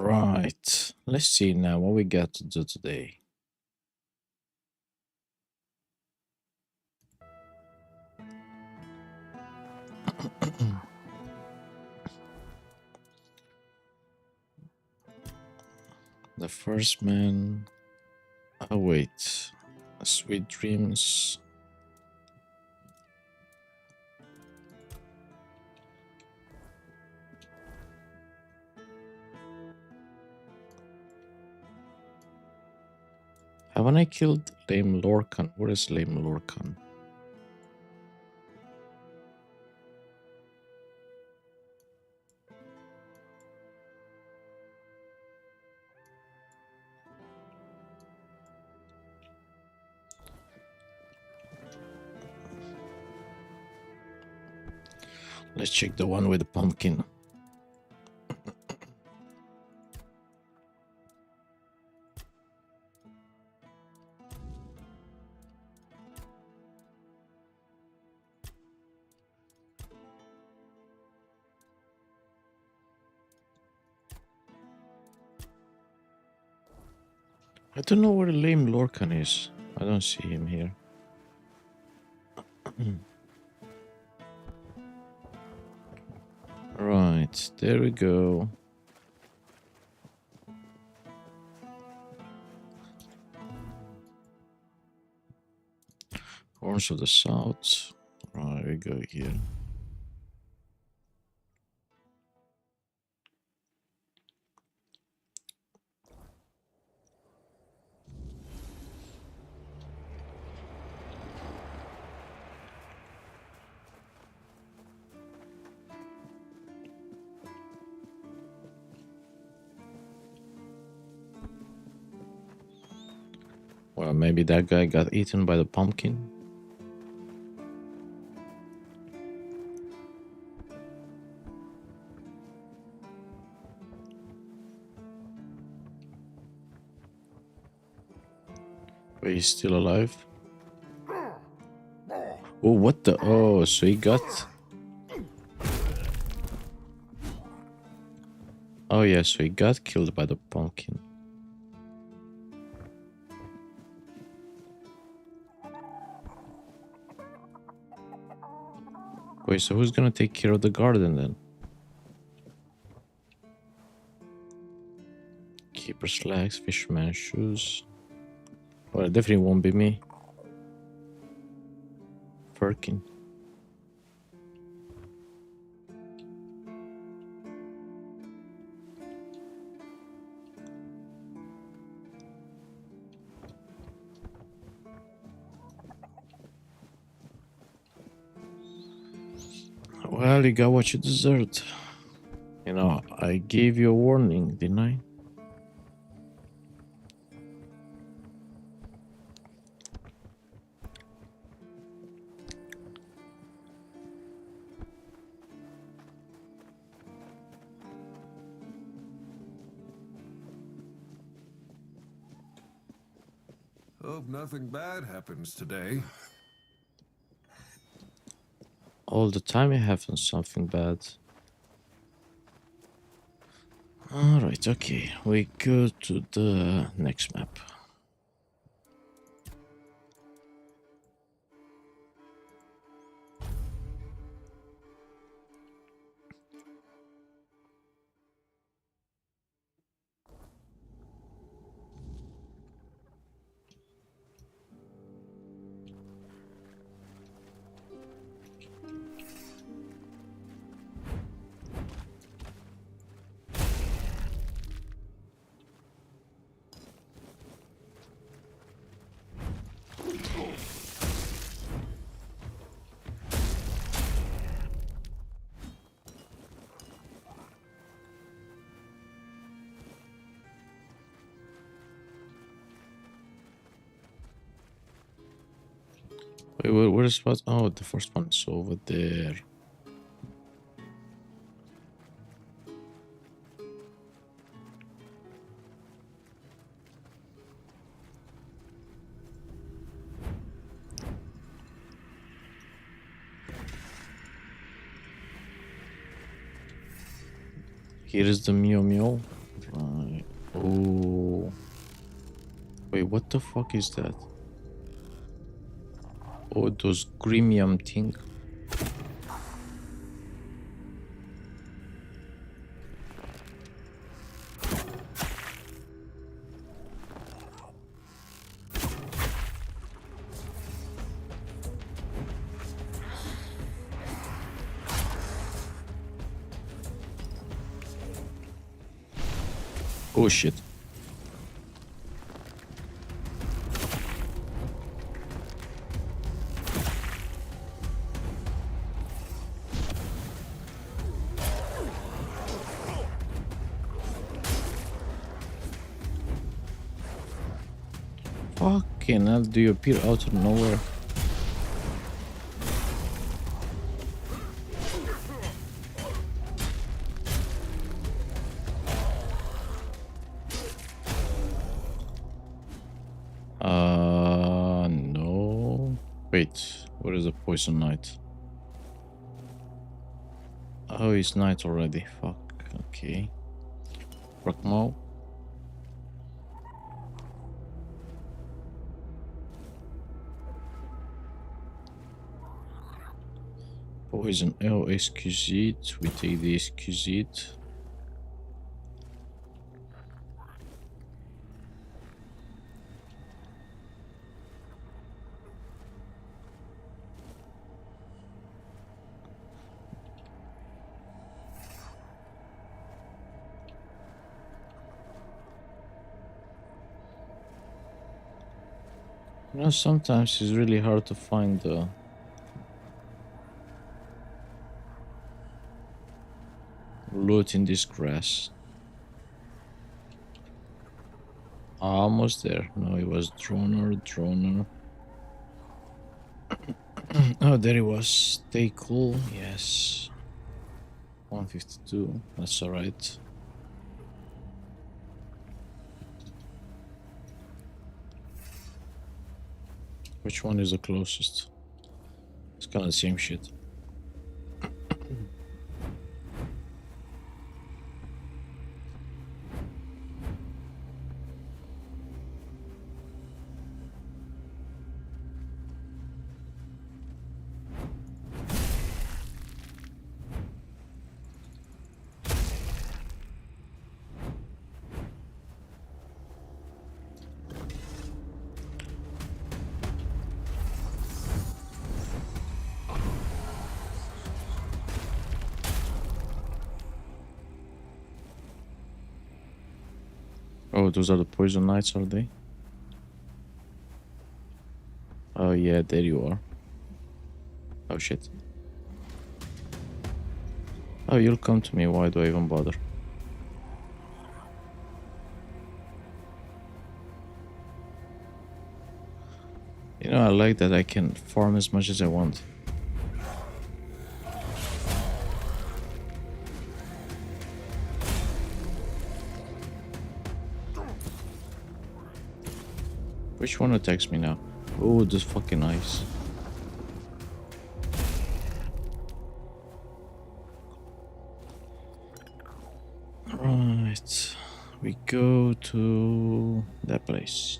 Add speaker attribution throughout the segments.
Speaker 1: Right. Let's see now what we got to do today. The first man. Oh, wait. Sweet dreams. Haven't I killed Lame Lorcan? Where is Lame Lorcan? Let's check the one with the pumpkin. I don't know where Lame Lorcan is. I don't see him here. Right, there we go. Horns of the South. Right, we go here. Well, maybe that guy got eaten by the pumpkin. But he's still alive. Oh, what the? Oh, so he got... Oh, yeah, so he got killed by the pumpkin. Wait, so who's gonna take care of the garden then? Keeper's flags, fisherman's shoes. Well, it definitely won't be me. Firkin. Well, you got what you deserved. You know, I gave you a warning, didn't I?
Speaker 2: Hope nothing bad happens today.
Speaker 1: All the time it happens something bad. Alright, okay. We go to the next map. Wait, where's what? Oh, the first one's over there. Here is the Meow Meow. Oh. Wait, what the fuck is that? Oh, those grimium thing. Oh shit. Fucking hell, do you appear out of nowhere? No. Wait, what is a poison knight? Oh, it's night already. Fuck. Okay. Rockmo. Poison. Oh, exquisite. We take the exquisite. You know, sometimes it's really hard to find the loot in this grass. Almost there. No, it was droner. Oh, there it was. Stay cool. Yes. 152. That's alright. Which one is the closest? It's kind of the same shit. Oh, those are the poison knights, are they? Oh yeah, there you are. Oh shit. Oh, you'll come to me. Why do I even bother? You know, I like that I can farm as much as I want. Which one attacks me now? Oh, this fucking ice. Right. We go to that place.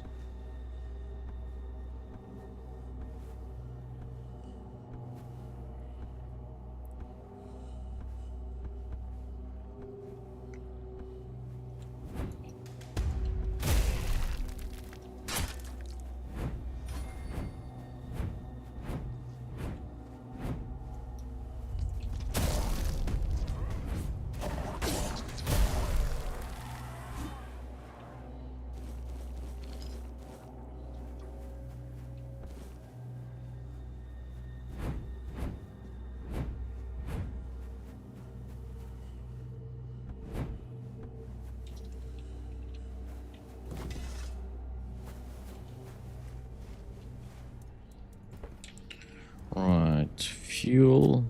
Speaker 1: Right, fuel,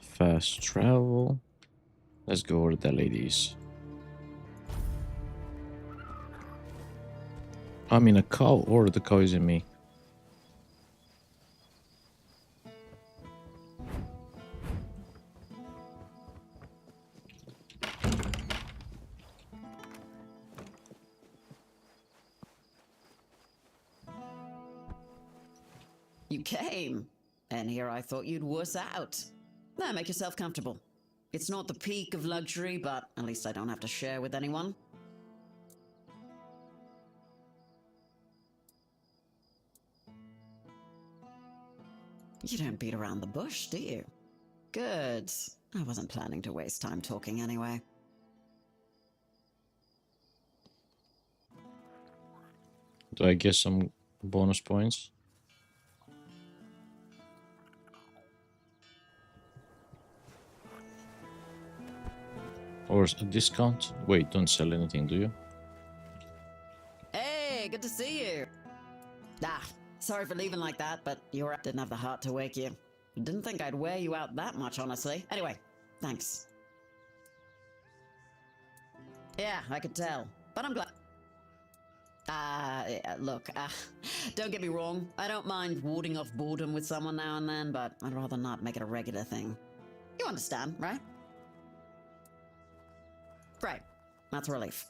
Speaker 1: fast travel. Let's go over the ladies. I mean, a cow, or the cow is in me.
Speaker 3: you came. And here I thought you'd wuss out. Now make yourself comfortable. It's not the peak of luxury, but at least I don't have to share with anyone. You don't beat around the bush, do you? Good. I wasn't planning to waste time talking anyway.
Speaker 1: Do I get some bonus points? Or a discount? Wait, don't sell anything, do you?
Speaker 3: Hey, good to see you. Ah, sorry for leaving like that, but didn't have the heart to wake you. Didn't think I'd wear you out that much, honestly. Anyway, thanks. Yeah, I could tell, but I'm glad. Look, don't get me wrong. I don't mind warding off boredom with someone now and then, but I'd rather not make it a regular thing. You understand, right? Great. That's a relief.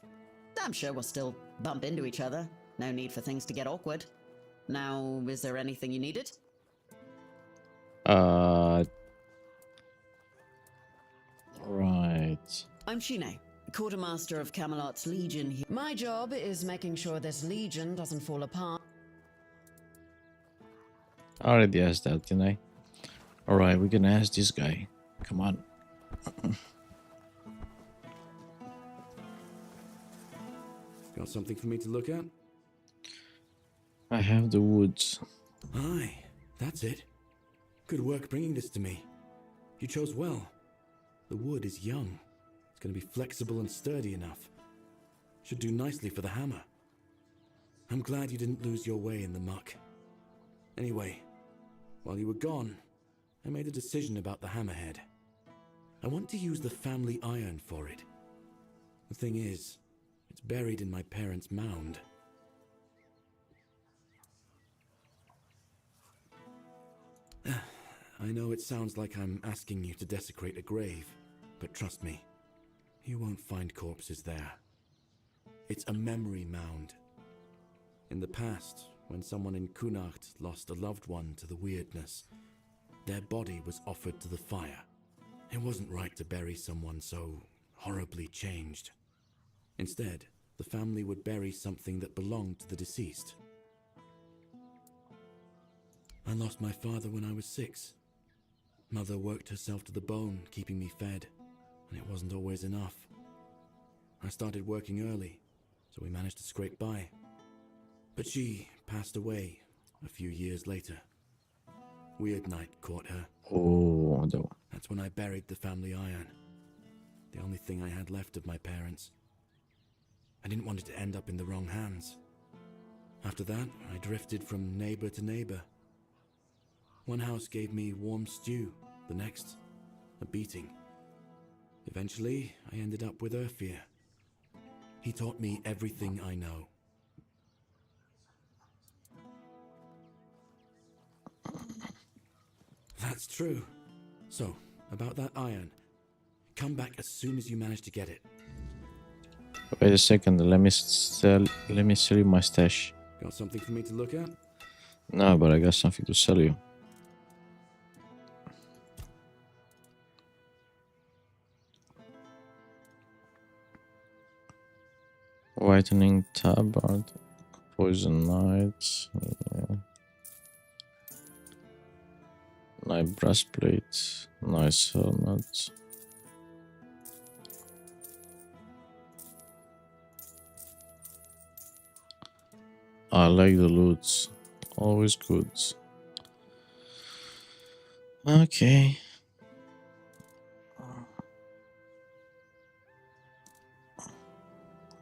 Speaker 3: I'm sure we'll still bump into each other. No need for things to get awkward. Now, is there anything you needed?
Speaker 1: Right.
Speaker 3: I'm Shine, quartermaster of Camelot's Legion here. My job is making sure this Legion doesn't fall apart.
Speaker 1: I already asked that, didn't I? Alright, we're gonna ask this guy. Come on.
Speaker 4: Got something for me to look at?
Speaker 1: I have the woods.
Speaker 4: Aye, that's it. Good work bringing this to me. You chose well. The wood is young. It's going to be flexible and sturdy enough. Should do nicely for the hammer. I'm glad you didn't lose your way in the muck. Anyway, while you were gone, I made a decision about the hammerhead. I want to use the family iron for it. The thing is, it's buried in my parents' mound. I know it sounds like I'm asking you to desecrate a grave, but trust me, you won't find corpses there. It's a memory mound. In the past, when someone in Kunacht lost a loved one to the weirdness, their body was offered to the fire. It wasn't right to bury someone so horribly changed. Instead, the family would bury something that belonged to the deceased. I lost my father when I was 6. Mother worked herself to the bone, keeping me fed, and it wasn't always enough. I started working early, so we managed to scrape by. But she passed away a few years later. Weird night caught her.
Speaker 1: Oh,
Speaker 4: That's when I buried the family iron. The only thing I had left of my parents. I didn't want it to end up in the wrong hands. After that, I drifted from neighbor to neighbor. One house gave me warm stew, the next, a beating. Eventually, I ended up with Urfir. He taught me everything I know. That's true. So, about that iron, come back as soon as you manage to get it.
Speaker 1: wait a second. Let me sell you my stash.
Speaker 4: Got something for me to look at?
Speaker 1: No, but I got something to sell you. Whitening tabard, poison knight, yeah. Nice breastplate, nice helmet. I like the loot, always good. Okay.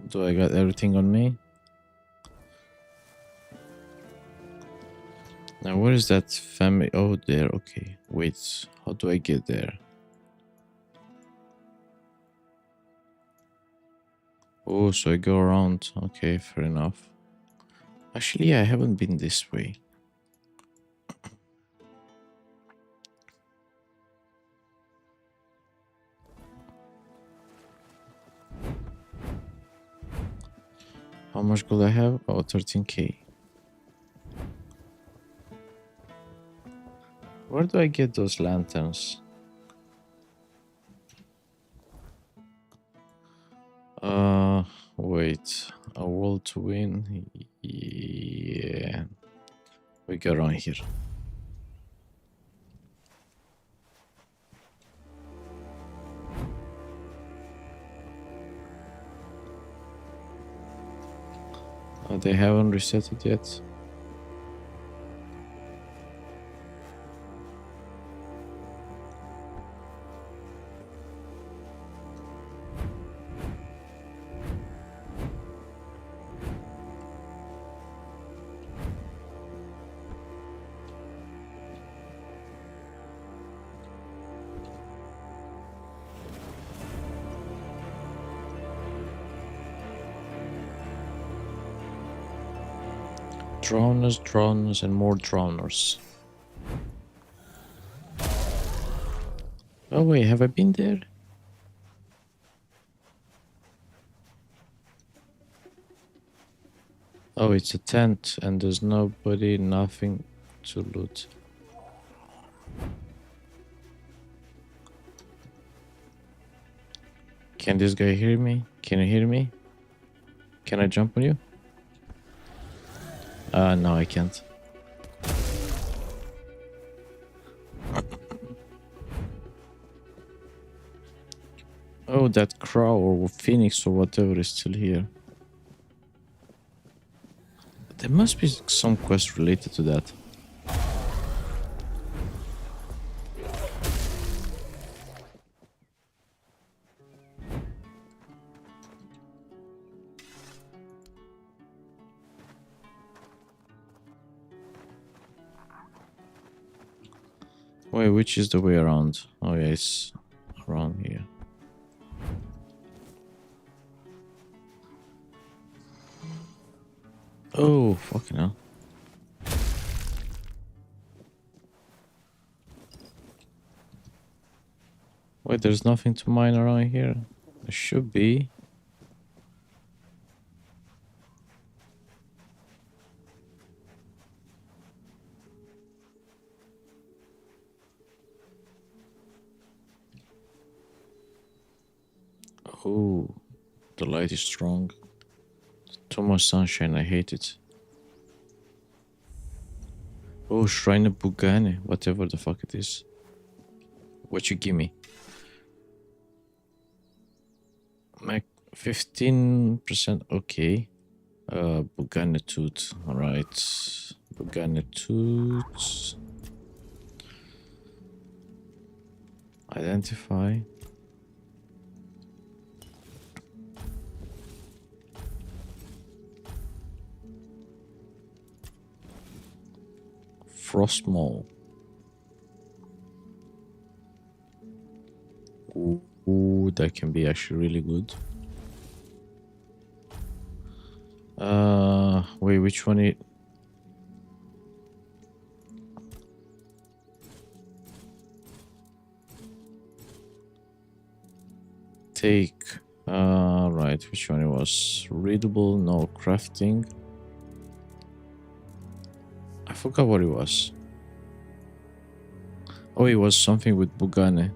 Speaker 1: Do I got everything on me? Now where is that family? Oh, there. Okay. Wait. How do I get there? Oh, so I go around. Okay, fair enough. Actually, I haven't been this way. How much gold I have? Oh, 13k. Where do I get those lanterns? Wait. A world to win? Yeah. We go around here. Oh, they haven't reset it yet. Drowners, drowners, and more drowners. Oh wait, have I been there? Oh, it's a tent and there's nobody, nothing to loot. Can this guy hear me? Can you hear me? Can I jump on you? No, I can't. Oh, that crow or phoenix or whatever is still here. There must be some quest related to that. Wait, which is the way around? Oh yeah, it's around here. Oh, fucking hell. Wait, there's nothing to mine around here? There should be. Oh, the light is strong. Too much sunshine, I hate it. Oh, Shrine of Bugane, whatever the fuck it is. What you give me? Mac 15%, okay. Bugane Tooth, alright. Bugane Tooth. Identify. Frost Mole. Ooh, that can be actually really good. Wait, which one it? Take. Right, which one it was? Readable, no, crafting. I forgot what it was. Oh, it was something with Bugane.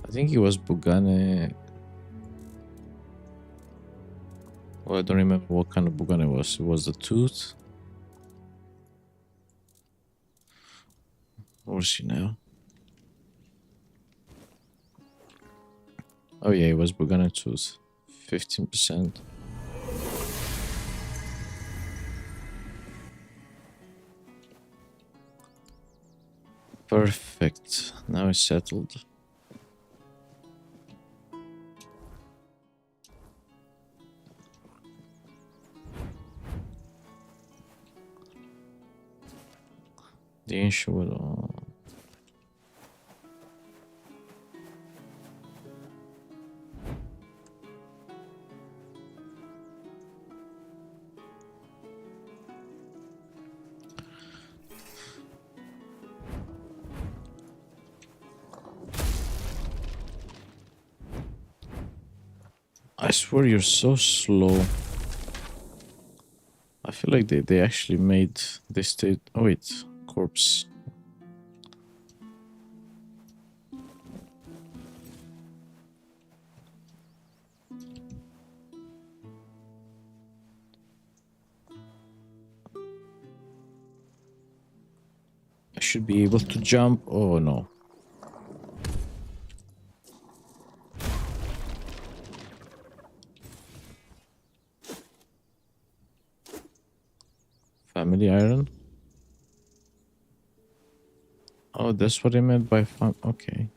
Speaker 1: I think it was Bugane. Well, I don't remember what kind of Bugane it was. It was the tooth. Where is she now? Oh yeah, it was Bugane tooth. 15%. Perfect. Now it's settled. The issue will. I swear you're so slow. I feel like they actually made this state. Oh wait, corpse. I should be able to jump. Oh no. Family iron. Oh, that's what I meant by fun. Okay.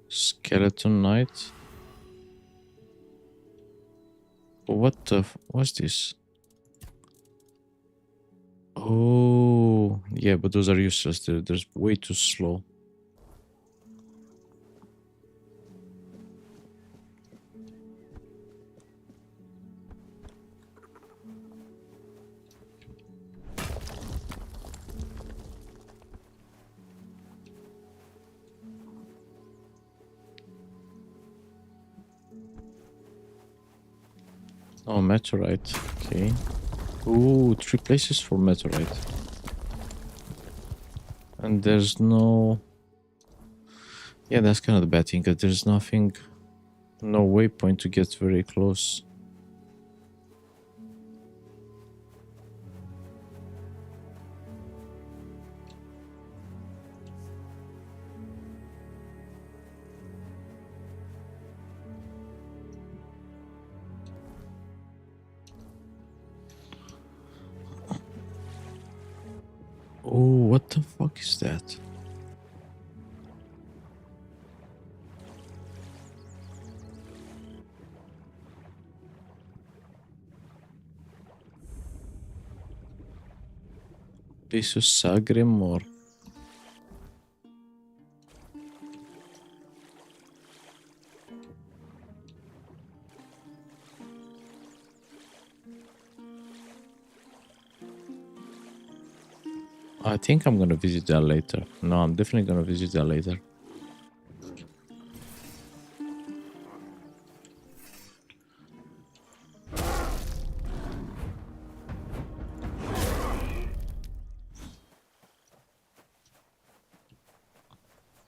Speaker 1: Skeleton Knight. What the? What's this? Oh, yeah, but those are useless. They're way too slow. Oh, meteorite. Okay. Ooh, 3 places for meteorite. And there's no... Yeah, that's kind of the bad thing, that there's nothing... No waypoint to get very close. Oh, what the fuck is that? Piso Sagrimor. I think I'm gonna visit that later. No, I'm definitely gonna visit that later.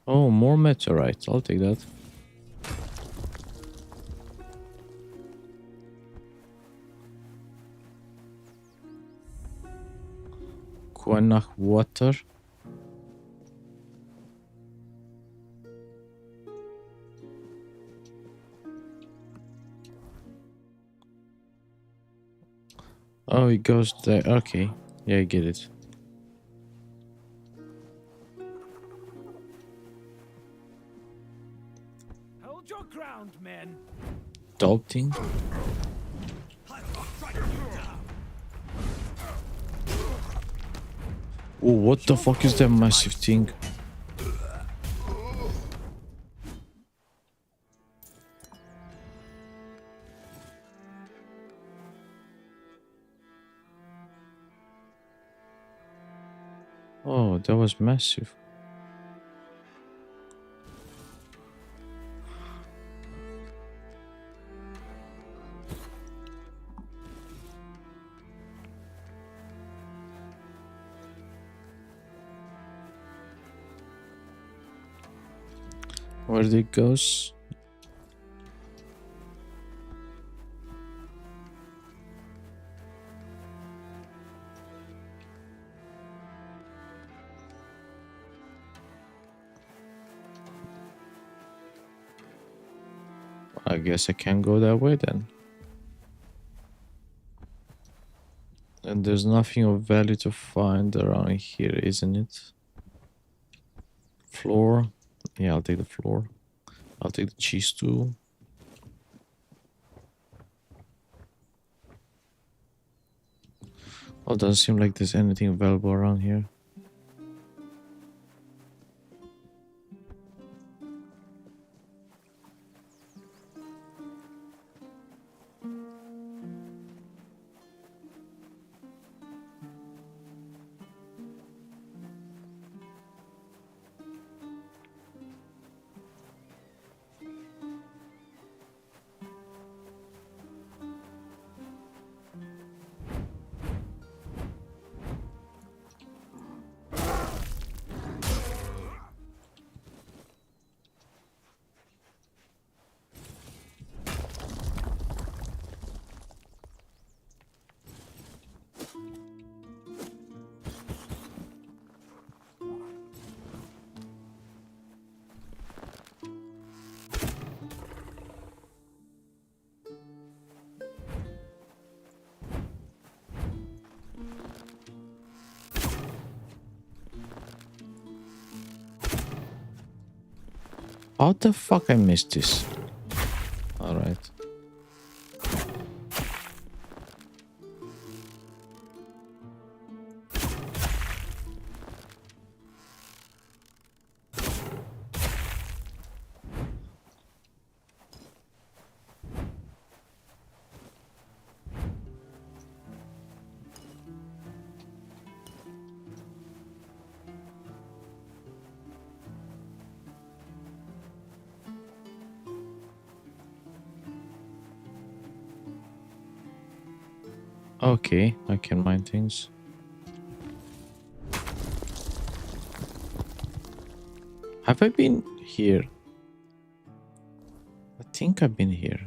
Speaker 1: Oh, more meteorites. I'll take that. Quanach water. Oh, it goes there. Okay. Yeah, I get it.
Speaker 5: Hold your ground, men.
Speaker 1: Doubting? Oh, what the fuck is that massive thing? Oh, that was massive. Where it goes? I guess I can't go that way then. And there's nothing of value to find around here, isn't it? Floor. Yeah, I'll take the floor. I'll take the cheese too. Oh, doesn't seem like there's anything available around here. How the fuck I missed this? Alright. Okay, I can mine things. Have I been here? I think I've been here.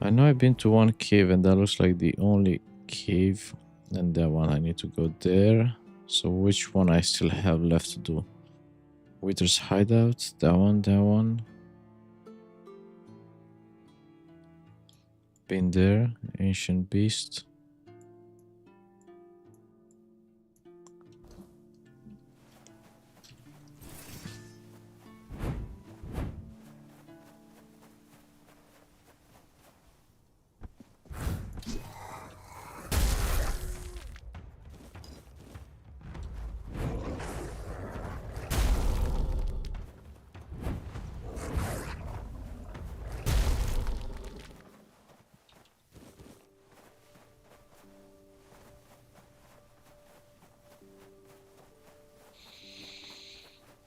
Speaker 1: I know I've been to one cave and that looks like the only cave. And that one I need to go there. So which one I still have left to do? Wither's hideout, that one, that one. Been there, ancient beast.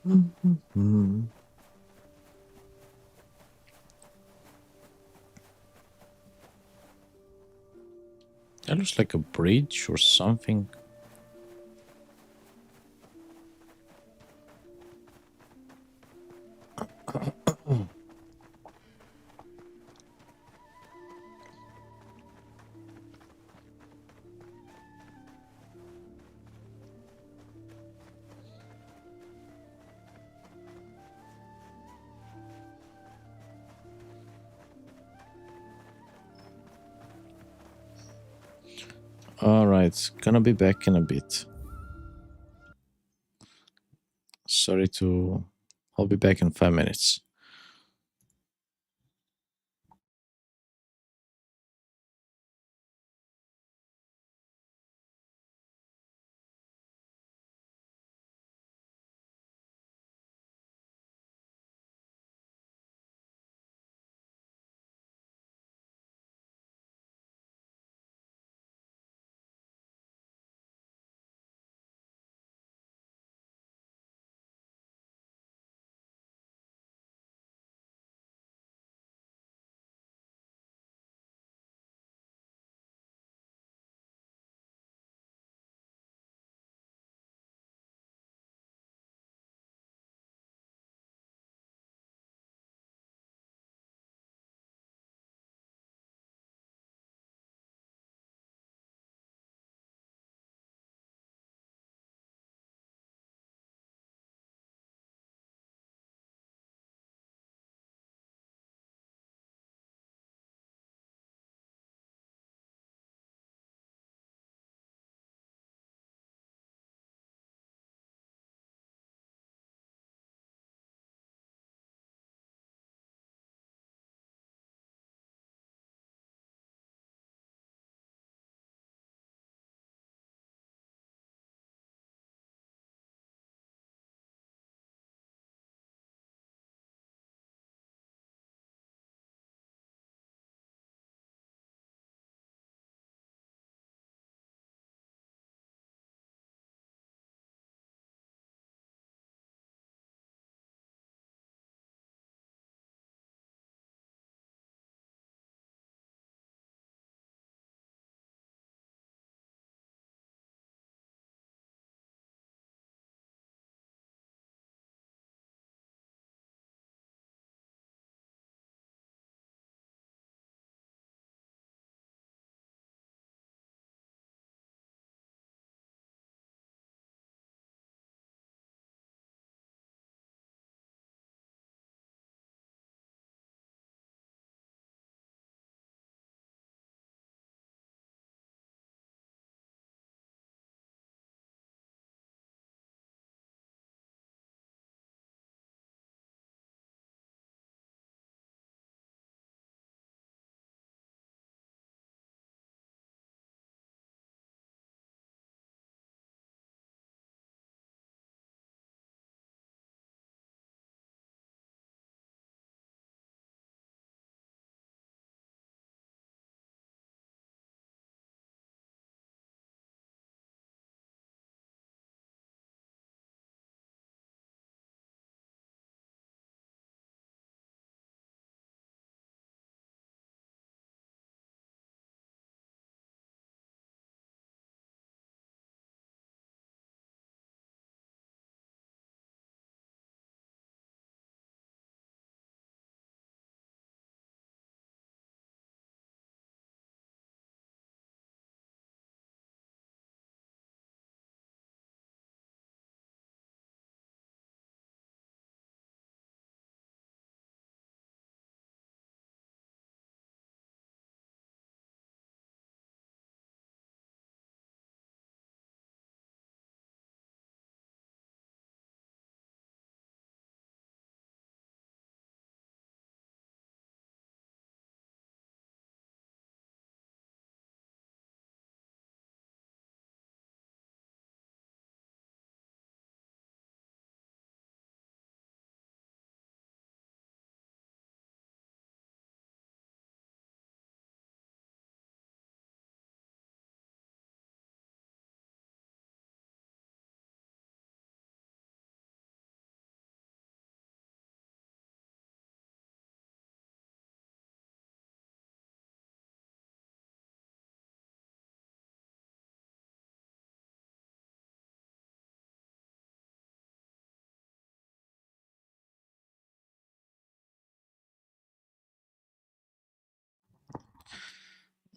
Speaker 1: Hmm. That looks like a bridge or something. Alright, gonna be back in a bit. Sorry to... I'll be back in 5 minutes.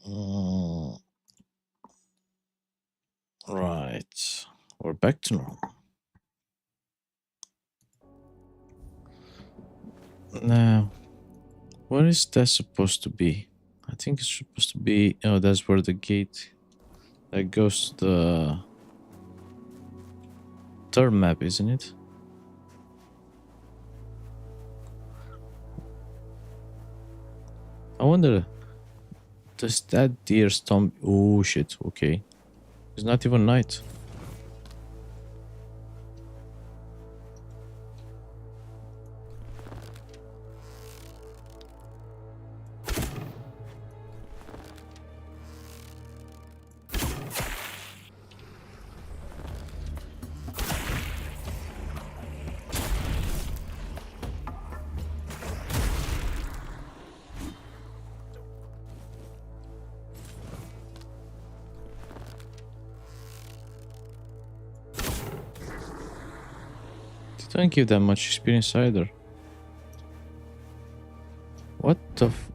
Speaker 1: Mm, right. We're back to normal. Now, where is that supposed to be? I think it's supposed to be... Oh, that's where the gate that goes to the third map, isn't it? I wonder, does that deer stomp... Oh, shit. Okay. It's not even night. They don't give that much experience either. What the f...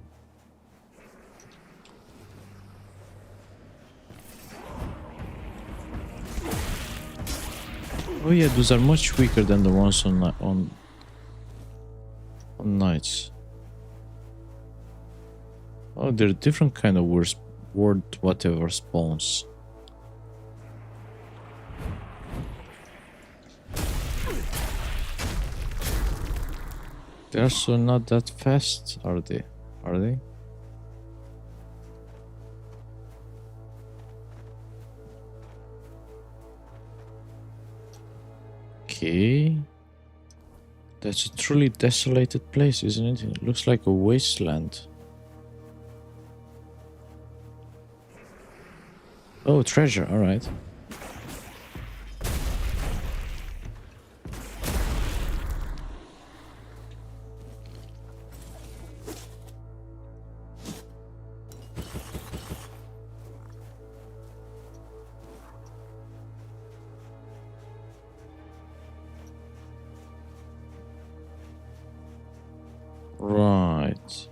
Speaker 1: Oh yeah, those are much weaker than the ones on nights. Oh, they're different kind of word whatever spawns. They're also not that fast, are they? Are they? Okay. That's a truly desolated place, isn't it? It looks like a wasteland. Oh, treasure, alright. Right.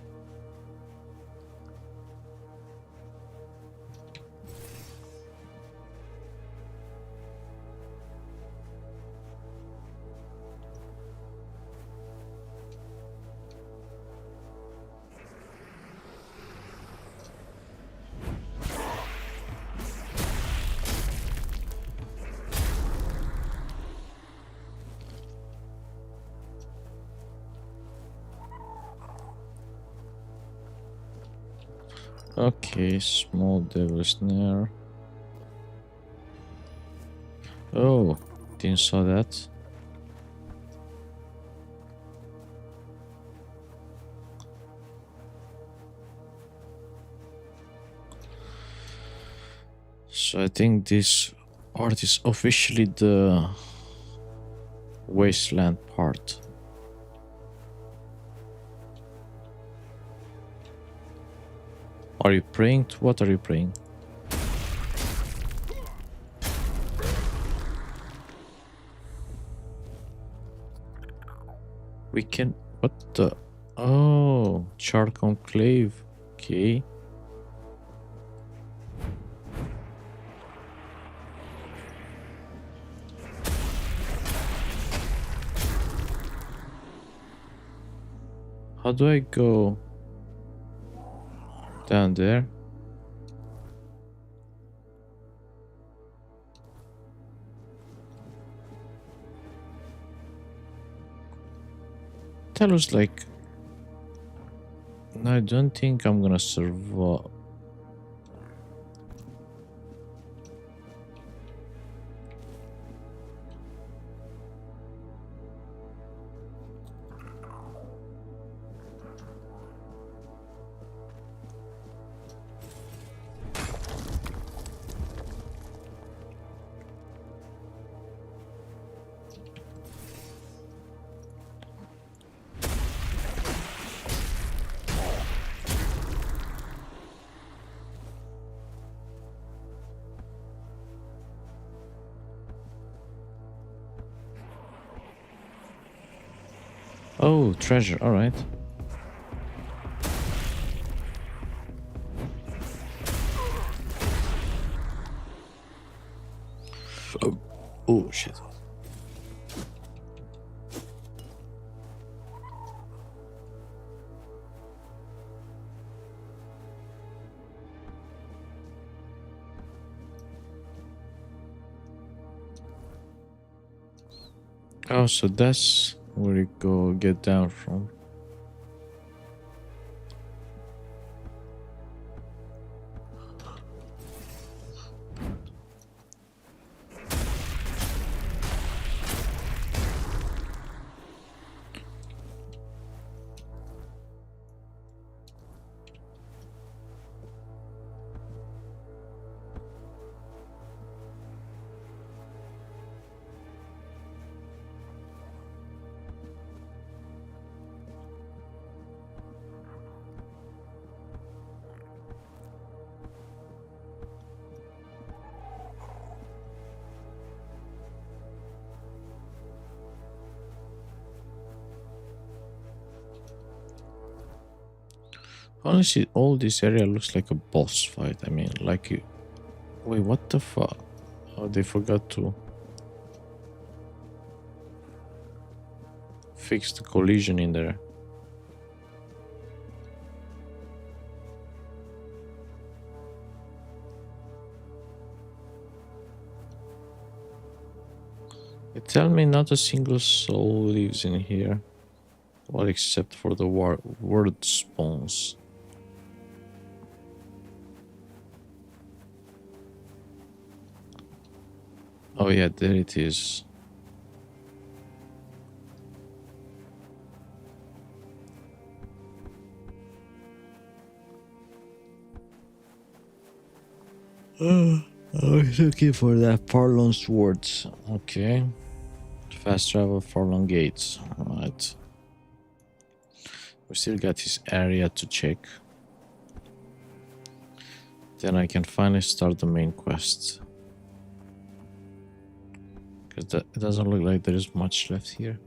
Speaker 1: Okay, small devil snare. Oh, didn't saw that. So I think this part is officially the wasteland part. Are you praying? To what are you praying? We can... What the... Oh, Char Conclave. Okay. How do I go down there? That was like... I don't think I'm gonna survive. Oh, treasure, alright. Oh shit. Oh, so that's where you go get down from. Honestly, all this area looks like a boss fight. I mean, like you. Wait, what the fuck? Oh, they forgot to fix the collision in there. They tell me not a single soul lives in here. Well, except for the word spawns. Oh yeah, there it is. I was looking for that Farlon swords. Okay. Fast travel, Farlon gates. Alright. We still got this area to check. Then I can finally start the main quest. Because it doesn't look like there is much left here.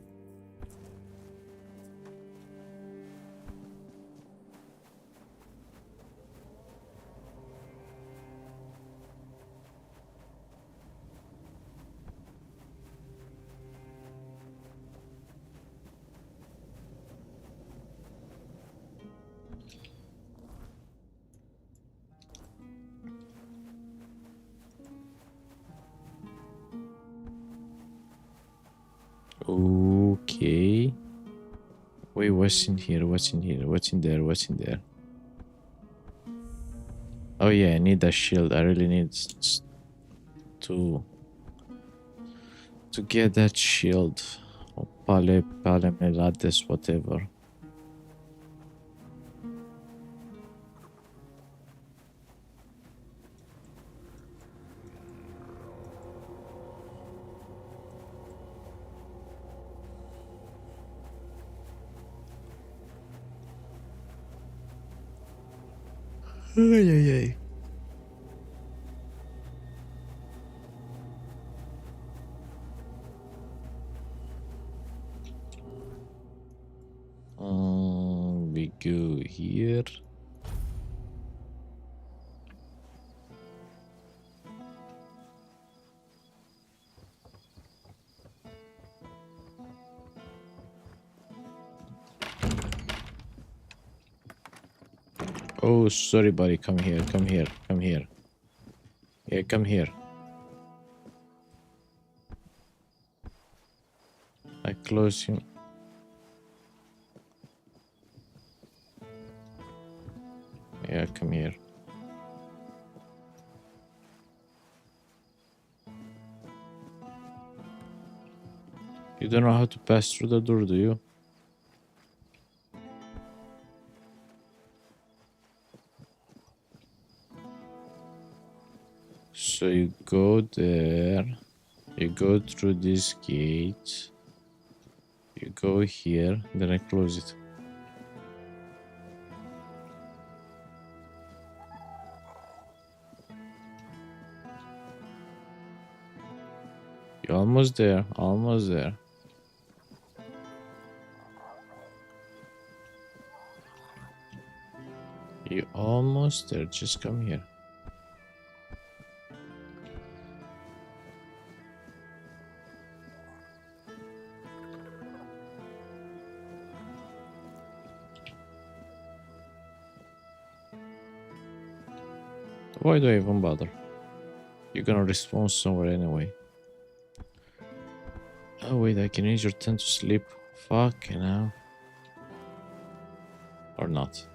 Speaker 1: Okay. Wait, what's in here? What's in here? What's in there? What's in there? Oh yeah, I need that shield. I really need to get that shield. Or pale melades, whatever. Ay, ay, ay. We go here. Oh, sorry, buddy. Come here. Come here. Come here. Yeah, come here. I close him. Yeah, come here. You don't know how to pass through the door, do you? So you go there. You go through this gate. You go here. Then I close it. You're almost there. Almost there. You're almost there. Just come here. Why do I even bother? You're gonna respawn somewhere anyway. Oh wait, I can use your tent to sleep. Fucking hell. Or not.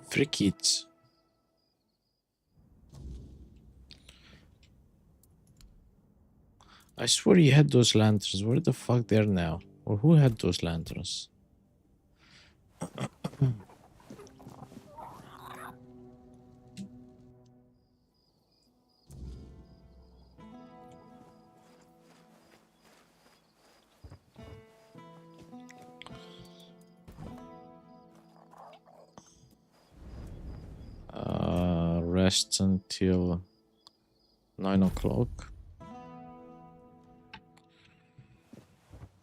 Speaker 1: Free kids. I swear you had those lanterns. Where the fuck they're now? Or who had those lanterns? Rest until 9 o'clock.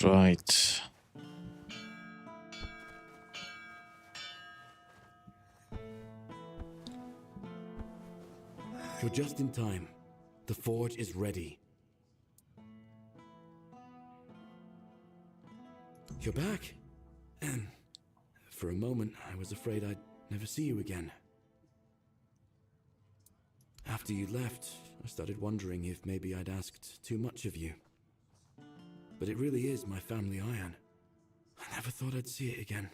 Speaker 1: Right.
Speaker 4: You're just in time. The forge is ready. You're back. And for a moment, I was afraid I'd never see you again. After you left, I started wondering if maybe I'd asked too much of you. But it really is my family iron. I never thought I'd see it again.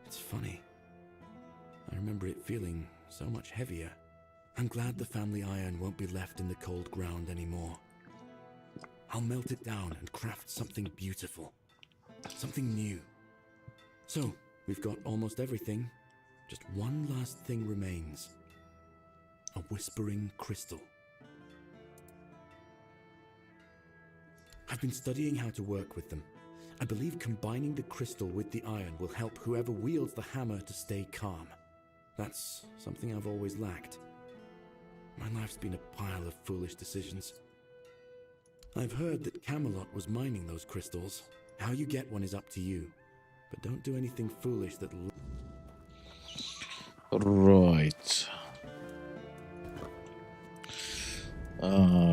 Speaker 4: It's funny. I remember it feeling so much heavier. I'm glad the family iron won't be left in the cold ground anymore. I'll melt it down and craft something beautiful. Something new. So, we've got almost everything. Just one last thing remains. A whispering crystal. I've been studying how to work with them. I believe combining the crystal with the iron will help whoever wields the hammer to stay calm. That's something I've always lacked. My life's been a pile of foolish decisions. I've heard that Camelot was mining those crystals. How you get one is up to you. But don't do anything foolish that...
Speaker 1: Right.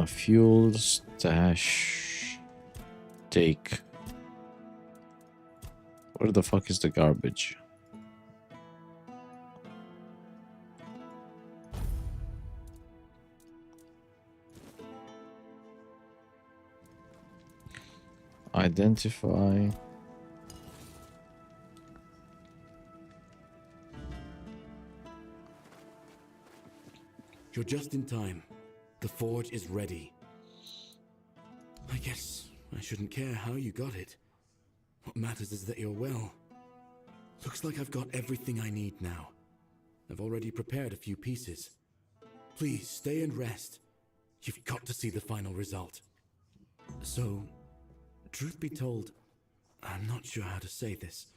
Speaker 1: Fuel stash. Take. Where the fuck is the garbage? Identify.
Speaker 4: You're just in time. The forge is ready. I guess I shouldn't care how you got it. What matters is that you're well. Looks like I've got everything I need now. I've already prepared a few pieces. Please, stay and rest. You've got to see the final result. So, truth be told, I'm not sure how to say this.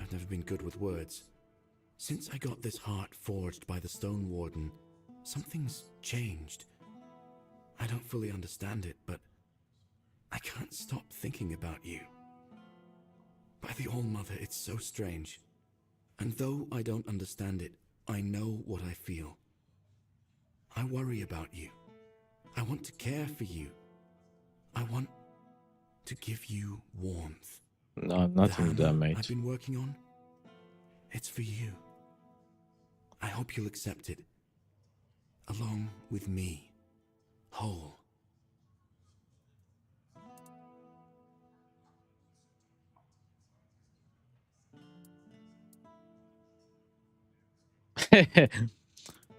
Speaker 4: I've never been good with words. Since I got this heart forged by the Stone Warden, something's changed. I don't fully understand it, but I can't stop thinking about you. By the All-Mother, it's so strange. And though I don't understand it, I know what I feel. I worry about you. I want to care for you. I want to give you warmth.
Speaker 1: No, nothing
Speaker 4: The
Speaker 1: there,
Speaker 4: hammer
Speaker 1: mate.
Speaker 4: I've been working on, it's for you. I hope you'll accept it. Along with me. Whole.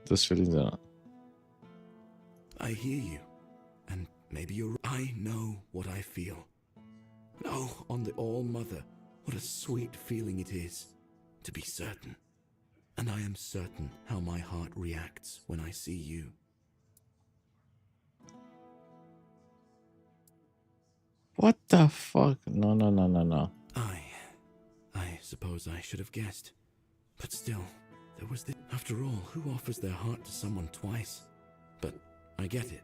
Speaker 1: Those feelings are not.
Speaker 4: I hear you. And maybe you're... I know what I feel. No, on the All-Mother, what a sweet feeling it is to be certain. And I am certain how my heart reacts when I see you.
Speaker 1: What the fuck? No, no, no, no, no.
Speaker 4: I suppose I should have guessed. But still, there was this... After all, who offers their heart to someone twice? But I get it.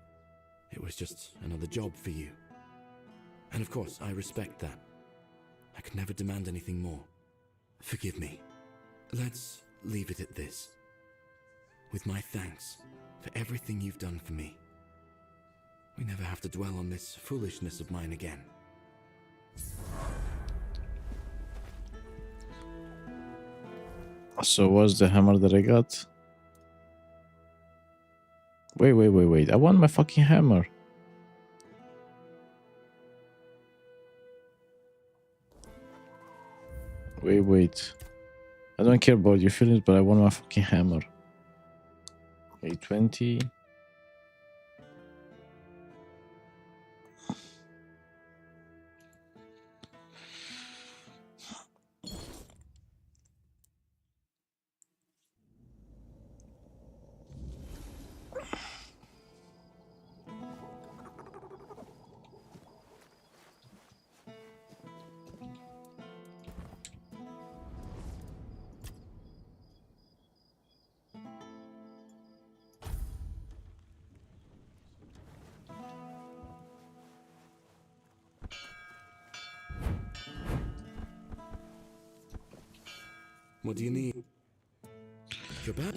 Speaker 4: It was just another job for you. And of course, I respect that. I could never demand anything more. Forgive me. Let's leave it at this. With my thanks for everything you've done for me. We never have to dwell on this foolishness of mine again.
Speaker 1: So what's the hammer that I got? Wait. I want my fucking hammer. Wait. I don't care about your feelings, but I want my fucking hammer. 820.
Speaker 4: What do you need? You're back?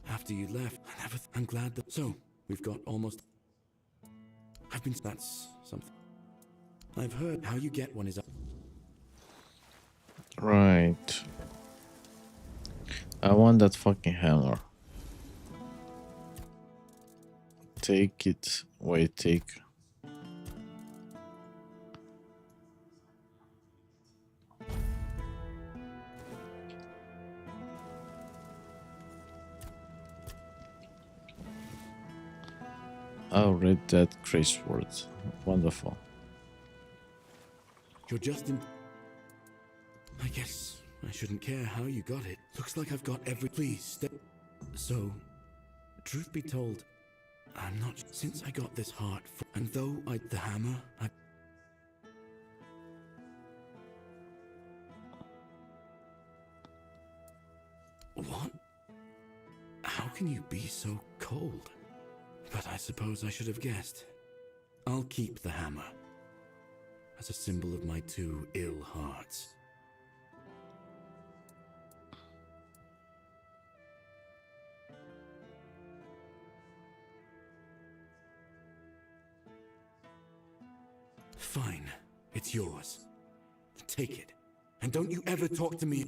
Speaker 4: After you left, I'm glad that... So, we've got almost... That's something. I've heard how you get one is...
Speaker 1: Right. I want that fucking hammer. Take it. Wait, take. Oh, read that grace word. Wonderful.
Speaker 4: You're just in... I guess I shouldn't care how you got it. Looks like I've got every... Please, stay... So, truth be told, I'm not... Since I got this heart... And though the hammer, I... What? How can you be so cold? But I suppose I should have guessed. I'll keep the hammer as a symbol of my two ill hearts. Fine, it's yours. Take it, and don't you ever talk to me.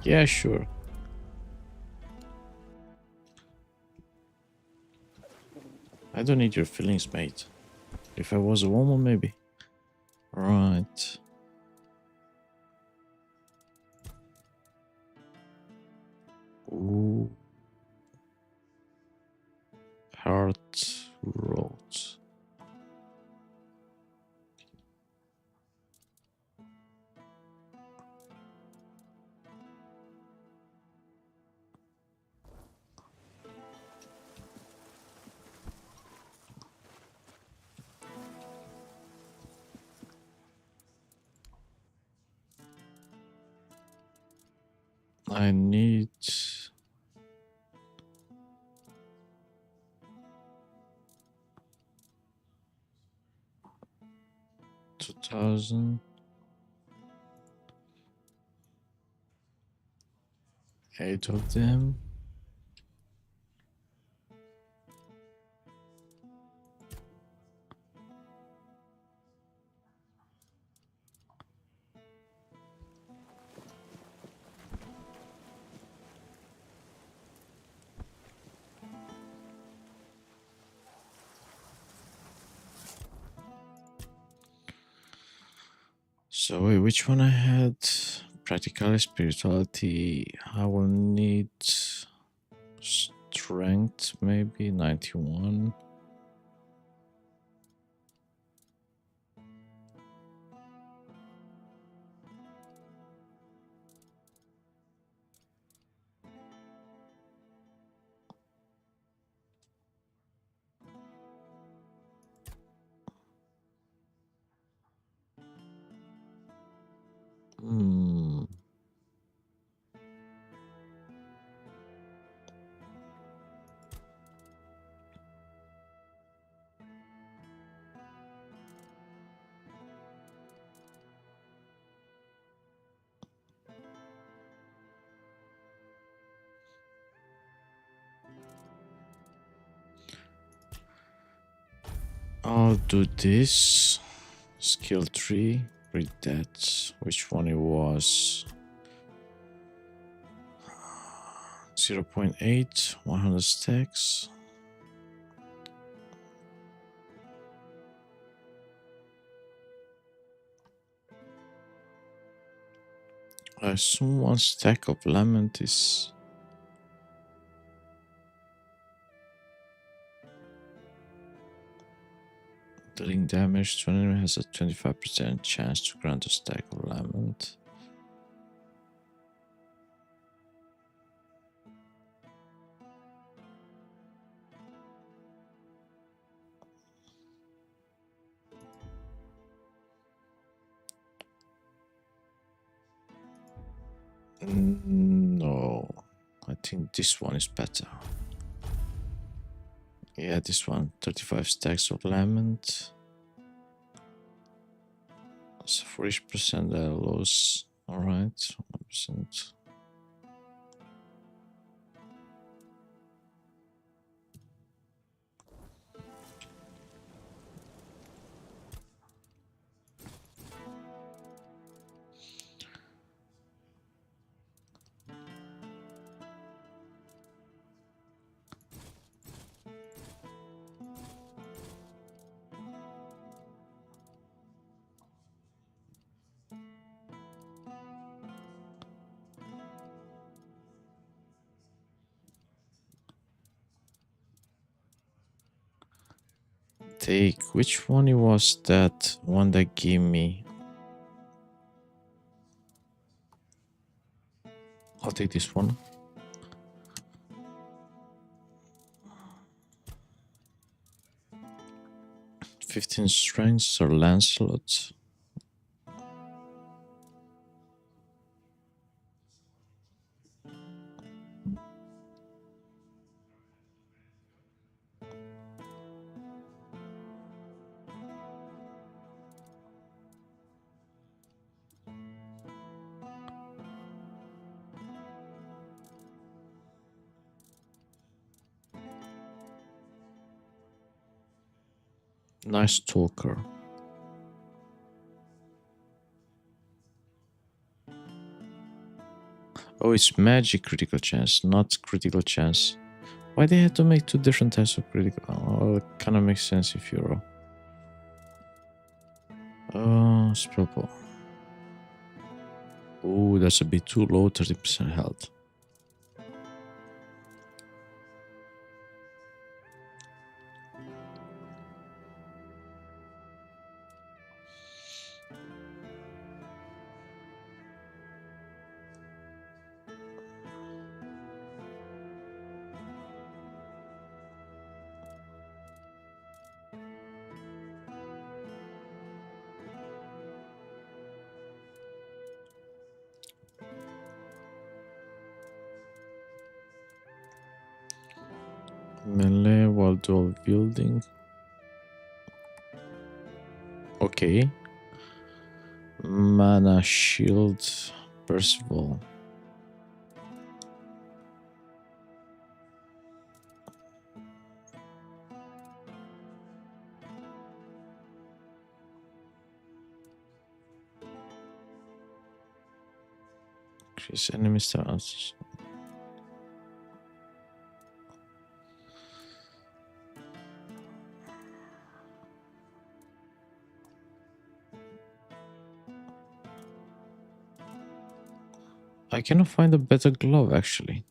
Speaker 1: Yeah, sure. I don't need your feelings, mate. If I was a woman, maybe. Right. Ooh. Heart roads. I need 2000. 8 of them. So wait, which one I had? Practical spirituality. I will need strength, maybe 91. Hmm. I'll do this. Skill 3. Read that. Which one it was? 0.8. 100 stacks. I assume 1 stack of lament is... Dealing damage to an enemy has a 25% chance to grant a stack of lament. No, I think this one is better. Yeah, this one, 35 stacks of lament. So for each percent I lose. Alright, 1%. Take, which one it was that one that gave me? I'll take this one. 15 strength, Sir Lancelot. Nice talker. Oh, it's magic critical chance, not critical chance. Why they had to make 2 different types of critical? Oh, it kind of makes sense if you're... spellball. Oh, that's a bit too low, 30% health. Melee while dual wielding. Okay. Mana shield. Percival. Increase enemy stats. I cannot find a better glove actually.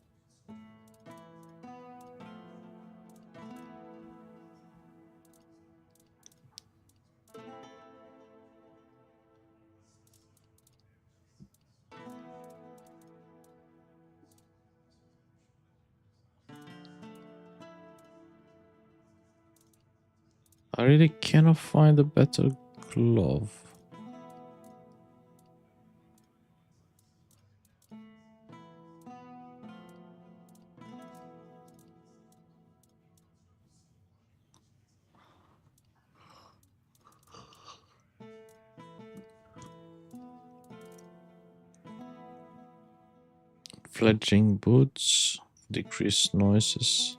Speaker 1: I really cannot find a better glove. Fledging boots, decrease noises.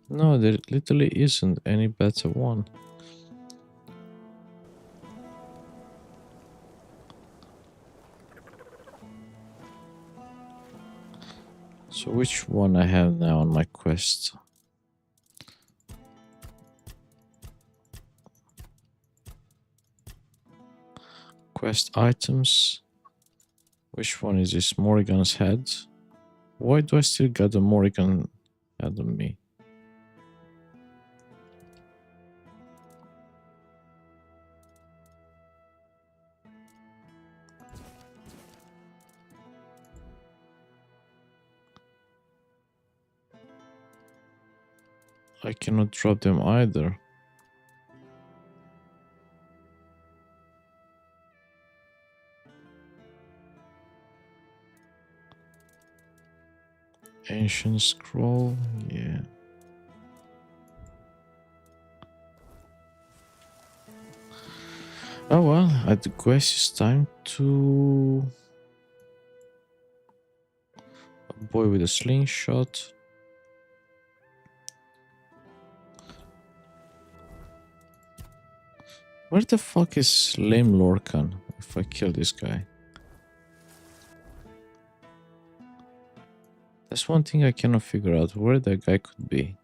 Speaker 1: No, there literally isn't any better one. So which one I have now on my quest? Quest items. Which one is this? Morrigan's head. Why do I still got the Morrigan head on me? I cannot drop them either. Ancient scroll, yeah. Oh well, at the quest it's time to... A boy with a slingshot. Where the fuck is Lame Lorcan if I kill this guy? That's one thing I cannot figure out, where that guy could be.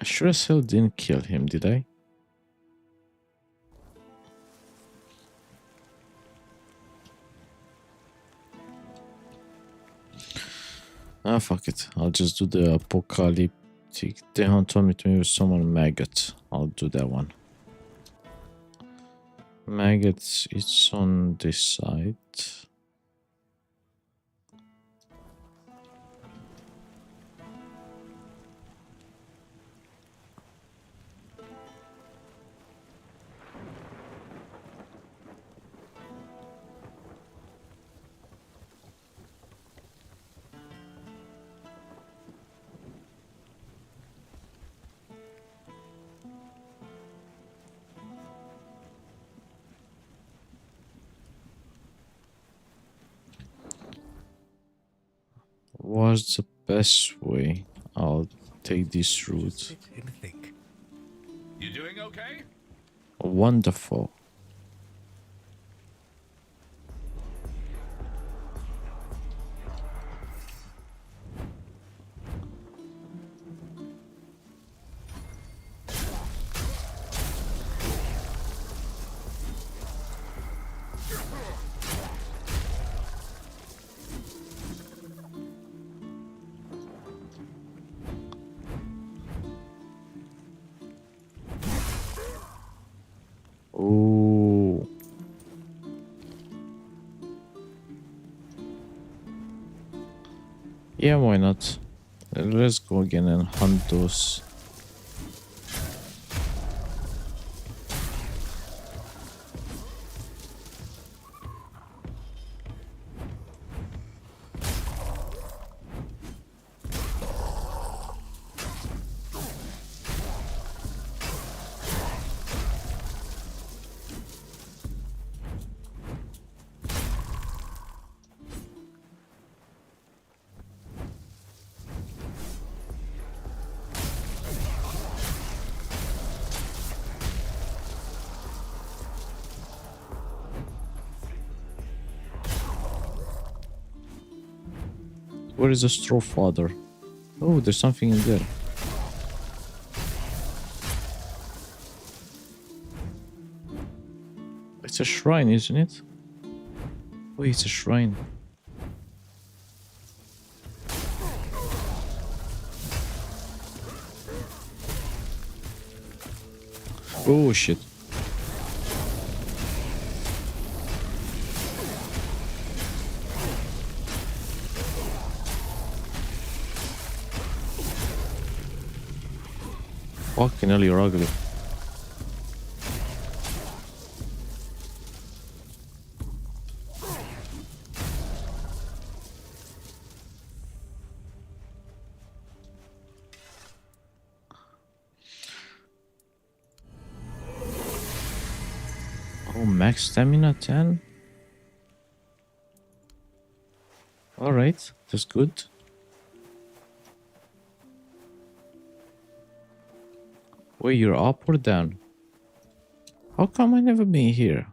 Speaker 1: I sure as hell didn't kill him, did I? Ah, fuck it. I'll just do the apocalyptic. Dehan told me to use summon maggot. I'll do that one. Maggots, it's on this side. What's the best way? I'll take this route.
Speaker 2: You doing okay?
Speaker 1: Wonderful. Ooh. Yeah, why not? Let's go again and hunt those. Where is the straw father? Oh, there's something in there. It's a shrine, isn't it? Oh, it's a shrine. Oh, shit. Fucking hell, you're ugly. Oh, max stamina 10? Alright, that's good. Wait, you're up or down? How come I never been here?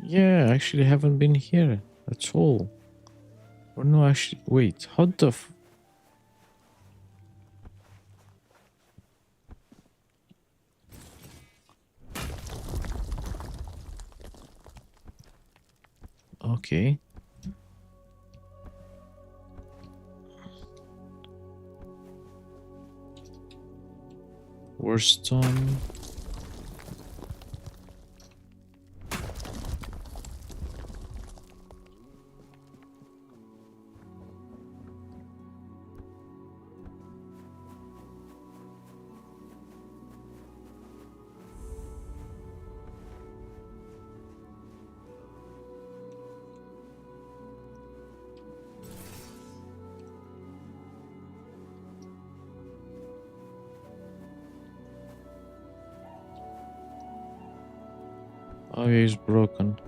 Speaker 1: Yeah, I actually haven't been here at all. Or no, actually, wait, how the okay. Worston. Oh, yeah, he's broken.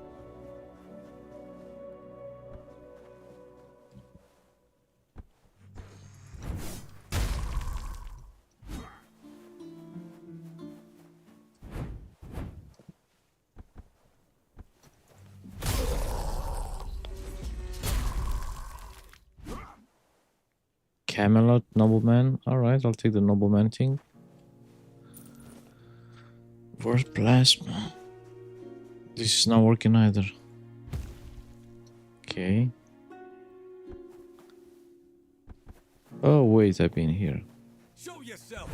Speaker 1: Camelot, nobleman. Alright, I'll take the nobleman thing. Where's plasma? This is not working either. Okay. Oh, wait, I've been here.
Speaker 5: Show yourself.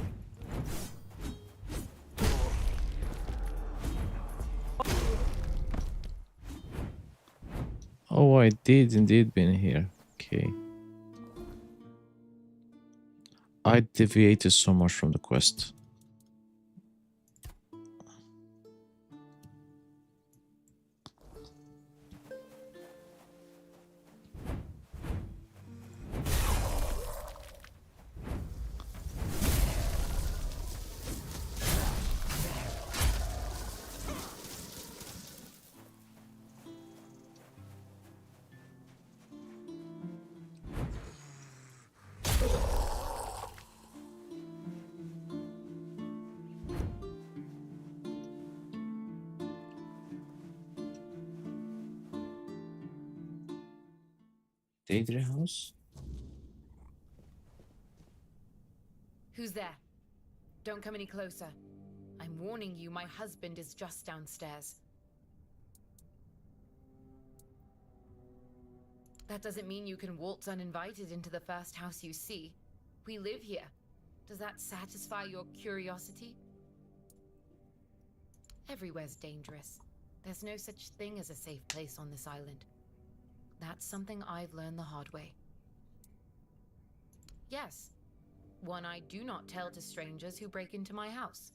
Speaker 1: Oh, I did indeed been here. Okay. I deviated so much from the quest. Daedra house?
Speaker 6: Who's there? Don't come any closer. I'm warning you, my husband is just downstairs. That doesn't mean you can waltz uninvited into the first house you see. We live here. Does that satisfy your curiosity? Everywhere's dangerous. There's no such thing as a safe place on this island. That's something I've learned the hard way. Yes, one I do not tell to strangers who break into my house.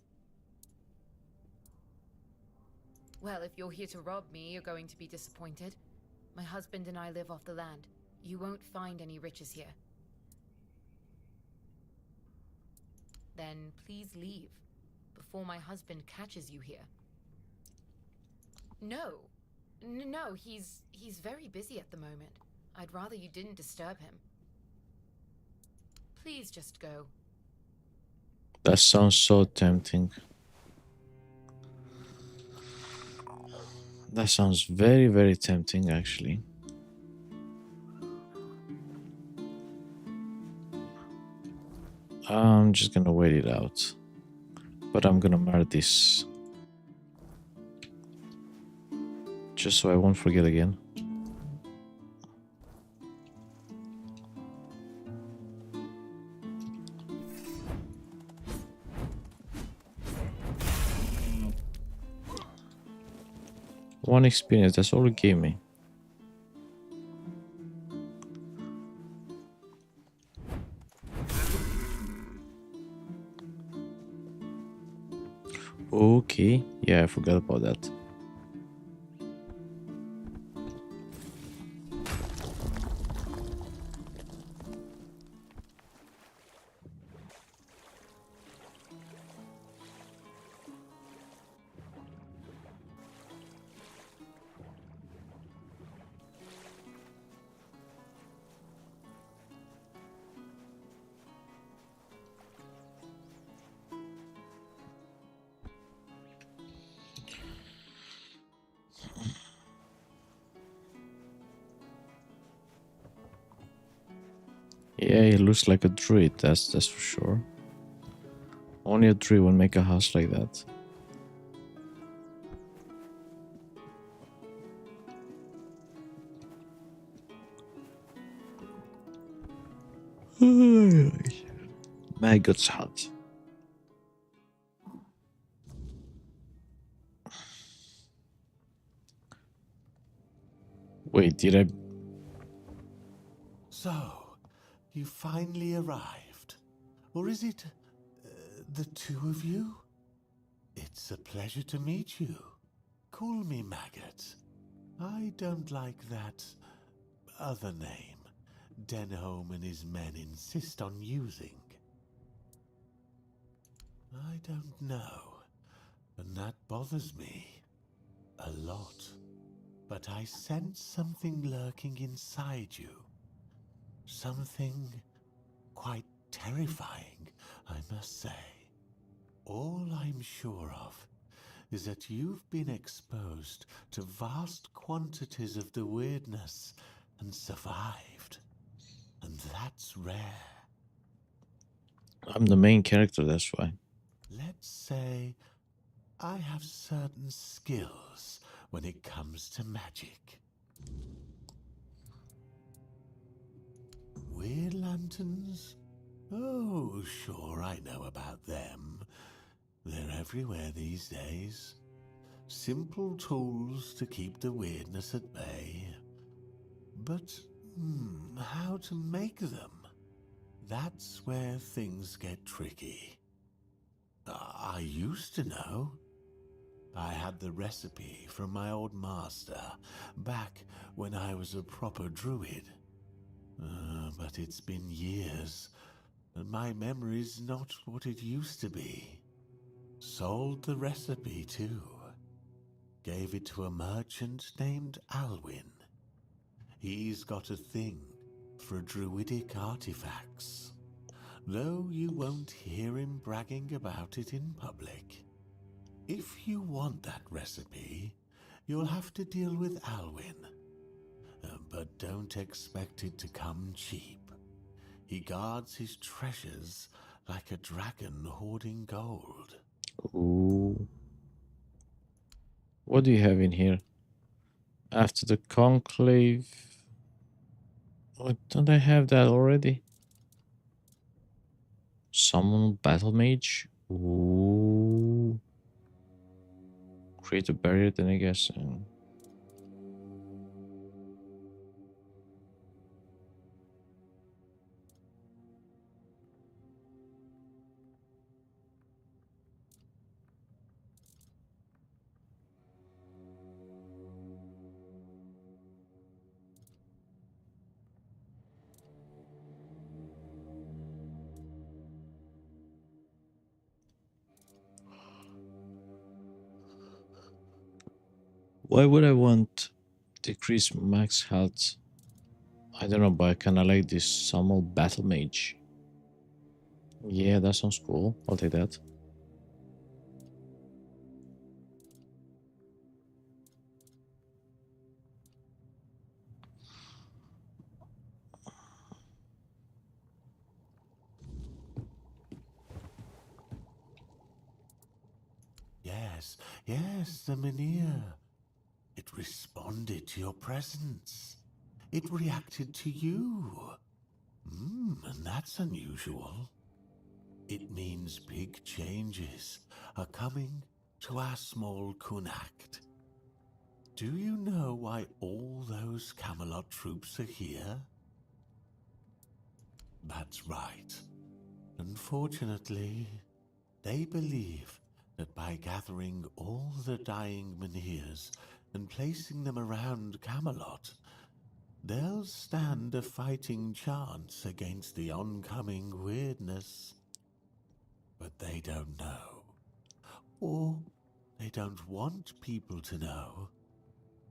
Speaker 6: Well, if you're here to rob me, you're going to be disappointed. My husband and I live off the land. You won't find any riches here. Then please leave, before my husband catches you here. No. No, he's very busy at the moment. I'd rather you didn't disturb him. Please just go.
Speaker 1: That sounds so tempting. That sounds very, very tempting, actually. I'm just gonna wait it out. But I'm gonna mark this. Just so I won't forget again. One experience, that's all it gave me. Okay, yeah, I forgot about that. Yeah, he looks like a druid, that's for sure. Only a druid would make a house like that. Maggot's hut. Wait, did I?
Speaker 7: So, you finally arrived. Or is it the two of you? It's a pleasure to meet you. Call me Maggot. I don't like that other name Denholm and his men insist on using. I don't know, and that bothers me a lot. But I sense something lurking inside you. Something quite terrifying, I must say. All I'm sure of is that you've been exposed to vast quantities of the weirdness and survived. And that's rare.
Speaker 1: I'm the main character, that's why.
Speaker 7: Let's say I have certain skills when it comes to magic. Weird lanterns? Oh, sure, I know about them. They're everywhere these days. Simple tools to keep the weirdness at bay. But, how to make them? That's where things get tricky. I used to know. I had the recipe from my old master back when I was a proper druid. But it's been years, and my memory's not what it used to be. Sold the recipe too. Gave it to a merchant named Alwyn. He's got a thing for druidic artifacts, though you won't hear him bragging about it in public. If you want that recipe, you'll have to deal with Alwyn. But don't expect it to come cheap. He guards his treasures like a dragon hoarding gold.
Speaker 1: Ooh. What do you have in here? After the conclave. What, don't I have that already? Summon battle mage. Ooh. Create a barrier, then I guess. Why would I want decrease max health? I don't know, but I kinda like this summon battle mage. Yeah, that sounds cool. I'll take that.
Speaker 7: Yes, the Menhir. It responded to your presence. It reacted to you. And that's unusual. It means big changes are coming to our small Kunacht. Do you know why all those Camelot troops are here? That's right. Unfortunately, they believe that by gathering all the dying Menhirs and placing them around Camelot, they'll stand a fighting chance against the oncoming weirdness. But they don't know. Or they don't want people to know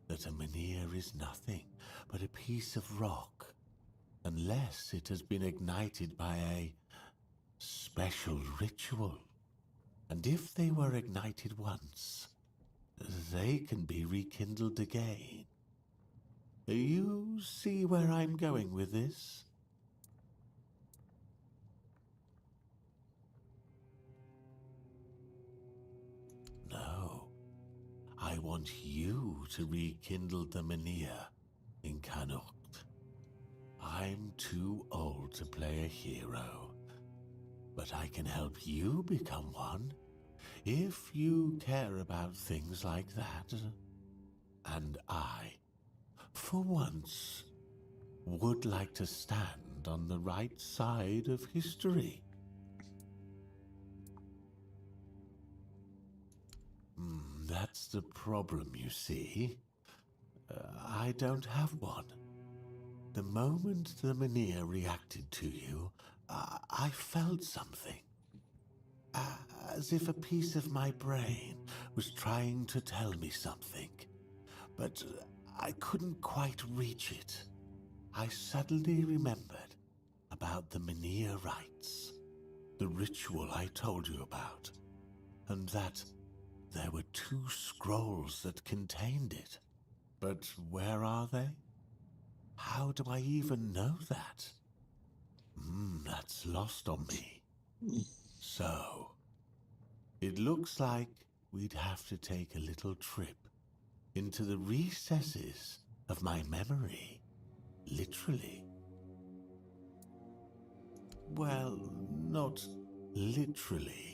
Speaker 7: that a Menhir is nothing but a piece of rock, unless it has been ignited by a special ritual. And if they were ignited once, they can be rekindled again. You see where I'm going with this? want you to rekindle the Menhir in Canucht. I'm too old to play a hero, but I can help you become one if you care about things like that. And I, for once, would like to stand on the right side of history. That's the problem, you see. I don't have one. The moment the Menhir reacted to you, I felt something. As if a piece of my brain was trying to tell me something, but I couldn't quite reach it. I suddenly remembered about the Menhir rites, the ritual I told you about, and that there were 2 scrolls that contained it. But where are they? How do I even know that? That's lost on me. So, it looks like we'd have to take a little trip into the recesses of my memory, literally. Well, not literally.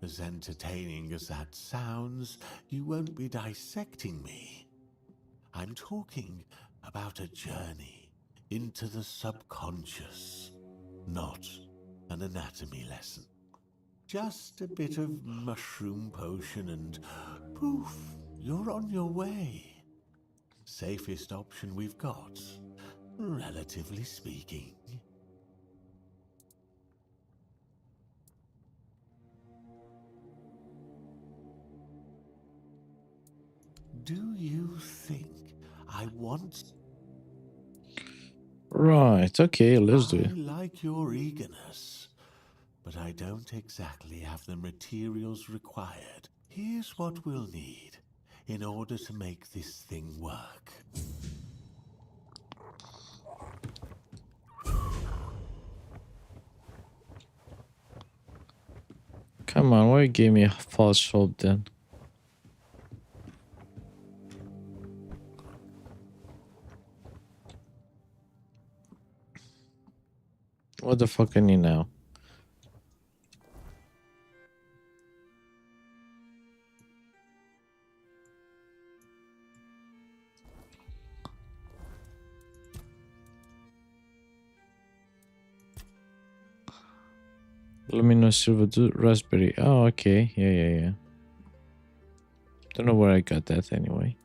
Speaker 7: As entertaining as that sounds, you won't be dissecting me. I'm talking about a journey into the subconscious, not an anatomy lesson. Just a bit of mushroom potion and poof, you're on your way. Safest option we've got, relatively speaking. Do you think I want...
Speaker 1: Right, okay, let's do it.
Speaker 7: I like your eagerness, but I don't exactly have the materials required. Here's what we'll need in order to make this thing work.
Speaker 1: Come on, why you gave me a false hope then? What the fuck I need now? Luminous silver raspberry. Oh, okay. Yeah. Don't know where I got that anyway.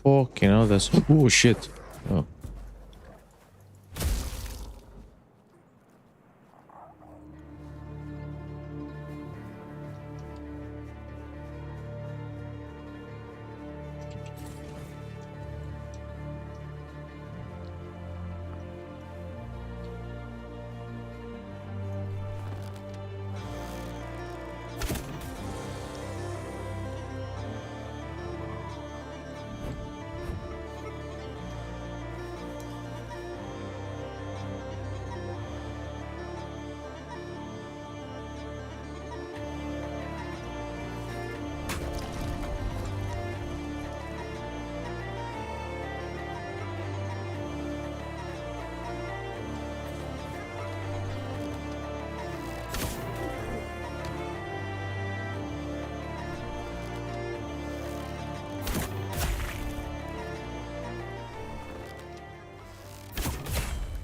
Speaker 1: Fucking hell, that's... Oh, shit. Oh.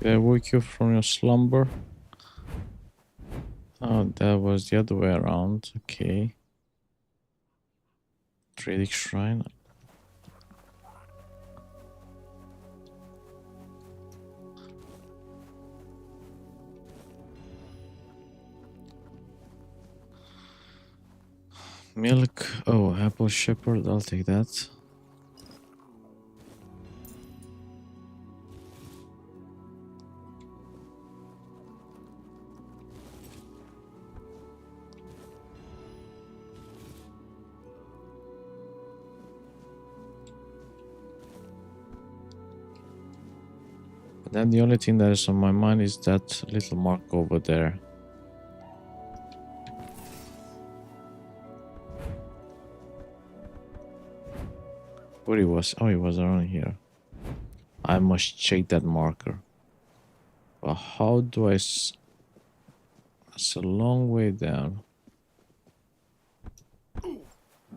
Speaker 1: Did I wake you from your slumber? Oh, that was the other way around. Okay. Trading shrine. Milk. Oh, apple shepherd. I'll take that. But then the only thing that is on my mind is that little mark over there. Where he was? Oh, he was around here. I must check that marker. But how do I... It's a long way down.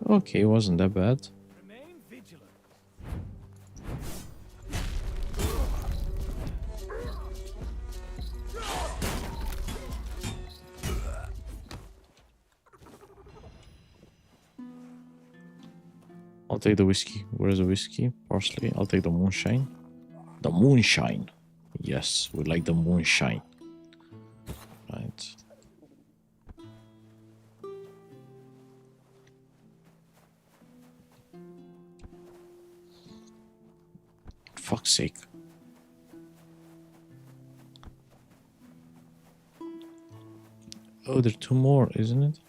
Speaker 1: Okay, it wasn't that bad.
Speaker 5: Remain vigilant.
Speaker 1: I'll take the whiskey. Where's the whiskey? Parsley. I'll take the moonshine. The moonshine. Yes, we like the moonshine. Right. Fuck's sake. Oh, there are two more, isn't it?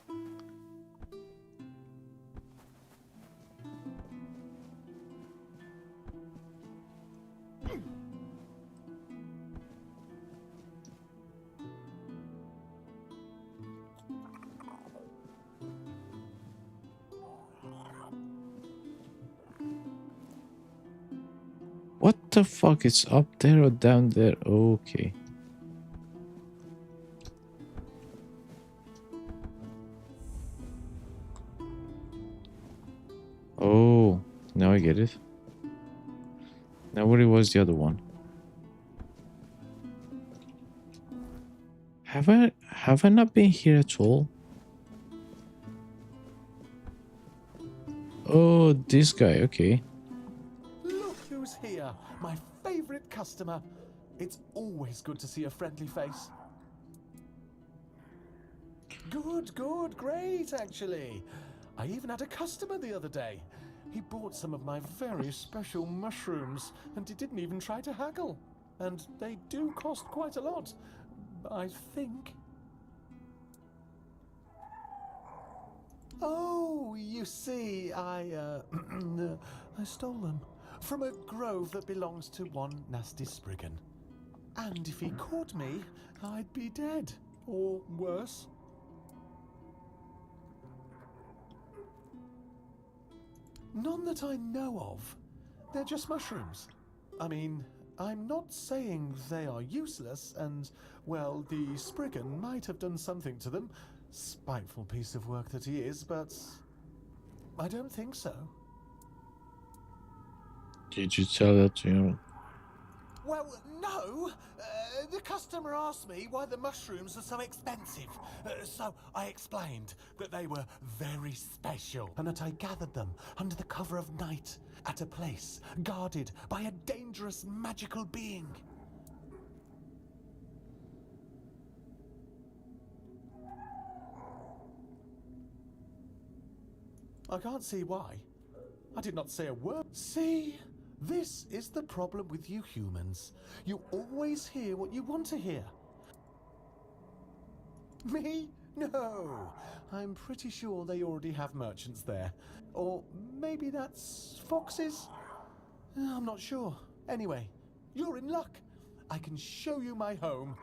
Speaker 1: What the fuck? It's up there or down there? Okay. Oh, now I get it. Now where was the other one? Have I not been here at all? Oh, this guy, okay.
Speaker 8: Look who's here, my favorite customer. It's always good to see a friendly face. Good, great actually. I even had a customer the other day. He bought some of my very special mushrooms and he didn't even try to haggle. And they do cost quite a lot, I think. Oh, you see, I stole them from a grove that belongs to one nasty Spriggan. And if he caught me, I'd be dead, or worse. None that I know of. They're just mushrooms. I mean, I'm not saying they are useless, and, well, the Spriggan might have done something to them. Spiteful piece of work that he is, but I don't think so.
Speaker 1: Did you tell that to him?
Speaker 8: Well, no. The customer asked me why the mushrooms are so expensive. So I explained that they were very special and that I gathered them under the cover of night at a place guarded by a dangerous magical being. I can't see why. I did not say a word. See? This is the problem with you humans. You always hear what you want to hear. Me? No. I'm pretty sure they already have merchants there. Or maybe that's foxes? I'm not sure. Anyway, you're in luck. I can show you my home.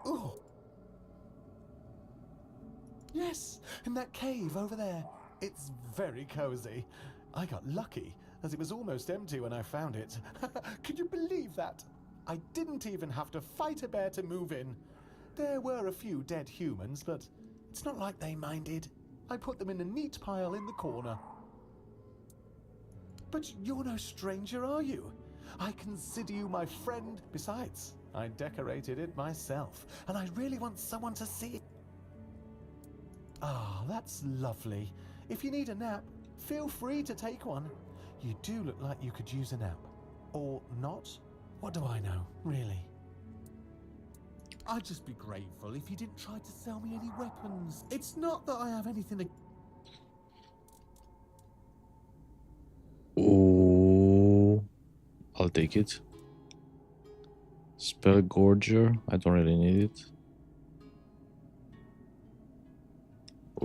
Speaker 8: Ooh. Yes, in that cave over there. It's very cozy. I got lucky, as it was almost empty when I found it. Can you believe that? I didn't even have to fight a bear to move in. There were a few dead humans, but it's not like they minded. I put them in a neat pile in the corner. But you're no stranger, are you? I consider you my friend. Besides, I decorated it myself, and I really want someone to see it. Ah, that's lovely. If you need a nap, feel free to take one. You do look like you could use a nap. Or not? What do I know, really? I'd just be grateful if you didn't try to sell me any weapons. It's not that I have anything to...
Speaker 1: Oh, I'll take it. Spell Gorger. I don't really need it.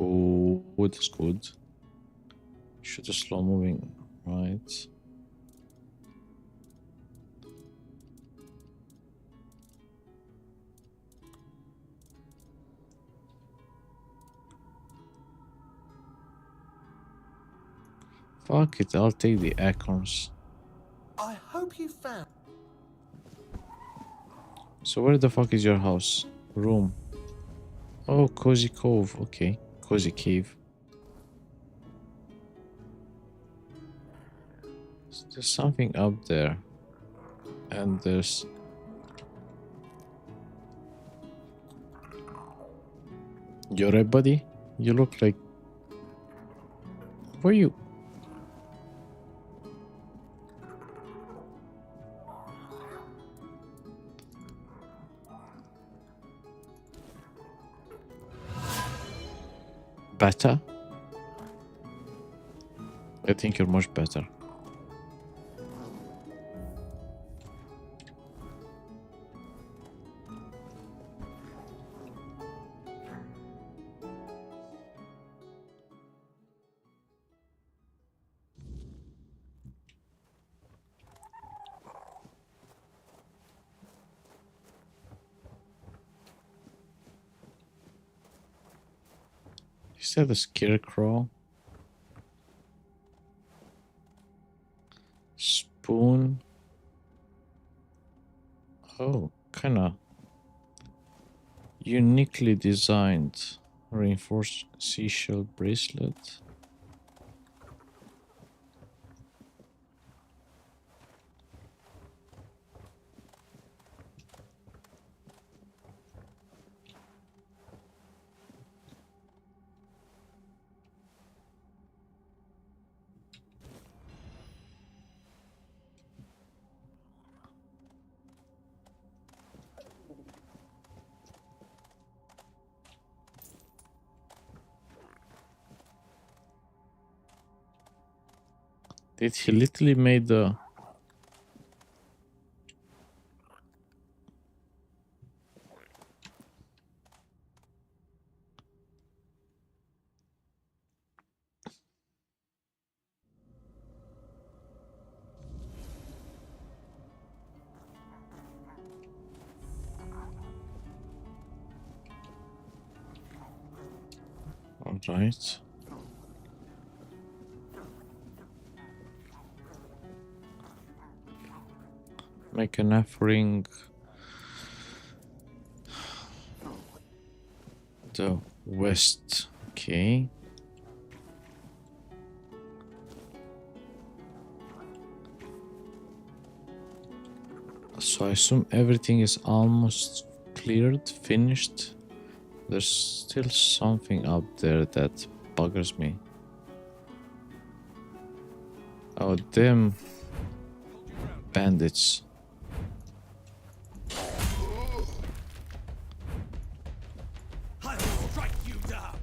Speaker 1: Oh, it's good. Should have slow moving, right? Fuck it, I'll take the acorns.
Speaker 8: I hope you found...
Speaker 1: So where the fuck is your house? Room. Oh, Cozy Cove. Okay. Cozy Cave. So there's something up there. And there's... You alright, buddy? You look like... Where you? Better? I think you're much better. Is that a scarecrow? Spoon. Oh, kinda uniquely designed reinforced seashell bracelet. Did he literally made the... All right. Make an F-ring. The west. Okay. So I assume everything is almost cleared, finished. There's still something up there that buggers me. Oh, them bandits.
Speaker 5: I will strike you down.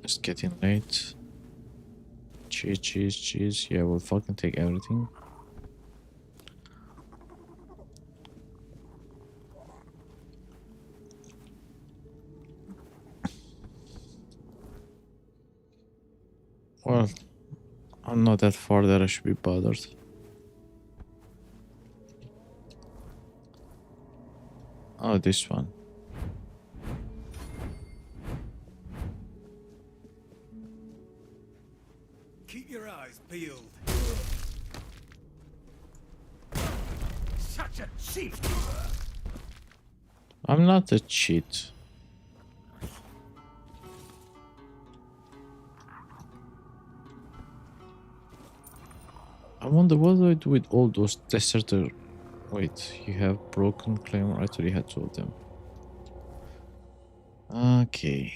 Speaker 1: It's getting late. Cheese. Yeah, we'll fucking take everything. Well, I'm not that far that I should be bothered. Oh, this one.
Speaker 5: Keep your eyes peeled. Such a cheat!
Speaker 1: I'm not a cheat. I wonder what do I do with all those deserter. Wait, you have broken claymore. I thought you had two of them. Okay.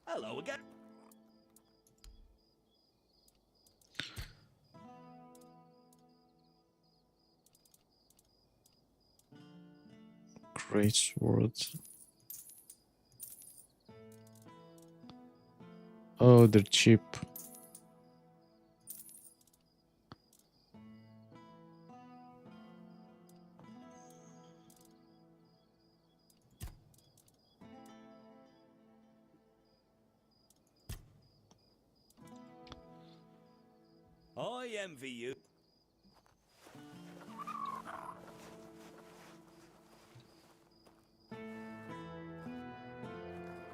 Speaker 5: Hello again.
Speaker 1: Great sword. Oh, they're cheap.
Speaker 5: I envy you.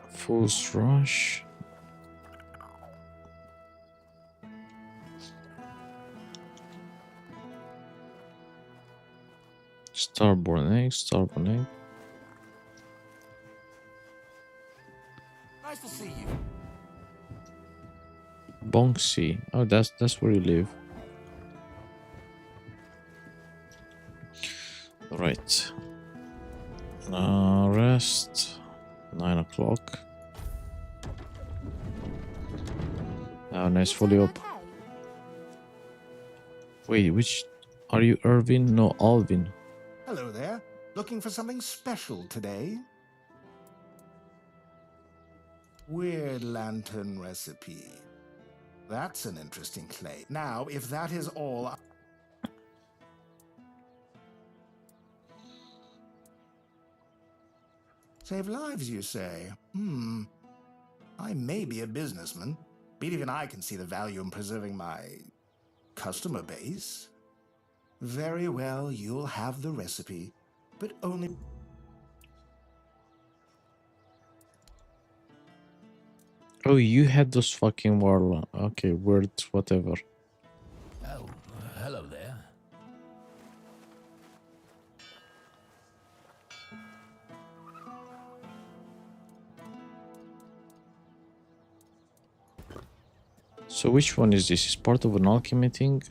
Speaker 1: Fool's Rush. Starborn Egg, Starborn Egg.
Speaker 5: Nice to see you.
Speaker 1: Bonksy. Oh, that's where you live. Right. Rest. 9 o'clock. Oh, nice, fully up. Wait, which are you, Irvin? No, Alvin.
Speaker 9: Hello there. Looking for something special today? Weird lantern recipe. That's an interesting claim. Now, if that is all... Save lives, you say? I may be a businessman, but even I can see the value in preserving my customer base. Very well, you'll have the recipe, but only...
Speaker 1: Oh, you had those fucking warlock. Okay, words, whatever.
Speaker 5: Oh, hello there.
Speaker 1: So which one is this? Is part of an alchemy thing?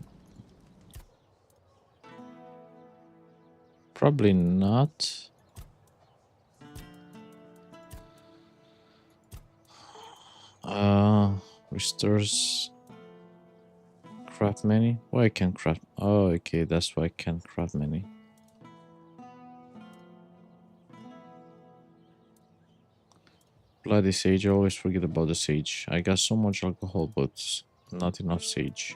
Speaker 1: Probably not. Restores craft many. Why I can't craft? Oh, okay, that's why I can't craft many. Bloody sage. I always forget about the sage. I got so much alcohol, but not enough sage.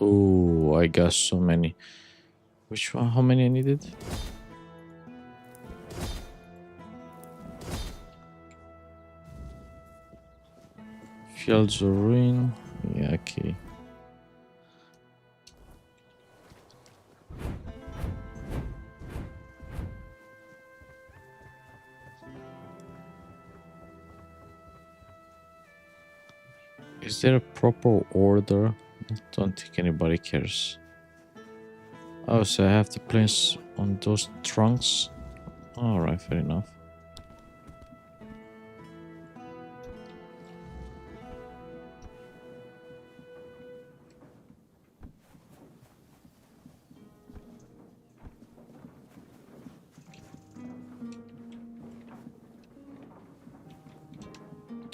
Speaker 1: Oh, I got so many. Which one? How many I needed? Fields of Ruin. Yeah, okay. Is there a proper order? I don't think anybody cares. Oh, so I have to place on those trunks? Alright, fair enough.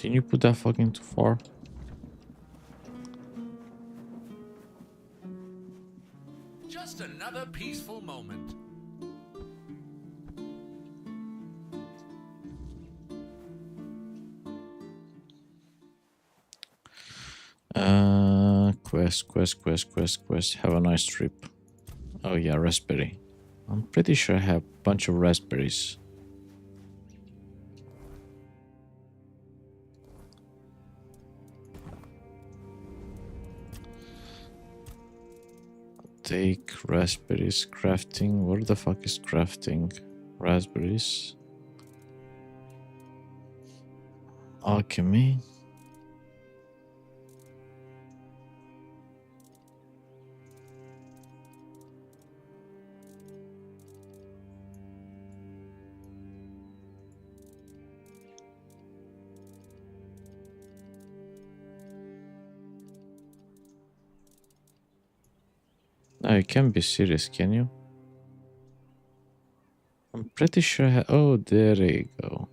Speaker 1: Can you put that fucking too far?
Speaker 10: Just another peaceful moment.
Speaker 1: Quest. Have a nice trip. Oh yeah, raspberry. I'm pretty sure I have a bunch of raspberries. Take raspberries, crafting. What the fuck is crafting? Raspberries. Alchemy. No, you can't be serious, can you? I'm pretty sure oh, there you go.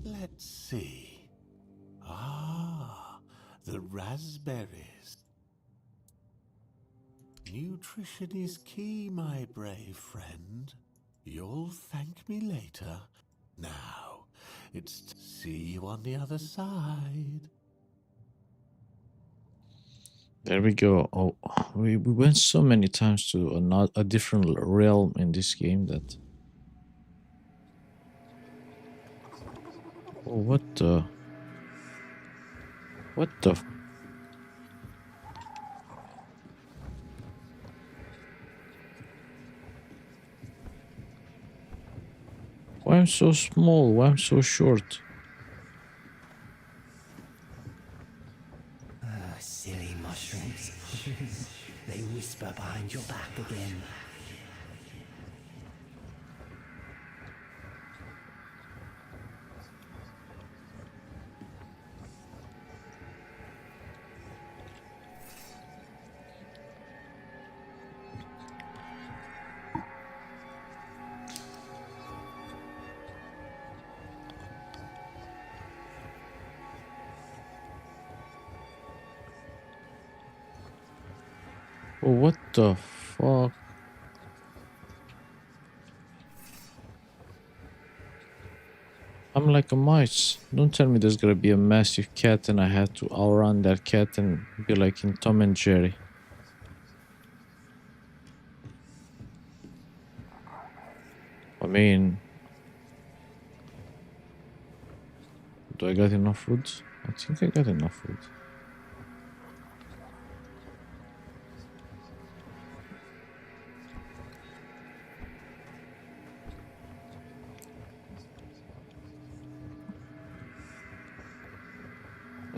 Speaker 7: Let's see. Ah, the raspberries. Nutrition is key, my brave friend. You'll thank me later. Now, it's to see you on the other side.
Speaker 1: There we go. Oh, we went so many times to a different realm in this game that... Oh, what the... What the... Why I'm so small? Why I'm so short?
Speaker 11: Silly mushrooms. They whisper behind your back again.
Speaker 1: Oh, what the fuck? I'm like a mouse. Don't tell me there's gonna be a massive cat and I have to outrun that cat and be like in Tom and Jerry. I mean... Do I got enough food? I think I got enough food.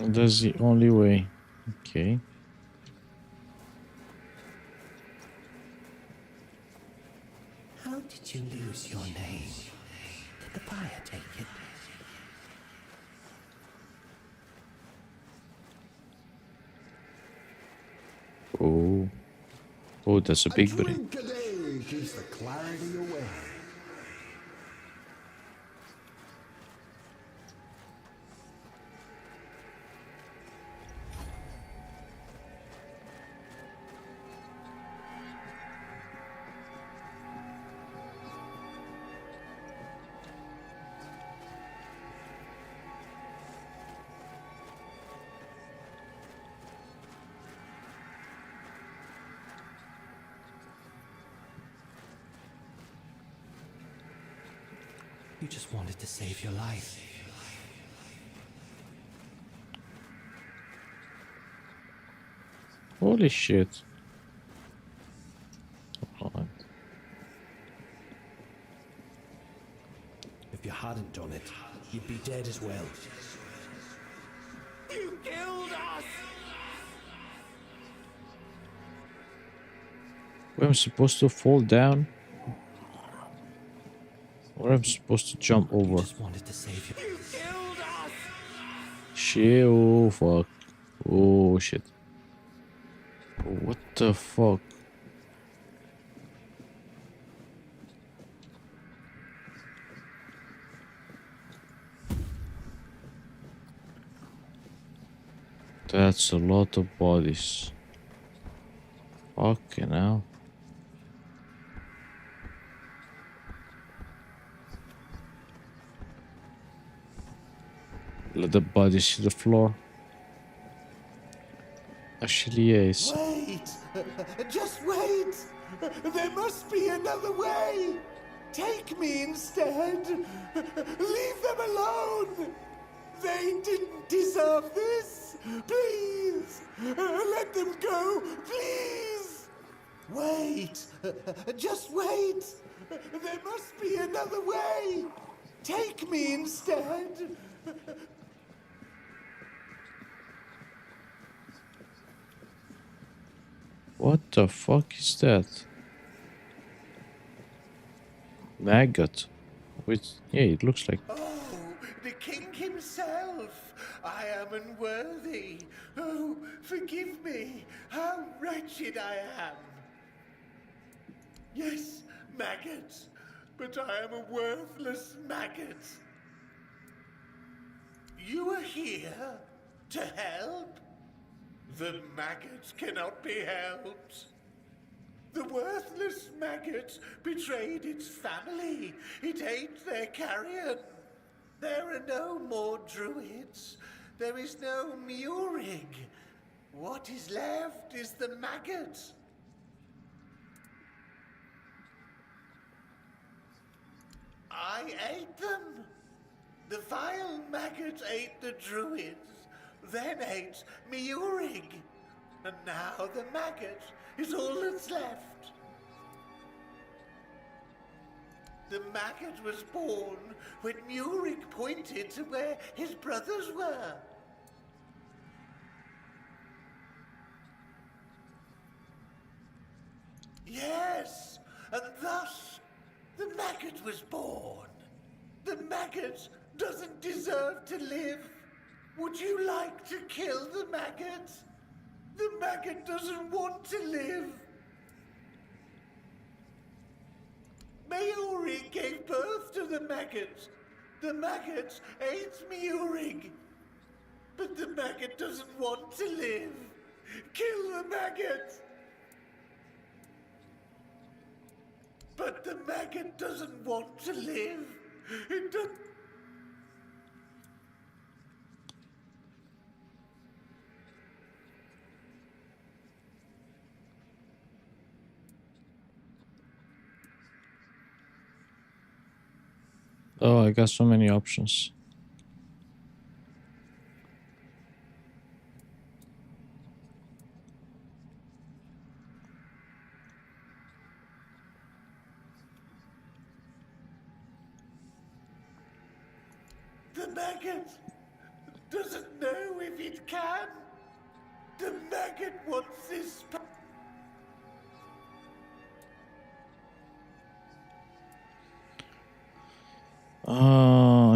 Speaker 1: That's the only way. Okay.
Speaker 11: How did you lose your name? Did the fire take it?
Speaker 1: Oh. Oh, that's a big brain.
Speaker 12: Drink a day keeps the clarity away.
Speaker 11: You just wanted to save your life.
Speaker 1: Holy shit. Alright.
Speaker 11: If you hadn't done it, you'd be dead as well.
Speaker 10: You killed us!
Speaker 1: Where I'm supposed to fall down? Or I'm supposed to jump over?
Speaker 11: You just wanted to save you.
Speaker 10: You killed us!
Speaker 1: Shit, oh fuck. Oh shit. What the fuck? That's a lot of bodies. Fucking hell. Let the bodies hit the floor. Actually, yes.
Speaker 7: Wait! Just wait! There must be another way! Take me instead! Leave them alone! They didn't deserve this! Please! Let them go! Please! Wait! Just wait! There must be another way! Take me instead!
Speaker 1: What the fuck is that? Maggot. Which, yeah, it looks like.
Speaker 7: Oh, the king himself! I am unworthy. Oh, forgive me. How wretched I am. Yes, maggot. But I am a worthless maggot. You are here to help? The maggot cannot be helped. The worthless maggot betrayed its family. It ate their carrion. There are no more druids. There is no Murig. What is left is the maggot. I ate them. The vile maggot ate the druids, then ate Murig. And now the maggot is all that's left. The maggot was born when Murig pointed to where his brothers were. Yes, and thus the maggot was born. The maggot doesn't deserve to live. Would you like to kill the maggot? The maggot doesn't want to live. Maori gave birth to the maggot. The maggot ate Murig. But the maggot doesn't want to live. Kill the maggot! But the maggot doesn't want to live. It doesn't.
Speaker 1: Oh, I got so many options.
Speaker 7: The maggot doesn't know if it can. The maggot wants this.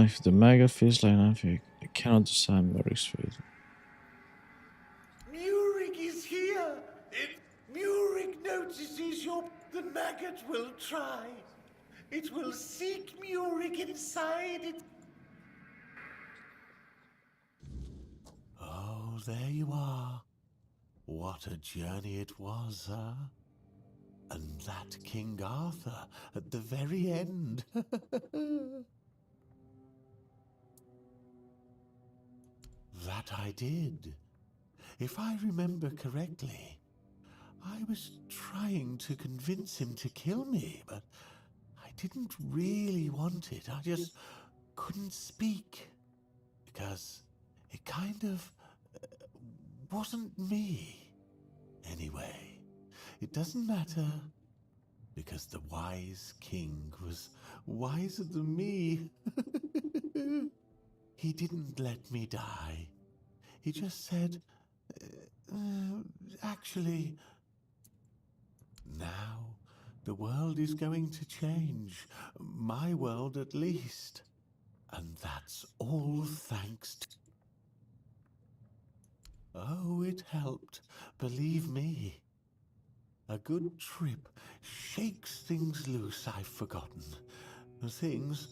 Speaker 1: If the maggot feels like nothing, I cannot decide Murray's fate.
Speaker 7: Murig is here. Murig notices the maggot will try. It will seek Murig inside it. Oh, there you are. What a journey it was, huh? And that King Arthur at the very end. That I did. If I remember correctly, I was trying to convince him to kill me, but I didn't really want it. I just couldn't speak because it kind of wasn't me. Anyway, it doesn't matter because the wise king was wiser than me. He didn't let me die. He just said, actually, now the world is going to change. My world, at least. And that's all thanks to... Oh, it helped. Believe me. A good trip shakes things loose I've forgotten. Things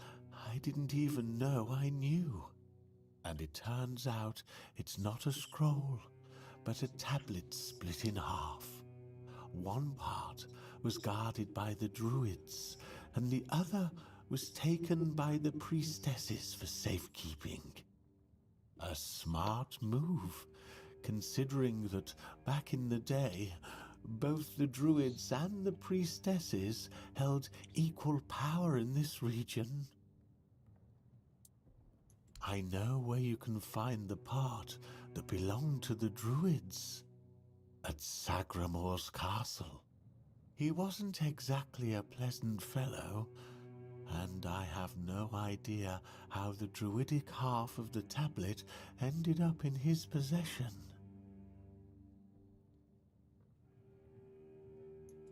Speaker 7: I didn't even know I knew. And it turns out it's not a scroll, but a tablet split in half. One part was guarded by the druids, and the other was taken by the priestesses for safekeeping. A smart move, considering that back in the day, both the druids and the priestesses held equal power in this region. I know where you can find the part that belonged to the druids. At Sagramor's castle. He wasn't exactly a pleasant fellow, and I have no idea how the druidic half of the tablet ended up in his possession.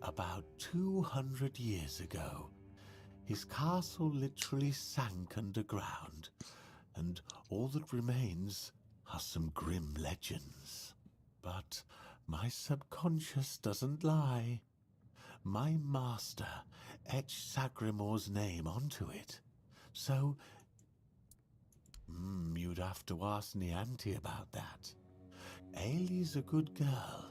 Speaker 7: About 200 years ago, his castle literally sank underground, and all that remains are some grim legends. But my subconscious doesn't lie. My master etched Sagramor's name onto it, so you'd have to ask Nianti about that. Ailey's a good girl,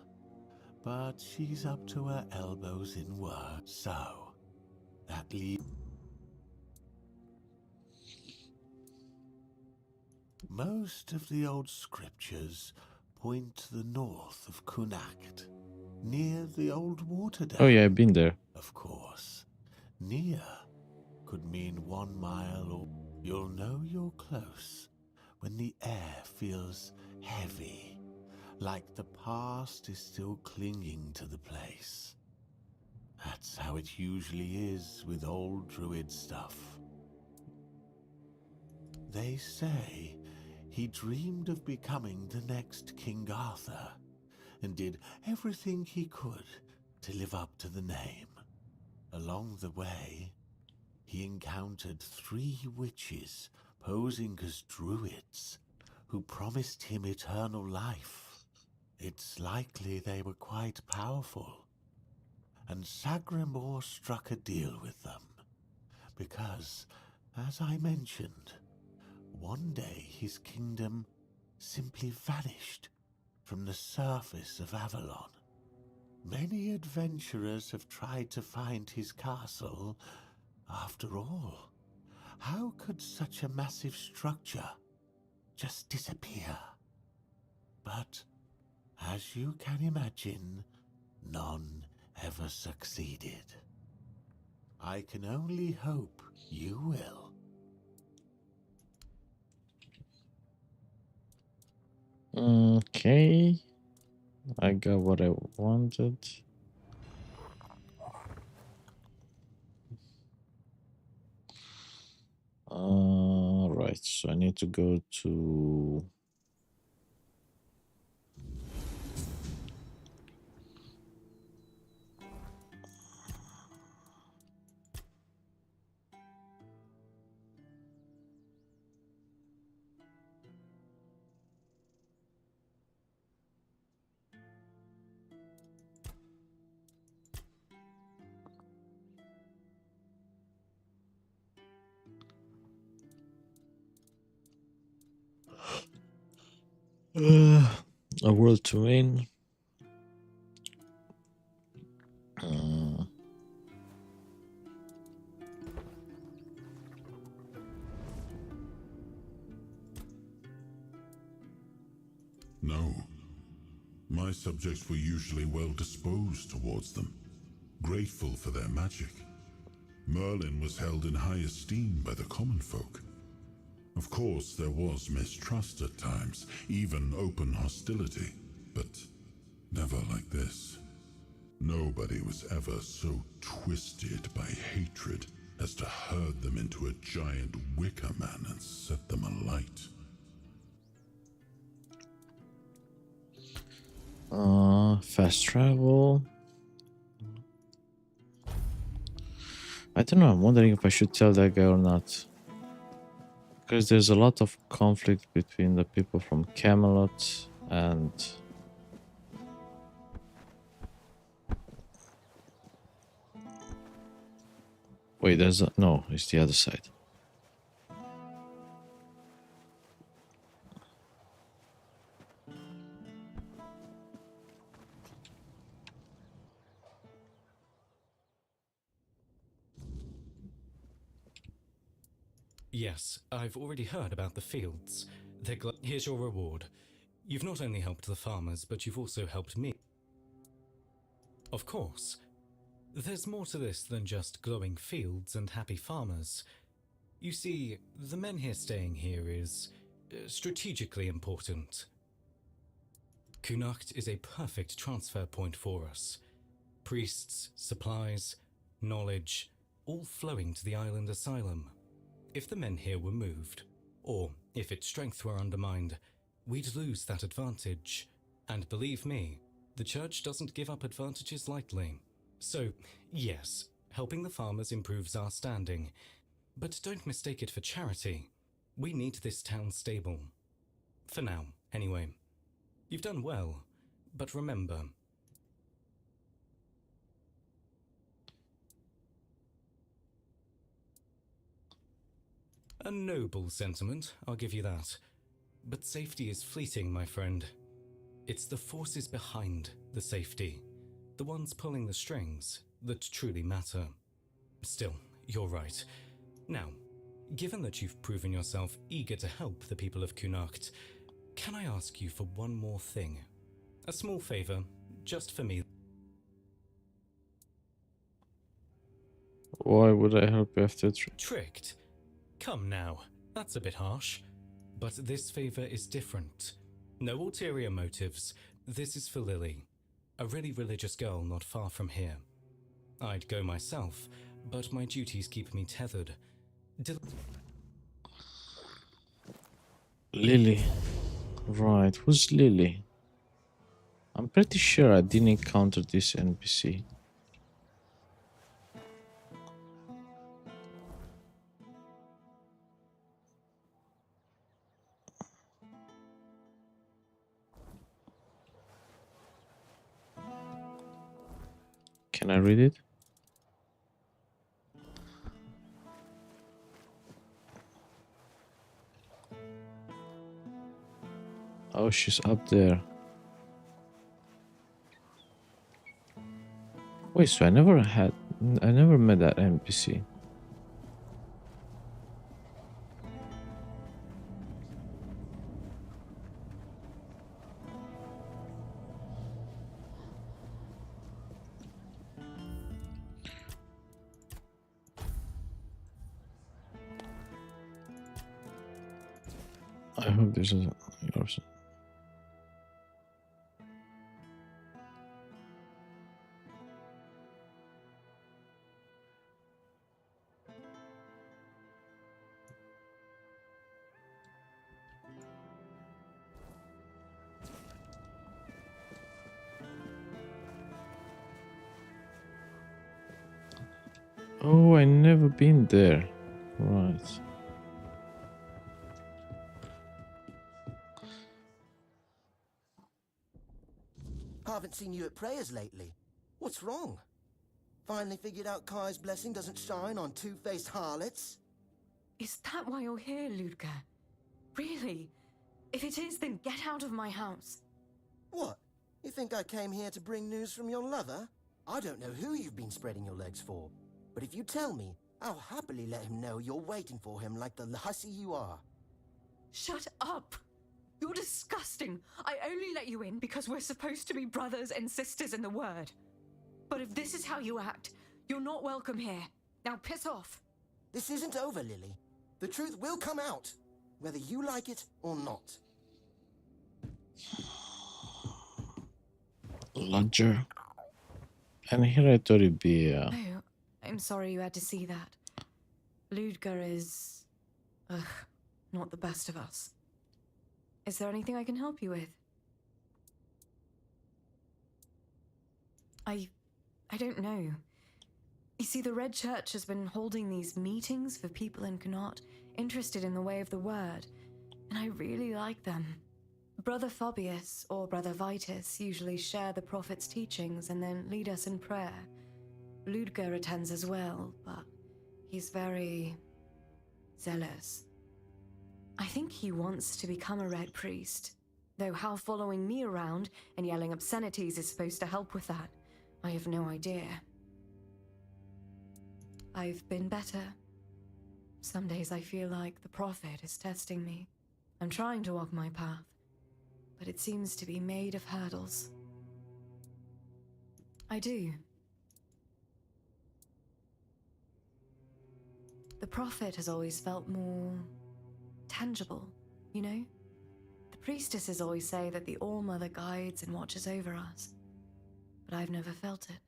Speaker 7: but she's up to her elbows in work, so that leaves... Most of the old scriptures point to the north of Kunacht, near the old water dam.
Speaker 1: Oh yeah, I've been there.
Speaker 7: Of course, near could mean 1 mile, or you'll know you're close when the air feels heavy, like the past is still clinging to the place. That's how it usually is with old druid stuff. They say he dreamed of becoming the next King Arthur, and did everything he could to live up to the name. Along the way, he encountered 3 witches posing as druids who promised him eternal life. It's likely they were quite powerful, and Sagramor struck a deal with them, because, as I mentioned, one day his kingdom simply vanished from the surface of Avalon. Many adventurers have tried to find his castle. After all, how could such a massive structure just disappear? But, as you can imagine, none ever succeeded. I can only hope you will.
Speaker 1: Okay. I got what I wanted. Right, so I need to go to... a world to win.
Speaker 13: No. My subjects were usually well disposed towards them, grateful for their magic. Merlin was held in high esteem by the common folk. Of course, there was mistrust at times, even open hostility, but never like this. Nobody was ever so twisted by hatred as to herd them into a giant wicker man and set them alight.
Speaker 1: Fast travel. I don't know, I'm wondering if I should tell that guy or not. Because there's a lot of conflict between the people from Camelot and... Wait, there's a... No, it's the other side.
Speaker 14: Yes, I've already heard about the fields. Here's your reward. You've not only helped the farmers, but you've also helped me. Of course. There's more to this than just glowing fields and happy farmers. You see, the men here staying here is strategically important. Kunacht is a perfect transfer point for us. Priests, supplies, knowledge, all flowing to the island asylum. If the men here were moved, or if its strength were undermined, we'd lose that advantage. And believe me, the church doesn't give up advantages lightly. So, yes, helping the farmers improves our standing. But don't mistake it for charity. We need this town stable. For now, anyway. You've done well, but remember... A noble sentiment, I'll give you that. But safety is fleeting, my friend. It's the forces behind the safety, the ones pulling the strings, that truly matter. Still, you're right. Now, given that you've proven yourself eager to help the people of Kunacht, can I ask you for one more thing? A small favor, just for me.
Speaker 1: Why would I help you after
Speaker 14: Tricked? Come now, that's a bit harsh. But this favor is different. No ulterior motives. This is for Lily, a really religious girl not far from here. I'd go myself, but my duties keep me tethered.
Speaker 1: Lily. Right, who's Lily? I'm pretty sure I didn't encounter this NPC. Can I read it? Oh, she's up there. Wait, so I never met that NPC. I hope this is yours. Oh, I never been there. Right.
Speaker 11: Haven't seen you at prayers lately. What's wrong? Finally figured out Kai's blessing doesn't shine on two-faced harlots?
Speaker 6: Is that why you're here, Ludger? Really? If it is, then get out of my house.
Speaker 11: What? You think I came here to bring news from your lover? I don't know who you've been spreading your legs for, but if you tell me, I'll happily let him know you're waiting for him like the hussy you are.
Speaker 6: Shut up! You're disgusting. I only let you in because we're supposed to be brothers and sisters in the word. But if this is how you act, you're not welcome here. Now piss off.
Speaker 11: This isn't over, Lily. The truth will come out, whether you like it or not.
Speaker 1: Launcher. And here I thought it'd be
Speaker 6: Oh, I'm sorry you had to see that. Ludger is... not the best of us. Is there anything I can help you with? I don't know. You see, the Red Church has been holding these meetings for people in Connaught interested in the way of the word, and I really like them. Brother Fabius or Brother Vitus usually share the Prophet's teachings and then lead us in prayer. Ludger attends as well, but he's very zealous. I think he wants to become a Red Priest, though how following me around and yelling obscenities is supposed to help with that, I have no idea. I've been better. Some days I feel like the Prophet is testing me. I'm trying to walk my path, but it seems to be made of hurdles. I do. The Prophet has always felt more tangible, you know? The priestesses always say that the All-Mother guides and watches over us, but I've never felt it.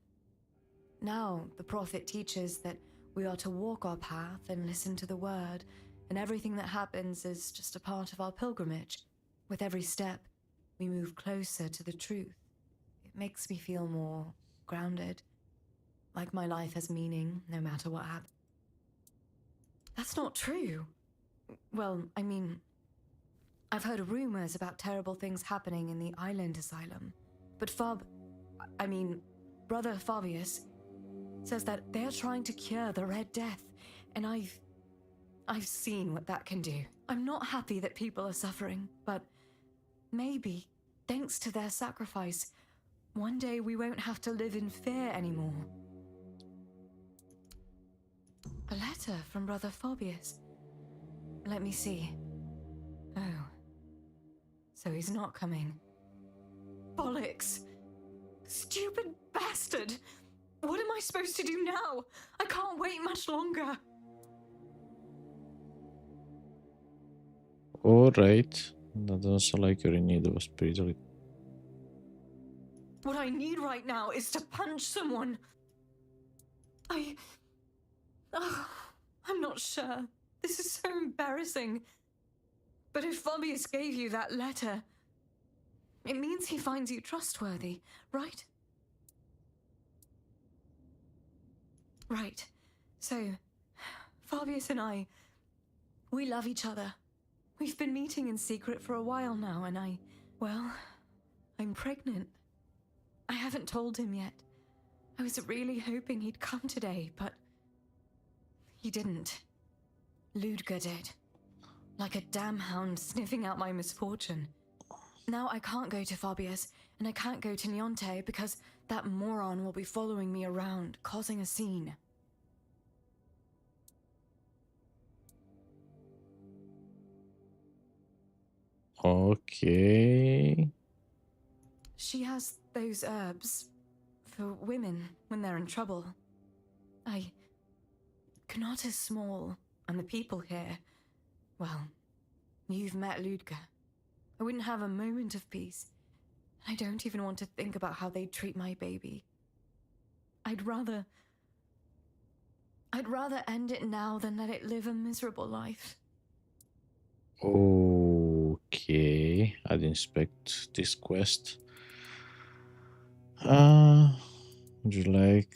Speaker 6: Now, the Prophet teaches that we are to walk our path and listen to the word, and everything that happens is just a part of our pilgrimage. With every step, we move closer to the truth. It makes me feel more grounded, like my life has meaning no matter what happens. That's not true. Well, I mean, I've heard rumors about terrible things happening in the island asylum, but Brother Fabius says that they're trying to cure the Red Death, and I've seen what that can do. I'm not happy that people are suffering, but maybe, thanks to their sacrifice, one day we won't have to live in fear anymore. A letter from Brother Fabius. Let me see. Oh. So he's not coming. Bollocks! Stupid bastard! What am I supposed to do now? I can't wait much longer.
Speaker 1: alright. That doesn't sound like you're in need of a spiritual.
Speaker 6: What I need right now is to punch someone. I'm not sure. This is so embarrassing. But if Fabius gave you that letter, it means he finds you trustworthy, right? Right. So, Fabius and I, we love each other. We've been meeting in secret for a while now, and I'm pregnant. I haven't told him yet. I was really hoping he'd come today, but he didn't. Ludger did. Like a damn hound sniffing out my misfortune. Now I can't go to Fabius, and I can't go to Niente because that moron will be following me around, causing a scene.
Speaker 1: Okay.
Speaker 6: She has those herbs for women when they're in trouble. Connaught is small, and the people here, well, you've met Ludger. I wouldn't have a moment of peace. I don't even want to think about how they'd treat my baby. I'd rather end it now than let it live a miserable life.
Speaker 1: Okay. I didn't expect this quest. Would you like...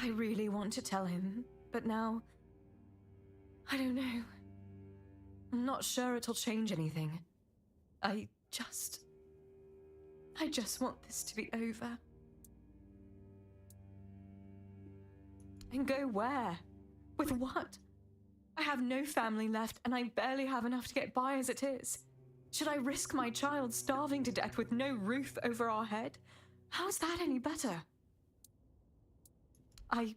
Speaker 6: I really want to tell him, but now, I don't know. I'm not sure it'll change anything. I just want this to be over. And go where? With what? I have no family left, and I barely have enough to get by as it is. Should I risk my child starving to death with no roof over our head? How's that any better? I'd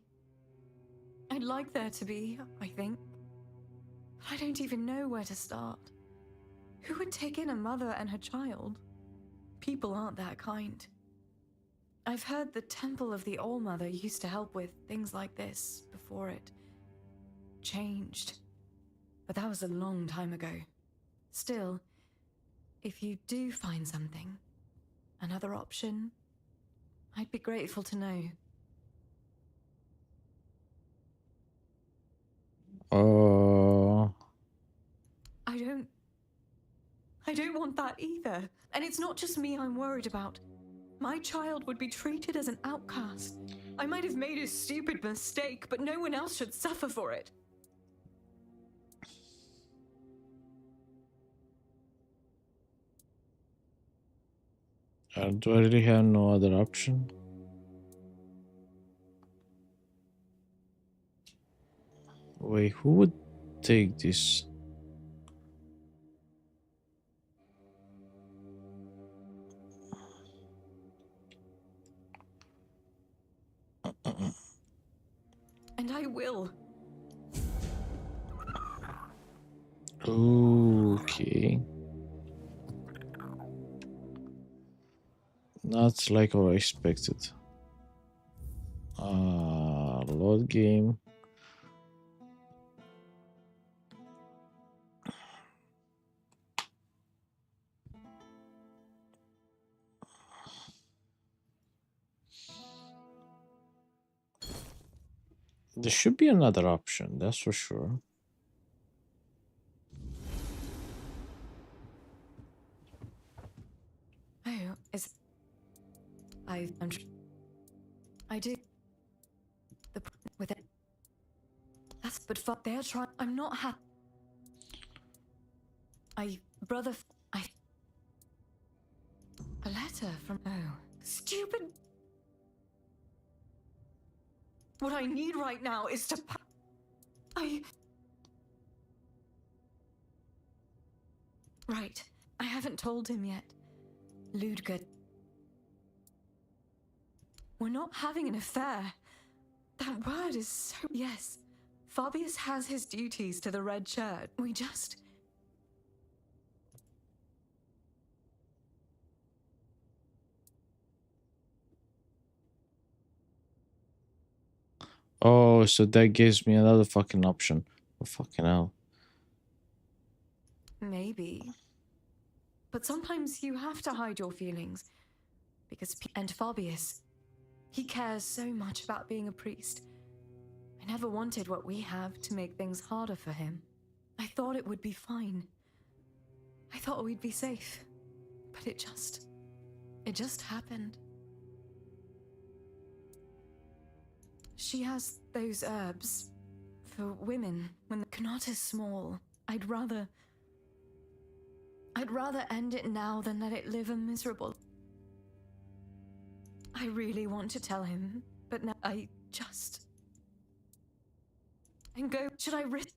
Speaker 6: like there to be, I think. But I don't even know where to start. Who would take in a mother and her child? People aren't that kind. I've heard the Temple of the All-Mother used to help with things like this before it changed. But that was a long time ago. Still, if you do find something, another option, I'd be grateful to know. I don't want that either. And it's not just me I'm worried about. My child would be treated as an outcast. I might have made a stupid mistake, but no one else should suffer for it.
Speaker 1: Do I really have no other option? Wait, who would take this?
Speaker 6: And I will.
Speaker 1: Okay. Not like I expected. Load game. There should be another option, that's for sure.
Speaker 6: Oh, I do. With it. That's but fuck. They're trying. I'm not happy. Brother. A letter from. Oh, stupid. What I need right now is to. Right. I haven't told him yet. Ludger. We're not having an affair. That word is so... Yes. Fabius has his duties to the Red Church. We just...
Speaker 1: Oh, so that gives me another fucking option. Oh, fucking hell.
Speaker 6: Maybe. But sometimes you have to hide your feelings. Because... And Fabius, he cares so much about being a priest. I never wanted what we have to make things harder for him. I thought it would be fine. I thought we'd be safe. But it just happened. She has those herbs for women when the knot is small. I'd rather end it now than let it live a miserable. I really want to tell him, but now I just... And go, should I risk...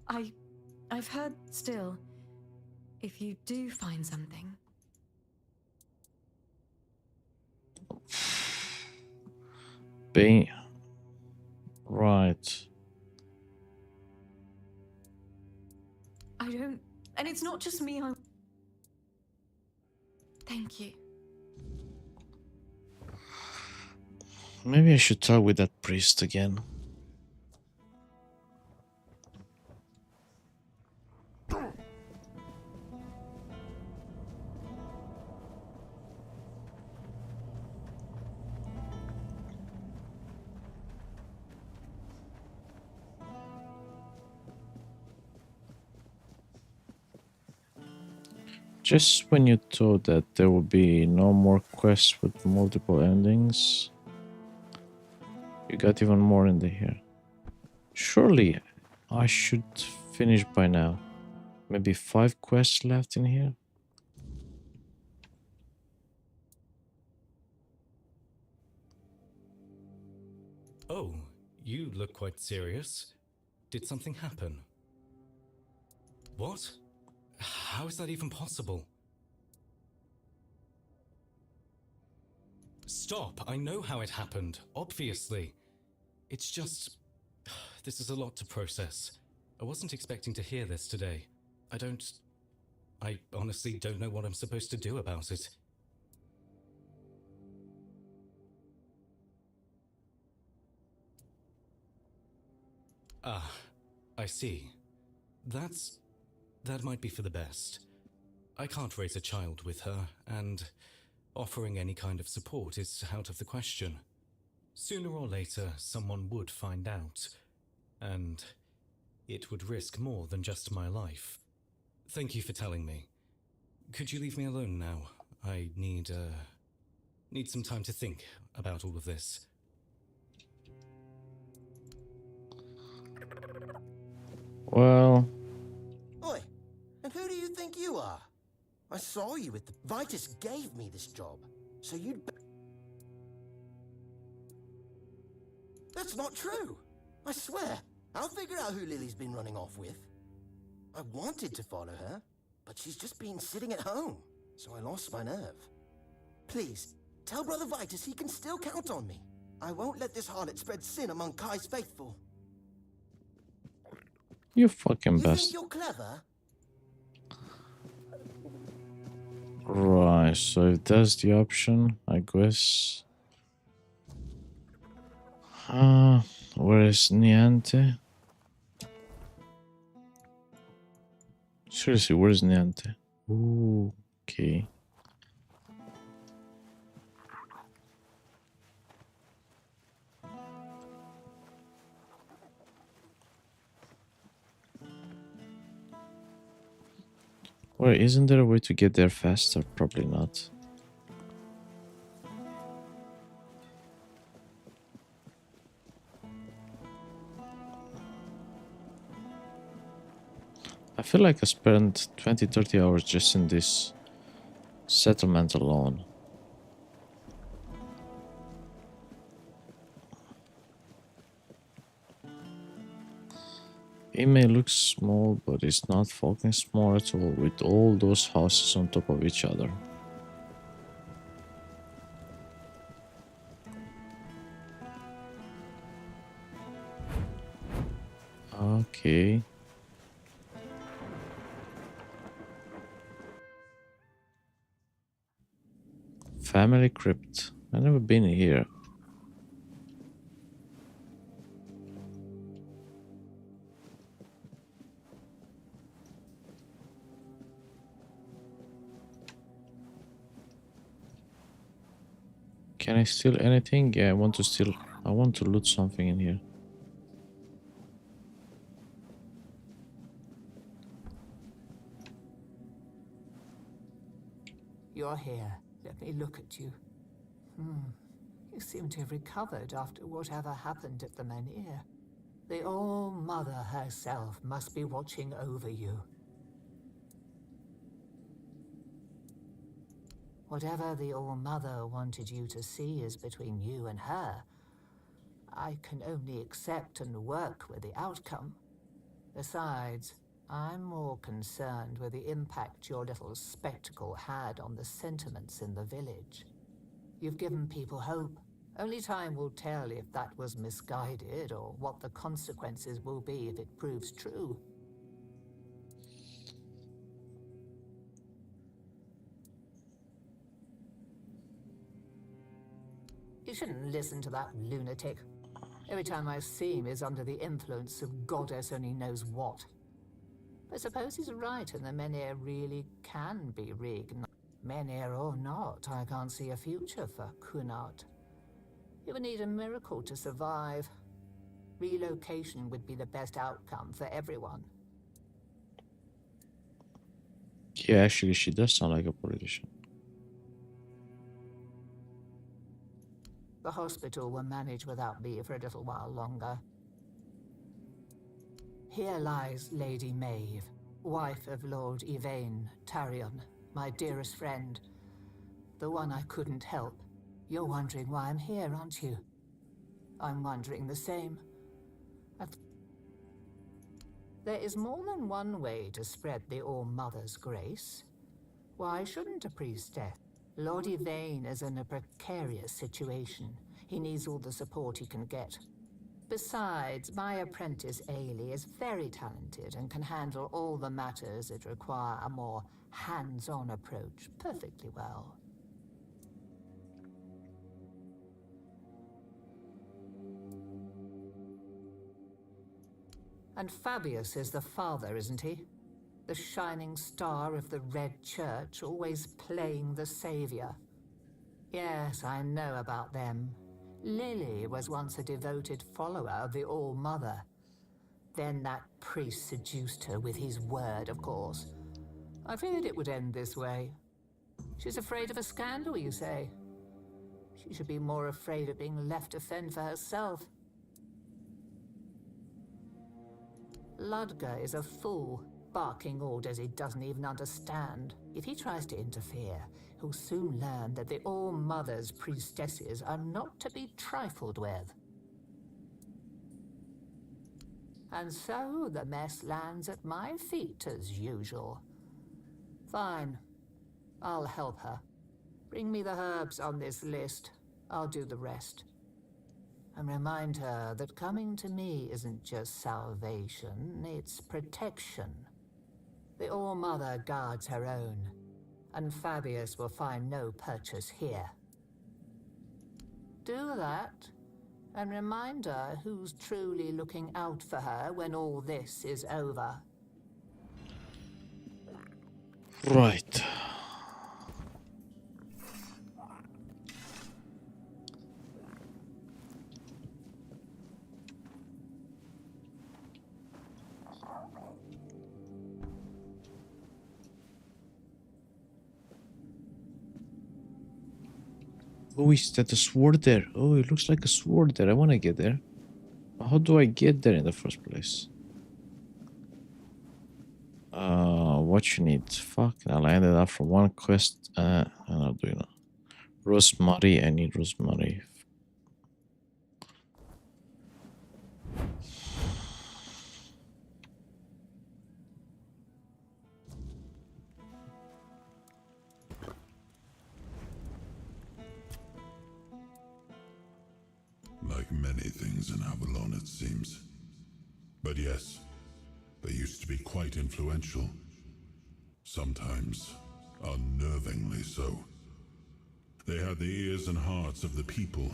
Speaker 6: I've heard still, if you do find something...
Speaker 1: Right.
Speaker 6: I don't... And it's not just me, Thank you.
Speaker 1: Maybe I should talk with that priest again. Just when you thought that there would be no more quests with multiple endings, you got even more in here. Surely I should finish by now. Maybe 5 quests left in here?
Speaker 14: Oh, you look quite serious. Did something happen? What? How is that even possible? Stop! I know how it happened, obviously. It's just... This is a lot to process. I wasn't expecting to hear this today. I don't I honestly don't know what I'm supposed to do about it. Ah, I see. That might be for the best. I can't raise a child with her, and offering any kind of support is out of the question. Sooner or later, someone would find out, and it would risk more than just my life. Thank you for telling me. Could you leave me alone now? I need some time to think about all of this.
Speaker 1: Well,
Speaker 11: Oi, and who do you think you are? I saw you with the... Vitus gave me this job, so you'd... That's not true. I swear. I'll figure out who Lily's been running off with. I wanted to follow her, but she's just been sitting at home, so I lost my nerve. Please, tell Brother Vitus he can still count on me. I won't let this harlot spread sin among Kai's faithful.
Speaker 1: you fucking
Speaker 11: You think
Speaker 1: best.
Speaker 11: you're clever?
Speaker 1: Right, so if that's the option, I guess. Where is Niente? Seriously, where's Niente? Ooh, okay. Wait, isn't there a way to get there faster? Probably not. I feel like I spent 20-30 hours just in this settlement alone. It may look small, but it's not fucking small at all, with all those houses on top of each other. Okay. Family crypt. I've never been here. Can I steal anything? Yeah, I want to steal. I want to loot something in here.
Speaker 15: You're here. Let me look at you. You seem to have recovered after whatever happened at the Menhir. The All-Mother herself must be watching over you. Whatever the All-Mother wanted you to see is between you and her. I can only accept and work with the outcome. Besides, I'm more concerned with the impact your little spectacle had on the sentiments in the village. You've given people hope. Only time will tell if that was misguided or what the consequences will be if it proves true. You shouldn't listen to that lunatic. Every time I see him is under the influence of goddess only knows what. I suppose he's right and the Menhir really can be reignited. Menhir or not, I can't see a future for Kunart. You would need a miracle to survive. Relocation would be the best outcome for everyone.
Speaker 1: Yeah, actually, she does sound like a politician.
Speaker 15: The hospital will manage without me for a little while longer. Here lies Lady Maeve, wife of Lord Yvain Tarion, my dearest friend. The one I couldn't help. You're wondering why I'm here, aren't you? I'm wondering the same. There is more than one way to spread the All-Mother's grace. Why shouldn't a priestess? Lord Yvain is in a precarious situation. He needs all the support he can get. Besides, my apprentice Ailey is very talented and can handle all the matters that require a more hands-on approach perfectly well. And Fabius is the father, isn't he? The shining star of the Red Church, always playing the savior. Yes, I know about them. Lily was once a devoted follower of the All-Mother. Then that priest seduced her with his word, of course. I feared it would end this way. She's afraid of a scandal, you say? She should be more afraid of being left to fend for herself. Ludger is a fool, barking orders he doesn't even understand. If he tries to interfere, he'll soon learn that the All-Mother's priestesses are not to be trifled with. And so the mess lands at my feet as usual. Fine. I'll help her. Bring me the herbs on this list. I'll do the rest. And remind her that coming to me isn't just salvation, it's protection. The All-Mother guards her own, and Fabius will find no purchase here. Do that, and remind her who's truly looking out for her when all this is over.
Speaker 1: Right. Oh, is that a sword there? Oh, it looks like a sword there. I want to get there. How do I get there in the first place? What you need? Fuck, I landed up from one quest. I'm not doing it. Rosemary, I need rosemary.
Speaker 13: Like many things in Avalon, it seems. But yes, they used to be quite influential. Sometimes unnervingly so. They had the ears and hearts of the people,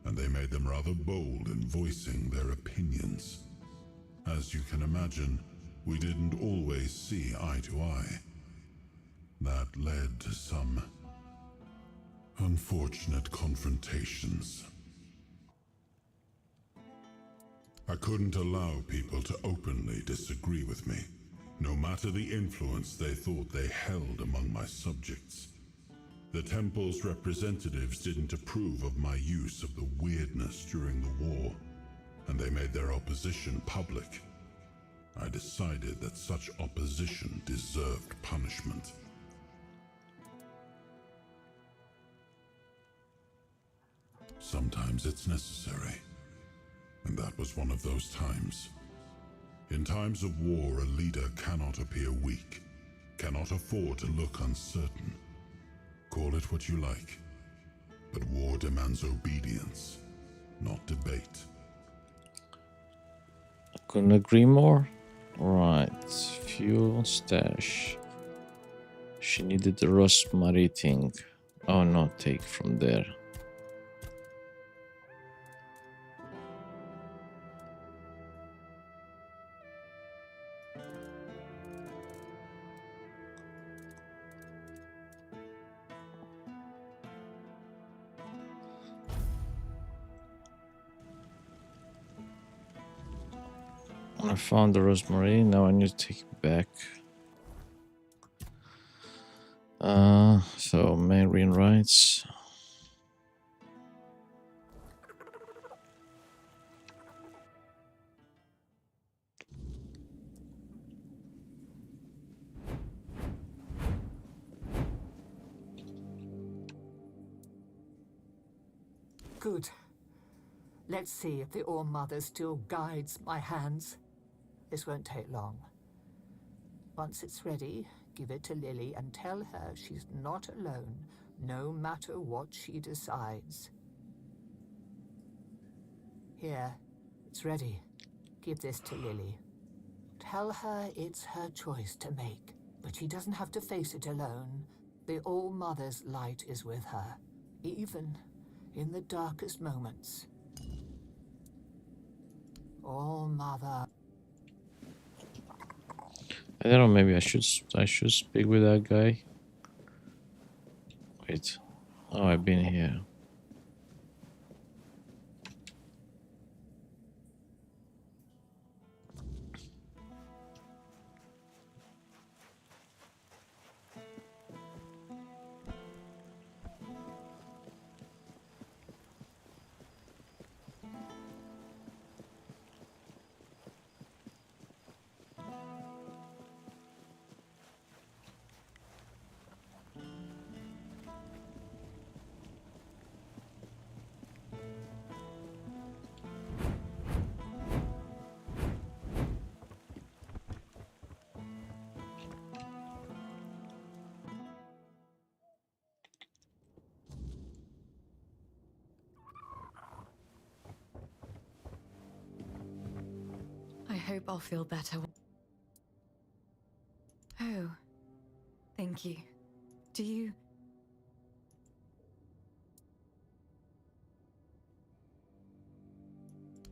Speaker 13: and they made them rather bold in voicing their opinions. As you can imagine, we didn't always see eye to eye. That led to some unfortunate confrontations. I couldn't allow people to openly disagree with me, no matter the influence they thought they held among my subjects. The temple's representatives didn't approve of my use of the weirdness during the war, and they made their opposition public. I decided that such opposition deserved punishment. Sometimes it's necessary. And that was one of those times. In times of war, a leader cannot appear weak, cannot afford to look uncertain. Call it what you like, but war demands obedience, not debate.
Speaker 1: I couldn't agree more. Right, fuel stash. She needed the rosemary thing. Oh no, take from there. I found the rosemary, now I need to take it back. So marine rights.
Speaker 15: Good. Let's see if the All-Mother still guides my hands. This won't take long. Once it's ready, give it to Lily and tell her she's not alone, no matter what she decides. Here, It's ready. Give this to Lily. Tell her it's her choice to make, but she doesn't have to face it alone. The All-Mother's light is with her, even in the darkest moments. All-Mother.
Speaker 1: I don't know, maybe I should speak with that guy. Wait. Oh, I've been here.
Speaker 6: I hope I'll feel better. Oh, thank you. Do you...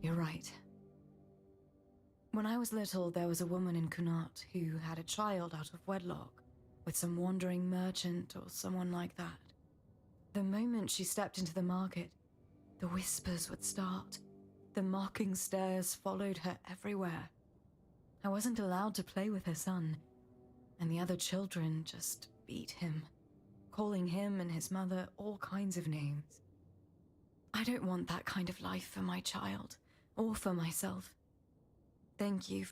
Speaker 6: You're right. When I was little, there was a woman in Kunat who had a child out of wedlock with some wandering merchant or someone like that. The moment she stepped into the market, the whispers would start. The mocking stares followed her everywhere. I wasn't allowed to play with her son, and the other children just beat him, calling him and his mother all kinds of names. I don't want that kind of life for my child, or for myself. Thank you.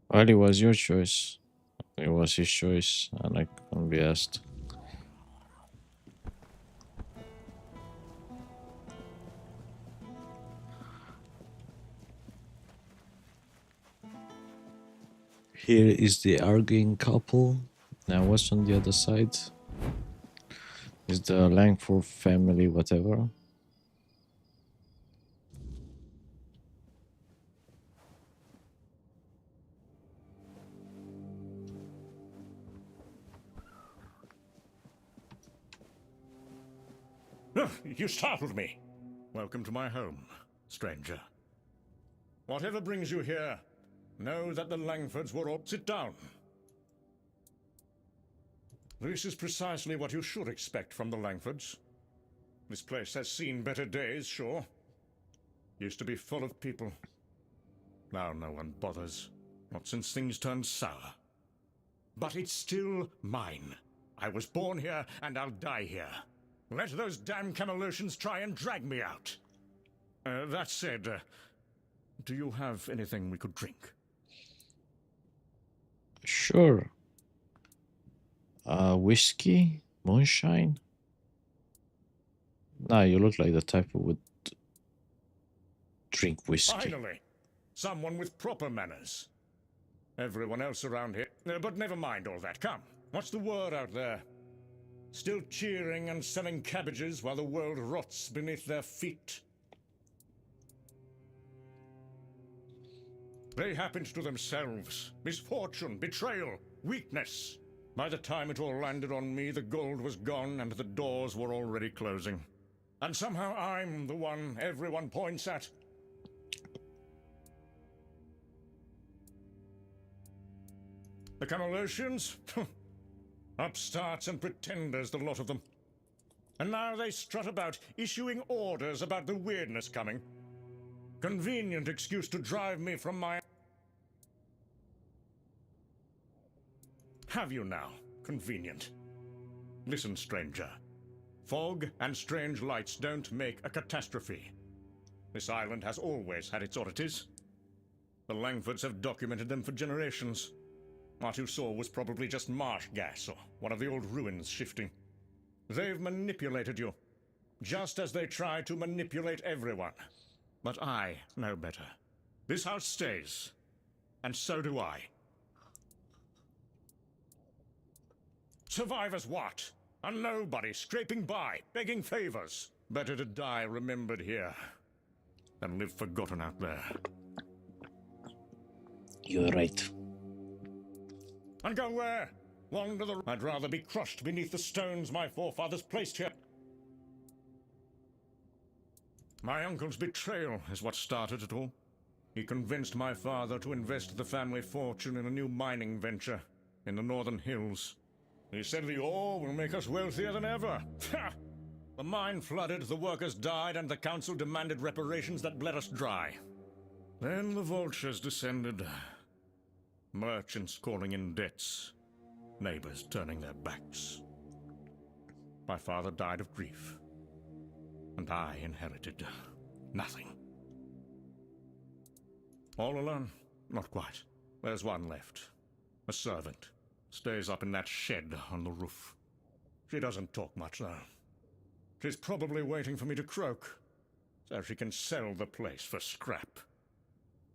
Speaker 1: Well, it was your choice. It was his choice, and I couldn't be asked. Here is the arguing couple. Now, what's on the other side? Is the Langford family, whatever.
Speaker 16: You startled me. Welcome to my home, stranger. Whatever brings you here, know that the Langfords were all... Sit down. This is precisely what you should expect from the Langfords. This place has seen better days, sure. Used to be full of people. Now no one bothers. Not since things turned sour. But it's still mine. I was born here, and I'll die here. Let those damn Camelosians try and drag me out. That said, do you have anything we could drink?
Speaker 1: Sure. Whiskey? Moonshine? Nah, you look like the type who would drink whiskey.
Speaker 16: Finally! Someone with proper manners. Everyone else around here... but never mind all that. Come, what's the word out there? Still cheering and selling cabbages while the world rots beneath their feet? They happened to themselves. Misfortune, betrayal, weakness. By the time it all landed on me, the gold was gone and the doors were already closing. And somehow I'm the one everyone points at. The Camelosians? Upstarts and pretenders, the lot of them. And now they strut about, issuing orders about the weirdness coming. Convenient excuse to drive me from my... Have you now? Convenient. Listen, stranger. Fog and strange lights don't make a catastrophe. This island has always had its oddities. The Langfords have documented them for generations. What you saw was probably just marsh gas or one of the old ruins shifting. They've manipulated you, just as they try to manipulate everyone. But I know better. This house stays, and so do I. Survivors what? A nobody scraping by, begging favors. Better to die remembered here than live forgotten out there.
Speaker 1: You're right.
Speaker 16: And go where? Wander the... I'd rather be crushed beneath the stones my forefathers placed here. My uncle's betrayal is what started it all. He convinced my father to invest the family fortune in a new mining venture in the northern hills. He said the ore will make us wealthier than ever. Ha! The mine flooded, the workers died, and the council demanded reparations that bled us dry. Then the vultures descended. Merchants calling in debts. Neighbors turning their backs. My father died of grief. And I inherited nothing. All alone? Not quite. There's one left. A servant. Stays up in that shed on the roof. She doesn't talk much, though. She's probably waiting for me to croak, so she can sell the place for scrap.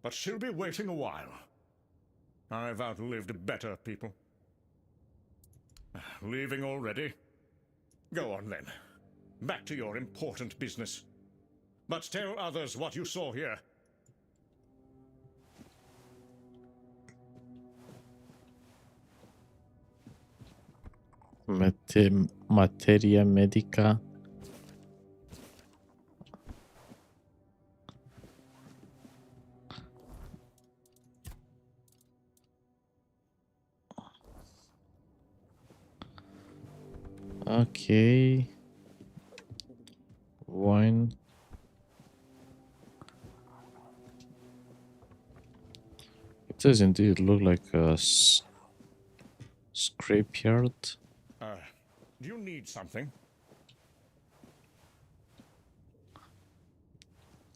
Speaker 16: But she'll be waiting a while. I've outlived better people. Leaving already? Go on, then. Back to your important business. But tell others what you saw here.
Speaker 1: Materia medica. Okay. Wine. It does indeed look like a scrapyard.
Speaker 16: Do you need something?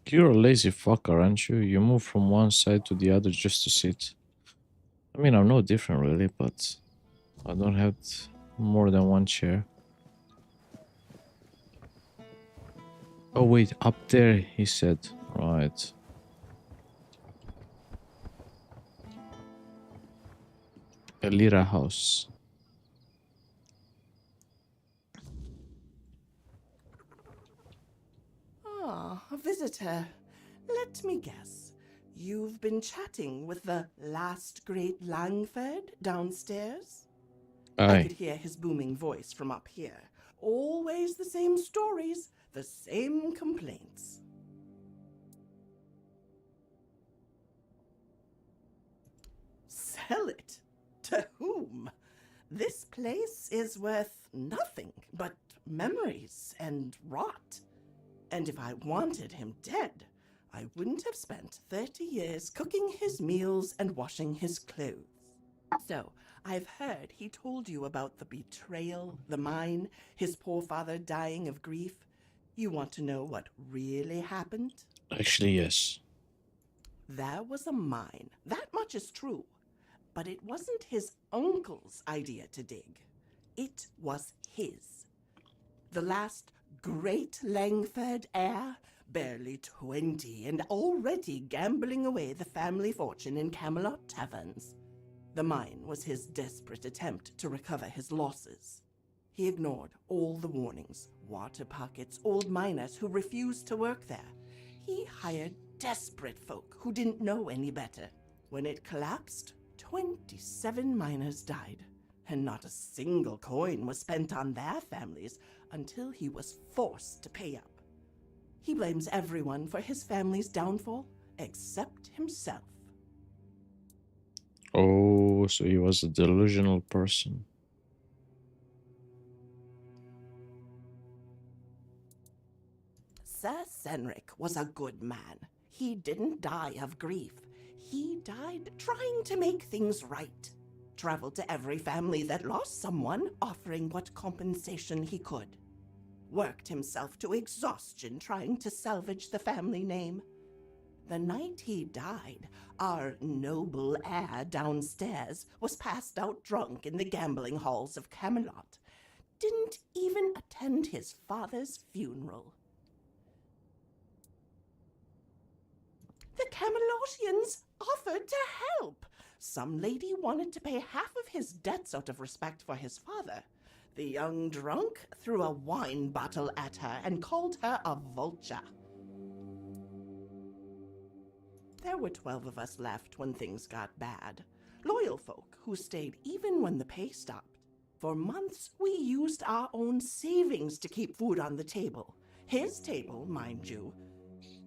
Speaker 1: You're a lazy fucker, aren't you? You move from one side to the other just to sit. I mean, I'm no different really, but I don't have more than one chair. Oh wait, up there, he said. Right. Elira house.
Speaker 17: Ah, a visitor. Let me guess. You've been chatting with the last great Langford downstairs?
Speaker 1: Aye.
Speaker 17: I could hear his booming voice from up here. Always the same stories, the same complaints. Sell it? To whom? This place is worth nothing but memories and rot. And if I wanted him dead, I wouldn't have spent 30 years cooking his meals and washing his clothes. So, I've heard he told you about the betrayal, the mine, his poor father dying of grief. You want to know what really happened?
Speaker 1: Actually, yes.
Speaker 17: There was a mine. That much is true. But it wasn't his uncle's idea to dig. It was his. The last great Langford heir, barely 20 and already gambling away the family fortune in Camelot taverns. The mine was his desperate attempt to recover his losses. He ignored all the warnings, water pockets, old miners who refused to work there. He hired desperate folk who didn't know any better. When it collapsed, 27 miners died, and not a single coin was spent on their families until he was forced to pay up. He blames everyone for his family's downfall, except himself.
Speaker 1: Oh, so he was a delusional person.
Speaker 17: Sir Senric was a good man. He didn't die of grief. He died trying to make things right. Traveled to every family that lost someone, offering what compensation he could. Worked himself to exhaustion trying to salvage the family name. The night he died, our noble heir downstairs was passed out drunk in the gambling halls of Camelot. Didn't even attend his father's funeral. The Camelotians offered to help. Some lady wanted to pay half of his debts out of respect for his father. The young drunk threw a wine bottle at her and called her a vulture. There were 12 of us left when things got bad. Loyal folk who stayed even when the pay stopped. For months, we used our own savings to keep food on the table. His table, mind you.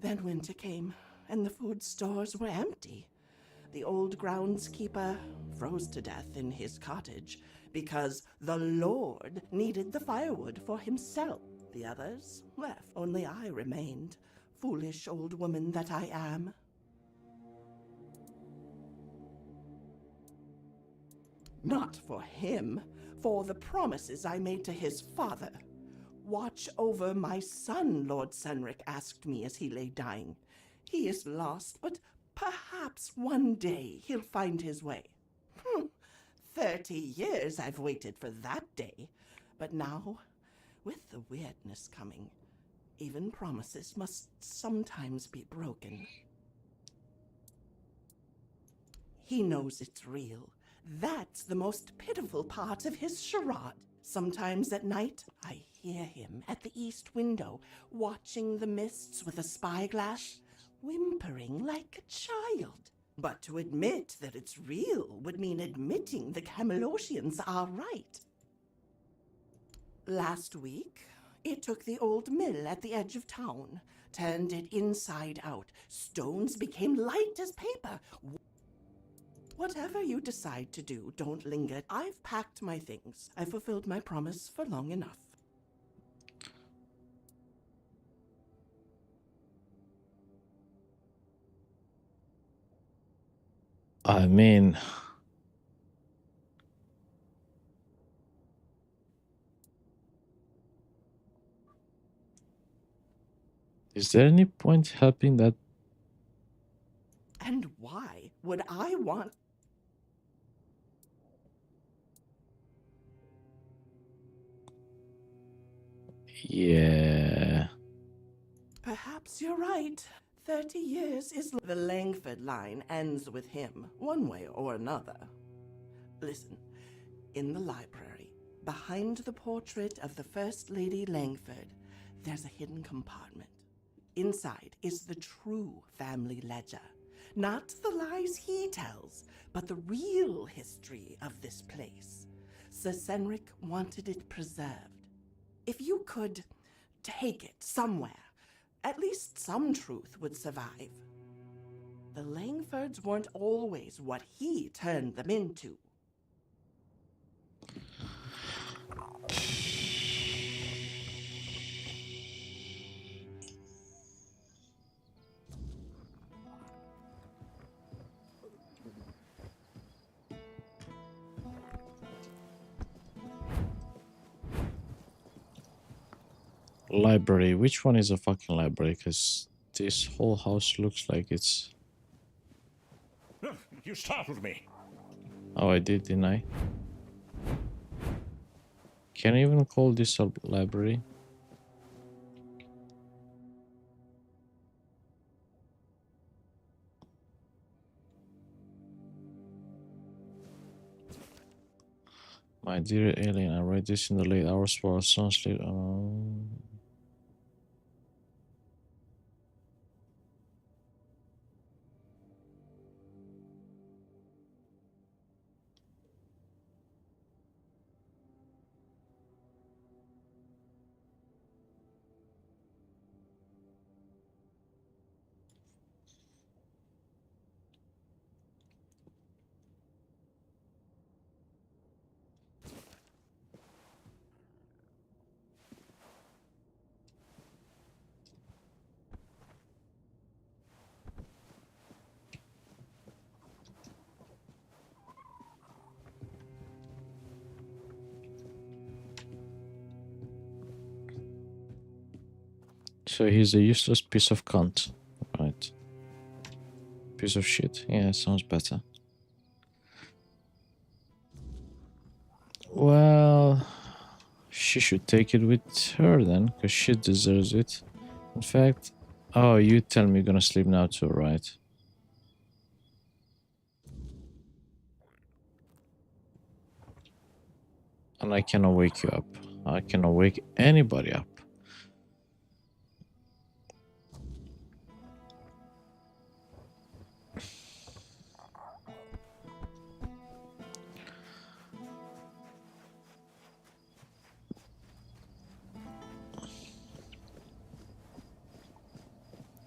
Speaker 17: Then winter came, and the food stores were empty. The old groundskeeper froze to death in his cottage because the Lord needed the firewood for himself. The others left. Only I remained, foolish old woman that I am. Not for him, for the promises I made to his father. Watch over my son, Lord Senric asked me as he lay dying. He is lost, but perhaps one day he'll find his way. 30 years I've waited for that day. But now, with the weirdness coming, even promises must sometimes be broken. He knows it's real. That's the most pitiful part of his charade. Sometimes at night, I hear him at the east window, watching the mists with a spyglass, whimpering like a child. But to admit that it's real would mean admitting the Camelosians are right. Last week, it took the old mill at the edge of town, turned it inside out. Stones became light as paper. Whatever you decide to do, don't linger. I've packed my things. I fulfilled my promise for long enough.
Speaker 1: I mean, is there any point helping that?
Speaker 17: And why would I want...
Speaker 1: Yeah.
Speaker 17: Perhaps you're right. 30 years is... The Langford line ends with him, one way or another. Listen, in the library, behind the portrait of the First Lady Langford, there's a hidden compartment. Inside is the true family ledger. Not the lies he tells, but the real history of this place. Sir Senric wanted it preserved. If you could take it somewhere, at least some truth would survive. The Langfords weren't always what he turned them into.
Speaker 1: Library. Which one is a fucking library? Because this whole house looks like it's...
Speaker 16: You startled me.
Speaker 1: Oh, I did, didn't I? Can I even call this a library? My dear alien, I read this in the late hours while sun sleep. So he's a useless piece of cunt. Right. Piece of shit. Yeah, sounds better. Well, she should take it with her then, because she deserves it. In fact, oh, you tell me you're gonna sleep now too, right? And I cannot wake you up. I cannot wake anybody up.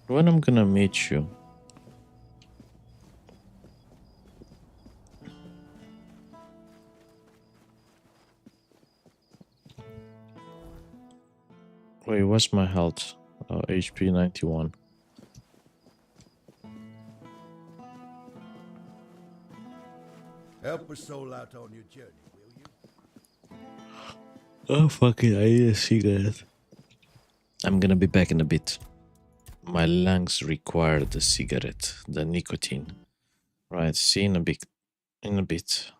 Speaker 1: When I'm gonna meet you? Wait, what's my health? HP 91.
Speaker 12: Help a soul out on your journey, will you?
Speaker 1: Oh, fuck it, I need a cigarette. I'm gonna be back in a bit. My lungs require the cigarette, the nicotine. Right, see you in a bit. In a bit.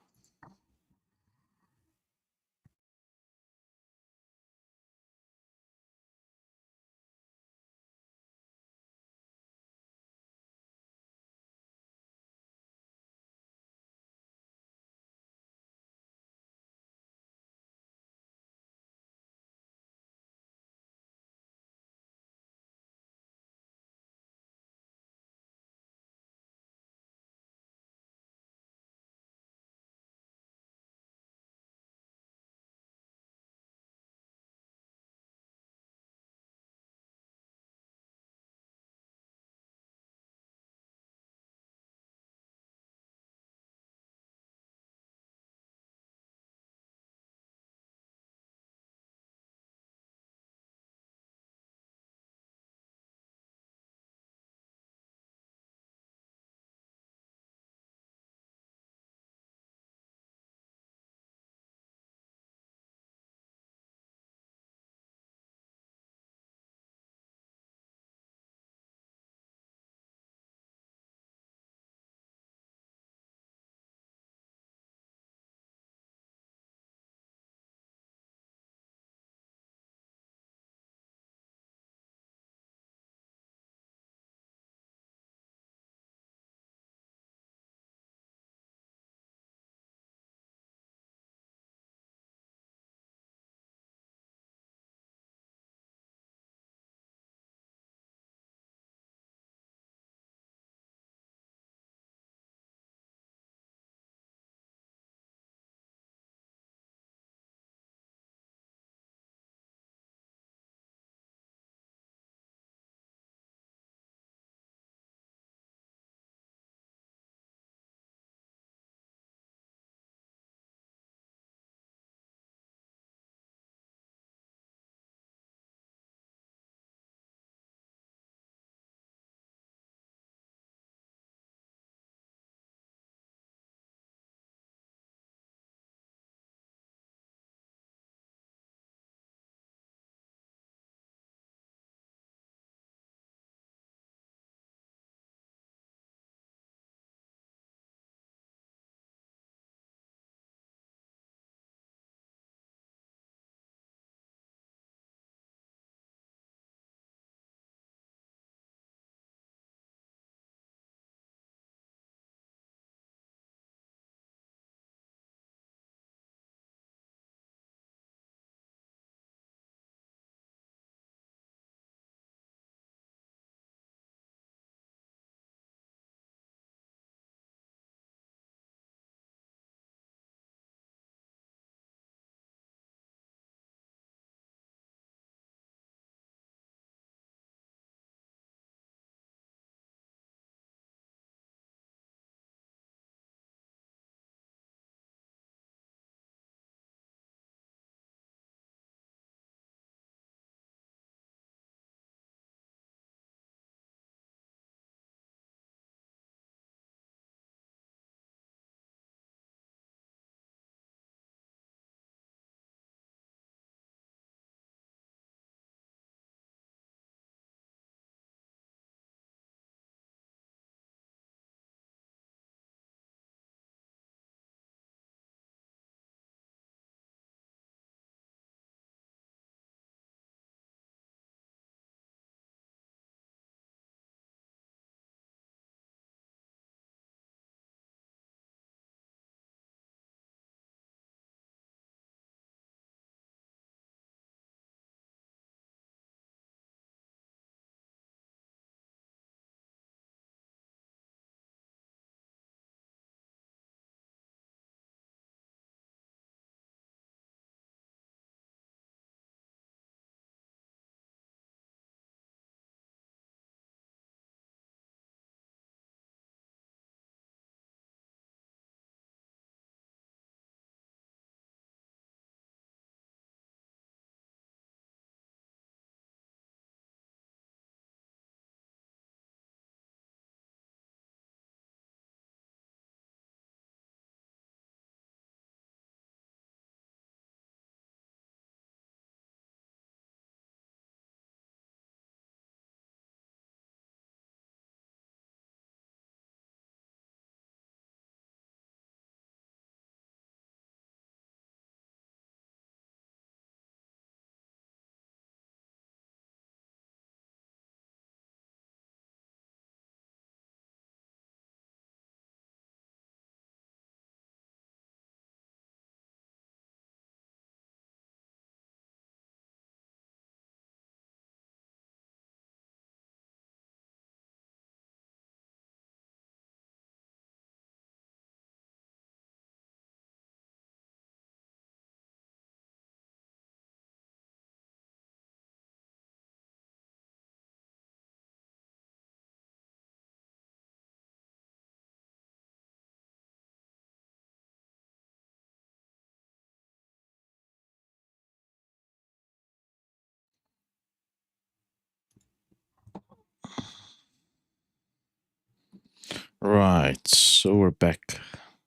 Speaker 1: Right, so we're back.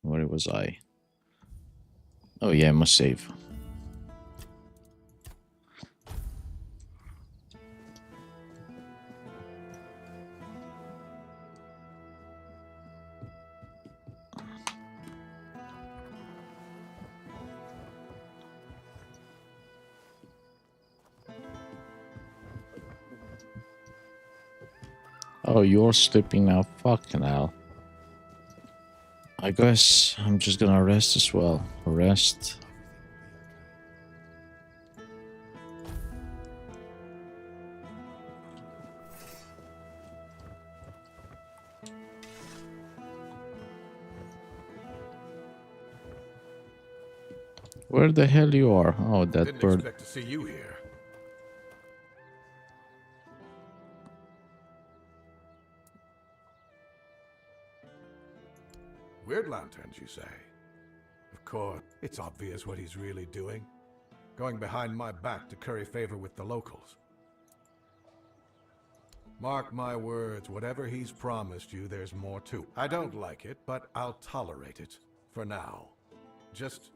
Speaker 1: Where was I? Oh yeah, I must save. Oh, you're sleeping now? Fucking hell. I guess I'm just gonna rest as well. Rest. Where the hell you are? Oh, that
Speaker 12: Didn't
Speaker 1: bird.
Speaker 12: expect to see you here. Weird lanterns, you say? Of course, it's obvious what he's really doing. Going behind my back to curry favor with the locals. Mark my words, whatever he's promised you, there's more to. I don't like it, but I'll tolerate it. For now. Just...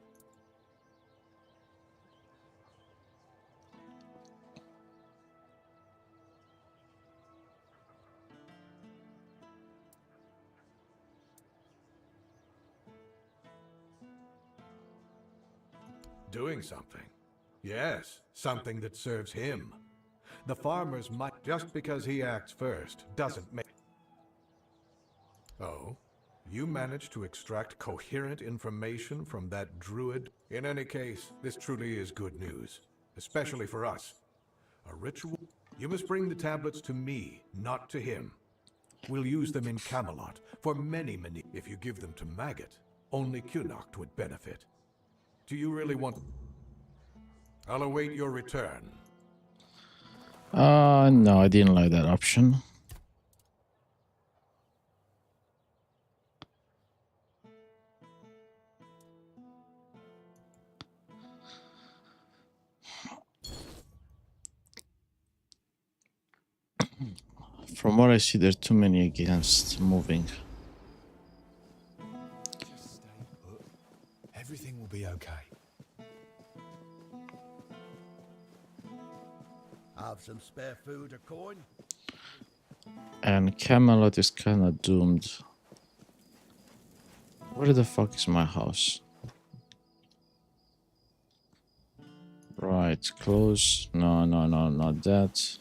Speaker 12: doing something. Yes, something that serves him. The farmers might, just because he acts first, doesn't make... Oh? You managed to extract coherent information from that druid? In any case, this truly is good news. Especially for us. A ritual? You must bring the tablets to me, not to him. We'll use them in Camelot for many. If you give them to Maggot, only Cunoct would benefit. Do you really want... I'll await your return.
Speaker 1: No, I didn't like that option. From what I see, there's too many against moving.
Speaker 12: Just stay put. Everything will be okay.
Speaker 7: Have some spare food or coin?
Speaker 1: And Camelot is kind of doomed. Where the fuck is my house? Right, close. No, not that.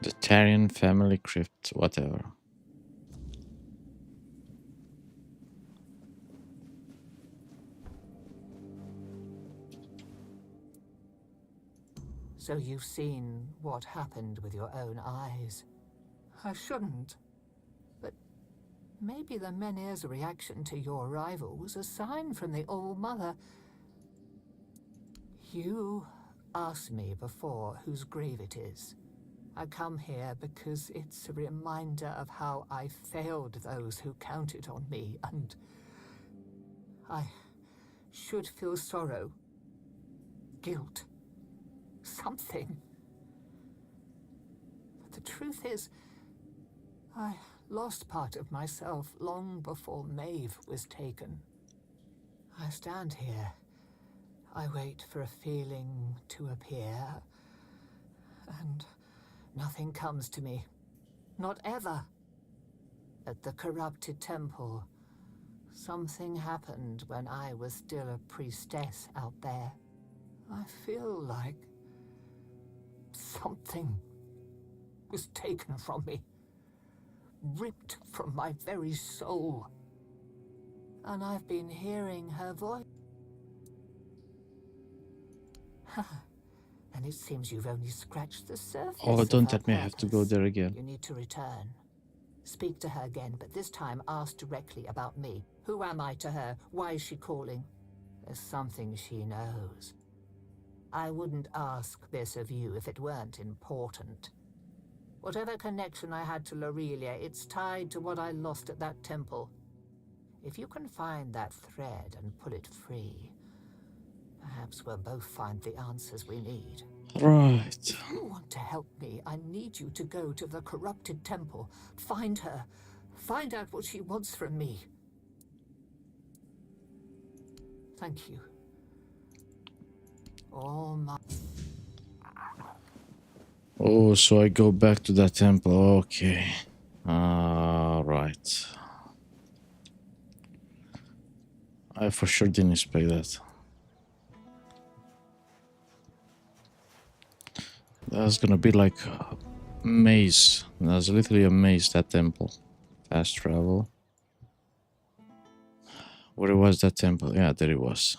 Speaker 1: The Tarian family crypt, whatever.
Speaker 15: So you've seen what happened with your own eyes. I shouldn't. But maybe the Menhir's reaction to your arrival was a sign from the All-Mother. You asked me before whose grave it is. I come here because it's a reminder of how I failed those who counted on me, and I should feel sorrow, guilt, something. But the truth is, I lost part of myself long before Maeve was taken. I stand here. I wait for a feeling to appear, and nothing comes to me. Not ever. At the corrupted temple, something happened when I was still a priestess out there. I feel like something was taken from me, ripped from my very soul. And I've been hearing her voice. And it seems you've only scratched the surface.
Speaker 1: Oh, don't
Speaker 15: of her
Speaker 1: let me have to go
Speaker 15: purpose.
Speaker 1: there again.
Speaker 15: You need to return. Speak to her again, but this time ask directly about me. Who am I to her? Why is she calling? There's something she knows. I wouldn't ask this of you if it weren't important. Whatever connection I had to Lorelia, it's tied to what I lost at that temple. If you can find that thread and pull it free, perhaps we'll both find the answers we need.
Speaker 1: Right.
Speaker 15: If you want to help me, I need you to go to the corrupted temple. Find her. Find out what she wants from me. Thank you. All my...
Speaker 1: Oh, so I go back to that temple. Okay. Right. I for sure didn't expect that. That's gonna be like a maze. That's literally a maze, that temple. Fast travel. Where was that temple? Yeah, there it was.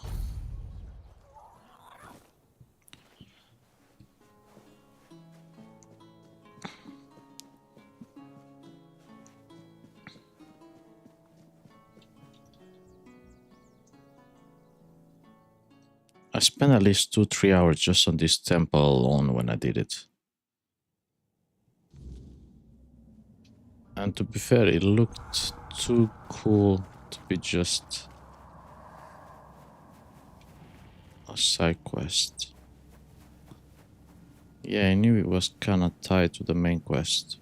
Speaker 1: I spent at least 2-3 hours just on this temple alone when I did it. And to be fair, it looked too cool to be just a side quest. Yeah, I knew it was kinda tied to the main quest.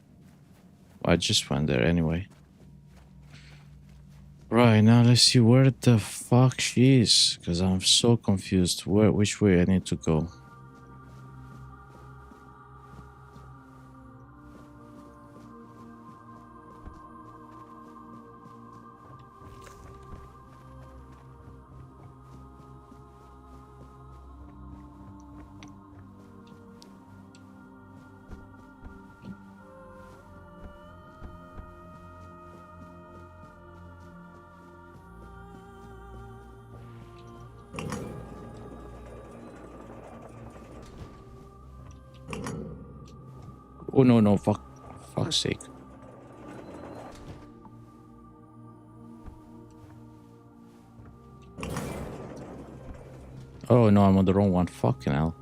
Speaker 1: I just went there anyway. Right, now let's see where the fuck she is, because I'm so confused which way I need to go. Oh no, no, fuck's sake. Oh no, I'm on the wrong one. Fucking hell.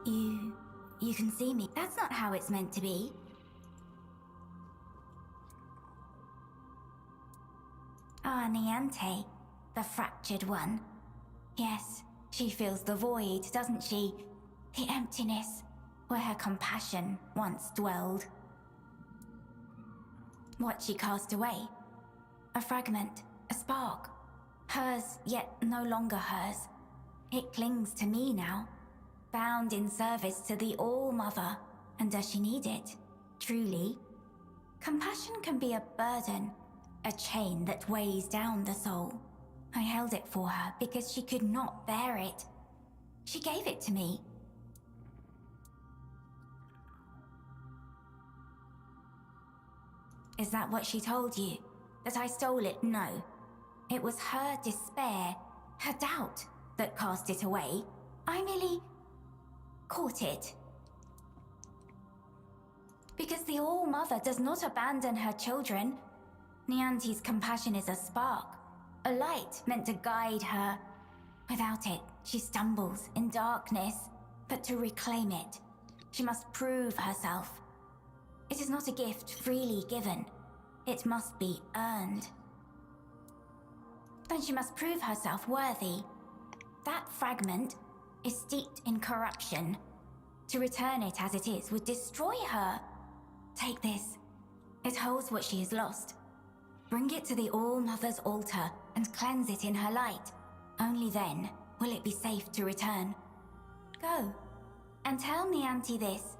Speaker 18: You can see me. That's not how it's meant to be. Ah, Niante, the fractured one. Yes, she feels the void, doesn't she? The emptiness, where her compassion once dwelled. What she cast away? A fragment, a spark. Hers, yet no longer hers. It clings to me now, bound in service to the All-Mother. And does she need it? Truly? Compassion can be a burden, a chain that weighs down the soul. I held it for her because she could not bear it. She gave it to me. Is that what she told you? That I stole it? No. It was her despair, her doubt, that cast it away. I merely caught it. Because the All-Mother does not abandon her children. Niante's compassion is a spark, a light meant to guide her. Without it, she stumbles in darkness. But to reclaim it, she must prove herself. It is not a gift freely given. It must be earned. Then she must prove herself worthy. That fragment is steeped in corruption. To return it as it is would destroy her. Take this. It holds what she has lost. Bring it to the All-Mother's altar and cleanse it in her light. Only then will it be safe to return. Go, and tell Niante this.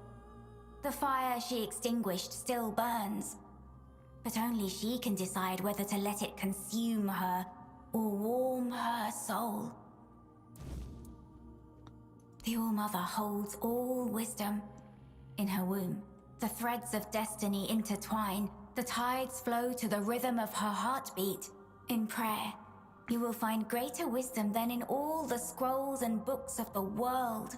Speaker 18: The fire she extinguished still burns, but only she can decide whether to let it consume her or warm her soul. The All-Mother holds all wisdom. In her womb, the threads of destiny intertwine, The tides flow to the rhythm of her heartbeat. In prayer, you will find greater wisdom than in all the scrolls and books of the world.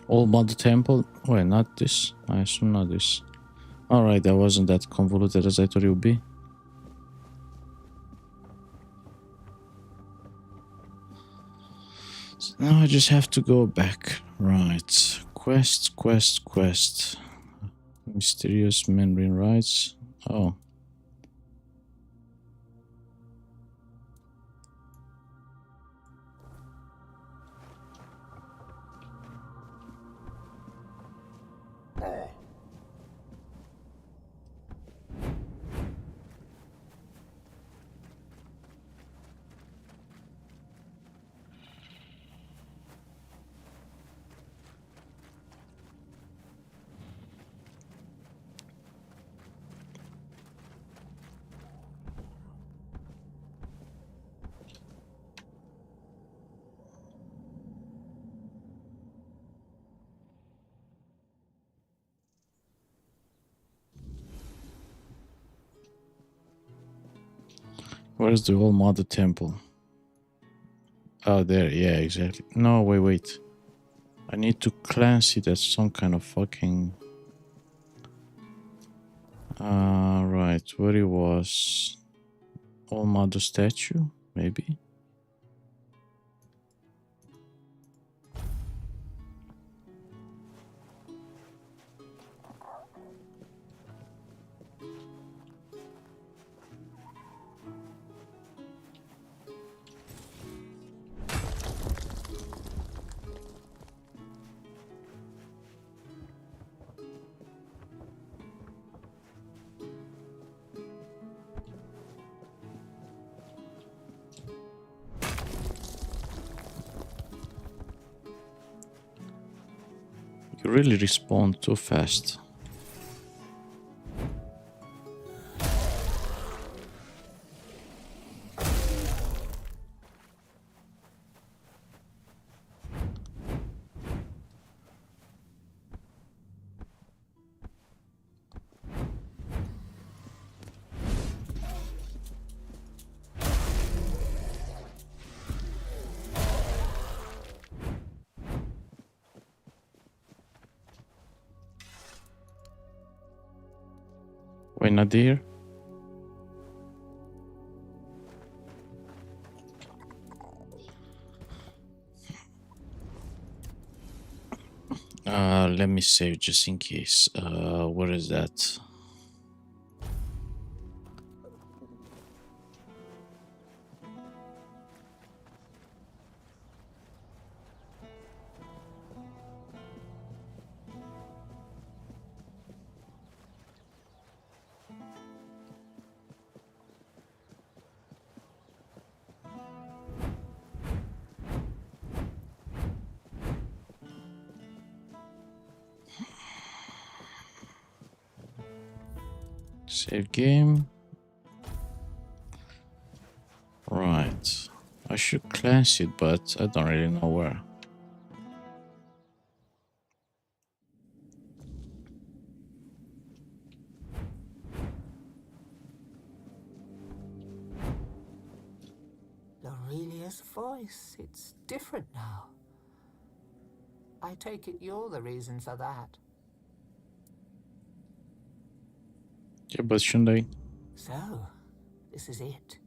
Speaker 1: All Mother Temple? Wait, not this. I assume not this. Alright, that wasn't that convoluted as I thought it would be. So now I just have to go back. Right. Quest, quest, quest. Mysterious membrane rights. Oh. Where's the All Mother Temple? Oh, there. Yeah, exactly. No, wait. I need to cleanse it as some kind of fucking... right. Where it was... All Mother statue? Maybe? You really respawn too fast. Wait, Nadir? Let me save just in case. Where is that? Save game. Right. I should cleanse it, but I don't really know where.
Speaker 15: Aurelia's voice, it's different now. I take it you're the reason for that.
Speaker 1: Yeah, but shouldn't I?
Speaker 15: So, this is it.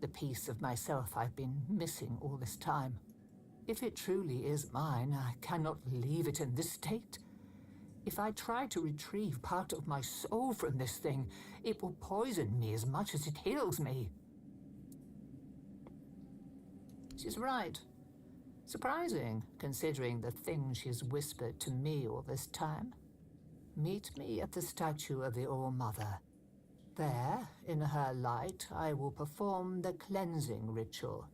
Speaker 15: The piece of myself I've been missing all this time. If it truly is mine, I cannot leave it in this state. If I try to retrieve part of my soul from this thing, it will poison me as much as it heals me. She's right. Surprising, considering the things she's whispered to me all this time. Meet me at the statue of the All-Mother. There, in her light, I will perform the cleansing ritual.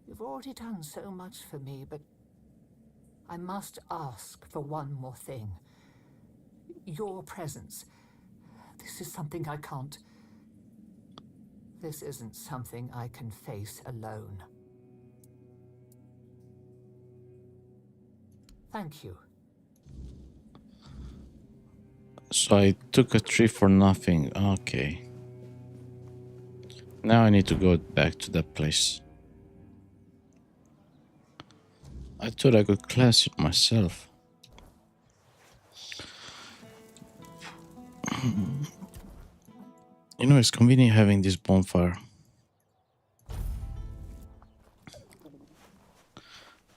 Speaker 15: You've already done so much for me, but I must ask for one more thing. Your presence. This is something I can't This isn't something I can face alone. Thank you.
Speaker 1: So I took a tree for nothing. Okay. Now I need to go back to that place. I thought I could class it myself. You know, it's convenient having this bonfire.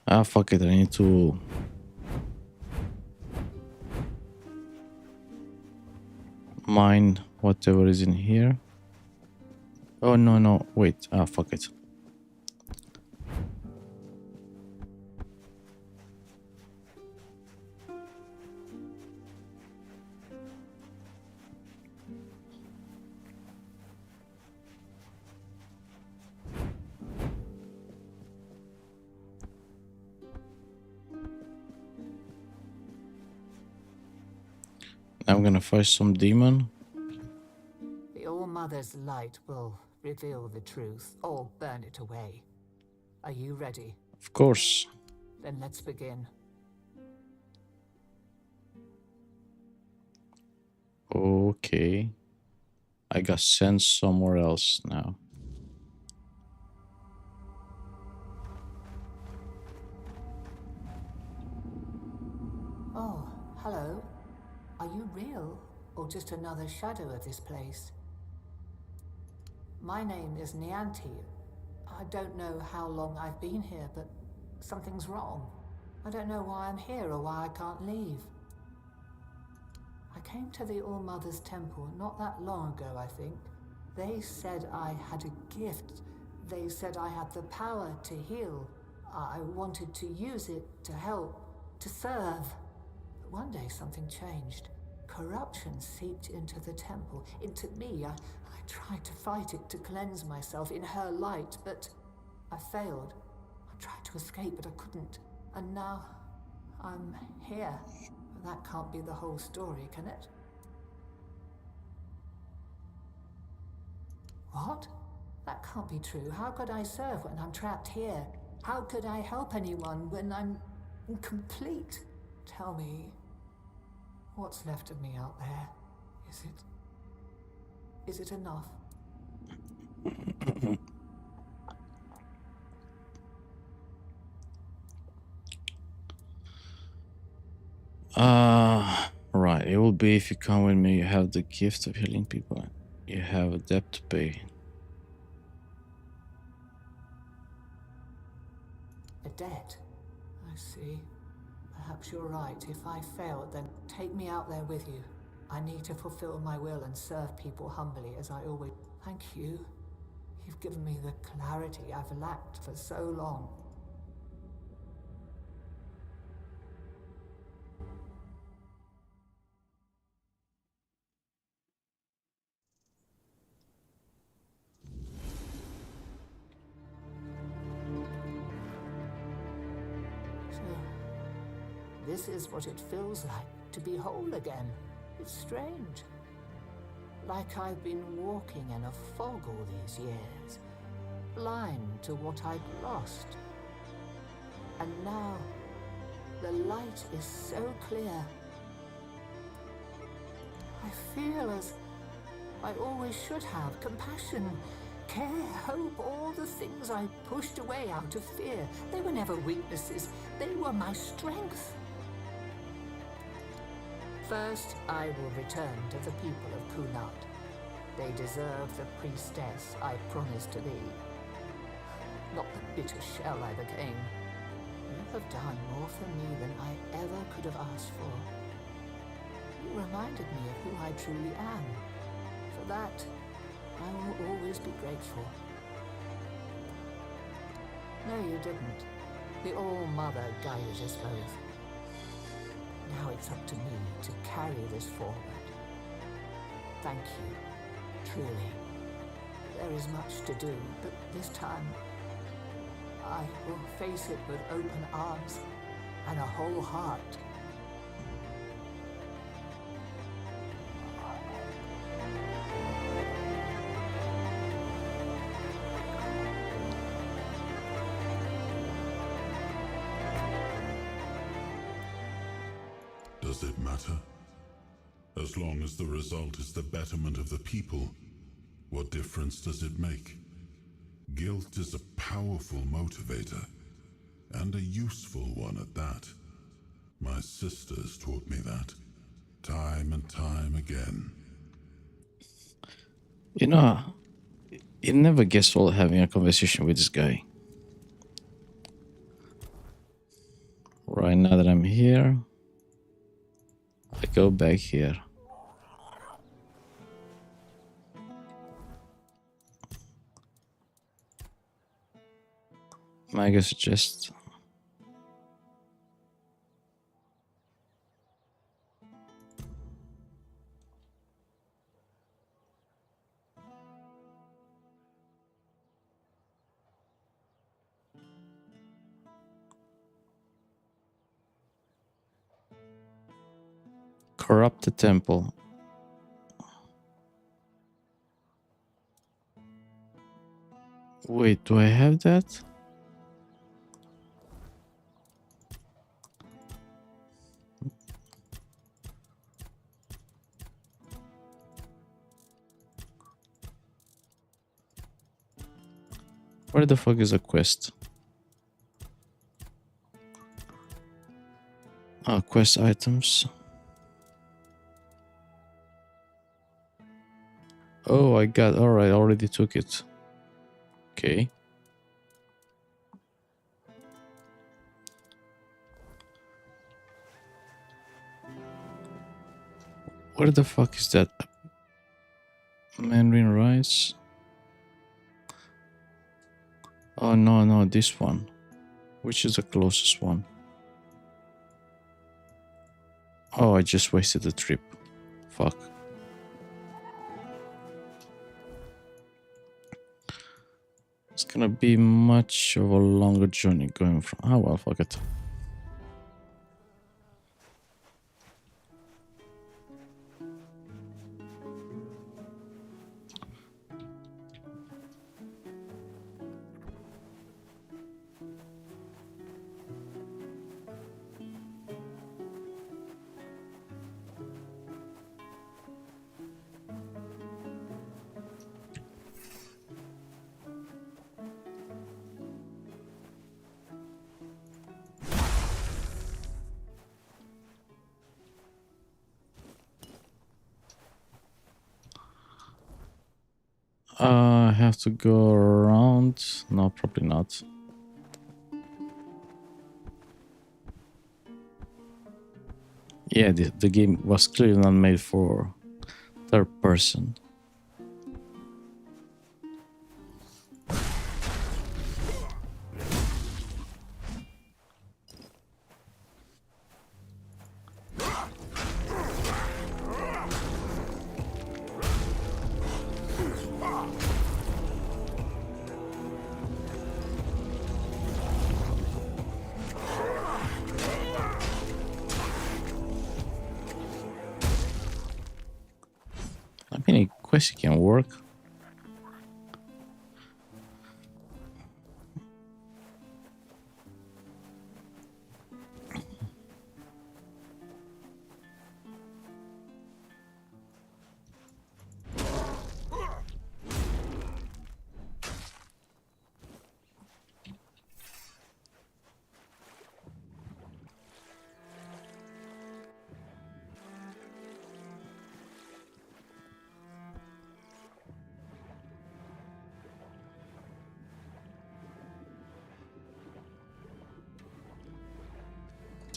Speaker 1: Ah, fuck it, I need to... mine whatever is in here. Oh, no, wait. Ah, fuck it. I'm gonna fight some demon.
Speaker 15: The All-Mother's light will reveal the truth or burn it away. Are you ready?
Speaker 1: Of course.
Speaker 15: Then let's begin.
Speaker 1: Okay. I got sent somewhere else now.
Speaker 15: Oh, hello. Are you real, or just another shadow of this place? My name is Nianti. I don't know how long I've been here, but something's wrong. I don't know why I'm here or why I can't leave. I came to the All-Mother's temple not that long ago, I think. They said I had a gift. They said I had the power to heal. I wanted to use it to help, to serve. But one day something changed. Corruption seeped into the temple, into me. I tried to fight it, to cleanse myself in her light, but I failed. I tried to escape, but I couldn't. And now I'm here. That can't be the whole story, can it? What? That can't be true. How could I serve when I'm trapped here? How could I help anyone when I'm incomplete? Tell me, what's left of me out there? Is it enough?
Speaker 1: Right. It will be if you come with me, you have the gift of healing people. You have a debt to pay.
Speaker 15: A debt? I see. Perhaps you're right. If I fail, then take me out there with you. I need to fulfill my will and serve people humbly as I always... Thank you. You've given me the clarity I've lacked for so long. So, this is what it feels like to be whole again. It's strange. Like I've been walking in a fog all these years, blind to what I'd lost. And now, the light is so clear. I feel as I always should have: compassion, care, hope, all the things I pushed away out of fear. They were never weaknesses, they were my strength. First, I will return to the people of Kunat. They deserve the priestess I promised to be, not the bitter shell I became. You have done more for me than I ever could have asked for. You reminded me of who I truly am. For that, I will always be grateful. No, you didn't. The All-Mother guided us both. Now it's up to me to carry this forward. Thank you, truly. There is much to do, but this time I will face it with open arms and a whole heart.
Speaker 13: Does it matter? As long as the result is the betterment of the people, what difference does it make? Guilt is a powerful motivator, and a useful one at that. My sisters taught me that, time and time again.
Speaker 1: You know, it never gets old having a conversation with this guy. Right now that I'm here, I go back here. I guess just corrupt the temple. Wait, do I have that? Where the fuck is the quest? Oh, quest items. Oh, I got. Alright, I already took it. Okay. Where the fuck is that? Mandarin rice? Oh, no, this one. Which is the closest one? Oh, I just wasted the trip. Fuck. It's gonna be much of a longer journey going from... Oh, well, fuck it. I have to go around. No, probably not. Yeah, the game was clearly not made for third person. I mean, a quest can work.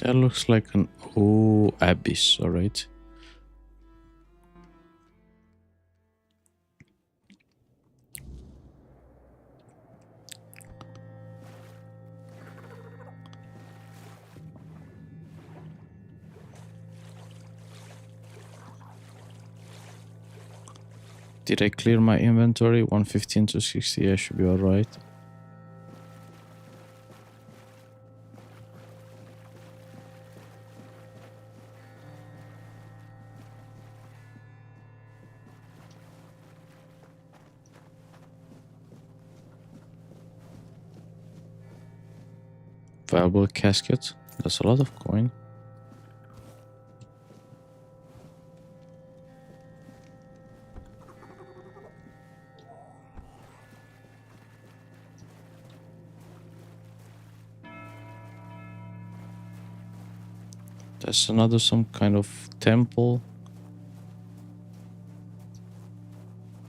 Speaker 1: That looks like an abyss, alright. Did I clear my inventory? 115 to 60, I should be alright. Valuable casket. That's a lot of coin. That's another some kind of temple.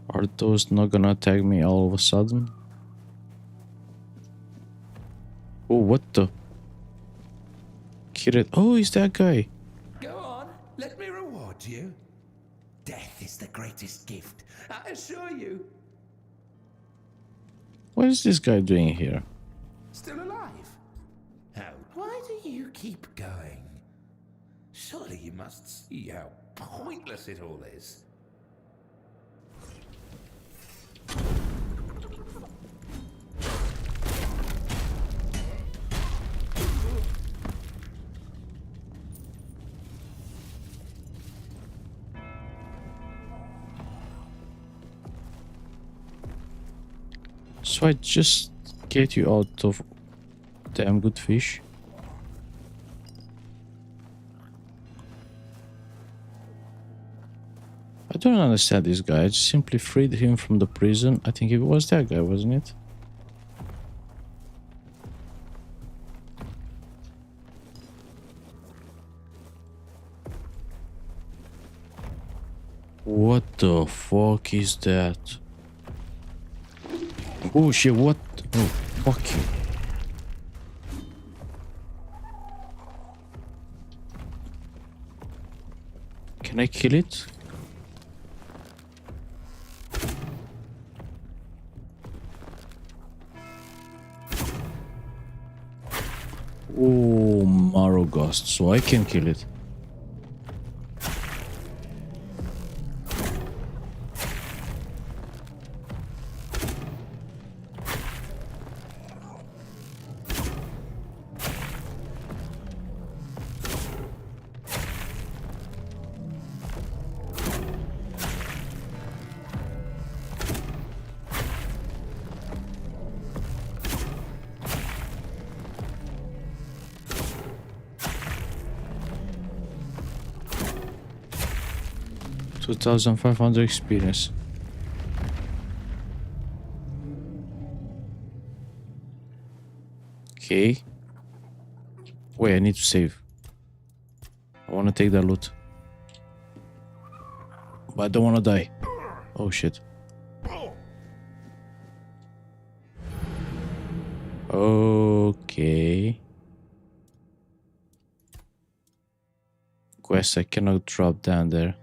Speaker 1: Are those not gonna attack me all of a sudden? Oh, what the? Kid, oh, he's that guy.
Speaker 10: Go on, let me reward you. Death is the greatest gift, I assure you.
Speaker 1: What is this guy doing here?
Speaker 10: Still alive? How? Why do you keep going? Surely you must see how pointless it all is.
Speaker 1: So I just get you out of damn good fish. I don't understand this guy. I just simply freed him from the prison. I think it was that guy, wasn't it? What the fuck is that? Oh shit, what? Oh, fuck you. Can I kill it? Oh, Marogast, so I can kill it. $2,500 experience. Okay. Wait, I need to save. I want to take that loot. But I don't want to die. Oh shit. Okay. Quest I cannot drop down there.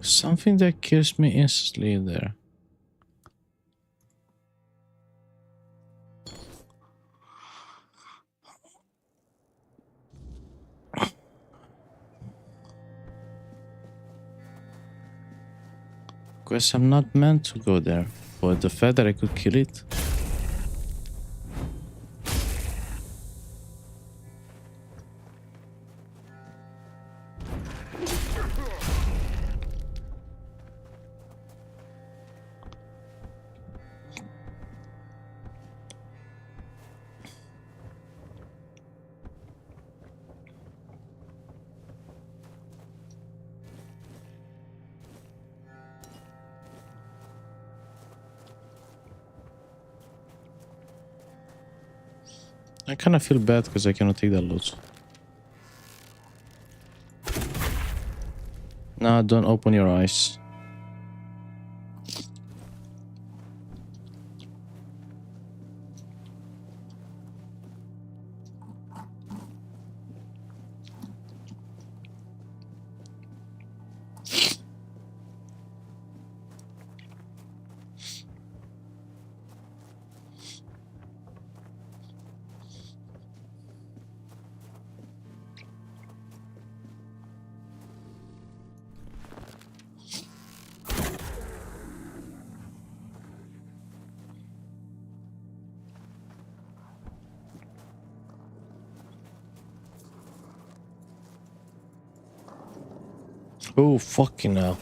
Speaker 1: Something that kills me instantly in there. Guess I'm not meant to go there, but the fact that I could kill it. I kind of feel bad because I cannot take that loot. Nah, don't open your eyes. Oh, fucking hell.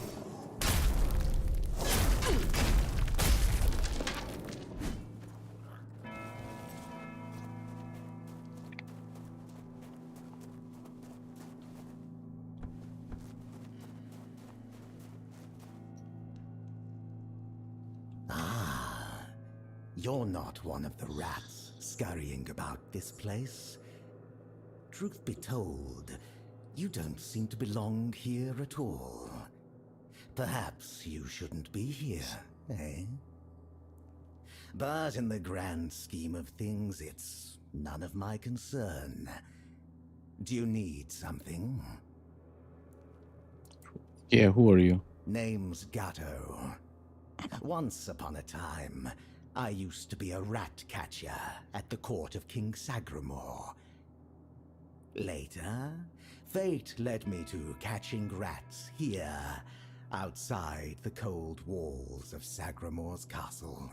Speaker 19: You're not one of the rats scurrying about this place. Truth be told, you don't seem to belong here at all. Perhaps you shouldn't be here, eh? But in the grand scheme of things, it's none of my concern. Do you need something?
Speaker 1: Yeah, who are you?
Speaker 19: Name's Gatto. Once upon a time, I used to be a rat catcher at the court of King Sagramore. Later, fate led me to catching rats here, outside the cold walls of Sagramore's castle.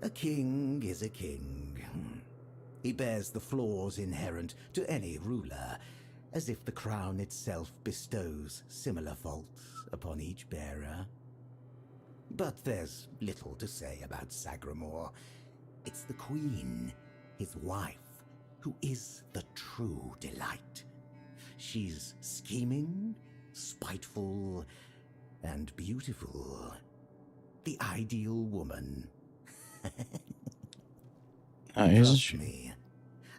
Speaker 19: A king is a king. He bears the flaws inherent to any ruler, as if the crown itself bestows similar faults upon each bearer. But there's little to say about Sagramore. It's the queen, his wife, who is the true delight. She's scheming, spiteful, and beautiful. The ideal woman.
Speaker 1: Isn't
Speaker 19: Trust
Speaker 1: she?
Speaker 19: me,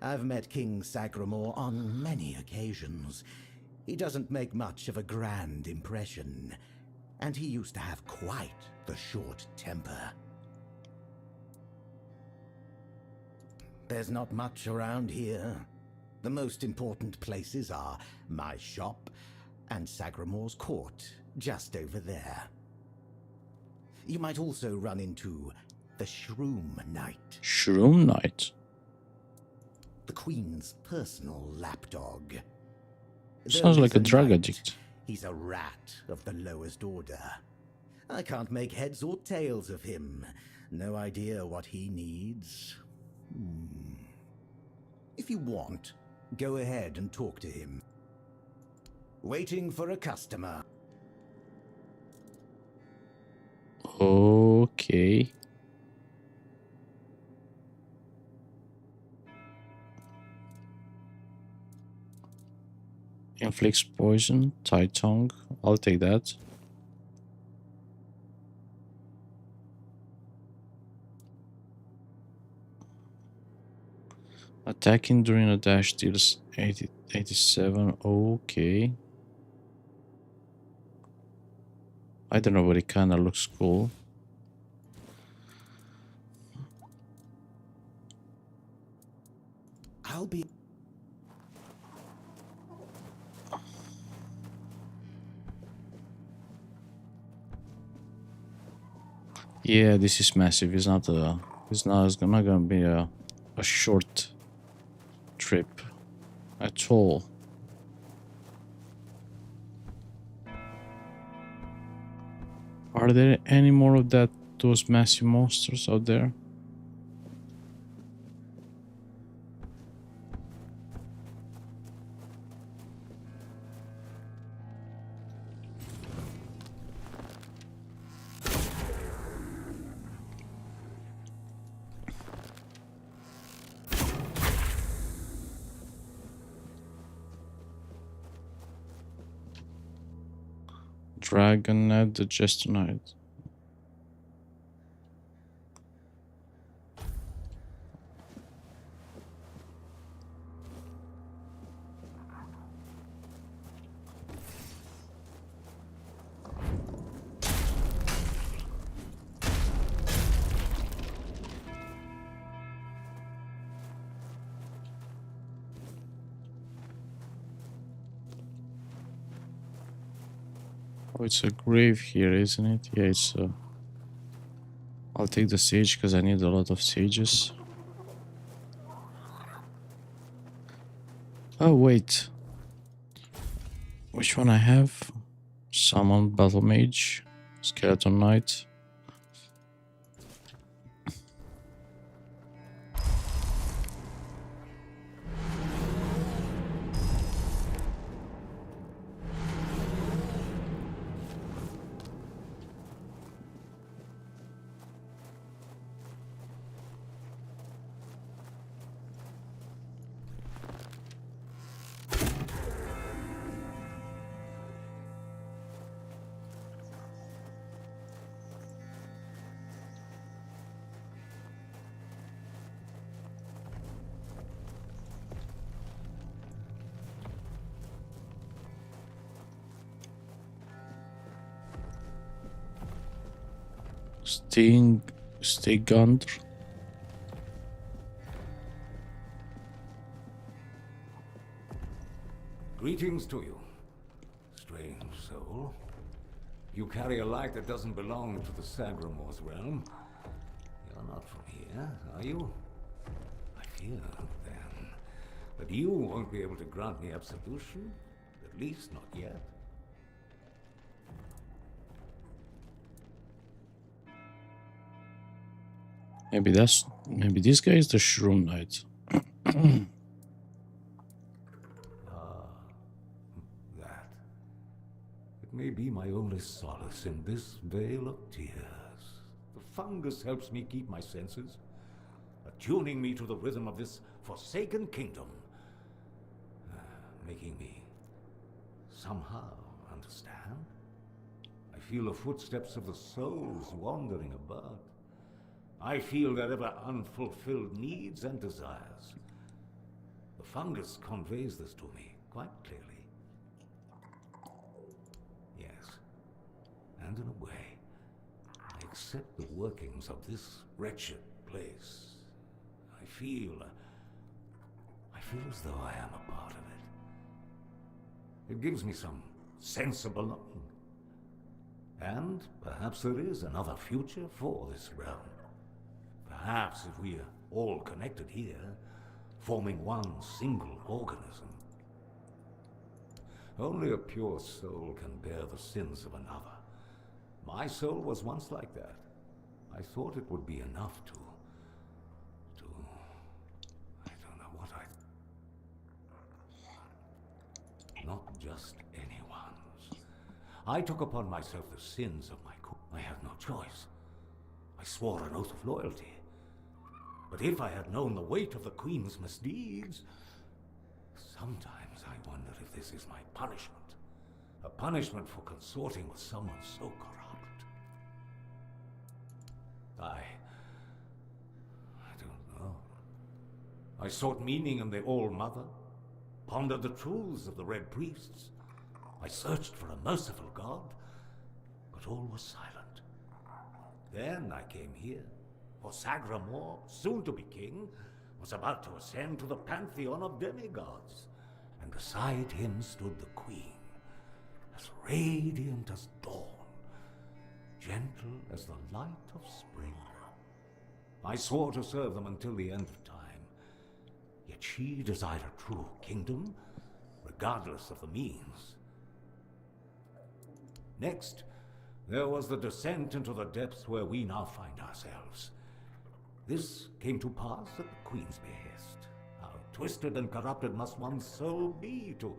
Speaker 19: I've met King Sagramore on many occasions. He doesn't make much of a grand impression, and he used to have quite the short temper. There's not much around here. The most important places are my shop and Sagramore's court, just over there. You might also run into the Shroom Knight.
Speaker 1: Shroom Knight?
Speaker 19: The Queen's personal lapdog.
Speaker 1: Sounds
Speaker 19: Though
Speaker 1: like a
Speaker 19: he's
Speaker 1: drug
Speaker 19: knight,
Speaker 1: addict.
Speaker 19: He's a rat of the lowest order. I can't make heads or tails of him. No idea what he needs. If you want, go ahead and talk to him. Waiting for a customer.
Speaker 1: Okay. Inflicts poison, tie tongue. I'll take that. Attacking during a dash deals 87. Okay. I don't know, but it kind of looks cool.
Speaker 19: I'll be...
Speaker 1: Yeah, this is massive. It's not gonna be a short trip at all. Are there any more of those massive monsters out there? Dragonette, the Gestonite. Oh, it's a grave here, isn't it? Yeah, it's a... I'll take the sage because I need a lot of sages. Oh, wait. Which one I have? Summon Battle Mage, Skeleton Knight. Stigandr.
Speaker 20: Greetings to you, strange soul. You carry a light that doesn't belong to the Sagramor's realm. You're not from here, are you? I fear, then, that you won't be able to grant me absolution, at least not yet.
Speaker 1: Maybe this guy is the Shroom Knight.
Speaker 20: That. It may be my only solace in this vale of tears. The fungus helps me keep my senses, attuning me to the rhythm of this forsaken kingdom, making me somehow understand. I feel the footsteps of the souls wandering about. I feel their ever unfulfilled needs and desires. The fungus conveys this to me quite clearly. Yes, and in a way, I accept the workings of this wretched place. I feel as though I am a part of it. It gives me some sense of belonging. And perhaps there is another future for this realm. Perhaps if we are all connected here, forming one single organism. Only a pure soul can bear the sins of another. My soul was once like that. I thought it would be enough to I don't know what not just anyone's. I took upon myself the sins of my I had no choice. I swore an oath of loyalty. But if I had known the weight of the Queen's misdeeds, sometimes I wonder if this is my punishment. A punishment for consorting with someone so corrupt. I don't know. I sought meaning in the All-Mother, pondered the truths of the Red Priests. I searched for a merciful God, but all was silent. Then I came here. For Sagramor, soon to be king, was about to ascend to the pantheon of demigods, and beside him stood the queen, as radiant as dawn, gentle as the light of spring. I swore to serve them until the end of time, yet she desired a true kingdom, regardless of the means. Next, there was the descent into the depths where we now find ourselves. This came to pass at the Queen's behest. How twisted and corrupted must one's soul be to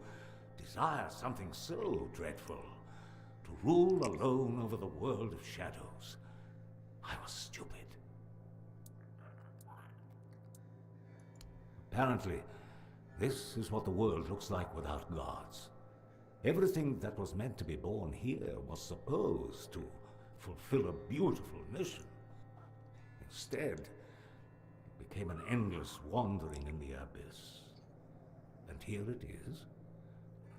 Speaker 20: desire something so dreadful, to rule alone over the world of shadows. I was stupid. Apparently, this is what the world looks like without gods. Everything that was meant to be born here was supposed to fulfill a beautiful mission. Instead, it became an endless wandering in the abyss. And here it is,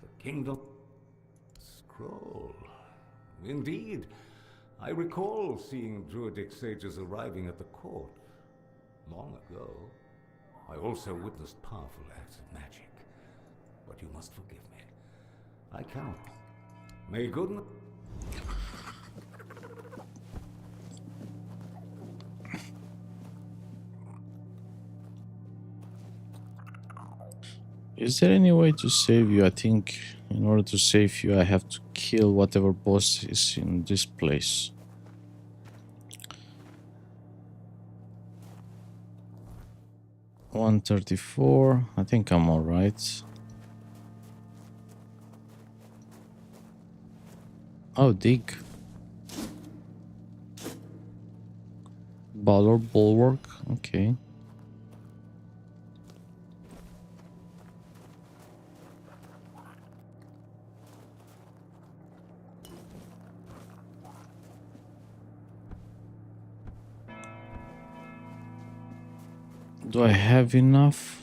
Speaker 20: the kingdom scroll. Indeed, I recall seeing druidic sages arriving at the court long ago. I also witnessed powerful acts of magic. But you must forgive me. I cannot. May goodness...
Speaker 1: Is there any way to save you? I think in order to save you, I have to kill whatever boss is in this place. $134. I think I'm all right. Oh, dig. Baller bulwark. Okay. Do I have enough?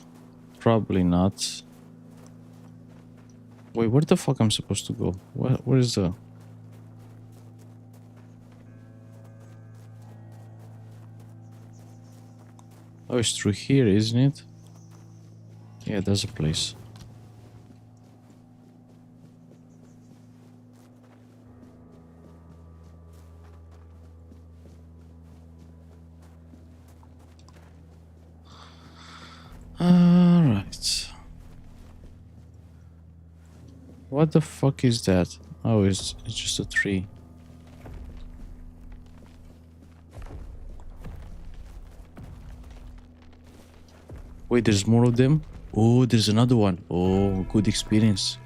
Speaker 1: Probably not. Wait, where the fuck I'm supposed to go? Where is the... Oh, it's through here, isn't it? Yeah, there's a place. Alright. What the fuck is that? Oh, it's just a tree. Wait, there's more of them? Oh, there's another one. Oh, good experience.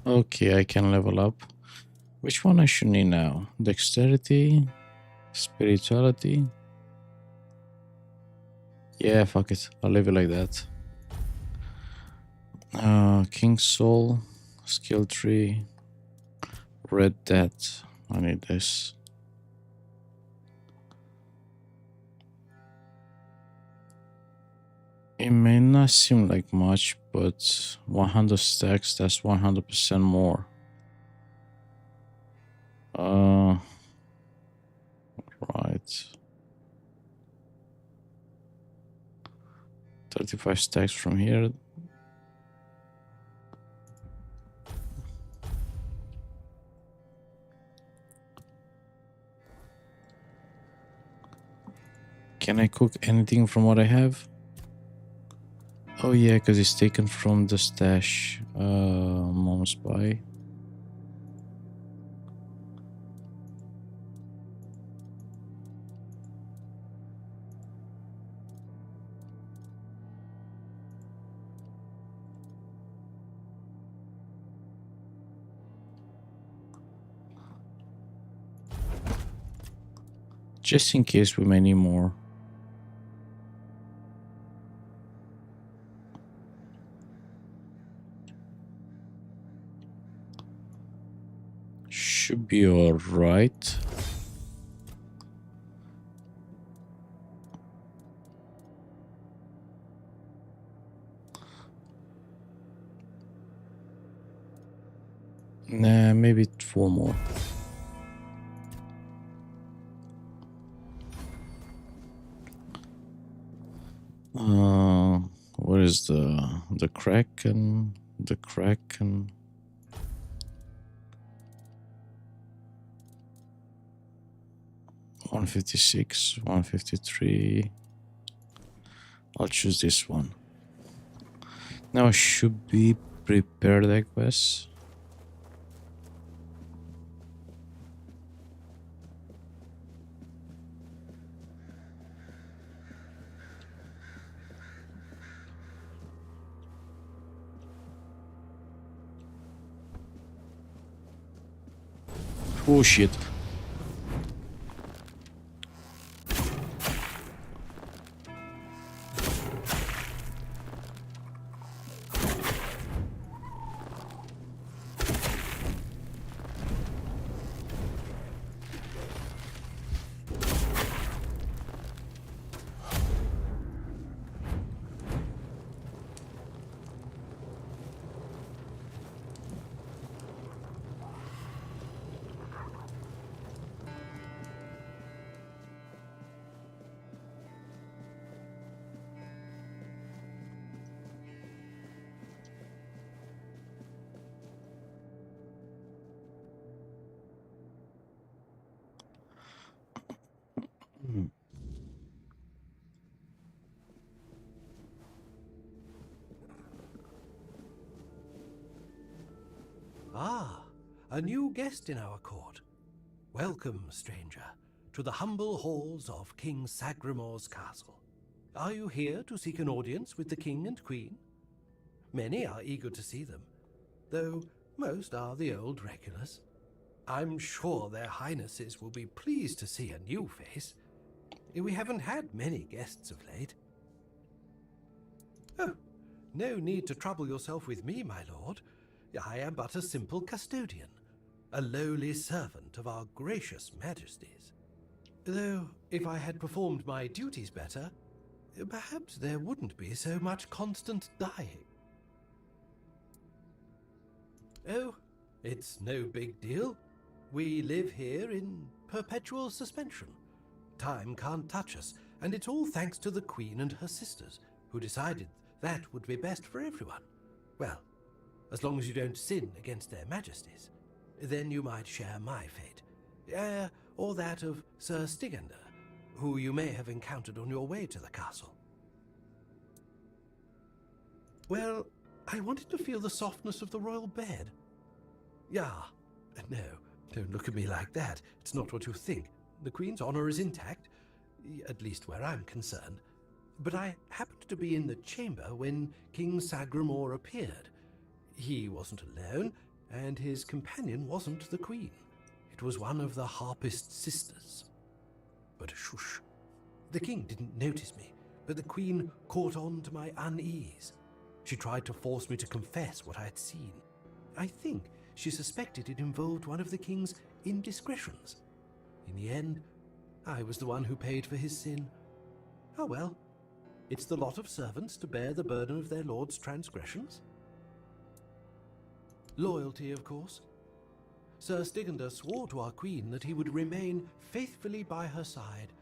Speaker 1: Okay, I can level up. Which one I should need now? Dexterity? Spirituality? Yeah, fuck it. I'll leave it like that. King's Soul, Skill Tree, Red Dead. I need this. It may not seem like much, but 100 stacks, that's 100% more. Right. 35 stacks from here. Can I cook anything from what I have? Oh yeah, because it's taken from the stash. Mom's buy. Just in case we may need more. Should be alright. Nah, maybe 4 more. What is the Kraken? The Kraken. $156, $153. I'll choose this one. Now I should be prepared, I guess. Oh shit.
Speaker 21: Ah, a new guest in our court. Welcome, stranger, to the humble halls of King Sagremore's castle. Are you here to seek an audience with the king and queen? Many are eager to see them, though most are the old regulars. I'm sure their highnesses will be pleased to see a new face. We haven't had many guests of late. Oh, no need to trouble yourself with me, my lord. I am but a simple custodian, a lowly servant of our gracious majesties. Though, if I had performed my duties better, perhaps there wouldn't be so much constant dying. Oh, it's no big deal. We live here in perpetual suspension. Time can't touch us, and it's all thanks to the Queen and her sisters, who decided that would be best for everyone. Well, as long as you don't sin against their majesties, then you might share my fate. Or that of Sir Stigender, who you may have encountered on your way to the castle. Well, I wanted to feel the softness of the royal bed. Yeah, no, don't look at me like that. It's not what you think. The Queen's honor is intact, at least where I'm concerned. But I happened to be in the chamber when King Sagramore appeared. He wasn't alone, and his companion wasn't the Queen. It was one of the Harpist sisters. But shush. The king didn't notice me, but the Queen caught on to my unease. She tried to force me to confess what I had seen. I think she suspected it involved one of the king's indiscretions. In the end, I was the one who paid for his sin. Oh well, it's the lot of servants to bear the burden of their lord's transgressions. Loyalty, of course. Sir Stigender swore to our queen that he would remain faithfully by her side,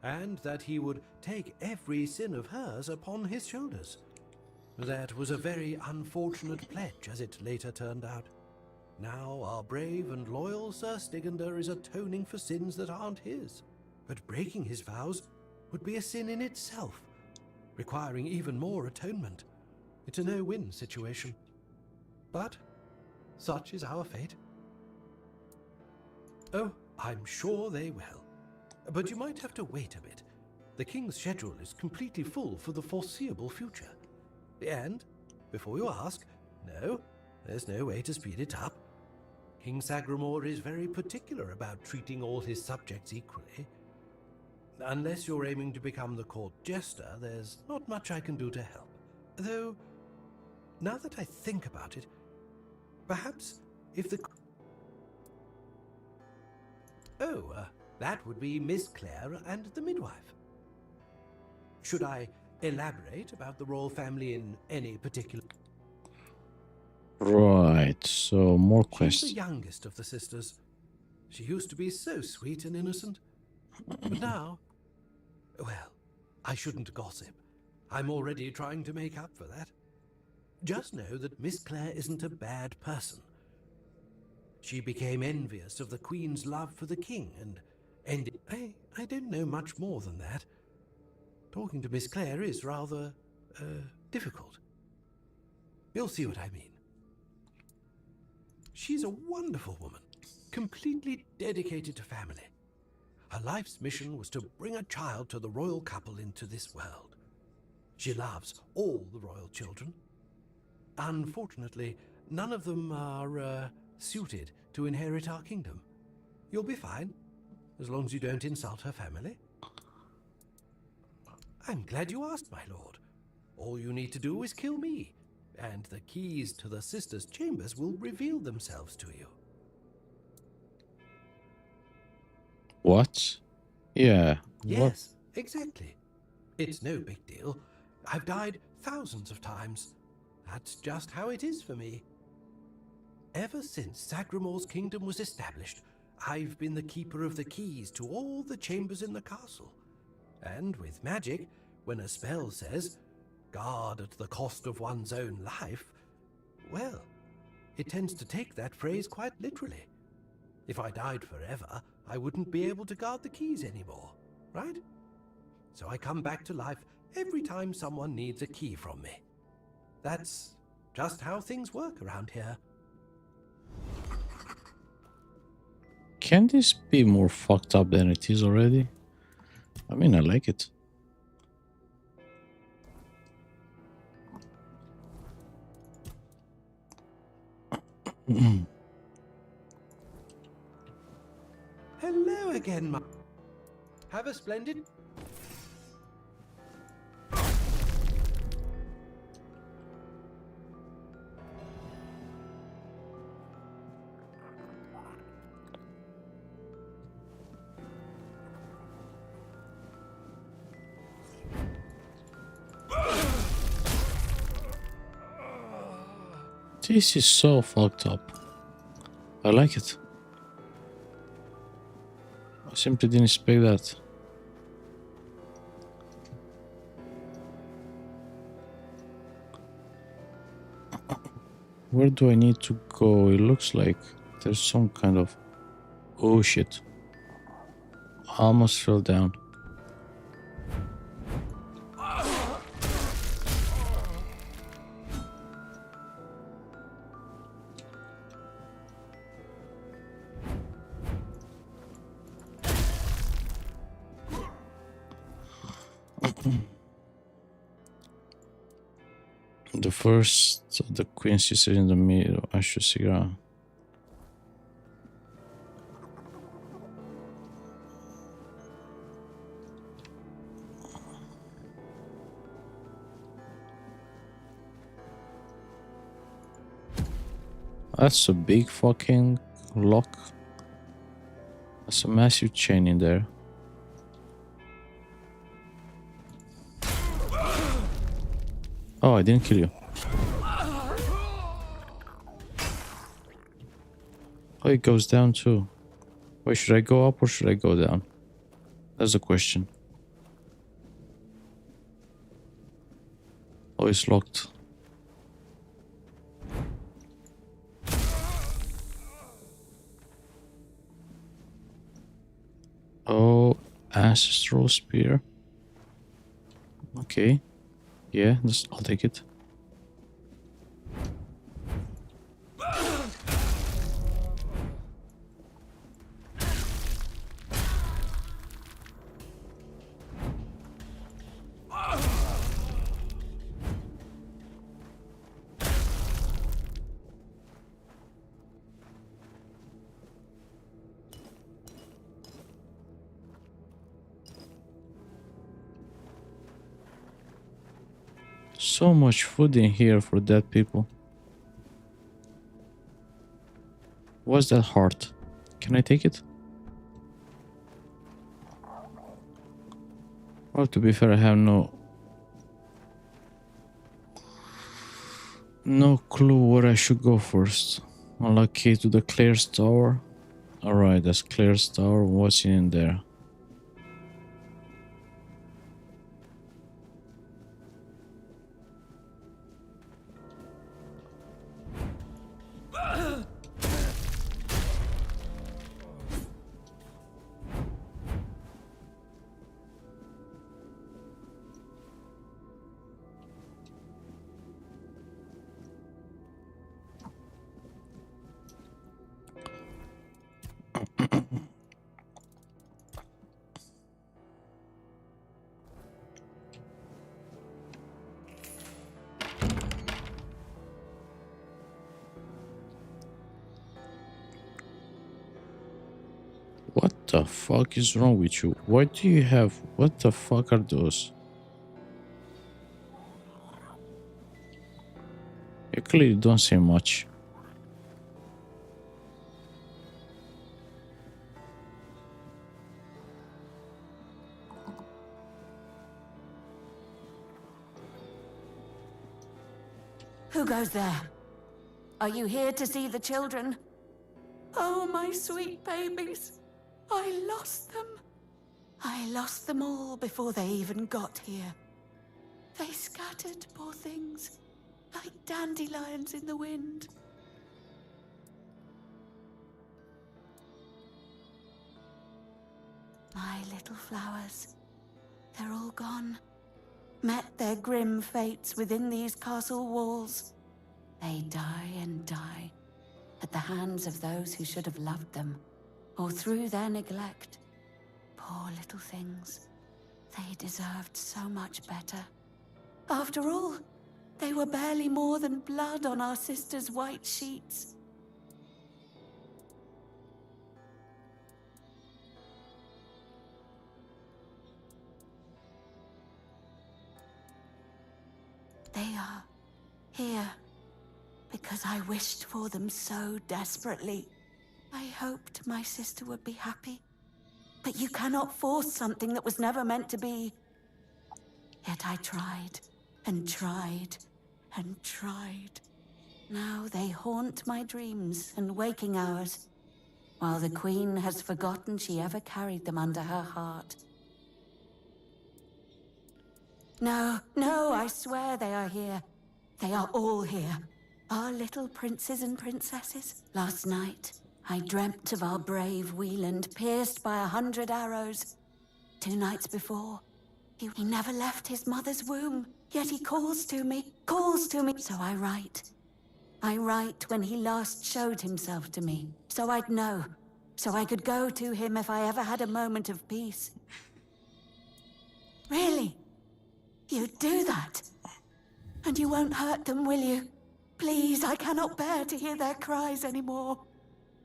Speaker 21: and that he would take every sin of hers upon his shoulders. That was a very unfortunate pledge, as it later turned out. Now our brave and loyal Sir Stigender is atoning for sins that aren't his. But breaking his vows would be a sin in itself, requiring even more atonement. It's a no-win situation. But such is our fate. Oh, I'm sure they will. But you might have to wait a bit. The king's schedule is completely full for the foreseeable future. And, before you ask, no, there's no way to speed it up. King Sagramore is very particular about treating all his subjects equally. Unless you're aiming to become the court jester, there's not much I can do to help. Though, now that I think about it, perhaps if the... that would be Miss Clare and the midwife. Should I elaborate about the royal family in any particular...
Speaker 1: Right, so more
Speaker 21: She's
Speaker 1: questions.
Speaker 21: the youngest of the sisters. She used to be so sweet and innocent. But now... Well, I shouldn't gossip. I'm already trying to make up for that. Just know that Miss Clare isn't a bad person. She became envious of the Queen's love for the king and ended... I don't know much more than that. Talking to Miss Clare is rather, difficult. You'll see what I mean. She's a wonderful woman, completely dedicated to family. Her life's mission was to bring a child to the royal couple into this world. She loves all the royal children. Unfortunately, none of them are, suited to inherit our kingdom. You'll be fine, as long as you don't insult her family. I'm glad you asked, my lord. All you need to do is kill me, and the keys to the sisters' chambers will reveal themselves to you.
Speaker 1: What? Yeah.
Speaker 21: Yes, exactly. It's no big deal. I've died thousands of times. That's just how it is for me. Ever since Sagramore's kingdom was established, I've been the keeper of the keys to all the chambers in the castle. And with magic, when a spell says, guard at the cost of one's own life, well, it tends to take that phrase quite literally. If I died forever, I wouldn't be able to guard the keys anymore, right? So I come back to life every time someone needs a key from me. That's just how things work around here.
Speaker 1: Can this be more fucked up than it is already? I mean, I like it.
Speaker 21: Hello again, Have a splendid...
Speaker 1: This is so fucked up. I like it. I simply didn't expect that. Where do I need to go? It looks like there's some kind of... Oh shit. I almost fell down. The first, the queen sister in the middle. I should see her. That's a big fucking lock. That's a massive chain in there. Oh, I didn't kill you. Oh, it goes down too. Wait, should I go up or should I go down? That's the question. Oh, it's locked. Oh, ancestral spear. Okay. Yeah, I'll take it. So much food in here for dead people. What's that heart? Can I take it? Well, to be fair, I have no clue where I should go first. Unlucky to the Claire's Tower. Alright, that's Claire's Tower. What's in there? What the fuck is wrong with you? Why do you have... What the fuck are those? You clearly don't say much.
Speaker 3: Who goes there? Are you here to see the children? Oh, my sweet babies. I lost them. I lost them all before they even got here. They scattered, poor things, like dandelions in the wind. My little flowers, they're all gone. Met their grim fates within these castle walls. They die and die at the hands of those who should have loved them, or through their neglect. Poor little things. They deserved so much better. After all, they were barely more than blood on our sister's white sheets. They are here because I wished for them so desperately. I hoped my sister would be happy. But you cannot force something that was never meant to be. Yet I tried, and tried, and tried. Now they haunt my dreams and waking hours, while the Queen has forgotten she ever carried them under her heart. No, no, I swear they are here. They are all here. Our little princes and princesses. Last night, I dreamt of our brave Wieland pierced by 100 arrows. 2 nights before, he never left his mother's womb, yet he calls to me. So I write. I write when he last showed himself to me, so I'd know, so I could go to him if I ever had a moment of peace. Really? You'd do that? And you won't hurt them, will you? Please, I cannot bear to hear their cries anymore.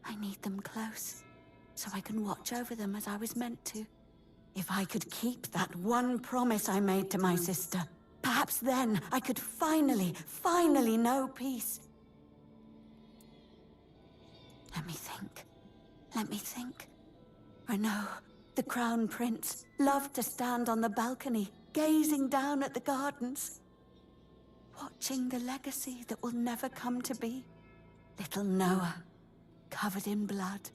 Speaker 3: I need them close, so I can watch over them as I was meant to. If I could keep that one promise I made to my sister, perhaps then I could finally know peace. Let me think. Renaud, the Crown Prince, loved to stand on the balcony, gazing down at the gardens, watching the legacy that will never come to be. Little Noah, covered in blood.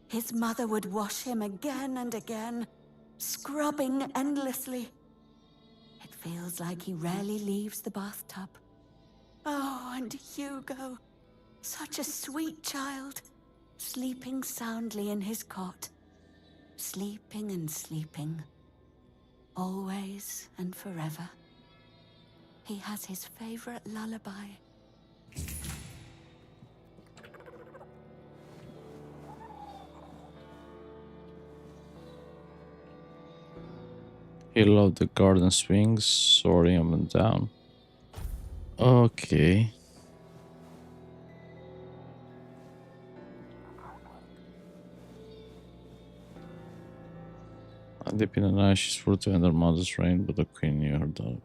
Speaker 3: His mother would wash him again and again, scrubbing endlessly. It feels like he rarely leaves the bathtub. Oh, and Hugo, such a sweet child, sleeping soundly in his cot. Sleeping and sleeping, always and forever. He has his favorite lullaby.
Speaker 1: He loved the garden swings, soaring up and down. Okay. Deep in the night, she's flew to enter mother's reign, but the queen knew her dog.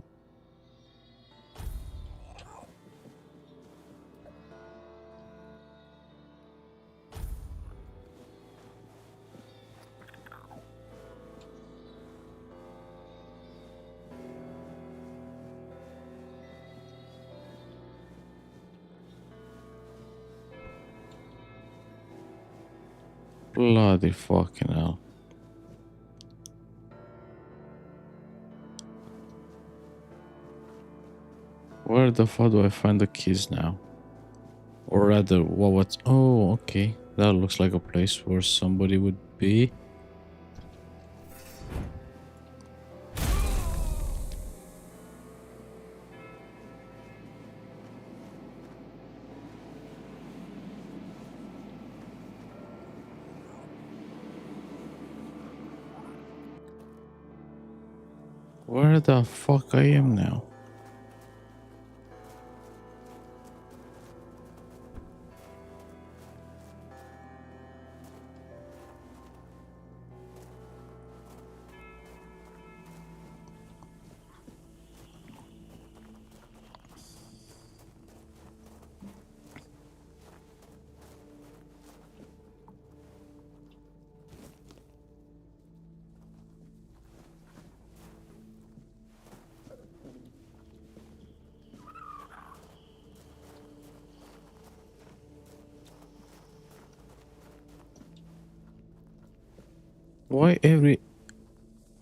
Speaker 1: Bloody fucking hell. Where the fuck do I find the keys now? Or rather, what? Oh, okay. That looks like a place where somebody would be. Where the fuck I am now?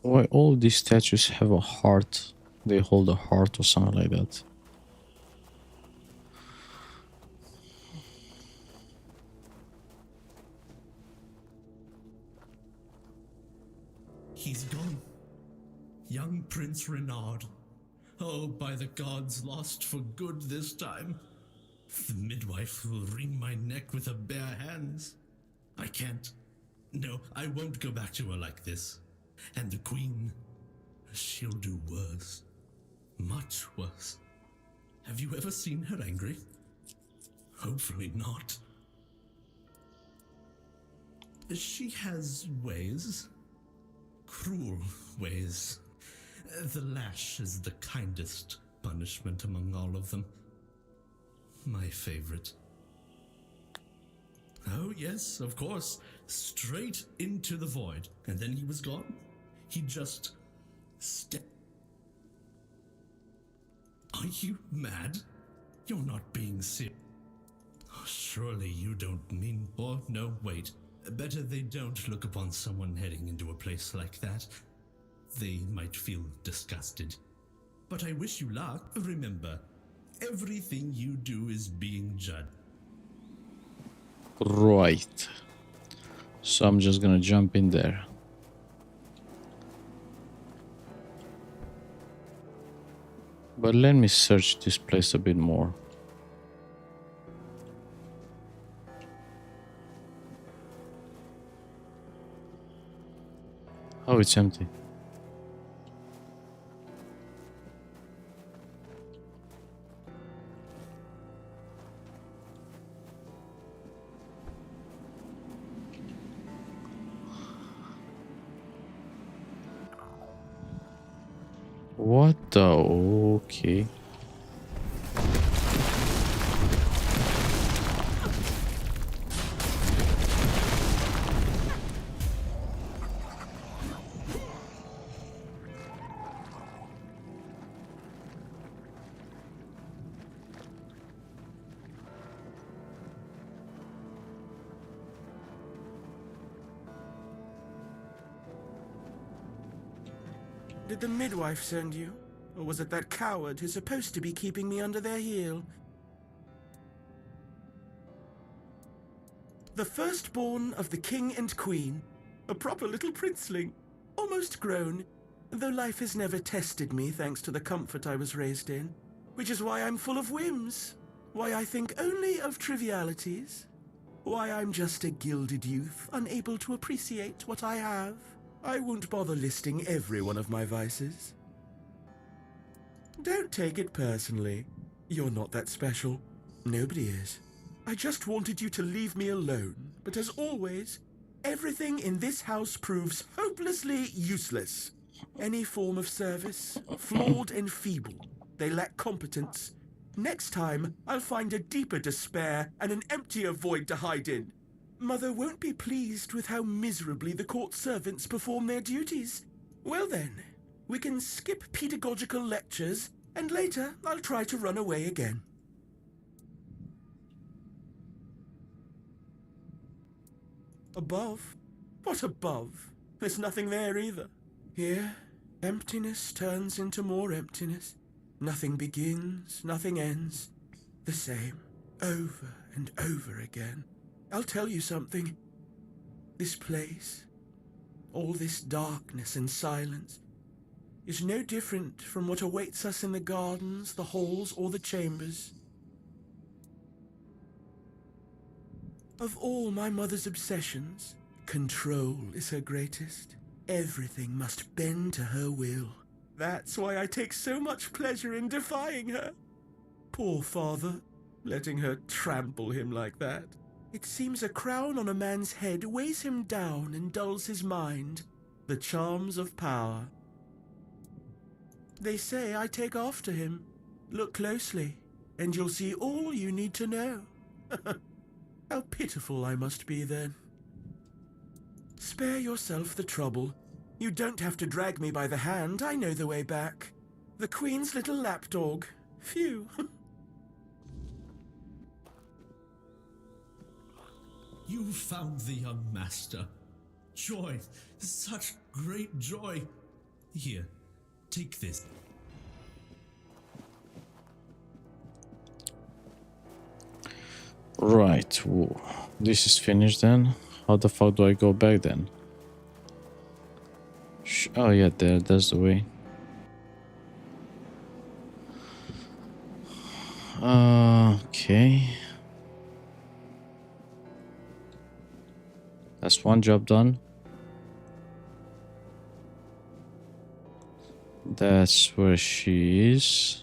Speaker 1: Why all these statues have a heart? They hold a heart or something like that.
Speaker 4: He's gone. Young Prince Renard. Oh, by the gods, lost for good this time. The midwife will wring my neck with her bare hands. I can't. No, I won't go back to her like this. And the Queen, she'll do worse. Much worse. Have you ever seen her angry? Hopefully not. She has ways. Cruel ways. The lash is the kindest, punishment among all of them. My favorite. Oh, yes, of course. Straight into the void. And then he was gone. He just stepped. Are you mad? You're not being serious. Surely you don't mean... Or no, wait. Better they don't look upon someone heading into a place like that. They might feel disgusted. But I wish you luck. Remember, everything you do is being judged.
Speaker 1: Right. So I'm just gonna jump in there. But let me search this place a bit more. Oh, it's empty. What the? Okay.
Speaker 2: Did the midwife send you? Or was it that coward who's supposed to be keeping me under their heel? The firstborn of the king and queen. A proper little princeling. Almost grown. Though life has never tested me thanks to the comfort I was raised in. Which is why I'm full of whims. Why I think only of trivialities. Why I'm just a gilded youth, unable to appreciate what I have. I won't bother listing every one of my vices. Don't take it personally. You're not that special. Nobody is. I just wanted you to leave me alone, but as always, everything in this house proves hopelessly useless. Any form of service, flawed and feeble. They lack competence. Next time, I'll find a deeper despair and an emptier void to hide in. Mother won't be pleased with how miserably the court servants perform their duties. Well then, we can skip pedagogical lectures, and later I'll try to run away again. Above? What above? There's nothing there either. Here, emptiness turns into more emptiness. Nothing begins, nothing ends. The same, over and over again. I'll tell you something. This place, all this darkness and silence, is no different from what awaits us in the gardens, the halls, or the chambers. Of all my mother's obsessions, control is her greatest. Everything must bend to her will. That's why I take so much pleasure in defying her. Poor father, letting her trample him like that. It seems a crown on a man's head weighs him down and dulls his mind. The charms of power. They say I take after him. Look closely, and you'll see all you need to know. How pitiful I must be then. Spare yourself the trouble. You don't have to drag me by the hand. I know the way back. The Queen's little lapdog. Phew.
Speaker 4: You found the young master. Joy, such great joy. Here, take this.
Speaker 1: Right. Whoa. This is finished then. How the fuck do I go back then? Oh yeah, that's the way. Okay. That's one job done. That's where she is.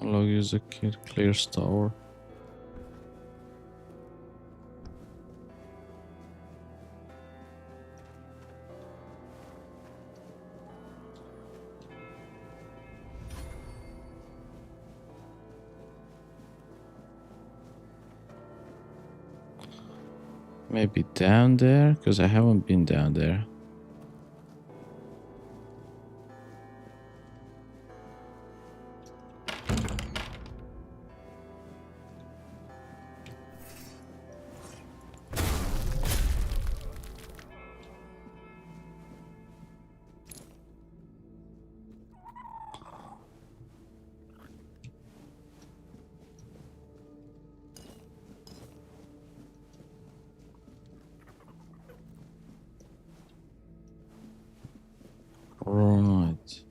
Speaker 1: Log use a kid clears tower. Maybe down there, because I haven't been down there. Right.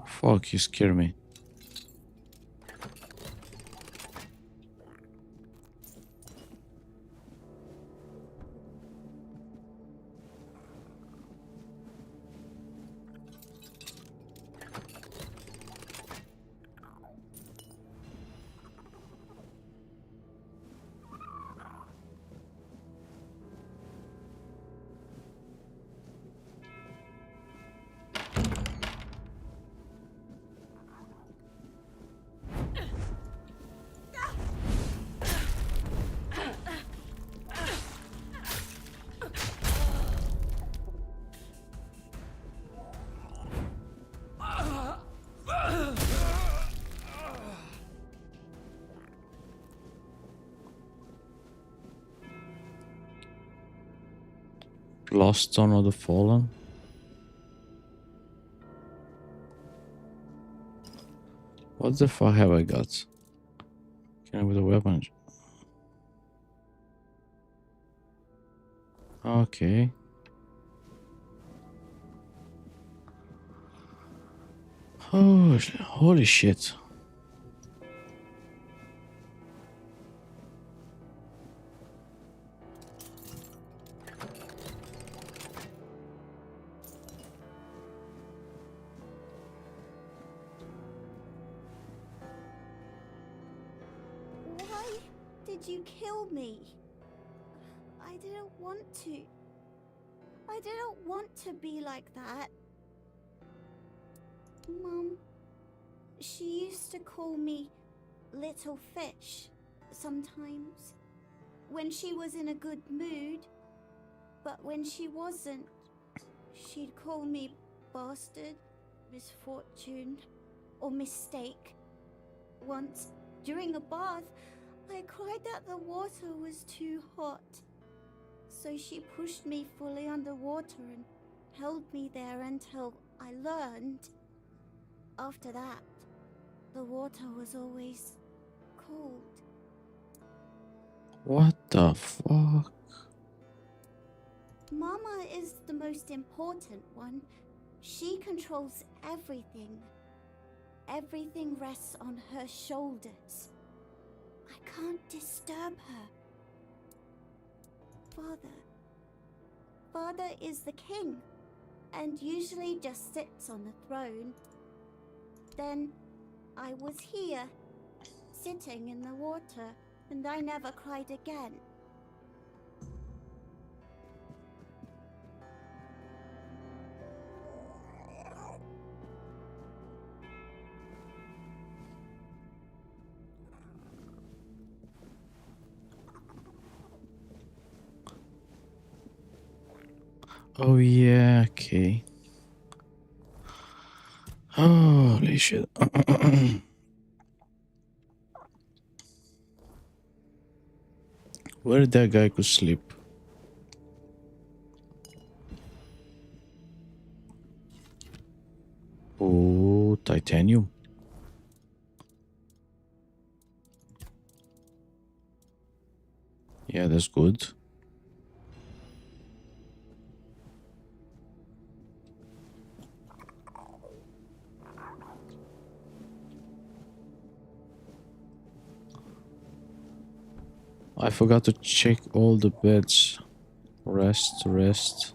Speaker 1: Fuck, you scare me. Lost Stone of the Fallen. What the fuck have I got? Can I with a weapon? Okay. Holy shit.
Speaker 8: Why did you kill me? I didn't want to. I didn't want to be like that. Mum, she used to call me Little Fish sometimes when she was in a good mood, but when she wasn't, she'd call me Bastard, Misfortune, or Mistake. Once, during a bath, I cried that the water was too hot. So she pushed me fully underwater and held me there until I learned. After that, the water was always cold.
Speaker 1: What the fuck?
Speaker 8: Mama is the most important one. She controls everything. Everything rests on her shoulders. I can't disturb her. Father is the king, and usually just sits on the throne. Then I was here, sitting in the water, and I never cried again.
Speaker 1: Oh yeah, okay. Holy shit. Where did that guy go sleep? Oh, titanium. Yeah, that's good. I forgot to check all the beds. Rest, rest.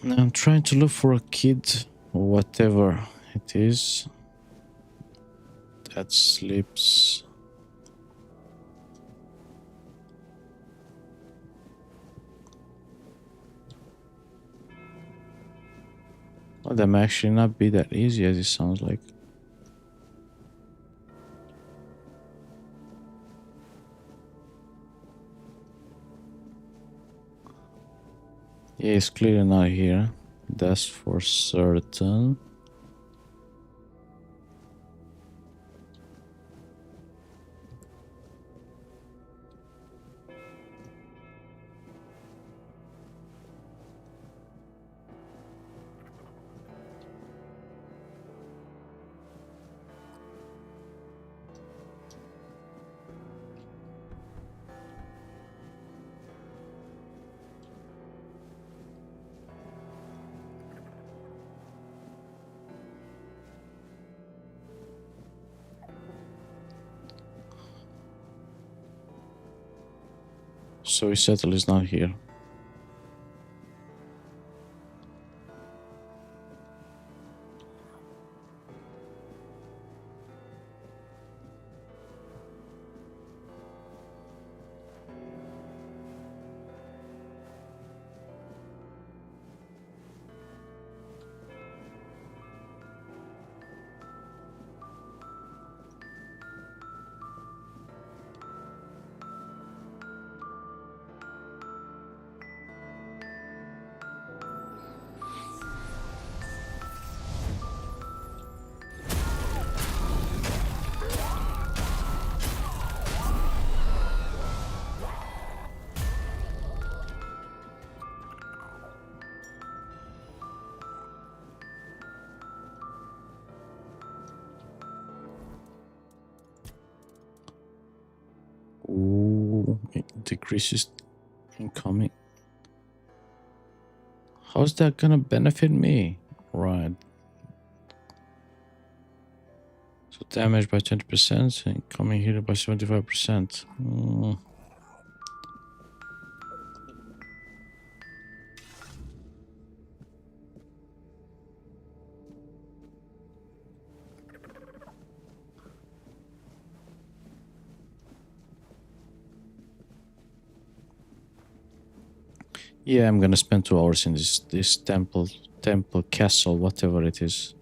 Speaker 1: I'm trying to look for a kid or whatever it is that sleeps. Well, that might actually not be that easy as it sounds like. Yeah, it's clearly not here. That's for certain. So we settle is not here. Ooh, it decreases incoming. How's that gonna benefit me? Right. So damage by 20%, incoming healer by 75%. Yeah, I'm gonna spend 2 hours in this temple castle, whatever it is.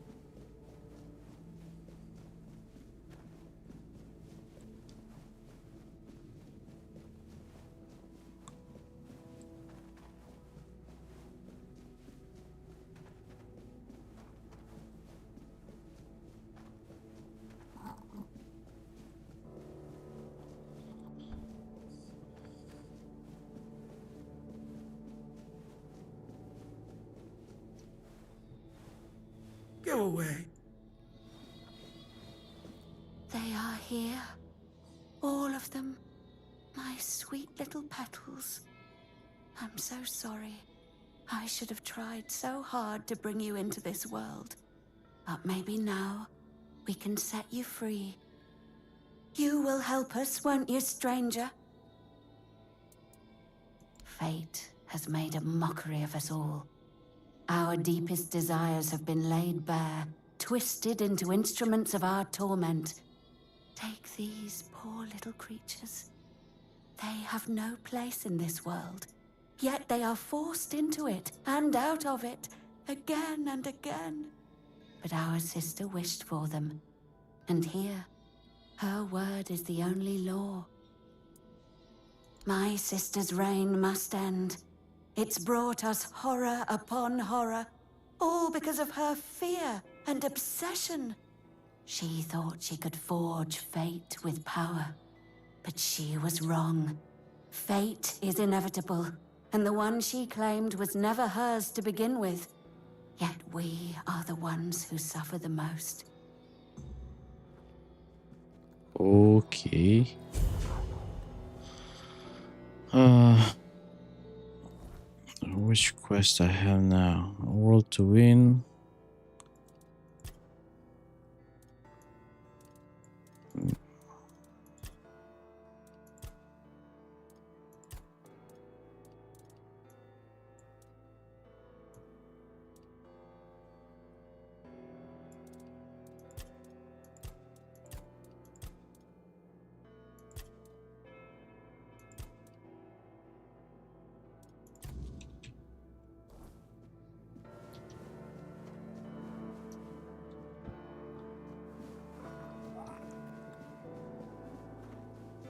Speaker 2: Go away.
Speaker 3: They are here. All of them. My sweet little petals. I'm so sorry. I should have tried so hard to bring you into this world. But maybe now we can set you free. You will help us, won't you, stranger? Fate has made a mockery of us all. Our deepest desires have been laid bare, twisted into instruments of our torment. Take these poor little creatures. They have no place in this world, yet they are forced into it and out of it again and again. But our sister wished for them, and here, her word is the only law. My sister's reign must end. It's brought us horror upon horror, all because of her fear and obsession. She thought she could forge fate with power, but she was wrong. Fate is inevitable, and the one she claimed was never hers to begin with. Yet we are the ones who suffer the most.
Speaker 1: Okay. Which quest I have now? World to win.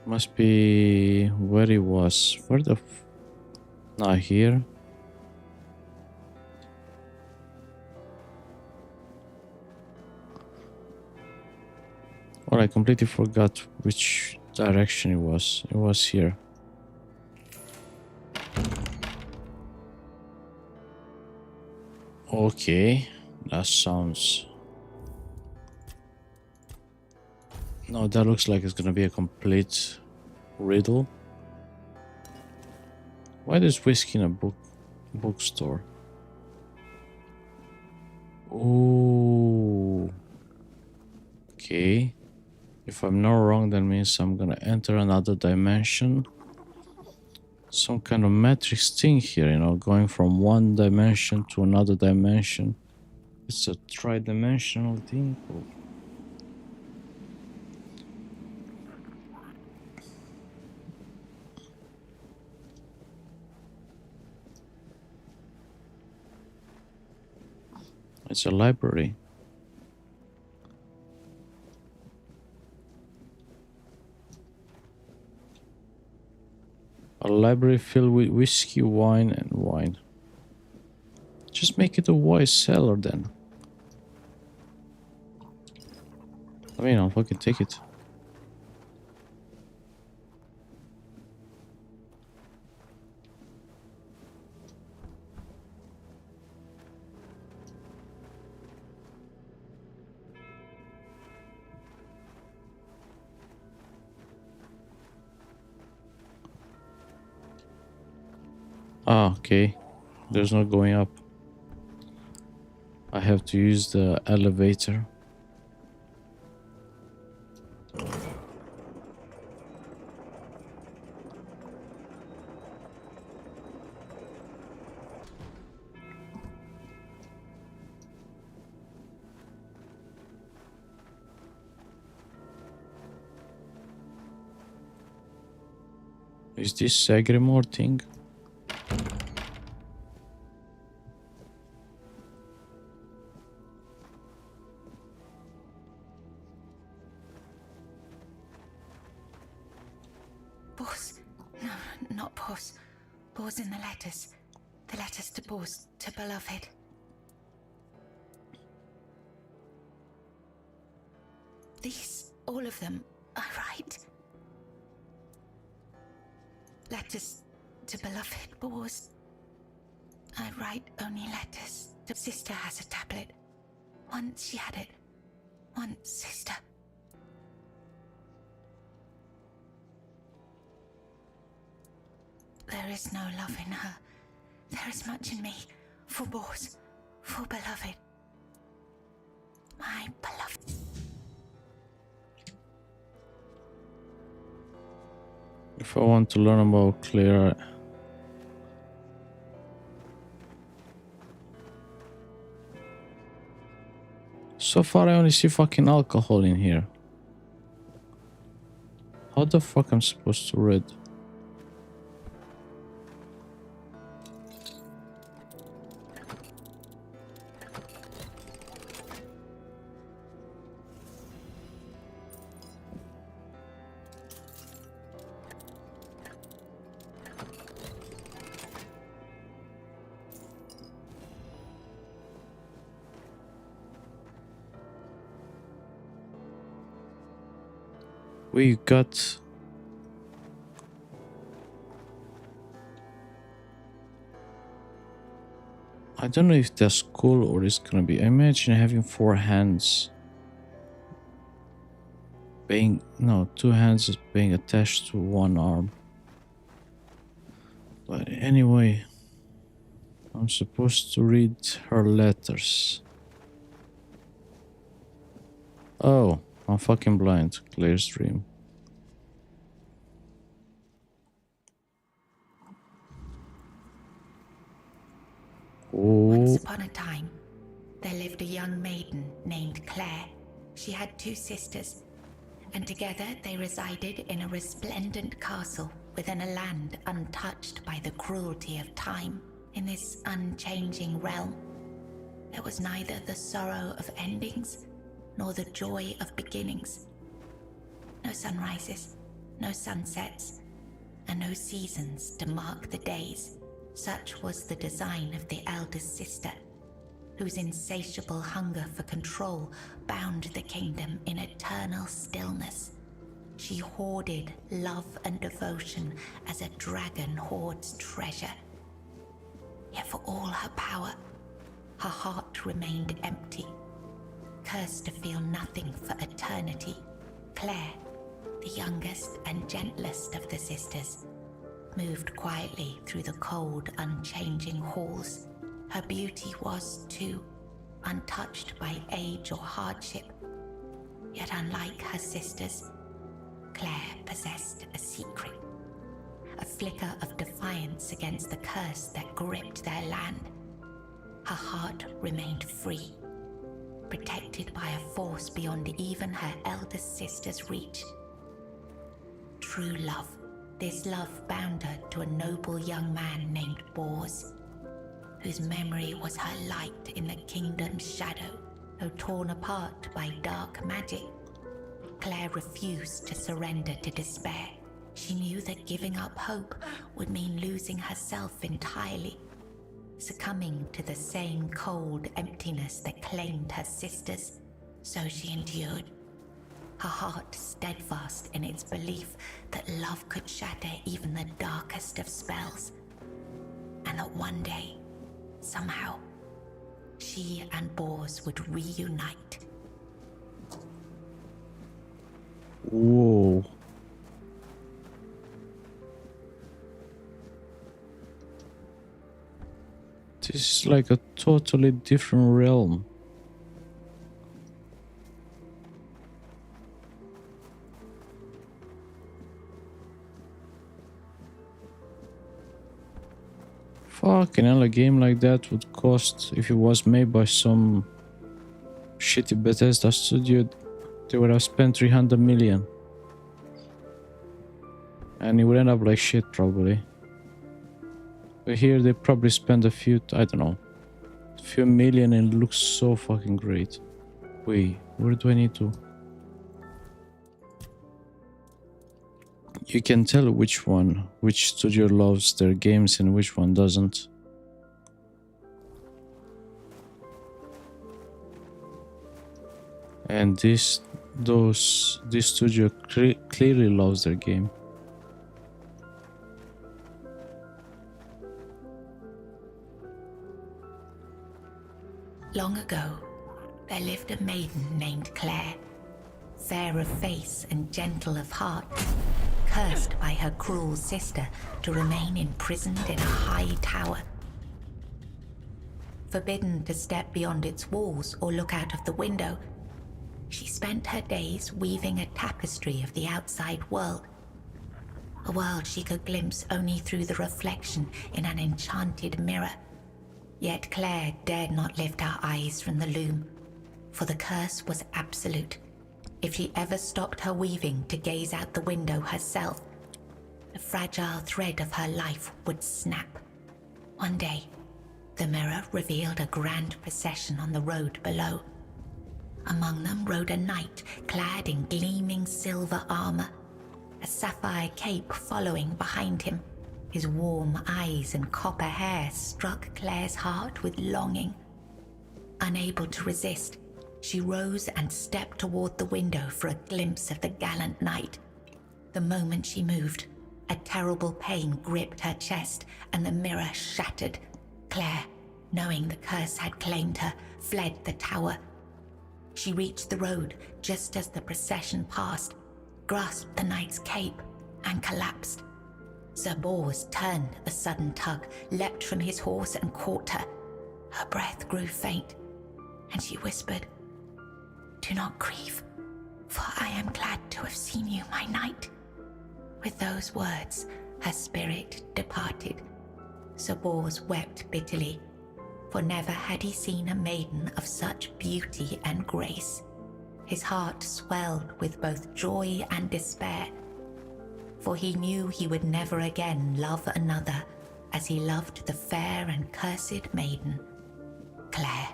Speaker 1: Must be where he was. Where the not here. Well, I completely forgot which direction it was. It was here. Okay, that sounds... No, that looks like it's gonna be a complete riddle. Why there's whiskey in a bookstore? Oh, okay. If I'm not wrong, that means I'm gonna enter another dimension. Some kind of matrix thing here, you know, going from one dimension to another dimension. It's a tri-dimensional thing. It's a library. A library filled with whiskey, wine, and wine. Just make it a wise cellar then. I mean, I'll fucking take it. Ah, okay. There's no going up. I have to use the elevator. Is this Sagrimore thing?
Speaker 3: Boss. No, not Boss. Boss in the letters. The letters to Boss, to beloved. These, all of them, are right. Letters to beloved Boss. I write only letters. The sister has a tablet. Once she had it. Once, sister. There is no love in her. There is much in me. For Boss. For beloved. My beloved.
Speaker 1: If I want to learn about Claire... So far I only see fucking alcohol in here. How the fuck I'm supposed to read? We got... I don't know if that's cool or it's gonna be... I imagine having 4 hands. two hands being attached to one arm. But anyway, I'm supposed to read her letters. Oh, I'm fucking blind. Claire's dream.
Speaker 9: Once upon a time, there lived a young maiden named Claire. She had 2 sisters, and together they resided in a resplendent castle within a land untouched by the cruelty of time. In this unchanging realm, there was neither the sorrow of endings nor the joy of beginnings. No sunrises, no sunsets, and no seasons to mark the days. Such was the design of the eldest sister, whose insatiable hunger for control bound the kingdom in eternal stillness. She hoarded love and devotion as a dragon hoards treasure. Yet for all her power, her heart remained empty, cursed to feel nothing for eternity. Claire, the youngest and gentlest of the sisters, moved quietly through the cold, unchanging halls. Her beauty was, too, untouched by age or hardship. Yet unlike her sisters, Claire possessed a secret, a flicker of defiance against the curse that gripped their land. Her heart remained free, protected by a force beyond even her eldest sister's reach. True love. This love bound her to a noble young man named Bors, whose memory was her light in the kingdom's shadow. Though torn apart by dark magic, Claire refused to surrender to despair. She knew that giving up hope would mean losing herself entirely, succumbing to the same cold emptiness that claimed her sisters. So she endured, her heart steadfast in its belief that love could shatter even the darkest of spells, and that one day, somehow, she and Bors would reunite.
Speaker 1: Whoa. This is like a totally different realm. Fucking hell, a game like that would cost, if it was made by some shitty Bethesda studio, they would have spent 300 million. And it would end up like shit, probably. But here they probably spend a few, I don't know, a few million, and it looks so fucking great. Wait, where do I need to? You can tell which studio loves their games and which one doesn't. And this studio clearly loves their game.
Speaker 9: Long ago, there lived a maiden named Claire, fair of face and gentle of heart, cursed by her cruel sister to remain imprisoned in a high tower. Forbidden to step beyond its walls or look out of the window, she spent her days weaving a tapestry of the outside world, a world she could glimpse only through the reflection in an enchanted mirror. Yet Claire dared not lift her eyes from the loom, for the curse was absolute. If she ever stopped her weaving to gaze out the window herself, the fragile thread of her life would snap. One day, the mirror revealed a grand procession on the road below. Among them rode a knight clad in gleaming silver armor, a sapphire cape following behind him. His warm eyes and copper hair struck Claire's heart with longing. Unable to resist, she rose and stepped toward the window for a glimpse of the gallant knight. The moment she moved, a terrible pain gripped her chest and the mirror shattered. Claire, knowing the curse had claimed her, fled the tower. She reached the road just as the procession passed, grasped the knight's cape and collapsed. Sir Bors turned a sudden tug, leapt from his horse and caught her. Her breath grew faint, and she whispered, "Do not grieve, for I am glad to have seen you, my knight." With those words, her spirit departed. Sir Bors wept bitterly, for never had he seen a maiden of such beauty and grace. His heart swelled with both joy and despair, for he knew he would never again love another as he loved the fair and cursed maiden, Claire.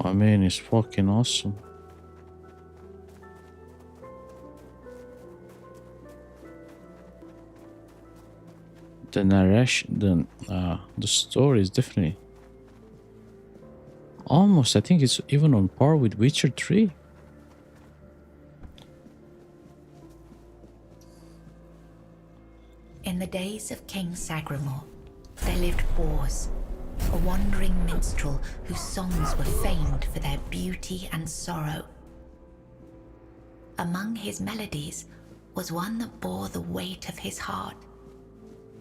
Speaker 1: I mean, it's fucking awesome. The narration, the story is definitely almost, I think it's even on par with Witcher 3.
Speaker 9: In the days of King Sagramor, there lived Bors, a wandering minstrel whose songs were famed for their beauty and sorrow. Among his melodies was one that bore the weight of his heart,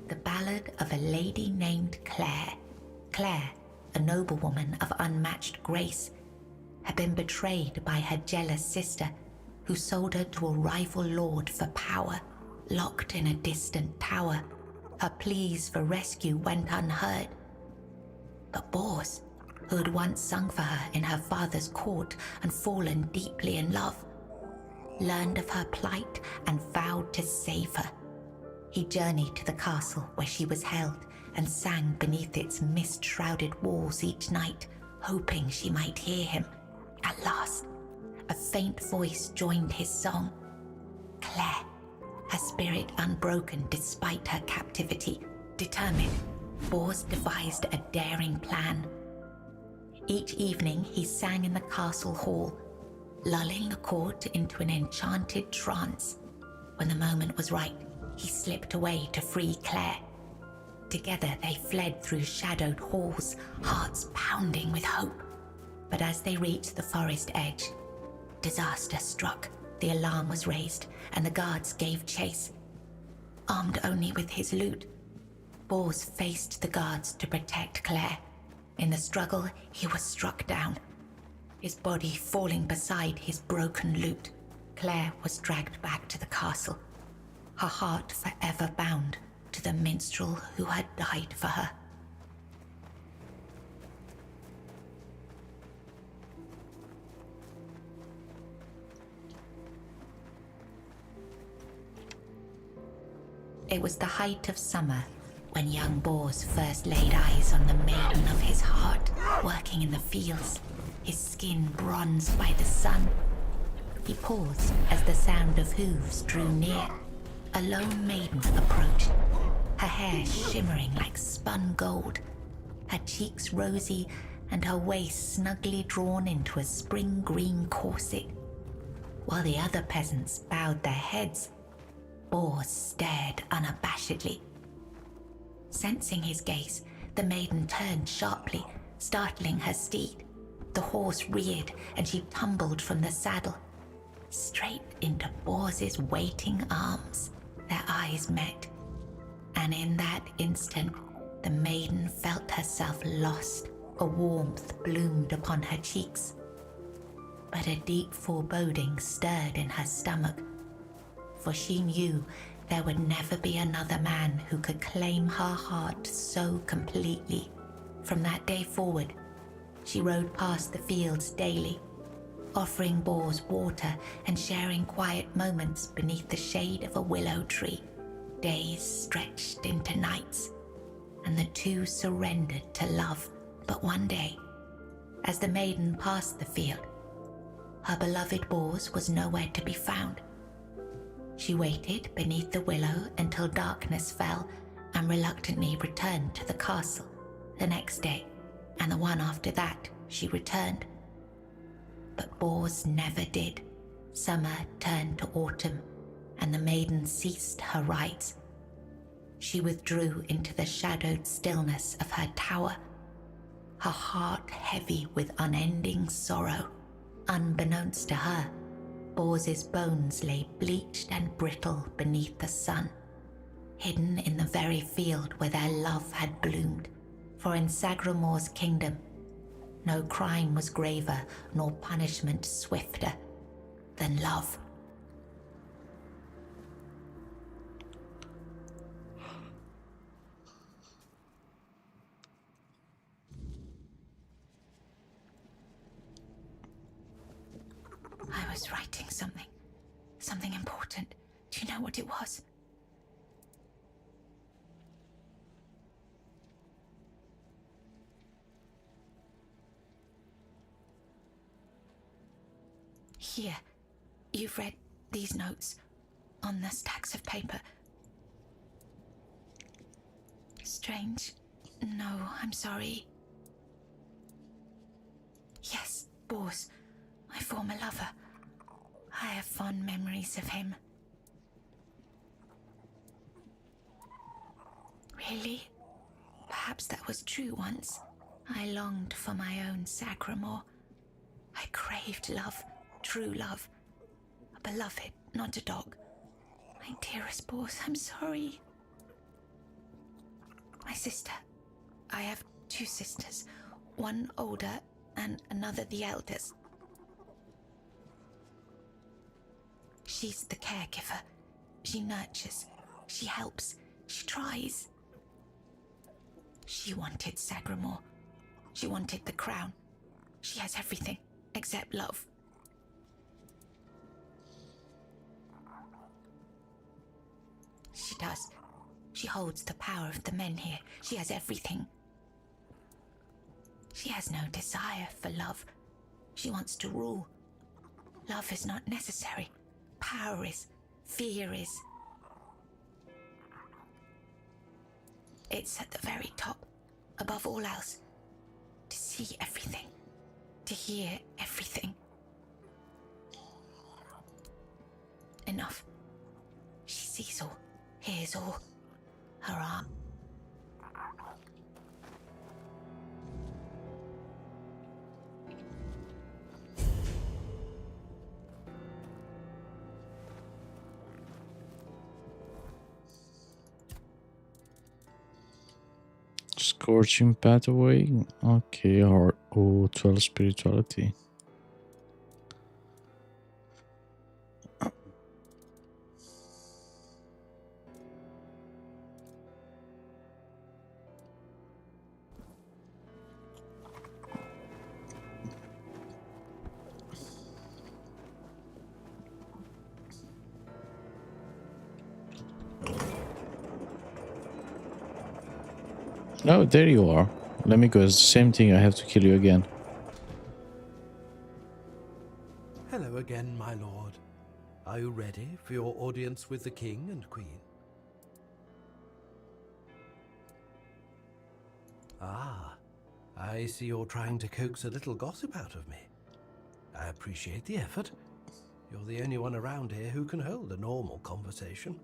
Speaker 9: the ballad of a lady named Claire. Claire, a noblewoman of unmatched grace, had been betrayed by her jealous sister, who sold her to a rival lord for power. Locked in a distant tower, her pleas for rescue went unheard. But Bors, who had once sung for her in her father's court and fallen deeply in love, learned of her plight and vowed to save her. He journeyed to the castle where she was held and sang beneath its mist-shrouded walls each night, hoping she might hear him. At last, a faint voice joined his song. Claire, her spirit unbroken despite her captivity, determined, Bors devised a daring plan. Each evening he sang in the castle hall, lulling the court into an enchanted trance. When the moment was right, he slipped away to free Claire. Together they fled through shadowed halls, hearts pounding with hope. But as they reached the forest edge, disaster struck. The alarm was raised, and the guards gave chase. Armed only with his lute, Bors faced the guards to protect Claire. In the struggle, he was struck down, his body falling beside his broken lute. Claire was dragged back to the castle, her heart forever bound to the minstrel who had died for her. It was the height of summer when young Bors first laid eyes on the maiden of his heart, working in the fields, his skin bronzed by the sun. He paused as the sound of hooves drew near. A lone maiden approached, her hair shimmering like spun gold, her cheeks rosy and her waist snugly drawn into a spring green corset. While the other peasants bowed their heads, Bors stared unabashedly. Sensing his gaze, the maiden turned sharply, startling her steed. The horse reared and she tumbled from the saddle, straight into Bors's waiting arms. Their eyes met, and in that instant, the maiden felt herself lost. A warmth bloomed upon her cheeks, but a deep foreboding stirred in her stomach, for she knew there would never be another man who could claim her heart so completely. From that day forward, she rode past the fields daily, offering Bors water and sharing quiet moments beneath the shade of a willow tree. Days stretched into nights, and the two surrendered to love. But one day, as the maiden passed the field, her beloved Bors was nowhere to be found. She waited beneath the willow until darkness fell and reluctantly returned to the castle. The next day, and the one after that, she returned. But Bors never did. Summer turned to autumn, and the maiden ceased her rides. She withdrew into the shadowed stillness of her tower, her heart heavy with unending sorrow. Unbeknownst to her, Bors's bones lay bleached and brittle beneath the sun, hidden in the very field where their love had bloomed. For in Sagramor's kingdom, no crime was graver nor punishment swifter than love. I was writing something important. Do you know what it was? Here, you've read these notes on the stacks of paper. Strange. No, I'm sorry. Yes, Bors, my former lover. I have fond memories of him. Really? Perhaps that was true once. I longed for my own Sagramor. I craved love, true love. A beloved, not a dog. My dearest Bors, I'm sorry. My sister. I have 2 sisters. One older and another the eldest. She's the caregiver. She nurtures. She helps. She tries. She wanted Sagramor. She wanted the crown. She has everything except love. She does. She holds the power of the men here. She has everything. She has no desire for love. She wants to rule. Love is not necessary. Power is. Fear is. It's at the very top, above all else. To see everything. To hear everything. Enough. She sees all, hears all. Her arm.
Speaker 1: Scorching pathway. Okay, or 12 spirituality. No, there you are. Let me go. It's the same thing. I have to kill you again.
Speaker 21: Hello again, my lord. Are you ready for your audience with the king and queen? Ah, I see you're trying to coax a little gossip out of me. I appreciate the effort. You're the only one around here who can hold a normal conversation.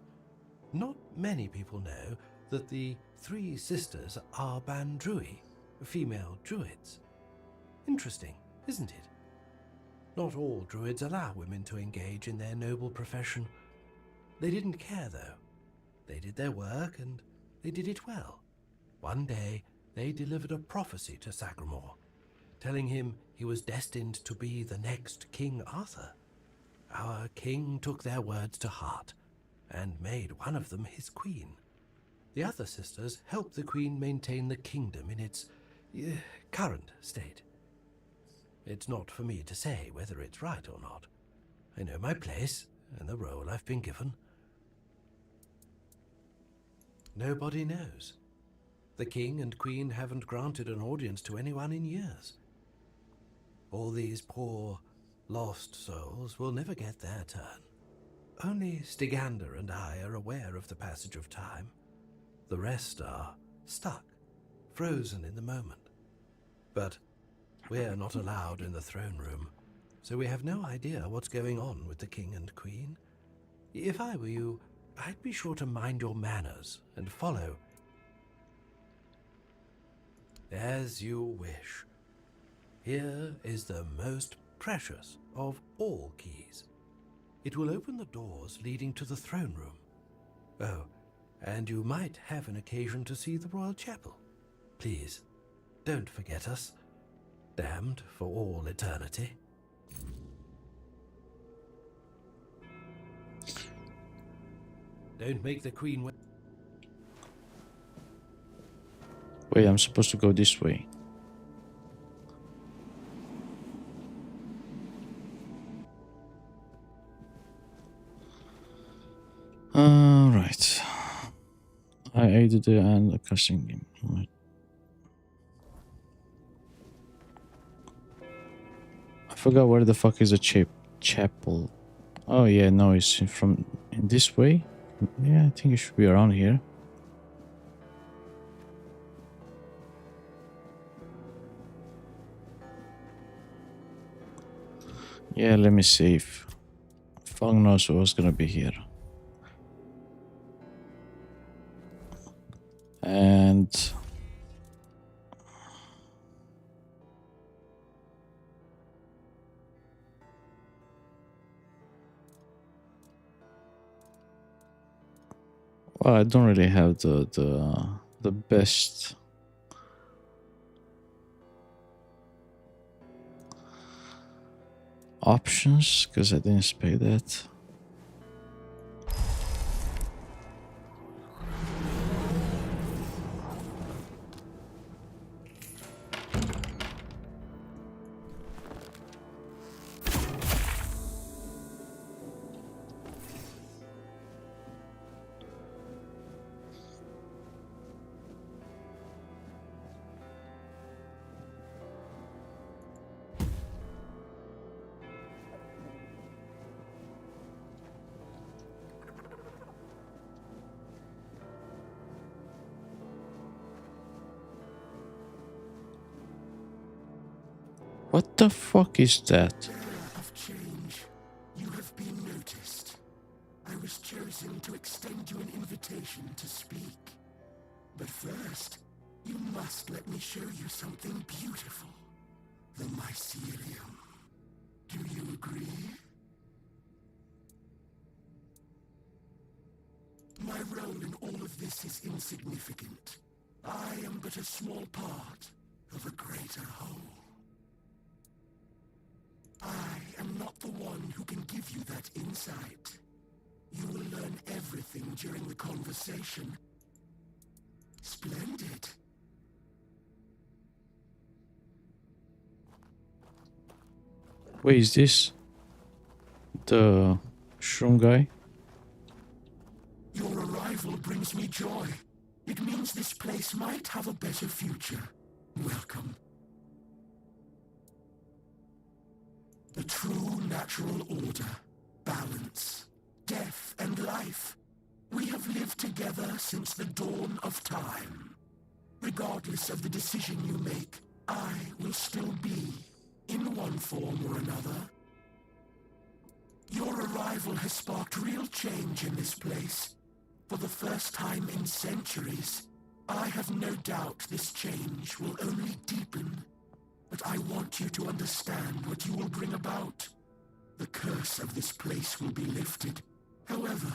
Speaker 21: Not many people know that the 3 sisters are Bandrui, female druids. Interesting, isn't it? Not all druids allow women to engage in their noble profession. They didn't care, though. They did their work, and they did it well. One day, they delivered a prophecy to Sagramor, telling him he was destined to be the next King Arthur. Our king took their words to heart, and made one of them his queen. The other sisters helped the queen maintain the kingdom in its current state. It's not for me to say whether it's right or not. I know my place and the role I've been given. Nobody knows. The king and queen haven't granted an audience to anyone in years. All these poor, lost souls will never get their turn. Only Stygander and I are aware of the passage of time. The rest are stuck, frozen in the moment. But we're not allowed in the throne room, so we have no idea what's going on with the king and queen. If I were you, I'd be sure to mind your manners and follow. As you wish. Here is the most precious of all keys. It will open the doors leading to the throne room. Oh, and you might have an occasion to see the royal chapel. Please, don't forget us. Damned for all eternity. Don't make the queen wait.
Speaker 1: Wait, I'm supposed to go this way. Right. I added the and the casting game. Right. I forgot where the fuck is the chapel. Oh yeah, no, it's in this way. Yeah, I think it should be around here. Yeah, let me save. Fuck knows what's gonna be here. And well, I don't really have the best options because I didn't spay that. What the fuck is that?
Speaker 2: Of change, you have been noticed. I was chosen to extend you an invitation to speak. But first, you must let me show you something beautiful. The mycelium. Do you agree? My role in all of this is insignificant. I am but a small part of a greater whole. I am not the one who can give you that insight. You will learn everything during the conversation. Splendid.
Speaker 1: Wait, is this the shroom guy?
Speaker 2: Your arrival brings me joy. It means this place might have a better future. Welcome. The true natural order, balance, death and life. We have lived together since the dawn of time. Regardless of the decision you make, I will still be, in one form or another. Your arrival has sparked real change in this place. For the first time in centuries, I have no doubt this change will only deepen. But I want you to understand what you will bring about. The curse of this place will be lifted. However,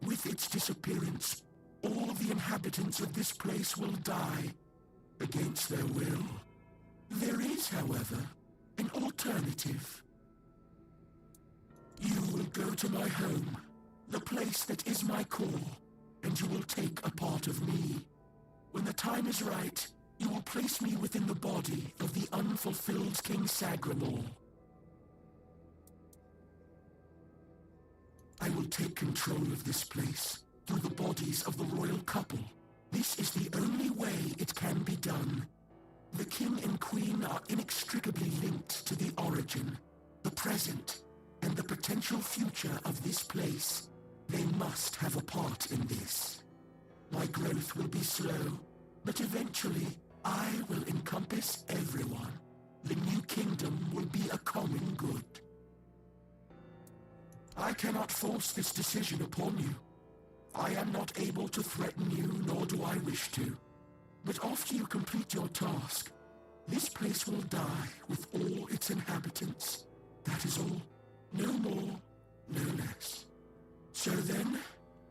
Speaker 2: with its disappearance, all the inhabitants of this place will die against their will. There is, however, an alternative. You will go to my home, the place that is my core, and you will take a part of me. When the time is right, you will place me within the body of the unfulfilled King Sagramor. I will take control of this place through the bodies of the royal couple. This is the only way it can be done. The king and queen are inextricably linked to the origin, the present, and the potential future of this place. They must have a part in this. My growth will be slow, but eventually I will encompass everyone. The new kingdom will be a common good. I cannot force this decision upon you. I am not able to threaten you, nor do I wish to. But after you complete your task, this place will die with all its inhabitants. That is all. No more, no less. So then,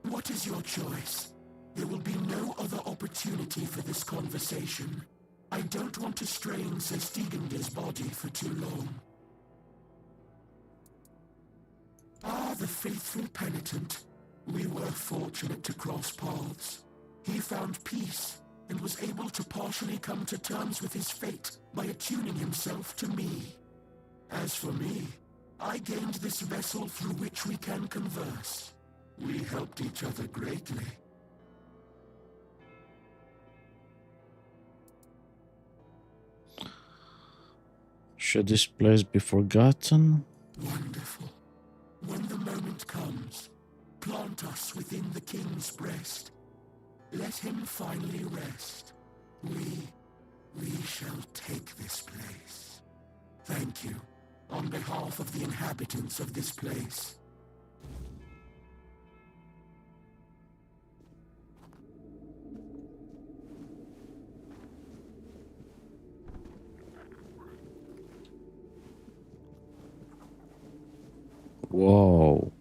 Speaker 2: what is your choice? There will be no other opportunity for this conversation. I don't want to strain Sir Stegander's body for too long. Ah, the faithful penitent. We were fortunate to cross paths. He found peace and was able to partially come to terms with his fate by attuning himself to me. As for me, I gained this vessel through which we can converse. We helped each other greatly.
Speaker 1: Should this place be forgotten?
Speaker 2: Wonderful. When the moment comes, plant us within the king's breast. Let him finally rest. We shall take this place. Thank you, on behalf of the inhabitants of this place.
Speaker 1: Whoa.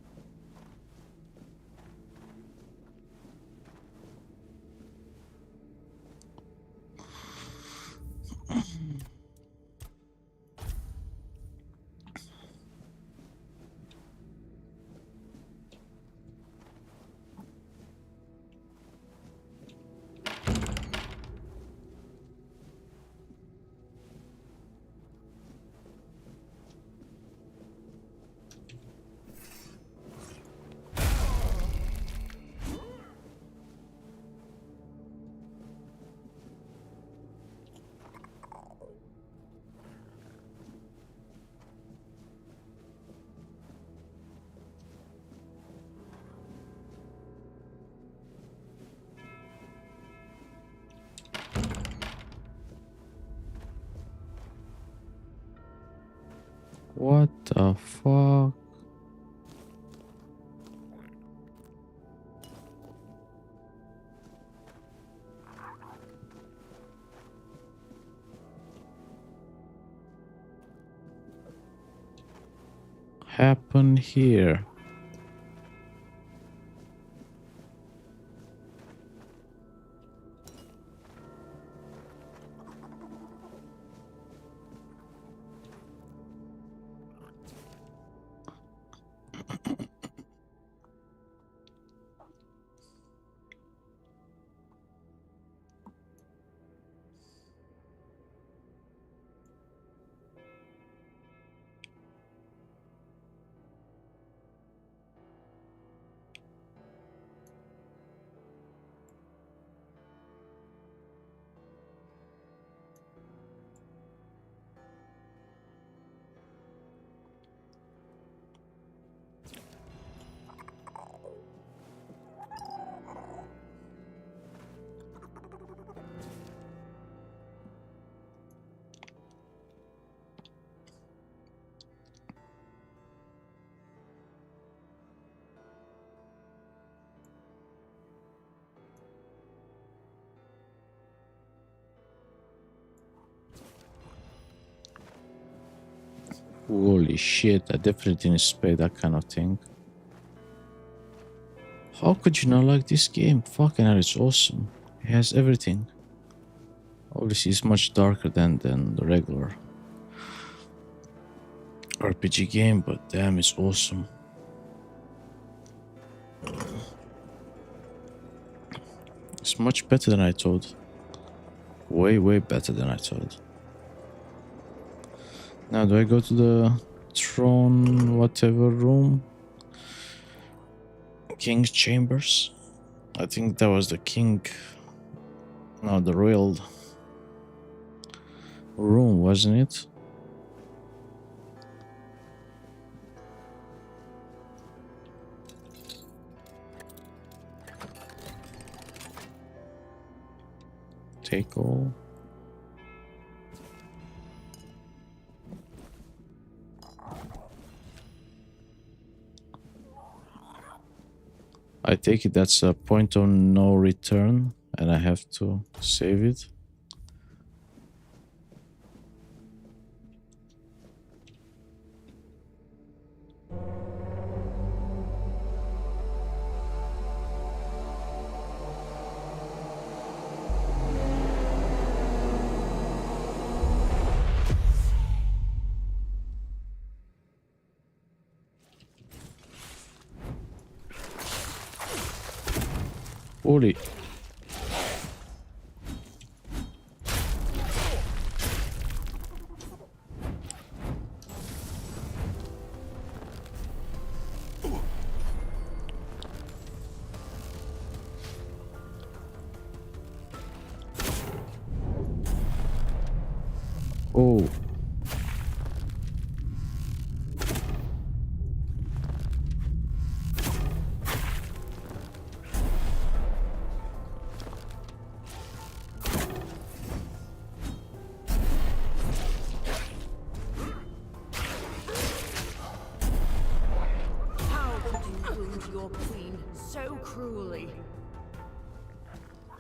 Speaker 1: What the fuck? Happened here? Holy shit, I definitely didn't expect that kind of thing. How could you not like this game? Fucking hell, it's awesome. It has everything. Obviously, it's much darker than the regular RPG game, but damn, it's awesome. It's much better than I thought. Way, way better than I thought. Now, do I go to the throne, whatever room? King's chambers? I think that was the king. No, the royal room, wasn't it? Take all. I take it that's a point of no return and I have to save it. Holy. Oh.
Speaker 5: How could you wound your queen so cruelly?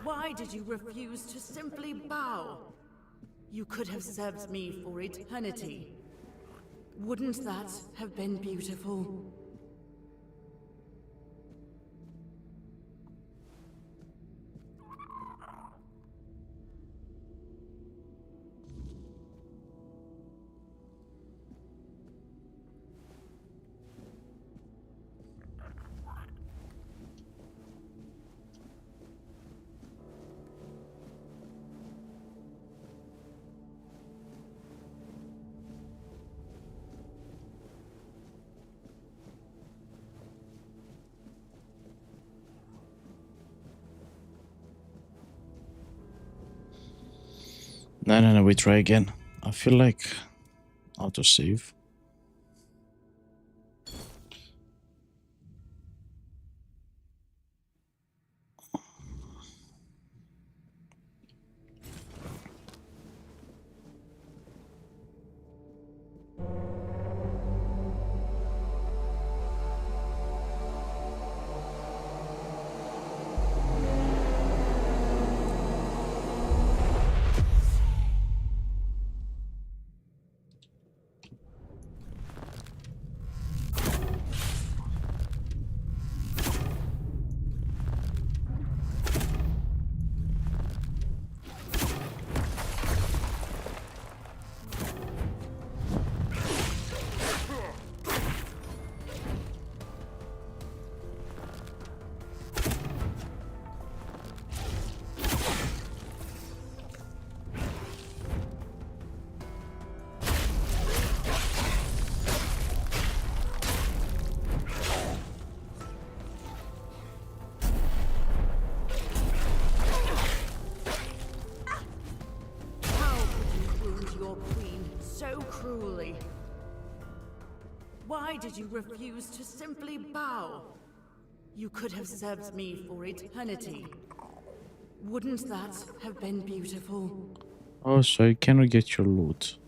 Speaker 5: Why did you refuse to simply bow? You could have served me for eternity. Wouldn't that have been beautiful?
Speaker 1: No, we try again. I feel like autosave.
Speaker 5: Cruelly. Why did you refuse to simply bow? You could have served me for eternity. Wouldn't that have been beautiful?
Speaker 1: Oh, so you cannot get your loot.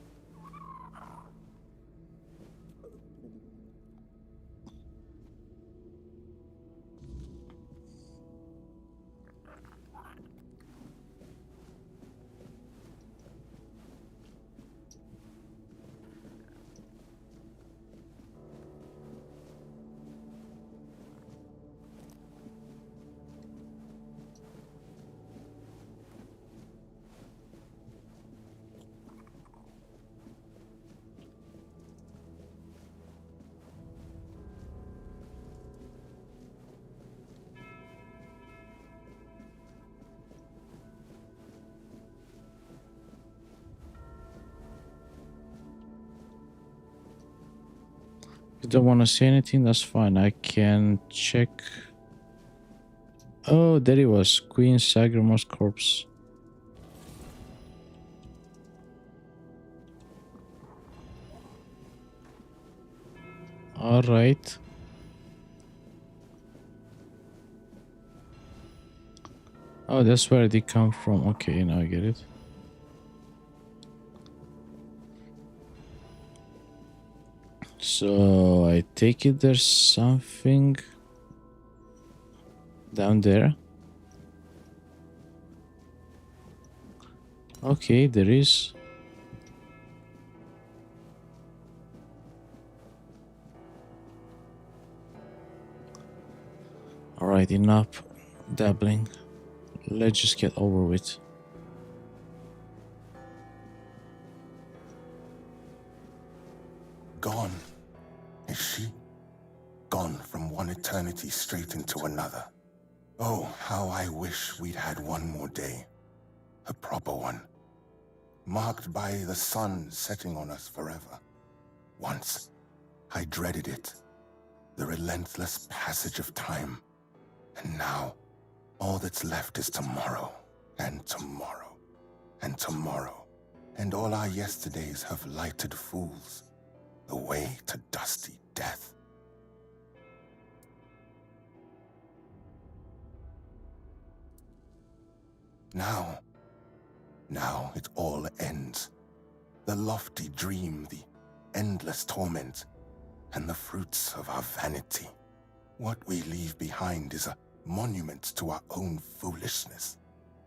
Speaker 1: If you don't want to say anything, that's fine. I can check. Oh, there it was. Queen Sagramor's corpse. All right. Oh, that's where they come from. Okay, now I get it. So I take it there's something down there. Okay, there is. Alright, enough dabbling. Let's just get over with.
Speaker 22: Gone, is she? Gone from one eternity straight into another.
Speaker 14: Oh, how I wish we'd had one more day. A proper one. Marked by the sun setting on us forever. Once, I dreaded it. The relentless passage of time. And now, all that's left is tomorrow, and tomorrow, and tomorrow. And all our yesterdays have lighted fools, the way to dusty death. Now it all ends. The lofty dream, the endless torment, and the fruits of our vanity. What we leave behind is a monument to our own foolishness.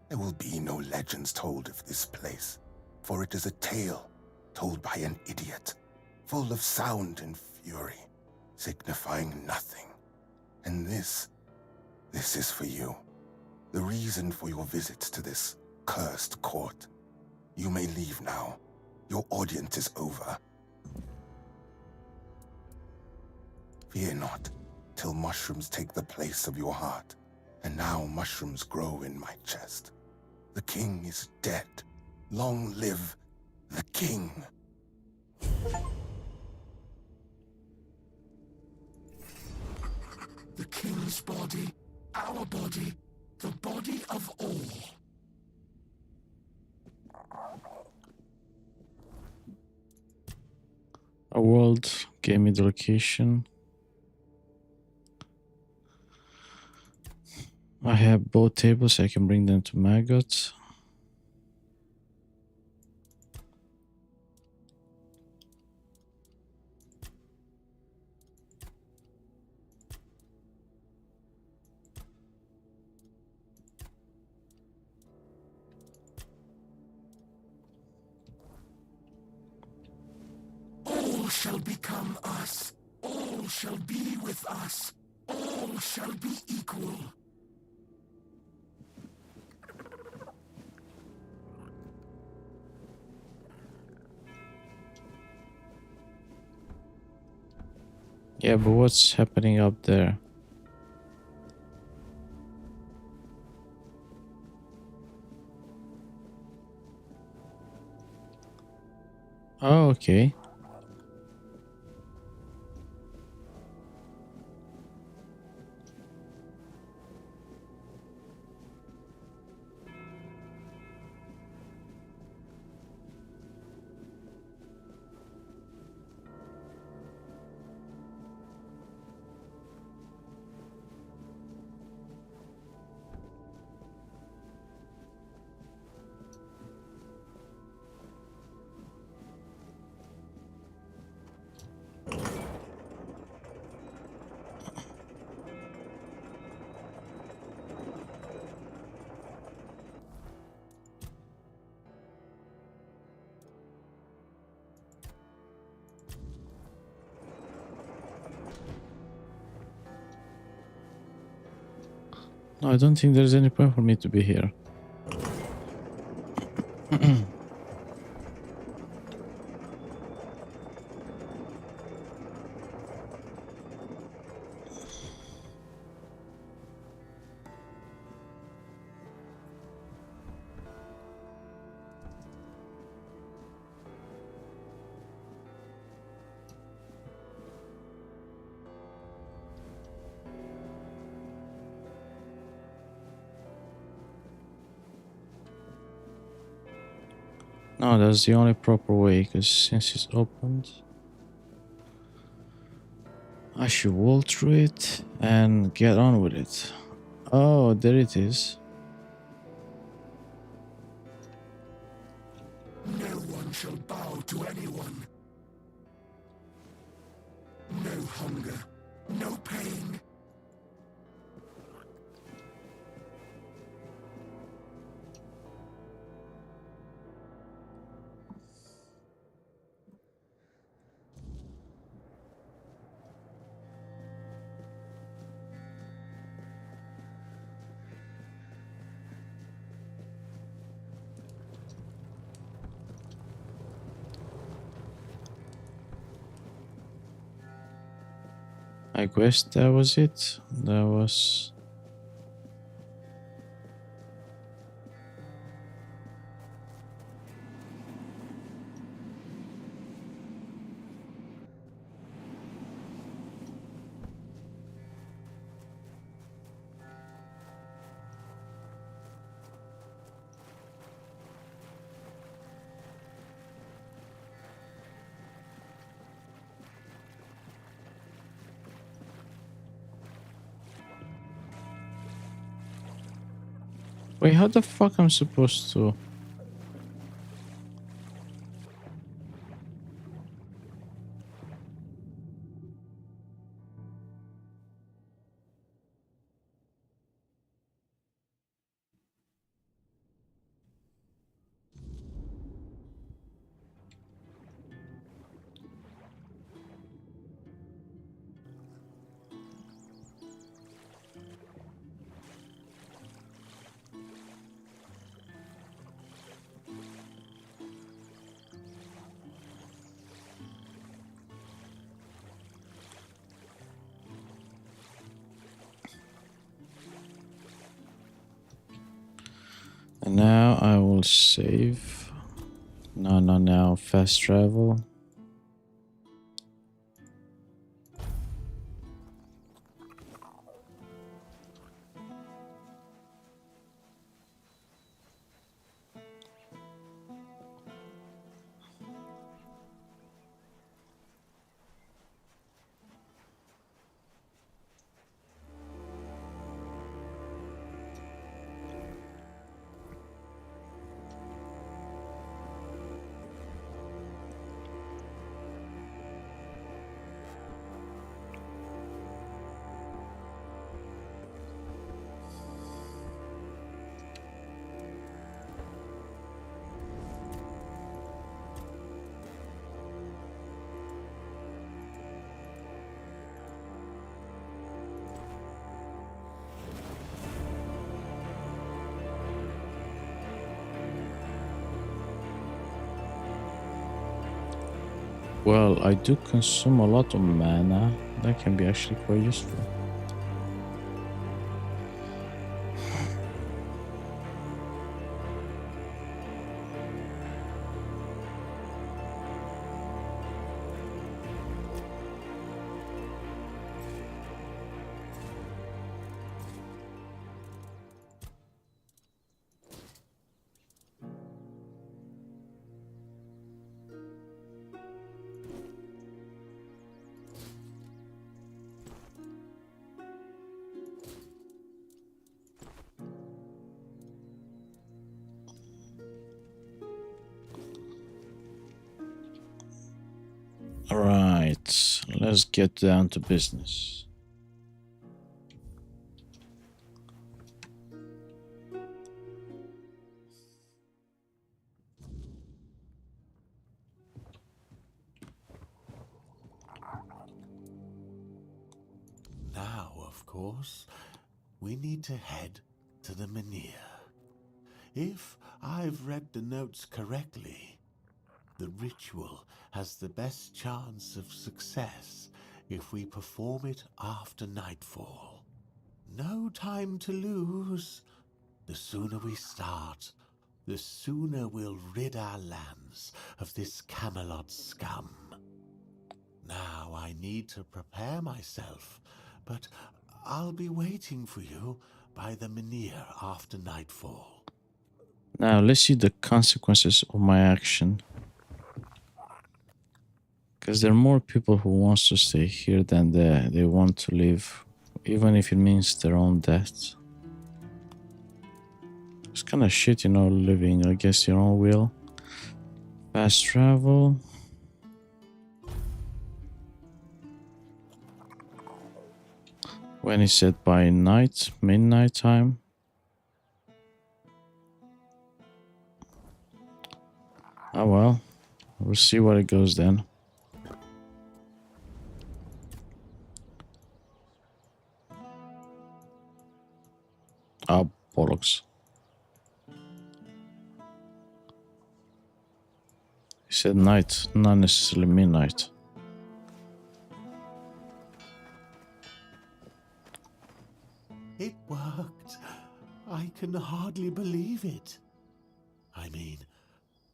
Speaker 14: There will be no legends told of this place, for it is a tale told by an idiot, full of sound and fury, signifying nothing. And this is for you, the reason for your visit to this cursed court. You may leave now. Your audience is over. Fear not, till mushrooms take the place of your heart. And now mushrooms grow in my chest. The king is dead. Long live the king.
Speaker 2: The king's body, our body, the body of all.
Speaker 1: A world gave me the location. I have both tables, I can bring them to Maggot.
Speaker 2: All shall become us. All shall be with us. All shall be equal.
Speaker 1: Yeah, but what's happening up there? Oh, okay. No, I don't think there's any point for me to be here. No, that's the only proper way, because since it's opened, I should walk through it and get on with it. Oh, there it is.
Speaker 2: No one shall bow to anyone. No hunger, no pain.
Speaker 1: I guess that was it. That was Wait, how the fuck I'm supposed to? And now I will save. No, fast travel. Well, I do consume a lot of mana. That can be actually quite useful. Alright, let's get down to business.
Speaker 7: Now, of course, we need to head to the Menhir. If I've read the notes correctly, the ritual has the best chance of success if we perform it after nightfall. No time to lose. The sooner we start, the sooner we'll rid our lands of this Camelot scum. Now I need to prepare myself, but I'll be waiting for you by the Menhir after nightfall.
Speaker 1: Now let's see the consequences of my action. Because there are more people who want to stay here than they want to leave, even if it means their own death. It's kind of shit, you know, living against your own will. Fast travel. When is it by night, midnight time? Oh well, we'll see what it goes then. Oh, bollocks. He said night, not necessarily midnight.
Speaker 7: It worked. I can hardly believe it. I mean,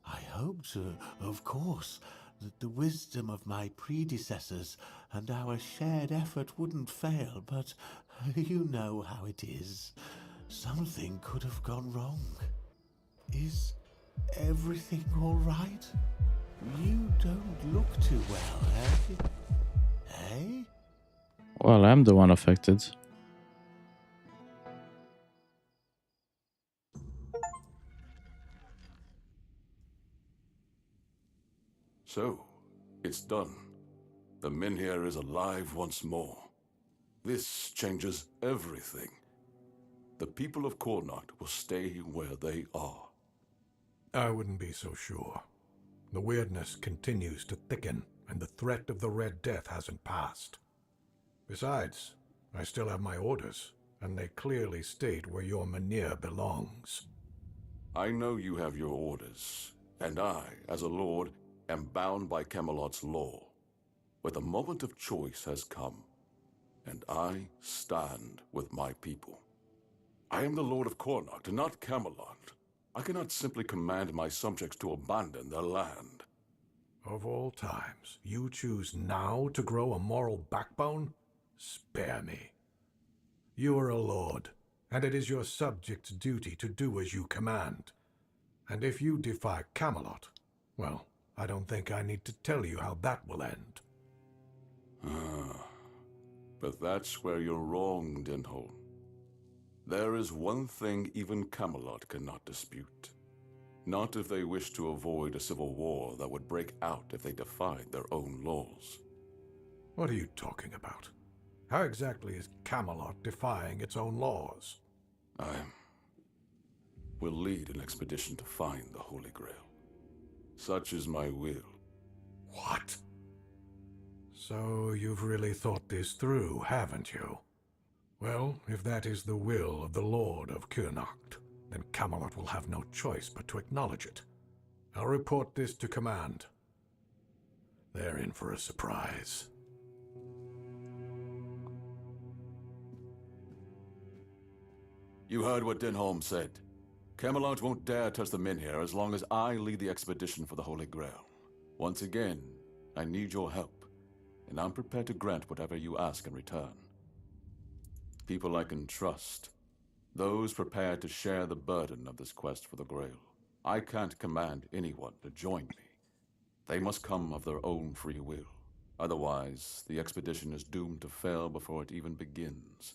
Speaker 7: I hoped, of course, that the wisdom of my predecessors and our shared effort wouldn't fail, but you know how it is. Something could have gone wrong. Is everything all right? You don't look too well, eh?
Speaker 1: Well, I'm the one affected.
Speaker 11: So, it's done. The Minhir is alive once more. This changes everything. The people of Connacht will stay where they are.
Speaker 12: I wouldn't be so sure. The weirdness continues to thicken, and the threat of the Red Death hasn't passed. Besides, I still have my orders, and they clearly state where your Mynheer belongs.
Speaker 11: I know you have your orders, and I, as a lord, am bound by Camelot's law. But the moment of choice has come, and I stand with my people. I am the Lord of Connacht, and not Camelot. I cannot simply command my subjects to abandon their land.
Speaker 12: Of all times, you choose now to grow a moral backbone? Spare me. You are a lord, and it is your subjects' duty to do as you command. And if you defy Camelot, well, I don't think I need to tell you how that will end.
Speaker 11: But that's where you're wrong, Denholm. There is one thing even Camelot cannot dispute. Not if they wish to avoid a civil war that would break out if they defied their own laws.
Speaker 12: What are you talking about? How exactly is Camelot defying its own laws?
Speaker 11: I will lead an expedition to find the Holy Grail. Such is my will.
Speaker 12: What? So you've really thought this through, haven't you? Well, if that is the will of the Lord of Connacht, then Camelot will have no choice but to acknowledge it. I'll report this to command. They're in for a surprise.
Speaker 11: You heard what Denholm said. Camelot won't dare touch the Minhir as long as I lead the expedition for the Holy Grail. Once again, I need your help, and I'm prepared to grant whatever you ask in return. People I can trust. Those prepared to share the burden of this quest for the Grail. I can't command anyone to join me. They must come of their own free will. Otherwise, the expedition is doomed to fail before it even begins.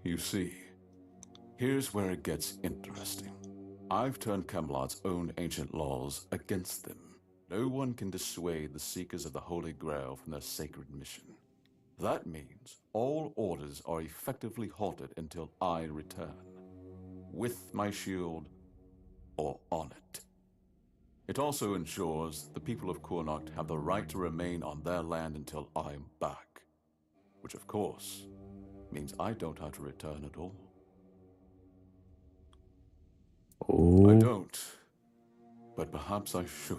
Speaker 11: You see, here's where it gets interesting. I've turned Camelot's own ancient laws against them. No one can dissuade the seekers of the Holy Grail from their sacred mission. That means all orders are effectively halted until I return. With my shield, or on it. It also ensures the people of Connacht have the right to remain on their land until I'm back. Which, of course, means I don't have to return at all. I don't, but perhaps I should.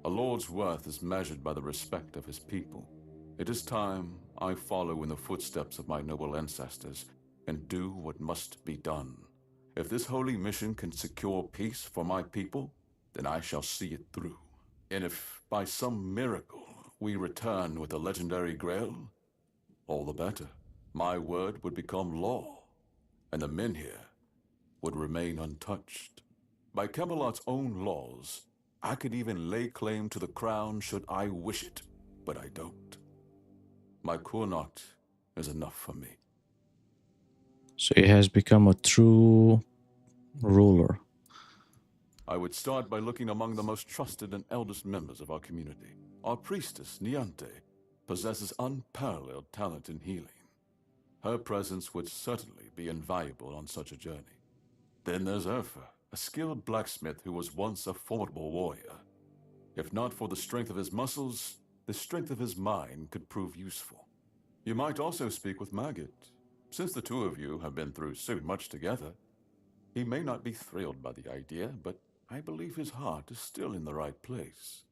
Speaker 11: A lord's worth is measured by the respect of his people. It is time I follow in the footsteps of my noble ancestors and do what must be done. If this holy mission can secure peace for my people, then I shall see it through. And if by some miracle we return with the legendary Grail, all the better. My word would become law, and the Minhir would remain untouched. By Camelot's own laws, I could even lay claim to the crown should I wish it, but I don't. My Connacht is enough for me.
Speaker 1: So he has become a true ruler.
Speaker 11: I would start by looking among the most trusted and eldest members of our community. Our priestess, Niante, possesses unparalleled talent in healing. Her presence would certainly be invaluable on such a journey. Then there's Urfa, a skilled blacksmith who was once a formidable warrior. If not for the strength of his muscles, the strength of his mind could prove useful. You might also speak with Maggot. Since the two of you have been through so much together, he may not be thrilled by the idea, but I believe his heart is still in the right place.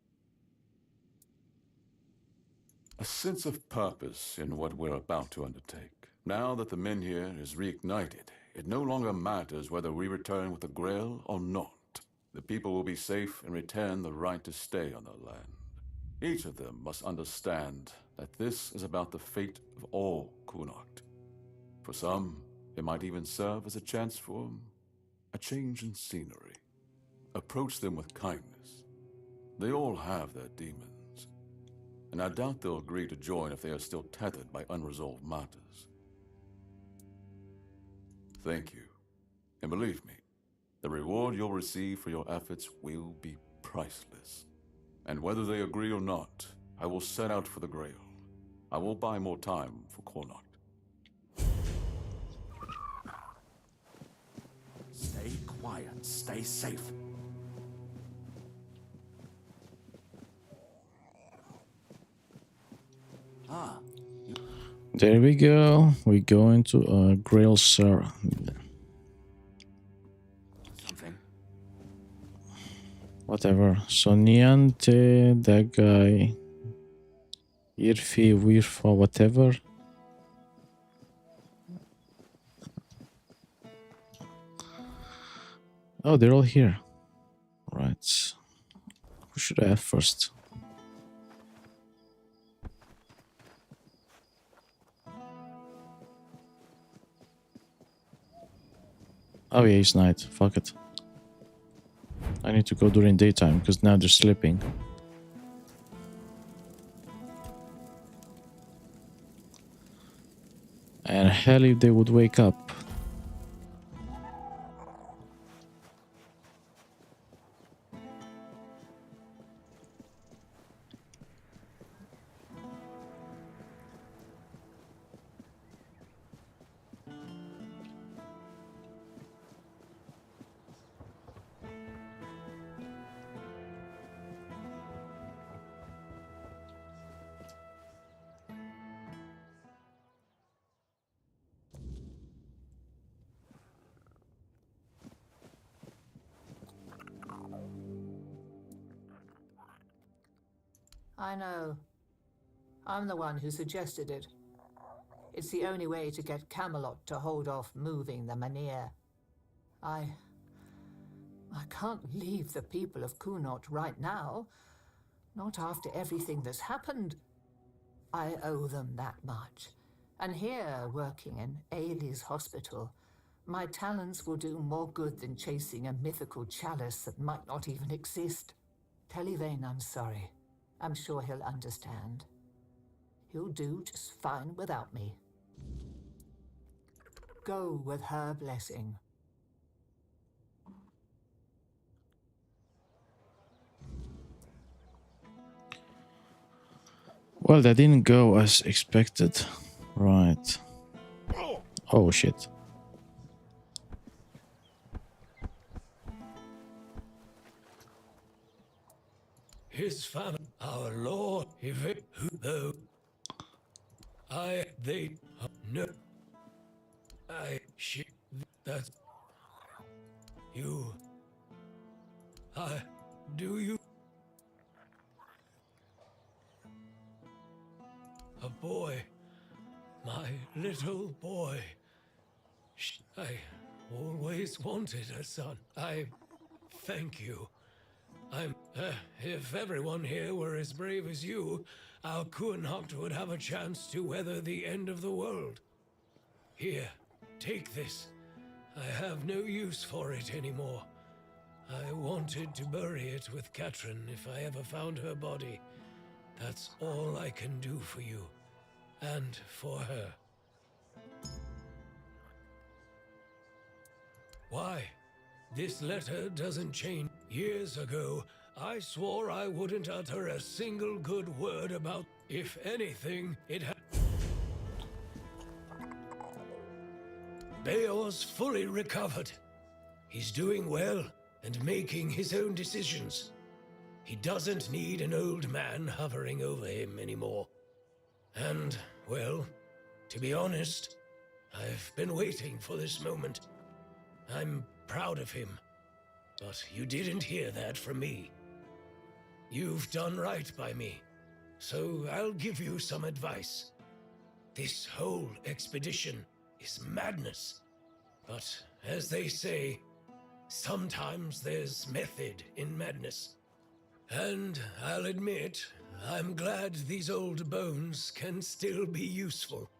Speaker 11: A sense of purpose in what we're about to undertake. Now that the Minhir is reignited, it no longer matters whether we return with the Grail or not. The people will be safe and retain the right to stay on their land. Each of them must understand that this is about the fate of all Connacht. For some, it might even serve as a chance for a change in scenery. Approach them with kindness. They all have their demons, and I doubt they'll agree to join if they are still tethered by unresolved matters. Thank you. And believe me, The reward you'll receive for your efforts will be priceless. And whether they agree or not, I will set out for the Grail. I will buy more time for Connacht.
Speaker 2: Stay quiet. Stay safe. Ah.
Speaker 1: There we go. We go into a Grail Sir.
Speaker 2: Something.
Speaker 1: Whatever. So Niante, that guy. Irfi, Wirfa, whatever. Oh, they're all here. Right. Who should I have first? Oh yeah, it's night. Fuck it. I need to go during daytime because now they're sleeping. And hell if they would wake up.
Speaker 15: I know. I'm the one who suggested it. It's the only way to get Camelot to hold off moving the Manir. I can't leave the people of Kunot right now. Not after everything that's happened. I owe them that much. And here, working in Ailey's hospital, my talents will do more good than chasing a mythical chalice that might not even exist. Tell Yvain I'm sorry. I'm sure he'll understand. He'll do just fine without me. Go with her blessing.
Speaker 1: Well, that didn't go as expected. Right. Oh shit.
Speaker 6: His family, our Lord, if it who though they no, she, that you, do you, a boy, my little boy, I always wanted a son, I thank you. If everyone here were as brave as you, our Kuhnhacht would have a chance to weather the end of the world. Here, take this. I have no use for it anymore. I wanted to bury it with Katrin if I ever found her body. That's all I can do for you. And for her. Why? This letter doesn't change. Years ago, I swore I wouldn't utter a single good word about. If anything, it had. Beor's fully recovered. He's doing well and making his own decisions. He doesn't need an old man hovering over him anymore. And, well, to be honest, I've been waiting for this moment. I'm proud of him. But you didn't hear that from me. You've done right by me, so I'll give you some advice. This whole expedition is madness. But as they say, sometimes there's method in madness. And I'll admit, I'm glad these old bones can still be useful.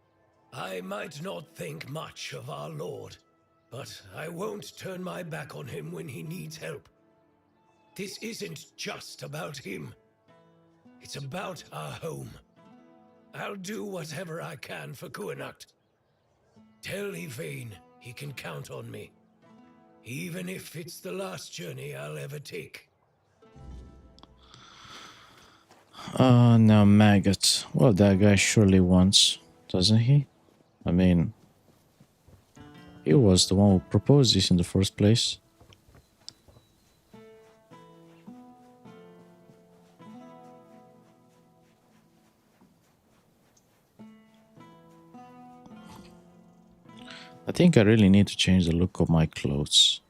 Speaker 6: I might not think much of our Lord, but I won't turn my back on him when he needs help. This isn't just about him. It's about our home. I'll do whatever I can for Kuanacht. Tell Yvain he can count on me. even if it's the last journey I'll ever take.
Speaker 1: Now maggot. Well, that guy surely wants, doesn't he? I mean, he was the one who proposed this in the first place. I think I really need to change the look of my clothes.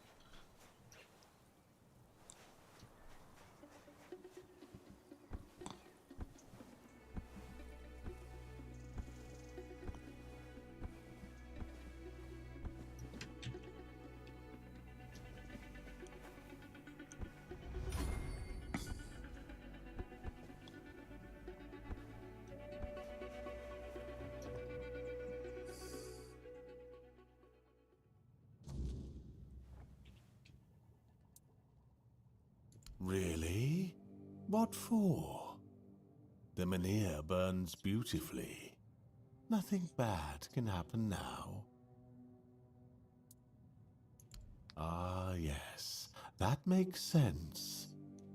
Speaker 7: Really? What for? The Menhir burns beautifully. Nothing bad can happen now. Ah, yes. That makes sense.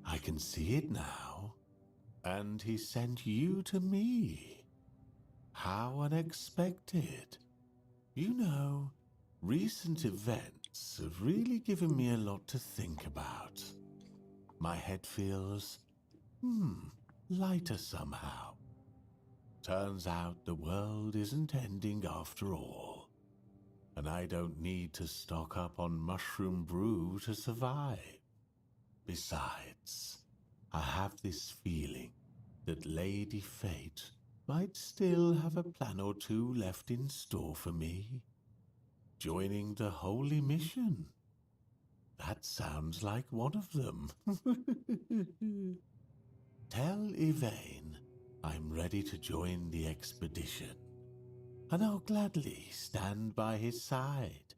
Speaker 7: I can see it now. And he sent you to me. How unexpected. You know, recent events have really given me a lot to think about. My head feels, lighter somehow. Turns out the world isn't ending after all. And I don't need to stock up on mushroom brew to survive. Besides, I have this feeling that Lady Fate might still have a plan or two left in store for me. Joining the Holy Mission. That sounds like one of them. Tell Yvain I'm ready to join the expedition, and I'll gladly stand by his side.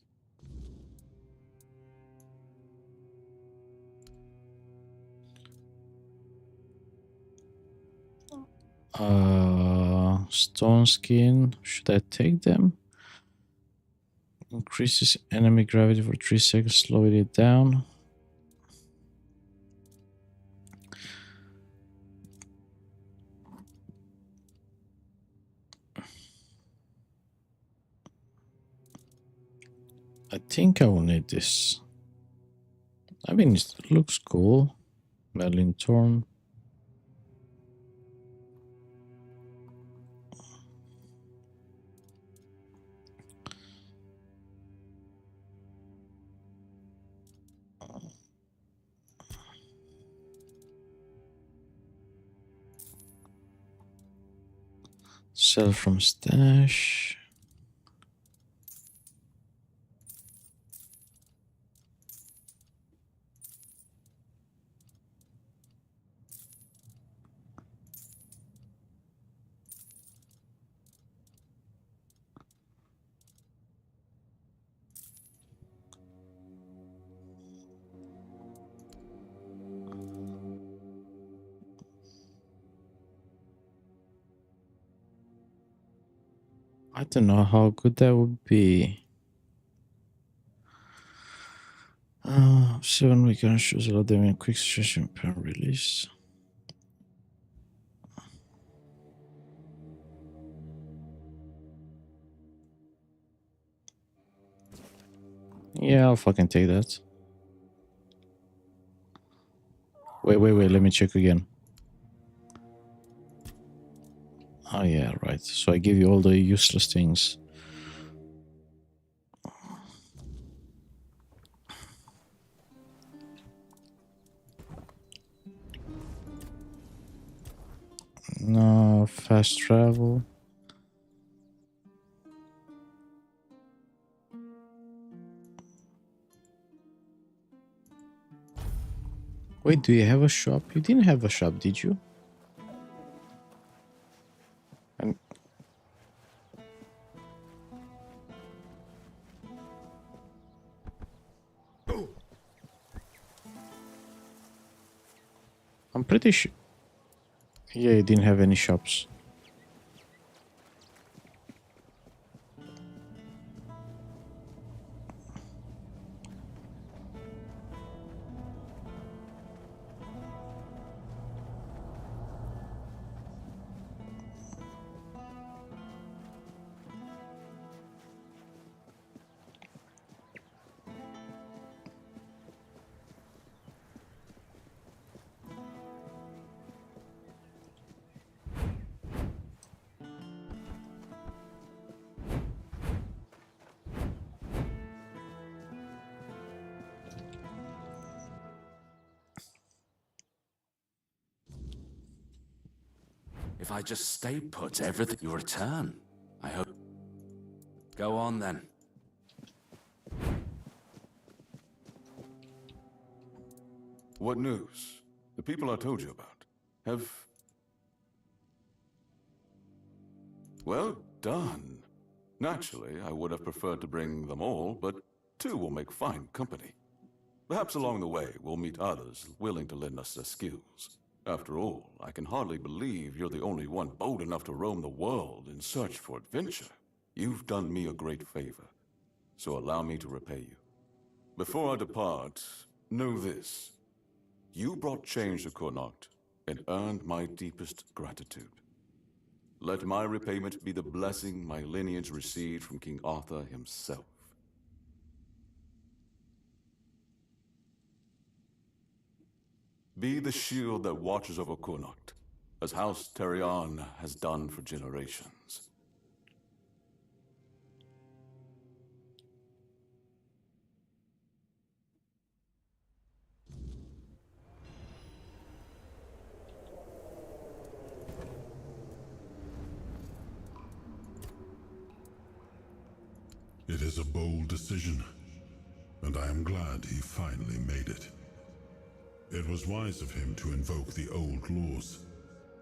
Speaker 1: Stone skin. Should I take them? Increases enemy gravity for 3 seconds, slowing it down. I think I will need this. I mean, it looks cool. Merlin Thorn. Sell from stash. I don't know how good that would be. 7 we can choose a lot them in quick session pen release. Yeah, I'll fucking take that. Wait, let me check again. Oh yeah, right. So I give you all the useless things. No, fast travel. Wait, do you have a shop? You didn't have a shop, did you? I'm pretty sure. Yeah, you didn't have any shops.
Speaker 17: I just stay put, everything will return. I hope. Go on then.
Speaker 11: What news? The people I told you about have... Well done. Naturally, I would have preferred to bring them all, but 2 will make fine company. Perhaps along the way, we'll meet others willing to lend us their skills. After all, I can hardly believe you're the only one bold enough to roam the world in search for adventure. You've done me a great favor, so allow me to repay you. Before I depart, know this. You brought change to Connacht and earned my deepest gratitude. Let my repayment be the blessing my lineage received from King Arthur himself. Be the shield that watches over Connacht, as House Terion has done for generations.
Speaker 13: It is a bold decision, and I am glad he finally made it. It was wise of him to invoke the old laws.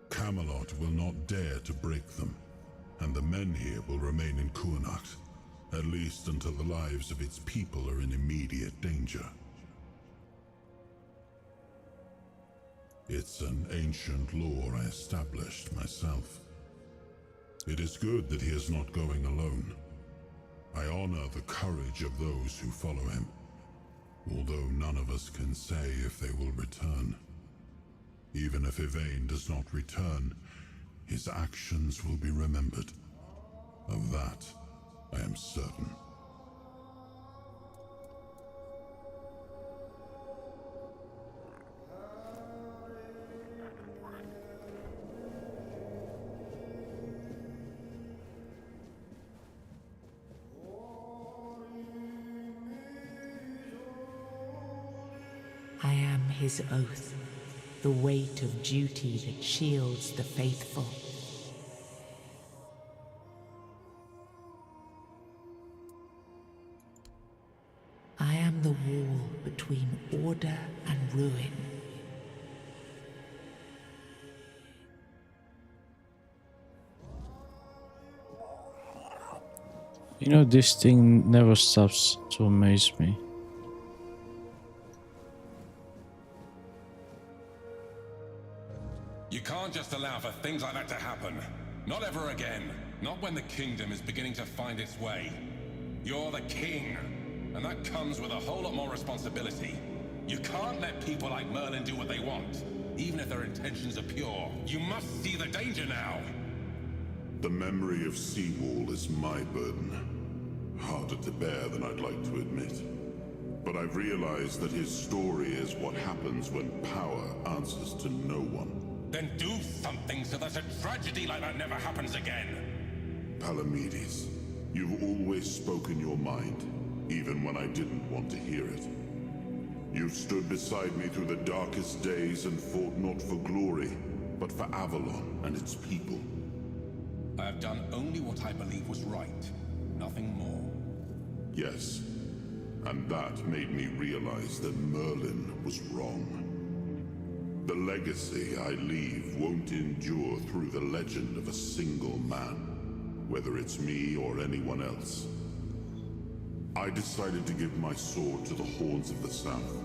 Speaker 13: Camelot will not dare to break them, and the men here will remain in Connacht, at least until the lives of its people are in immediate danger. It's an ancient law I established myself. It is good that he is not going alone. I honor the courage of those who follow him, although none of us can say if they will return. Even if Yvain does not return, his actions will be remembered. Of that, I am certain.
Speaker 9: I am his oath, the weight of duty that shields the faithful. I am the wall between order and ruin.
Speaker 1: You know, this thing never stops to amaze me.
Speaker 22: You can't just allow for things like that to happen. Not ever again. Not when the kingdom is beginning to find its way. You're the king, and that comes with a whole lot more responsibility. You can't let people like Merlin do what they want, even if their intentions are pure. You must see the danger now.
Speaker 13: The memory of Seawall is my burden. Harder to bear than I'd like to admit. But I've realized that his story is what happens when power answers to no one.
Speaker 22: Then do something so that a tragedy like that never happens again.
Speaker 13: Palamedes, you've always spoken your mind, even when I didn't want to hear it. You've stood beside me through the darkest days and fought not for glory, but for Avalon and its people.
Speaker 22: I have done only what I believe was right, nothing more.
Speaker 13: Yes, and that made me realize that Merlin was wrong. The legacy I leave won't endure through the legend of a single man, whether it's me or anyone else. I decided to give my sword to the Horns of the South,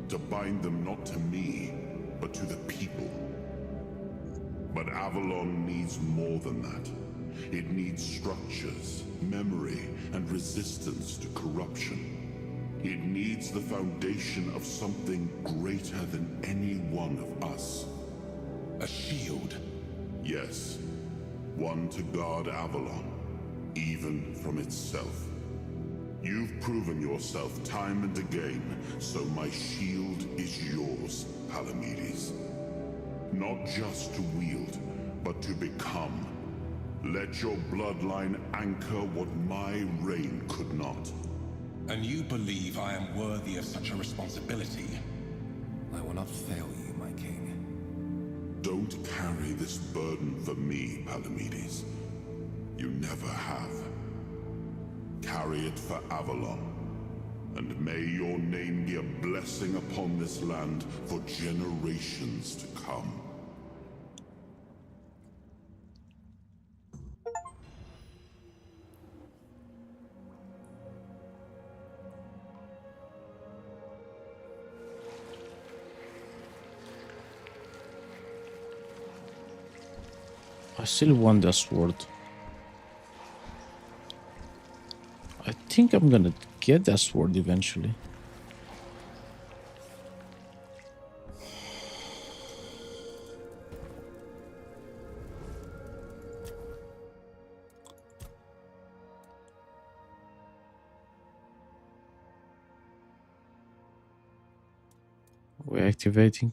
Speaker 13: to bind them not to me, but to the people. But Avalon needs more than that. It needs structures, memory, and resistance to corruption. It needs the foundation of something greater than any one of us.
Speaker 22: A shield?
Speaker 13: Yes. One to guard Avalon, even from itself. You've proven yourself time and again, so my shield is yours, Palamedes. Not just to wield, but to become. Let your bloodline anchor what my reign could not.
Speaker 22: And you believe I am worthy of such a responsibility? I will not fail you, my king.
Speaker 13: Don't carry this burden for me, Palamedes. You never have. Carry it for Avalon, and may your name be a blessing upon this land for generations to come.
Speaker 1: I still want that sword. I think I'm gonna get that sword eventually. We're activating.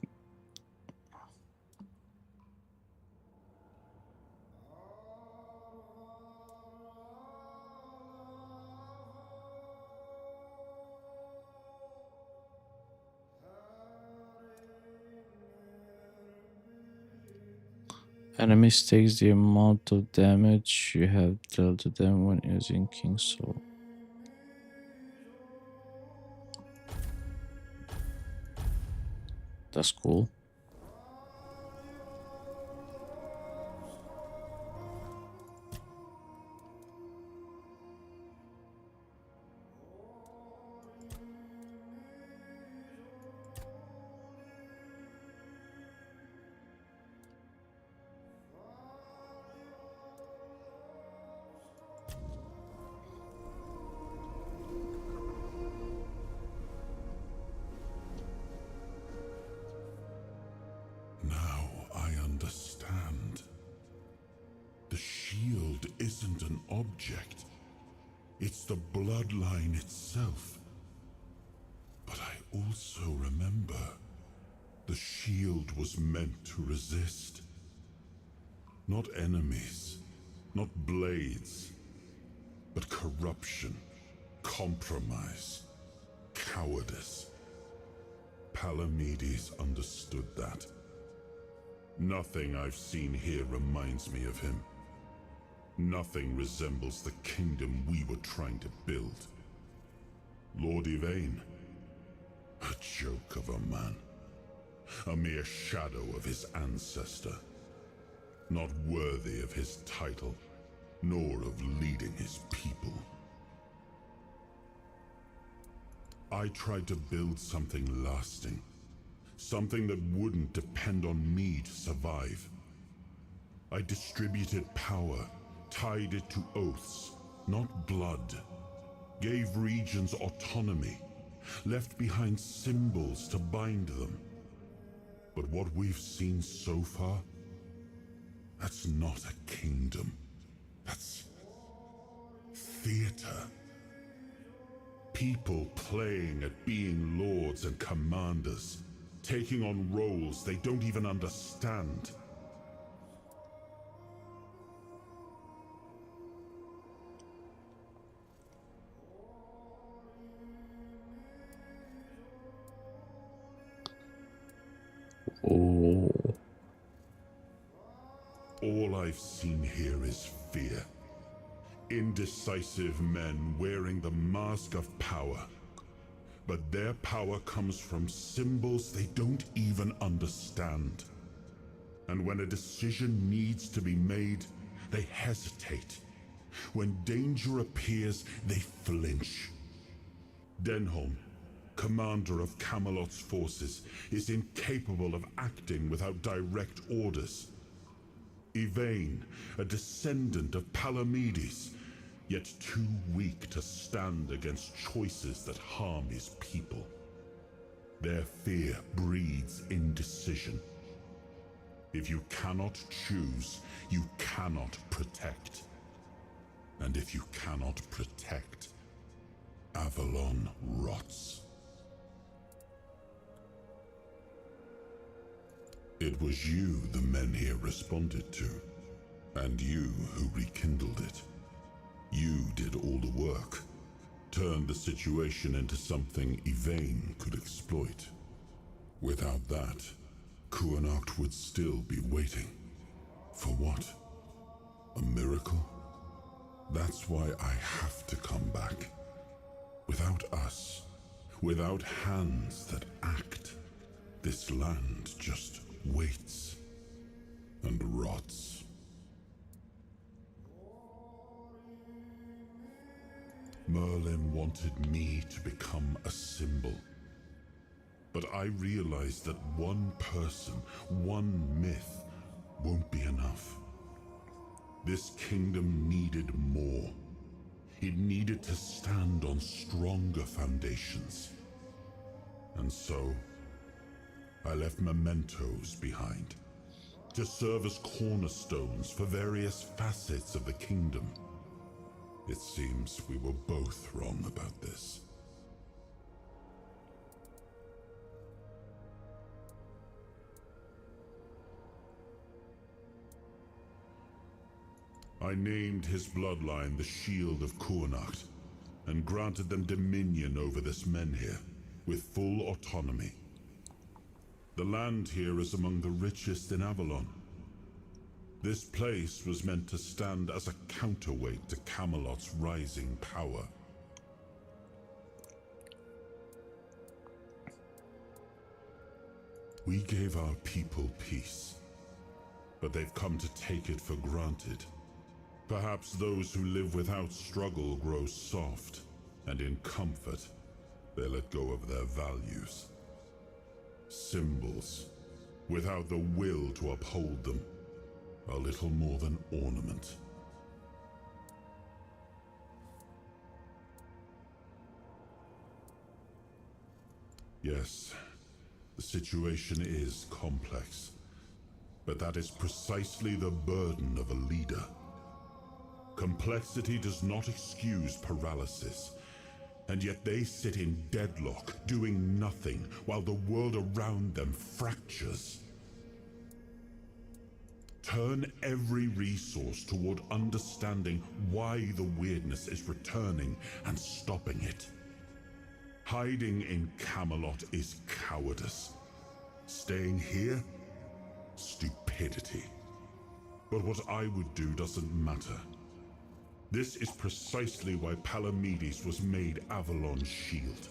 Speaker 1: Enemies takes the amount of damage you have dealt to them when using King's Soul. That's cool.
Speaker 13: Now I understand. The shield isn't an object. It's the bloodline itself. But I also remember the shield was meant to resist. Not enemies, not blades, but corruption, compromise, cowardice. Palamedes understood that. Nothing I've seen here reminds me of him. Nothing resembles the kingdom we were trying to build. Lord Yvain, a joke of a man. A mere shadow of his ancestor. Not worthy of his title, nor of leading his people. I tried to build something lasting. Something that wouldn't depend on me to survive. I distributed power, tied it to oaths, not blood. Gave regions autonomy, left behind symbols to bind them. But what we've seen so far, that's not a kingdom. That's theater. People playing at being lords and commanders, taking on roles they don't even understand.
Speaker 1: Oh.
Speaker 13: All I've seen here is fear. Indecisive men wearing the mask of power. But their power comes from symbols they don't even understand. And when a decision needs to be made, they hesitate. When danger appears, they flinch. Denholm, commander of Camelot's forces, is incapable of acting without direct orders. Yvain, a descendant of Palamedes, yet too weak to stand against choices that harm his people. Their fear breeds indecision. If you cannot choose, you cannot protect. And if you cannot protect, Avalon rots. It was you the men here responded to, and you who rekindled it. You did all the work, turned the situation into something Yvain could exploit. Without that, Kuanacht would still be waiting. For what? A miracle? That's why I have to come back. Without us, without hands that act, this land just waits and rots. Merlin wanted me to become a symbol. But I realized that one person, one myth, won't be enough. This kingdom needed more. It needed to stand on stronger foundations. And so, I left mementos behind, to serve as cornerstones for various facets of the kingdom. It seems we were both wrong about this. I named his bloodline the Shield of Kuanacht, and granted them dominion over this menhir, with full autonomy. The land here is among the richest in Avalon. This place was meant to stand as a counterweight to Camelot's rising power. We gave our people peace, but they've come to take it for granted. Perhaps those who live without struggle grow soft, and in comfort, they let go of their values. Symbols, without the will to uphold them, are little more than ornament. Yes, the situation is complex, but that is precisely the burden of a leader. Complexity does not excuse paralysis, and yet they sit in deadlock, doing nothing, while the world around them fractures. Turn every resource toward understanding why the weirdness is returning and stopping it. Hiding in Camelot is cowardice. Staying here? Stupidity. But what I would do doesn't matter. This is precisely why Palamedes was made Avalon's shield,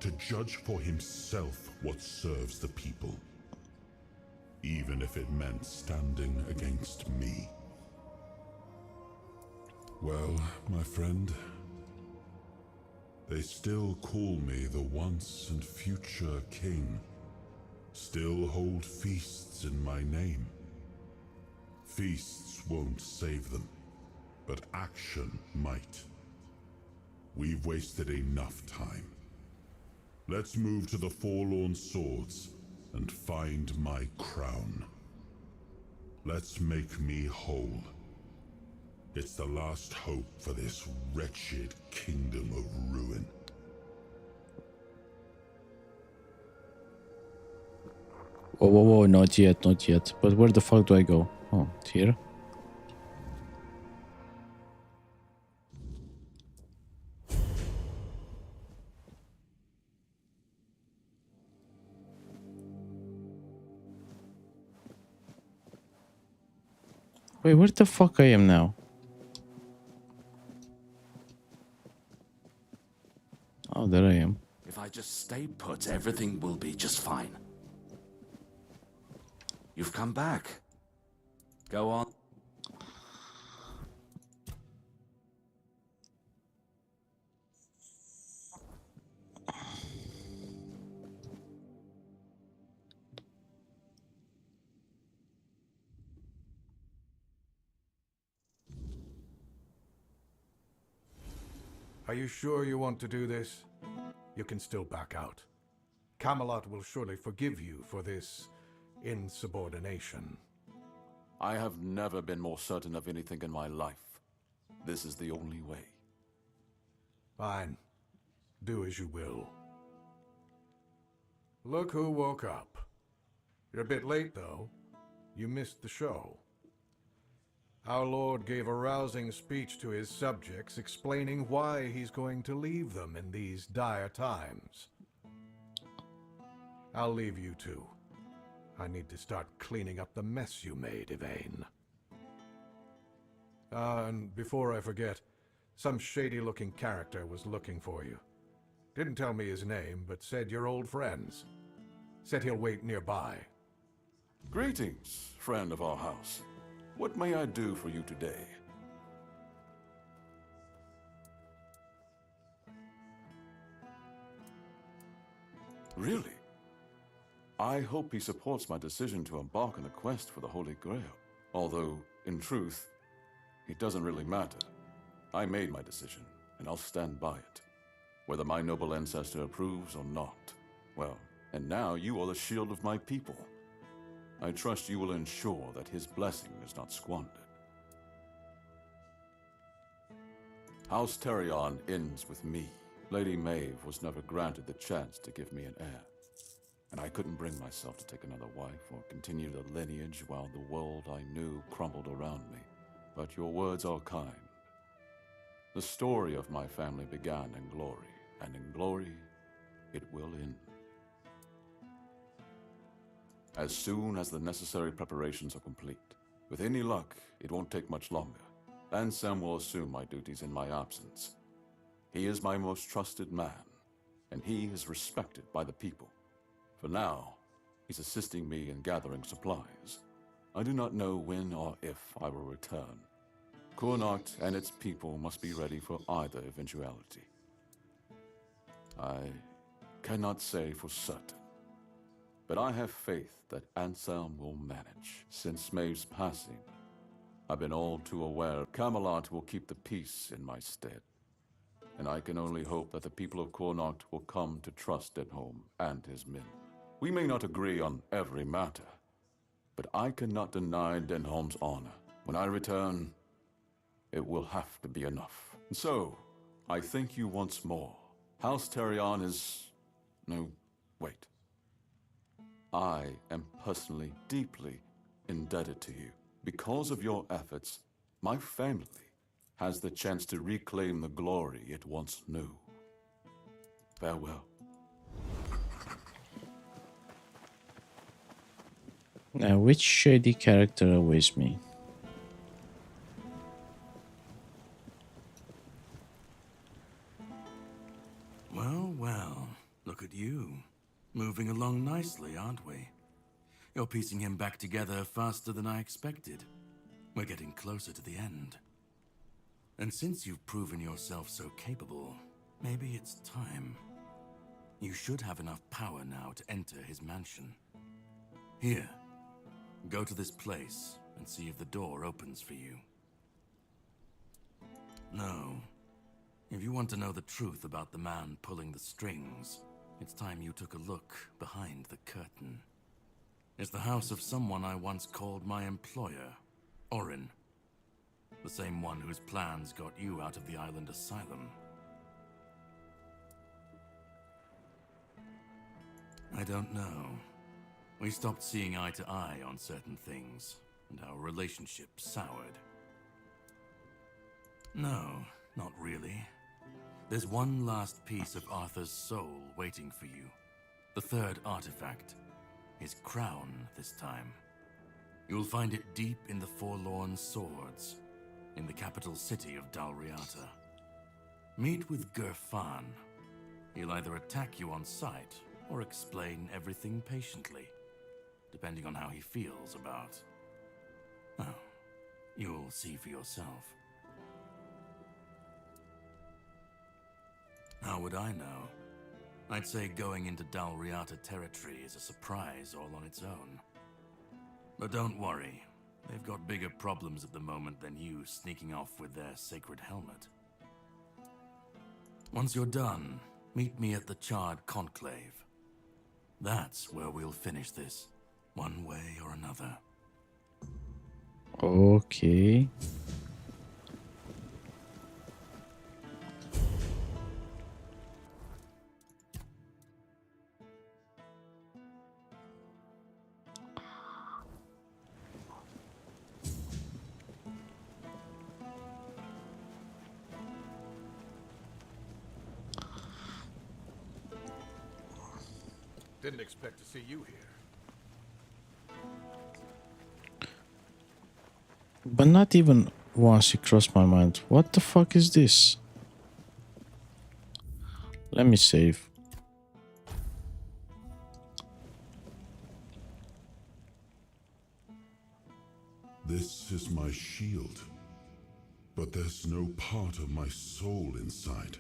Speaker 13: to judge for himself what serves the people, even if it meant standing against me. Well, my friend, they still call me the once and future king, still hold feasts in my name. Feasts won't save them, but action might. We've wasted enough time. Let's move to the Forlorn Swords and find my crown. Let's make me whole. It's the last hope for this wretched kingdom of ruin.
Speaker 1: Whoa, whoa, whoa, not yet, not yet. But where the fuck do I go? Oh, here? Wait, where the fuck I am now? Oh, there I am.
Speaker 17: If I just stay put, everything will be just fine. You've come back. Go on.
Speaker 12: Are you sure you want to do this? You can still back out. Camelot will surely forgive you for this insubordination.
Speaker 11: I have never been more certain of anything in my life. This is the only way.
Speaker 12: Fine. Do as you will. Look who woke up. You're a bit late, though. You missed the show. Our Lord gave a rousing speech to his subjects explaining why he's going to leave them in these dire times. I'll leave you two. I need to start cleaning up the mess you made, Yvain. And before I forget, some shady-looking character was looking for you. Didn't tell me his name, but said you're old friends. Said he'll wait nearby.
Speaker 11: Greetings, friend of our house. What may I do for you today? Really? I hope he supports my decision to embark on a quest for the Holy Grail. Although, in truth, it doesn't really matter. I made my decision, and I'll stand by it. Whether my noble ancestor approves or not. Well, and now you are the shield of my people. I trust you will ensure that his blessing is not squandered. House Terion ends with me. Lady Maeve was never granted the chance to give me an heir. And I couldn't bring myself to take another wife or continue the lineage while the world I knew crumbled around me. But your words are kind. The story of my family began in glory, and in glory it will end. As soon as the necessary preparations are complete. With any luck, it won't take much longer. Ansem will assume my duties in my absence. He is my most trusted man, and he is respected by the people. For now, he's assisting me in gathering supplies. I do not know when or if I will return. Kurnocht and its people must be ready for either eventuality. I cannot say for certain, but I have faith that Anselm will manage. Since Maeve's passing, I've been all too aware Camelot will keep the peace in my stead. And I can only hope that the people of Kurnocht will come to trust Denholm and his men. We may not agree on every matter, but I cannot deny Denholm's honor. When I return, it will have to be enough. And so, I thank you once more. House Terion is... no, wait. I am personally deeply indebted to you. Because of your efforts, my family has the chance to reclaim the glory it once knew. Farewell.
Speaker 1: Now, which shady character awaits me?
Speaker 16: Well, well, look at you. Moving along nicely, aren't we? You're piecing him back together faster than I expected. We're getting closer to the end. And since you've proven yourself so capable, maybe it's time. You should have enough power now to enter his mansion. Here, go to this place and see if the door opens for you. No. If you want to know the truth about the man pulling the strings, it's time you took a look behind the curtain. It's the house of someone I once called my employer, Orin. The same one whose plans got you out of the island asylum. I don't know. We stopped seeing eye to eye on certain things, and our relationship soured. No, not really. There's one last piece of Arthur's soul waiting for you. The third artifact. His crown, this time. You'll find it deep in the Forlorn Swords, in the capital city of Dalriata. Meet with Gerfan. He'll either attack you on sight, or explain everything patiently, depending on how he feels about... well, you'll see for yourself. How would I know? I'd say going into Dalriata territory is a surprise all on its own. But don't worry, they've got bigger problems at the moment than you sneaking off with their sacred helmet. Once you're done, meet me at the Charred Conclave. That's where we'll finish this, one way or another.
Speaker 1: Okay.
Speaker 12: Didn't expect to see you here.
Speaker 1: But not even once it crossed my mind. What the fuck is this? Let me save.
Speaker 13: This is my shield. But there's no part of my soul inside.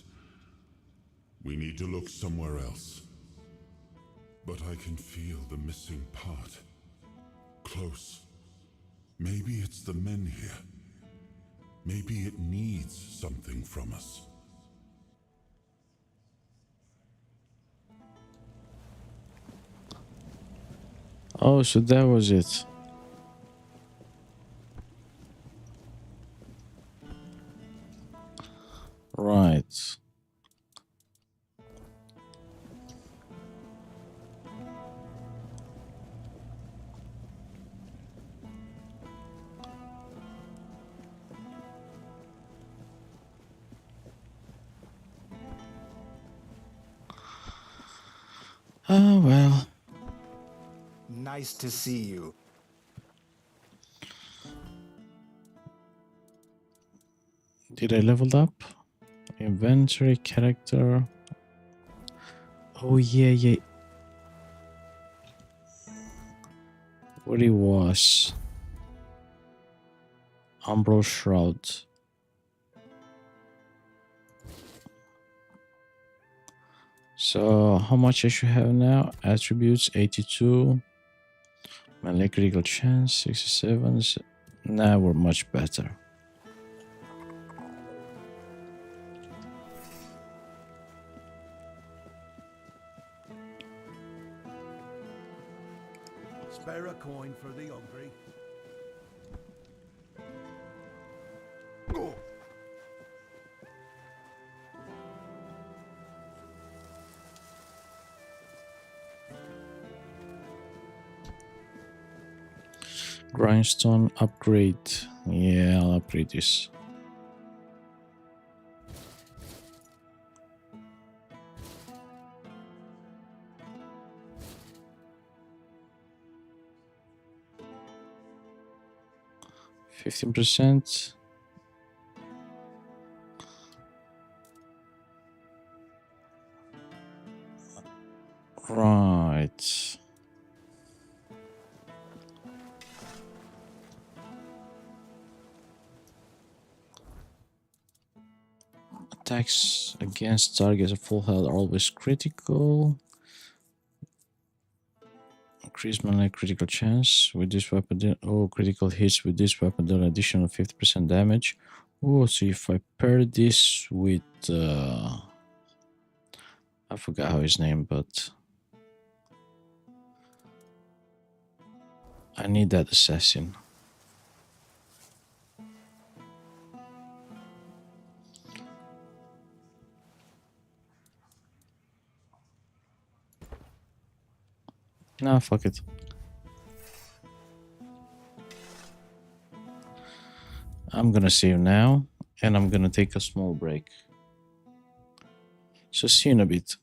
Speaker 13: We need to look somewhere else. But I can feel the missing part. Close. Maybe it's the men here. Maybe it needs something from us.
Speaker 1: Oh, so that was it. Right. Oh, well.
Speaker 10: Nice to see you.
Speaker 1: Did I level up? Inventory, character. Oh, yeah. What it was. Umbral Shroud. So, how much I should have now? Attributes 82. Melee critical chance 67. Now we're much better.
Speaker 12: Spare a coin for the hungry. Oh.
Speaker 1: 'Grindstone upgrade. Yeah, I'll upgrade this. %. Right. Attacks against targets at full health are always critical. Increase melee critical chance with this weapon. Oh, critical hits with this weapon deal additional 50% damage. Oh, so if I pair this with I forgot how his name, but I need that assassin. Nah, fuck it. I'm gonna save now, and I'm gonna take a small break. So see you in a bit.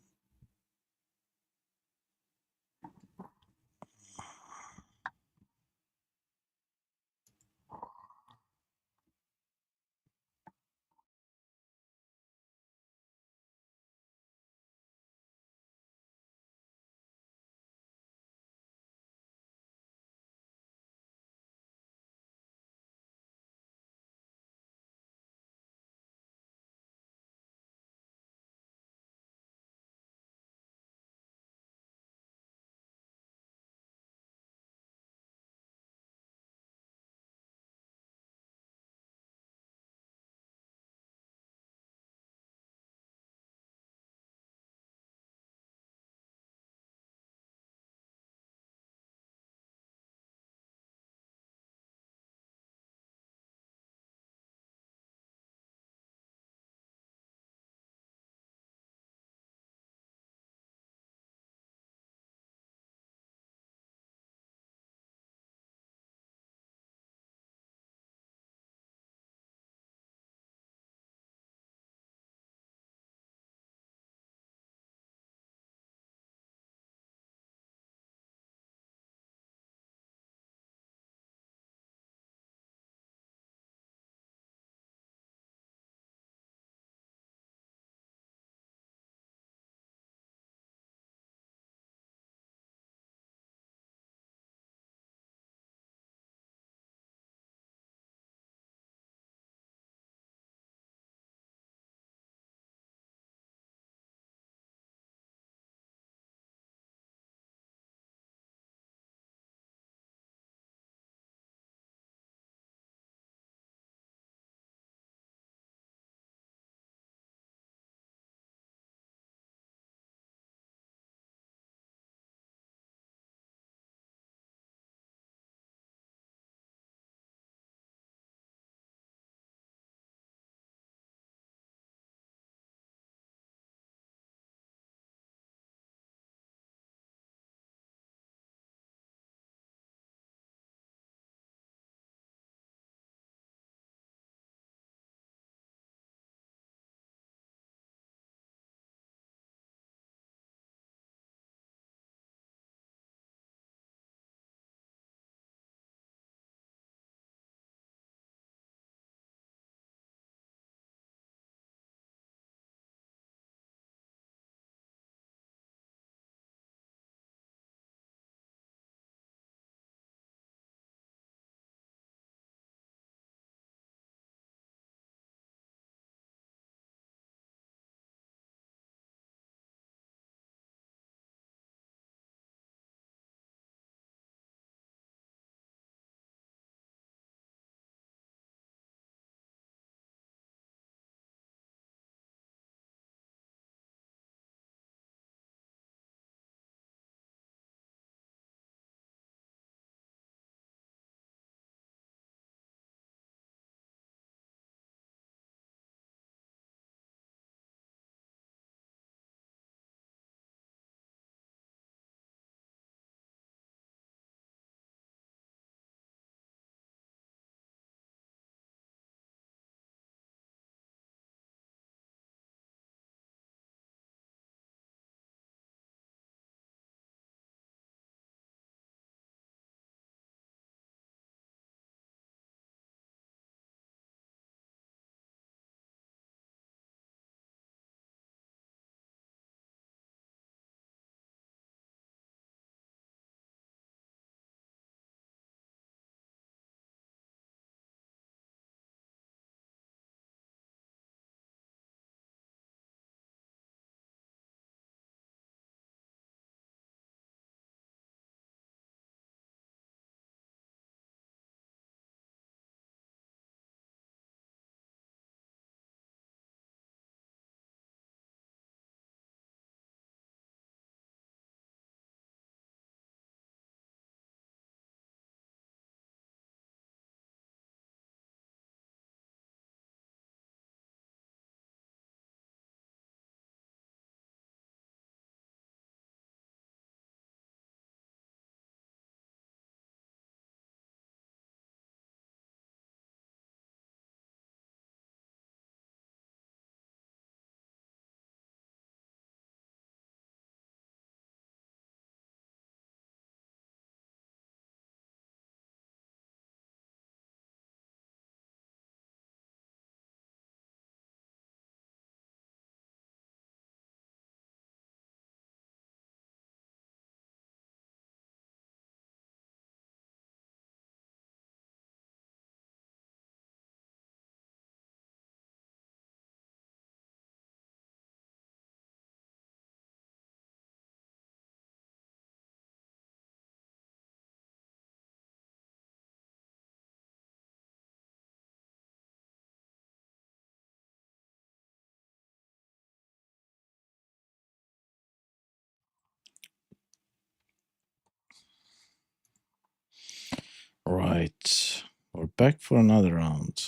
Speaker 1: Right, we're back for another round.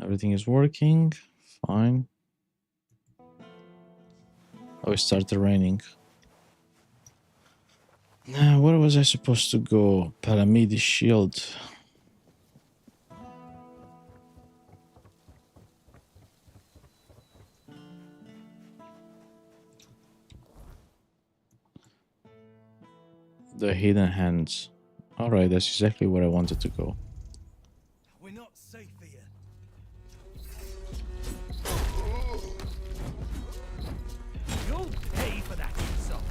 Speaker 1: Everything is working fine. Oh, it started raining. Now, where was I supposed to go? Palamidi Shield. The Hidden Hands. Alright, that's exactly where I wanted to go.
Speaker 18: We're not safe here. You'll pay for that, yourself.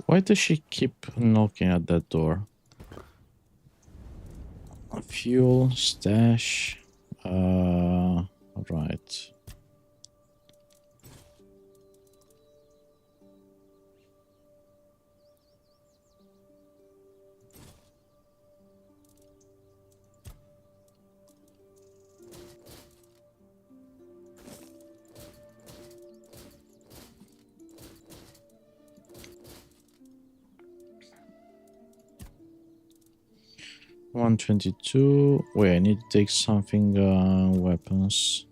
Speaker 1: Why does she keep knocking at that door? Fuel, stash. Right. $122. Wait, I need to take something. Weapons.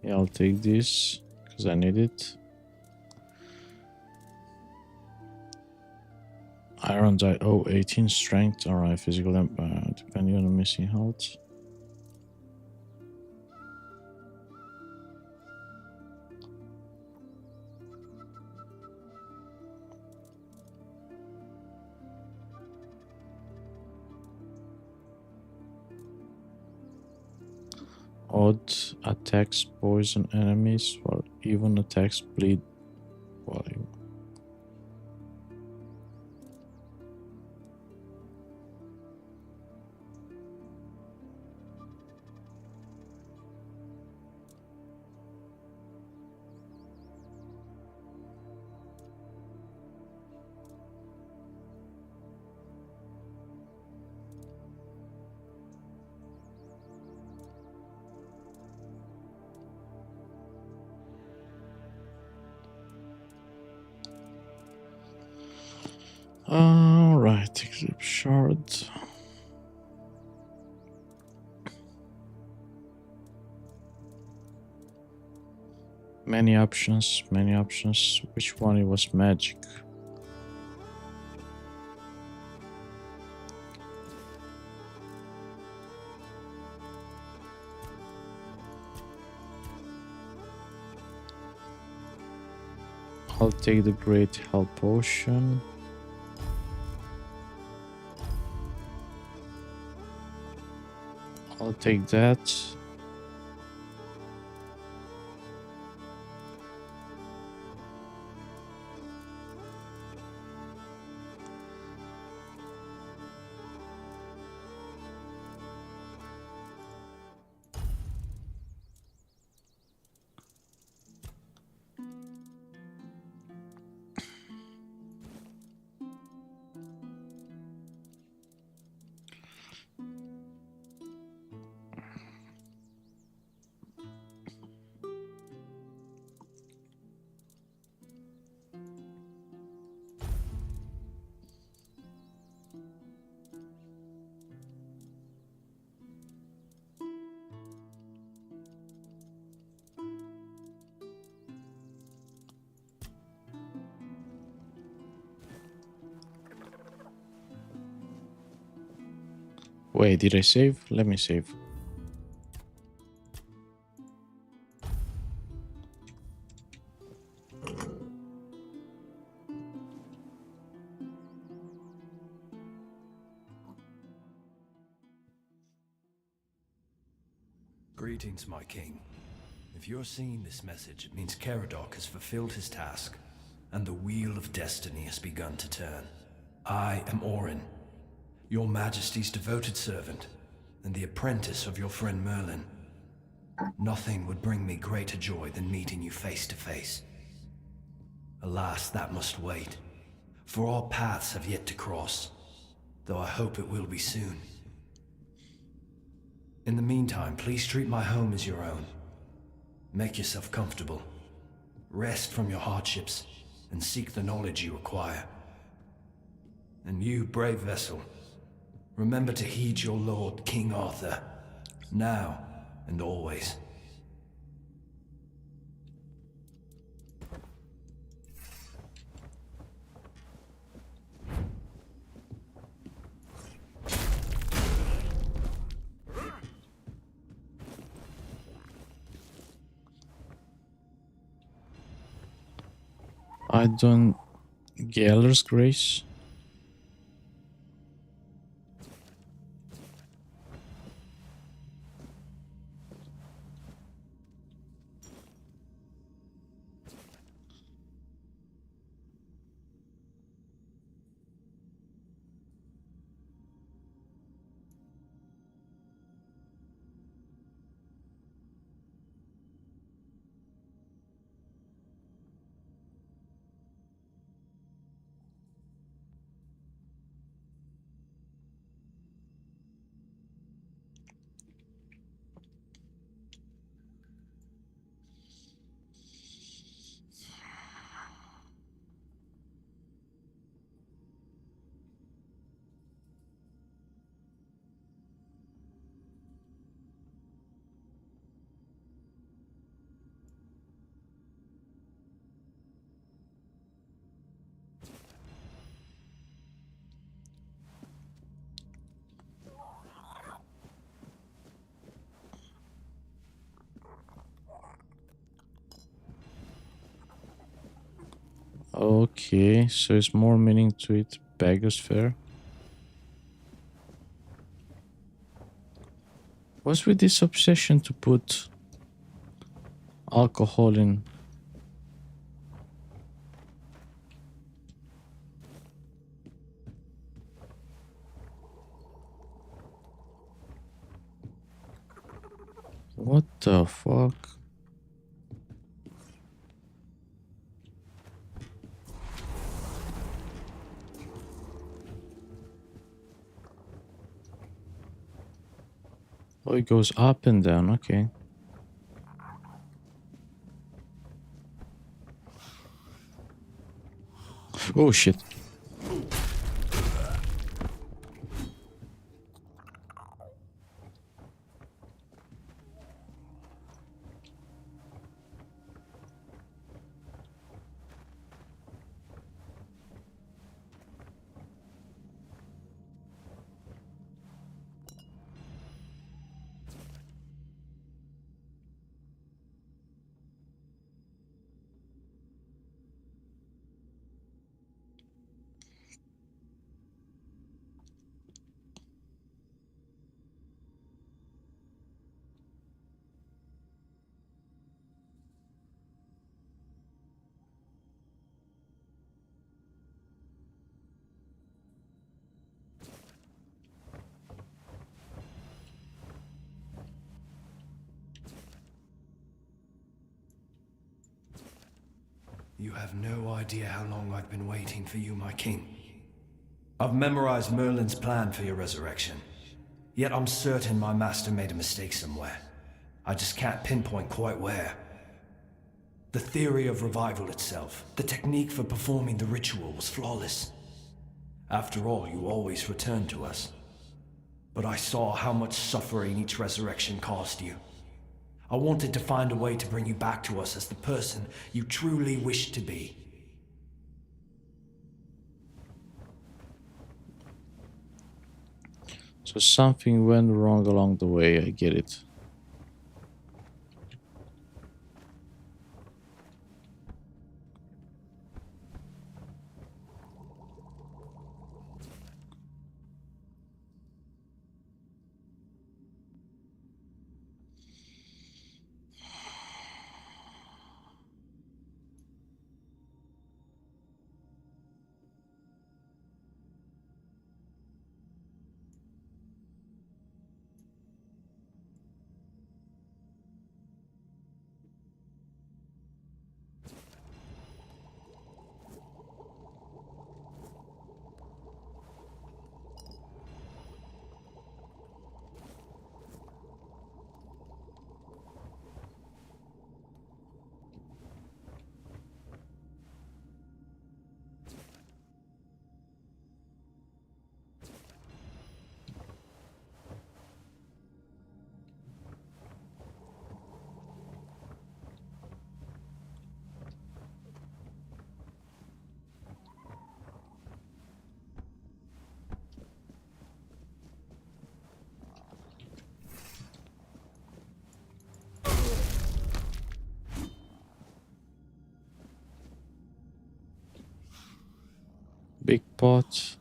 Speaker 1: Yeah, I'll take this because I need it. Iron die. Oh, 18 strength. Alright, physical depending on the missing health. Odd attacks poison enemies, while even attacks bleed volume. Alright, Eclipse Shard. Many options, many options. Which one it was magic? I'll take the Great Health Potion. I'll take that. Wait, did I save? Let me save.
Speaker 19: Greetings, my king. If you're seeing this message, it means Caradoc has fulfilled his task, and the wheel of destiny has begun to turn. I am Orin, your majesty's devoted servant, and the apprentice of your friend Merlin. Nothing would bring me greater joy than meeting you face to face. Alas, that must wait, for our paths have yet to cross, though I hope it will be soon. In the meantime, please treat my home as your own. Make yourself comfortable. Rest from your hardships, and seek the knowledge you acquire. And you, brave vessel, remember to heed your lord, King Arthur, now and always.
Speaker 1: I don't... Galer's Grace? Okay, so it's more meaning to it. Beggar's Fair. What's with this obsession to put alcohol in? What the fuck? Oh, it goes up and down, okay. Oh shit.
Speaker 19: You have no idea how long I've been waiting for you, my king. I've memorized Merlin's plan for your resurrection. Yet I'm certain my master made a mistake somewhere. I just can't pinpoint quite where. The theory of revival itself, the technique for performing the ritual was flawless. After all, you always returned to us. But I saw how much suffering each resurrection caused you. I wanted to find a way to bring you back to us as the person you truly wish to be.
Speaker 1: So something went wrong along the way, I get it. Big pot.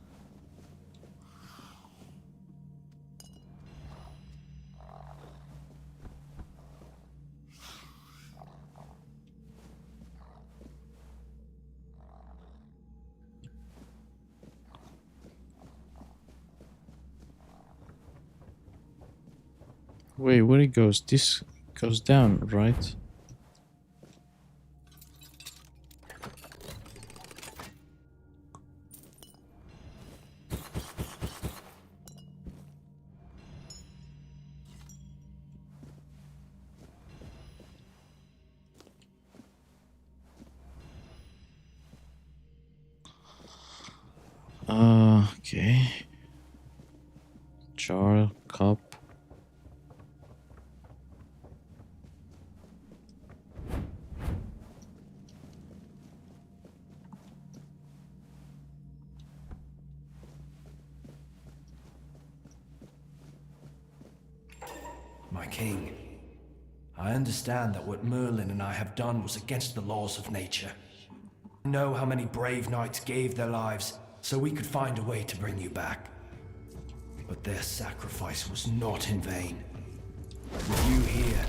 Speaker 1: Wait, where it goes? This goes down, right? Okay. Jar, cup.
Speaker 19: My king, I understand that what Merlin and I have done was against the laws of nature. I know how many brave knights gave their lives so we could find a way to bring you back. But their sacrifice was not in vain. With you here,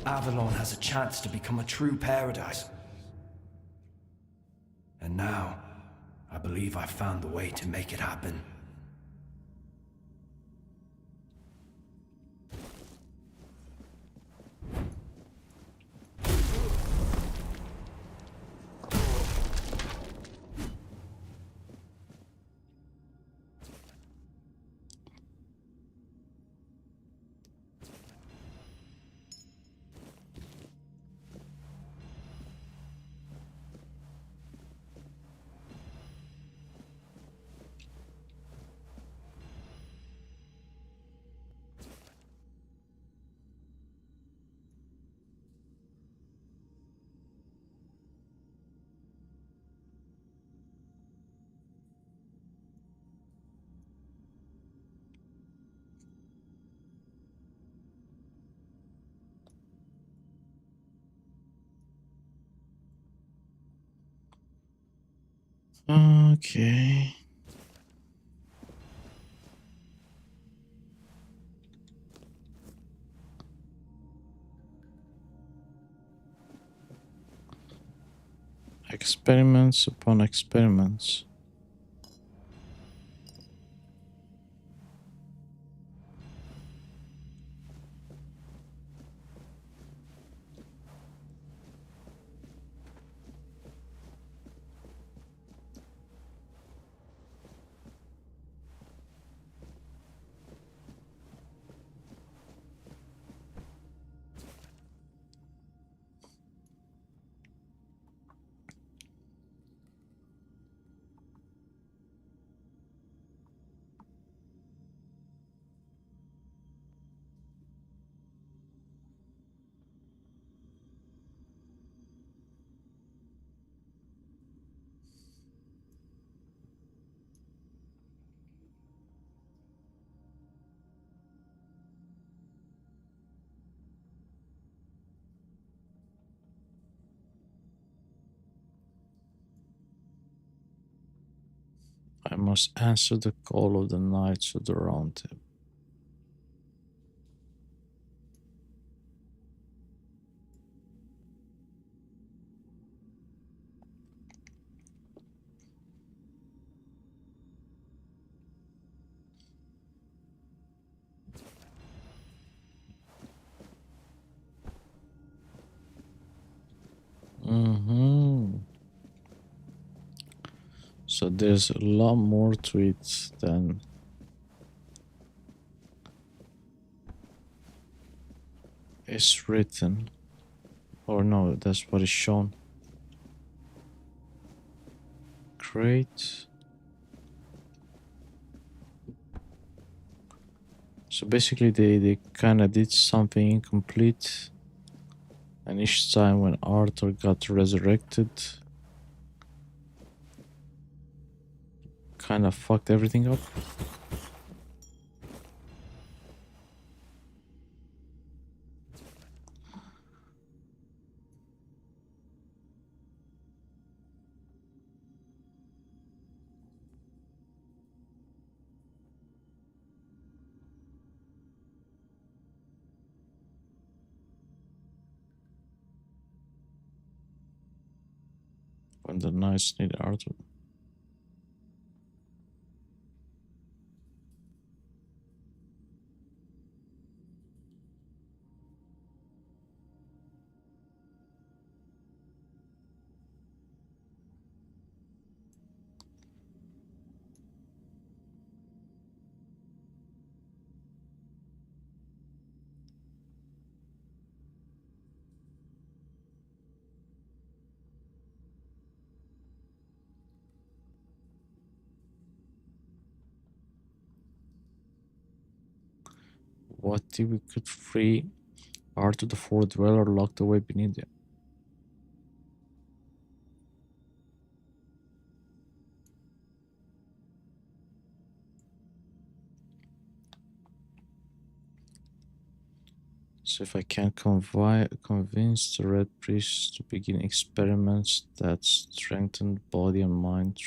Speaker 19: Avalon has a chance to become a true paradise. And now, I believe I've found the way to make it happen. Okay. Experiments upon experiments.
Speaker 1: must answer the call of the Knights of the Round Table. So there's a lot more to it than is written. Or no, that's what is shown. Great. So basically they kind of did something incomplete. And each time when Arthur got resurrected, kind of fucked everything up. When the knights need Arthur. What if we could free Arthur the Fourth Dweller locked away beneath it? So if I can convince the Red Priest to begin experiments that strengthen body and mind.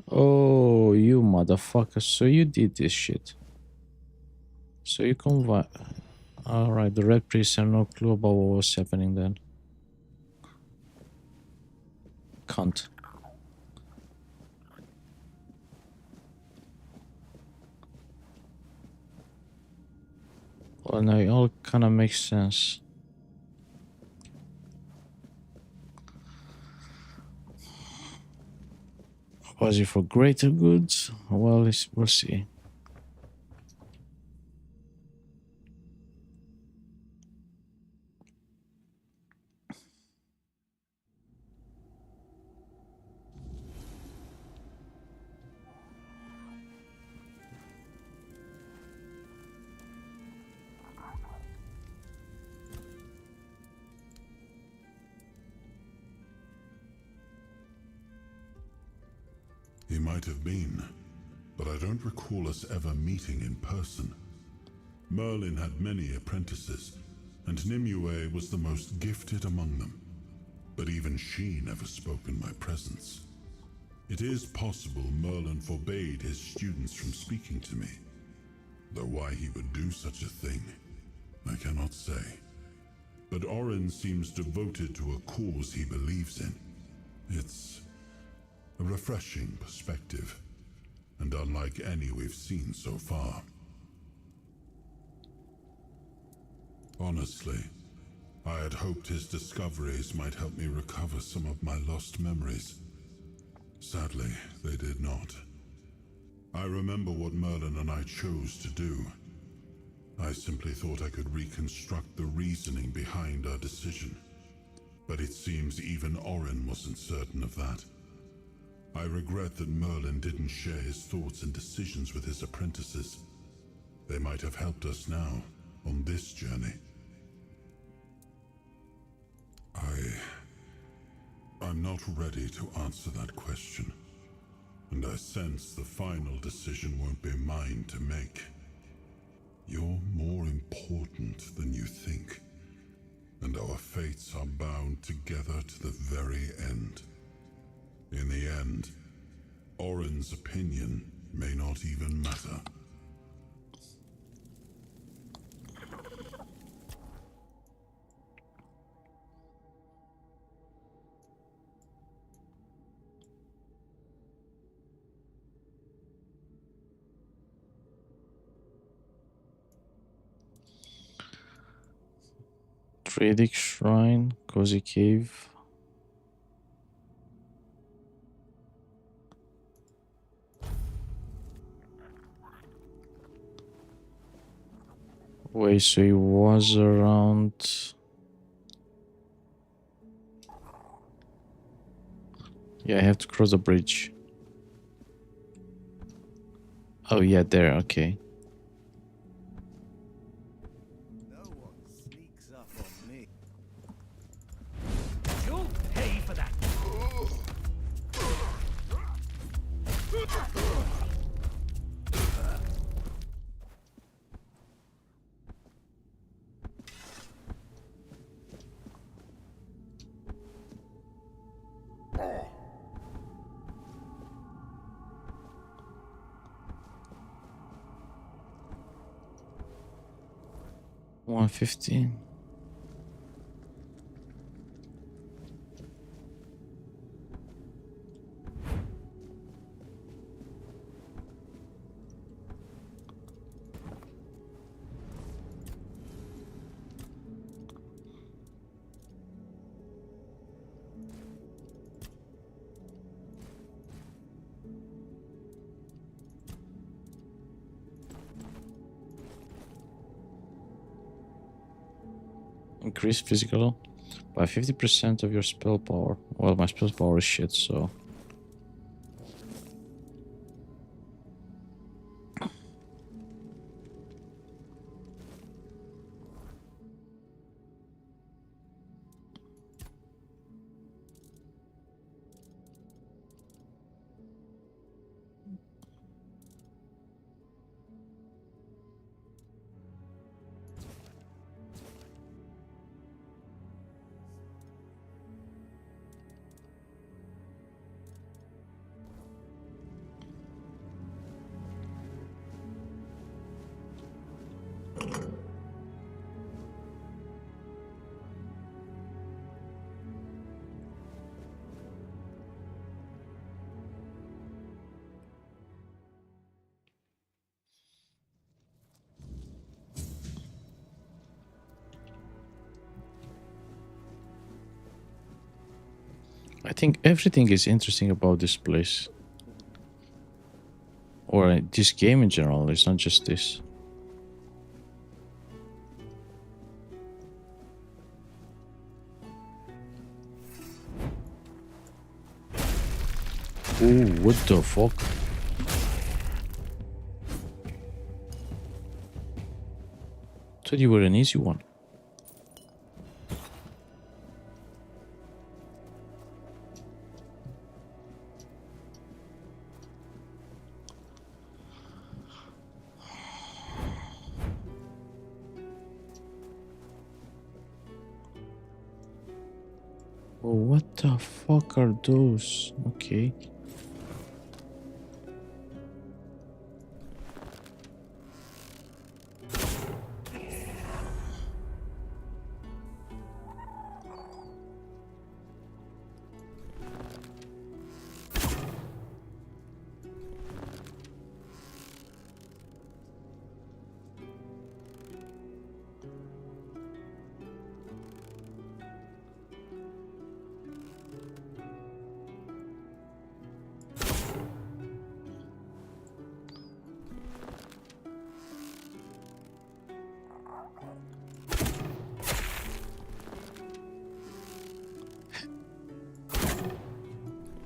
Speaker 1: Oh, you motherfucker. So you did this shit. So you convince... Alright, the Red Priest had no clue about what was happening then. Cunt. Well, now it all kind of makes sense. Was it for greater good? Well, we'll see.
Speaker 13: He might have been, but I don't recall us ever meeting in person. Merlin had many apprentices, and Nimue was the most gifted among them. But even she never spoke in my presence. It is possible Merlin forbade his students from speaking to me, though why he would do such a thing, I cannot say. But Orin seems devoted to a cause he believes in. It's a refreshing perspective, and unlike any we've seen so far. Honestly, I had hoped his discoveries might help me recover some of my lost memories. Sadly, they did not. I remember what Merlin and I chose to do. I simply thought I could reconstruct the reasoning behind our decision. But it seems even Orin wasn't certain of that. I regret that Merlin didn't share his thoughts and decisions with his apprentices. They might have helped us now, on this journey. I'm not ready to answer that question. And I sense the final decision won't be mine to make. You're more important than you think. And our fates are bound together to the very end. In the end, Orin's opinion may not even matter.
Speaker 1: Tradic Shrine, Cozy Cave. Wait, so he was around... Yeah, I have to cross the bridge. Oh yeah, there, okay.
Speaker 18: You'll pay for that.
Speaker 1: $115. Increase physical by 50% of your spell power. Well, my spell power is shit, so... I think everything is interesting about this place. Or this game in general, it's not just this. Ooh, what the fuck? Thought you were an easy one. Oh, what the fuck are those? Okay.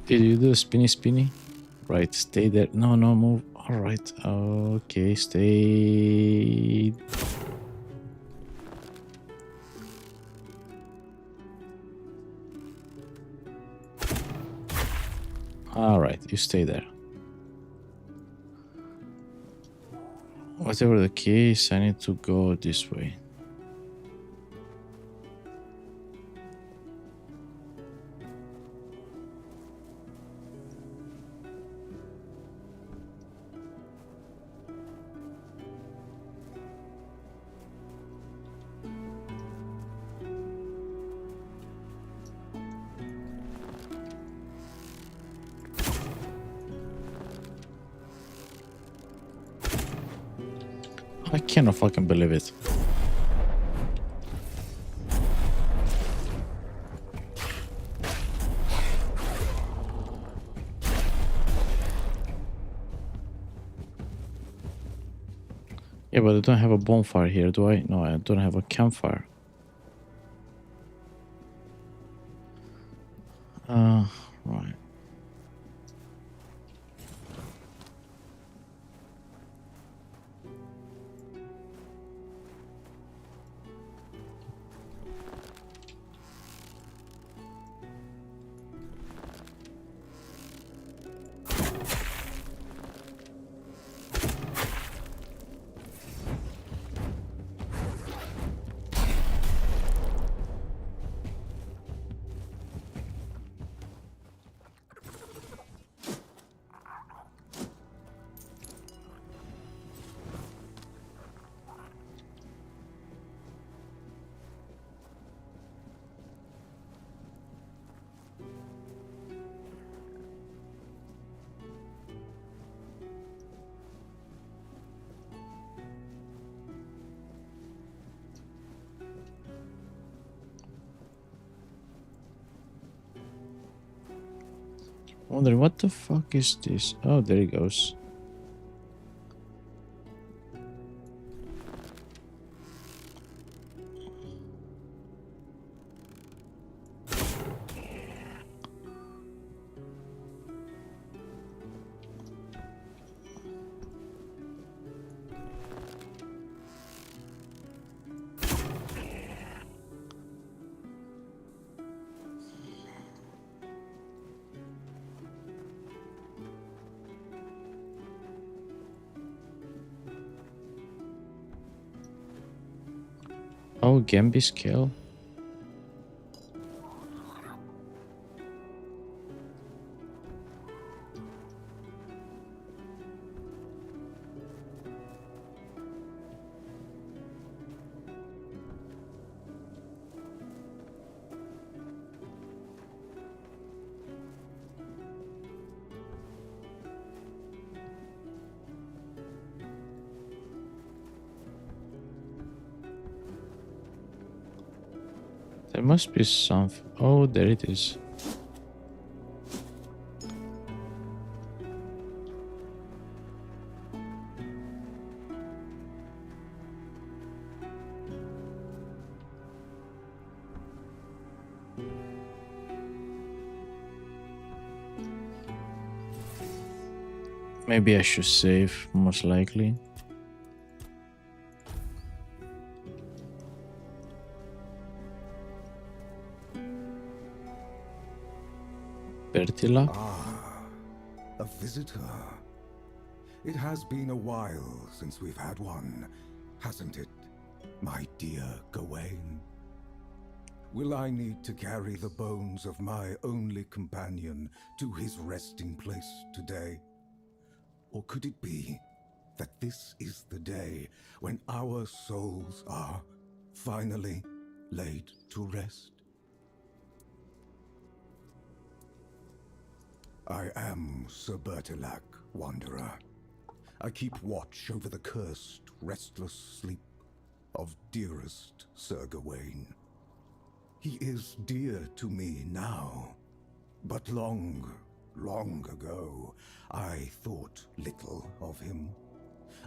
Speaker 1: Did you do a spinny spinny? Right, stay there. No, no, move. Alright, okay, stay. Alright, you stay there. Whatever the case, I need to go this way. I cannot fucking believe it. Yeah, but I don't have a bonfire here, do I? No, I don't have a campfire. Right. Wondering what the fuck is this? Oh, there he goes. Oh, Gambi scale. There must be something. Oh, there it is. Maybe I should save, most likely. Bertilla?
Speaker 10: Ah, a visitor. It has been a while since we've had one, hasn't it, my dear Gawain? Will I need to carry the bones of my only companion to his resting place today? Or could it be that this is the day when our souls are finally laid to rest? I am Sir Bertilac, Wanderer. I keep watch over the cursed, restless sleep of dearest Sir Gawain. He is dear to me now, but long ago, I thought little of him.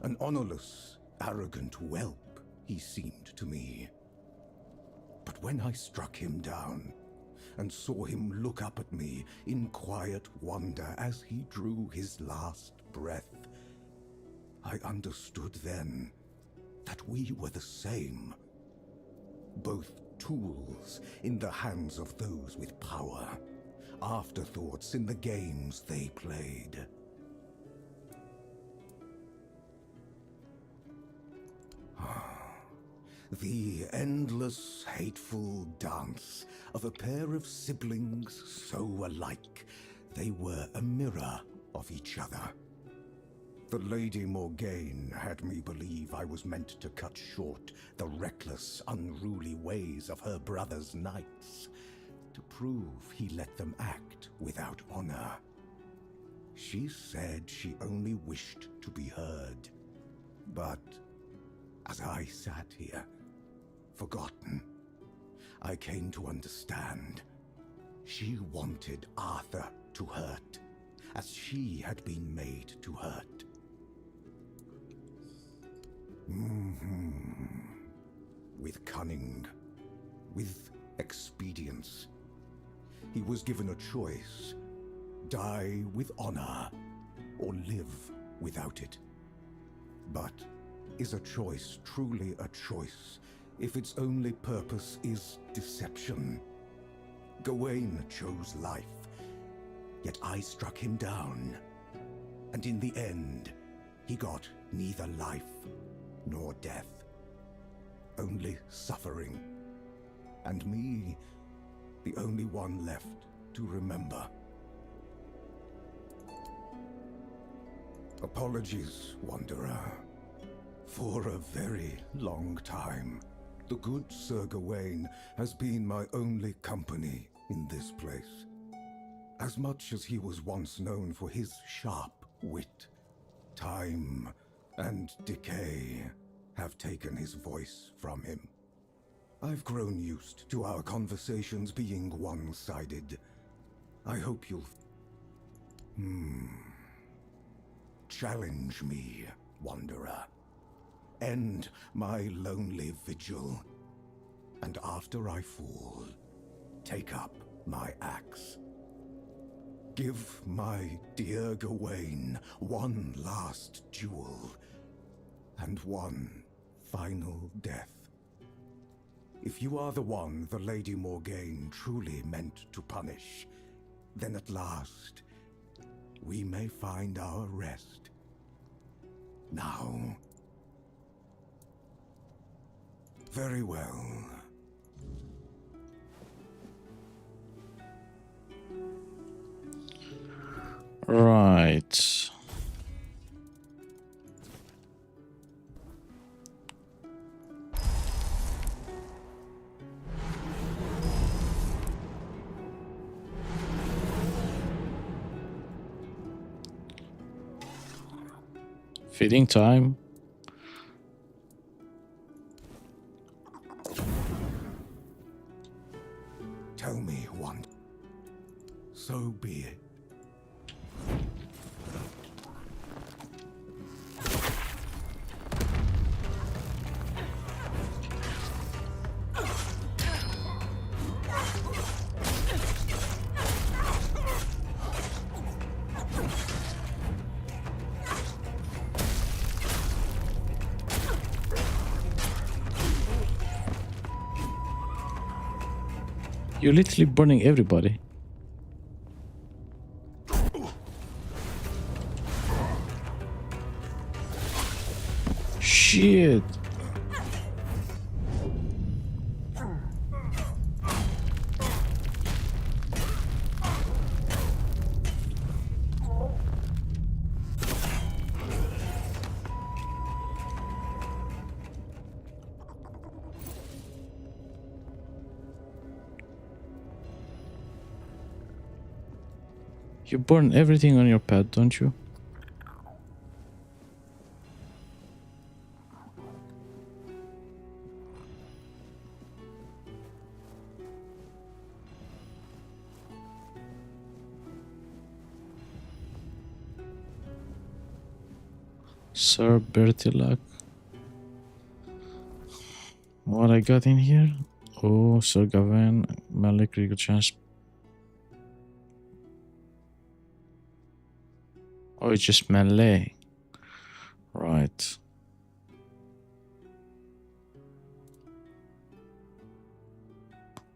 Speaker 10: An honorless, arrogant whelp he seemed to me. But when I struck him down, and saw him look up at me in quiet wonder as he drew his last breath, I understood then that we were the same. Both tools in the hands of those with power. afterthoughts in the games they played. The endless, hateful dance of a pair of siblings so alike they were a mirror of each other. The Lady Morgaine had me believe I was meant to cut short the reckless, unruly ways of her brother's knights, to prove he let them act without honor. She said she only wished to be heard. But as I sat here, forgotten, I came to understand. She wanted Arthur to hurt, as she had been made to hurt. With cunning, with expedience. He was given a choice: die with honor, or live without it. But is a choice truly a choice if its only purpose is deception? Gawain chose life, yet I struck him down. And in the end, he got neither life nor death. Only suffering. And me, the only one left to remember. Apologies, Wanderer. For a very long time, the good Sir Gawain has been my only company in this place. As much as he was once known for his sharp wit, time and decay have taken his voice from him. I've grown used to our conversations being one-sided. I hope you'll... Challenge me, Wanderer. End my lonely vigil. And after I fall, take up my axe. Give my dear Gawain one last duel, and one final death. If you are the one the Lady Morgaine truly meant to punish, then at last we may find our rest. Now. Very well.
Speaker 1: Right. Feeding time.
Speaker 10: Tell me one. So be it.
Speaker 1: You're literally burning everybody. Shit. You burn everything on your pad, don't you? Sir Bertilac. What I got in here? Oh, Sir Gawain, melee critical chance. Oh, it's just melee. Right.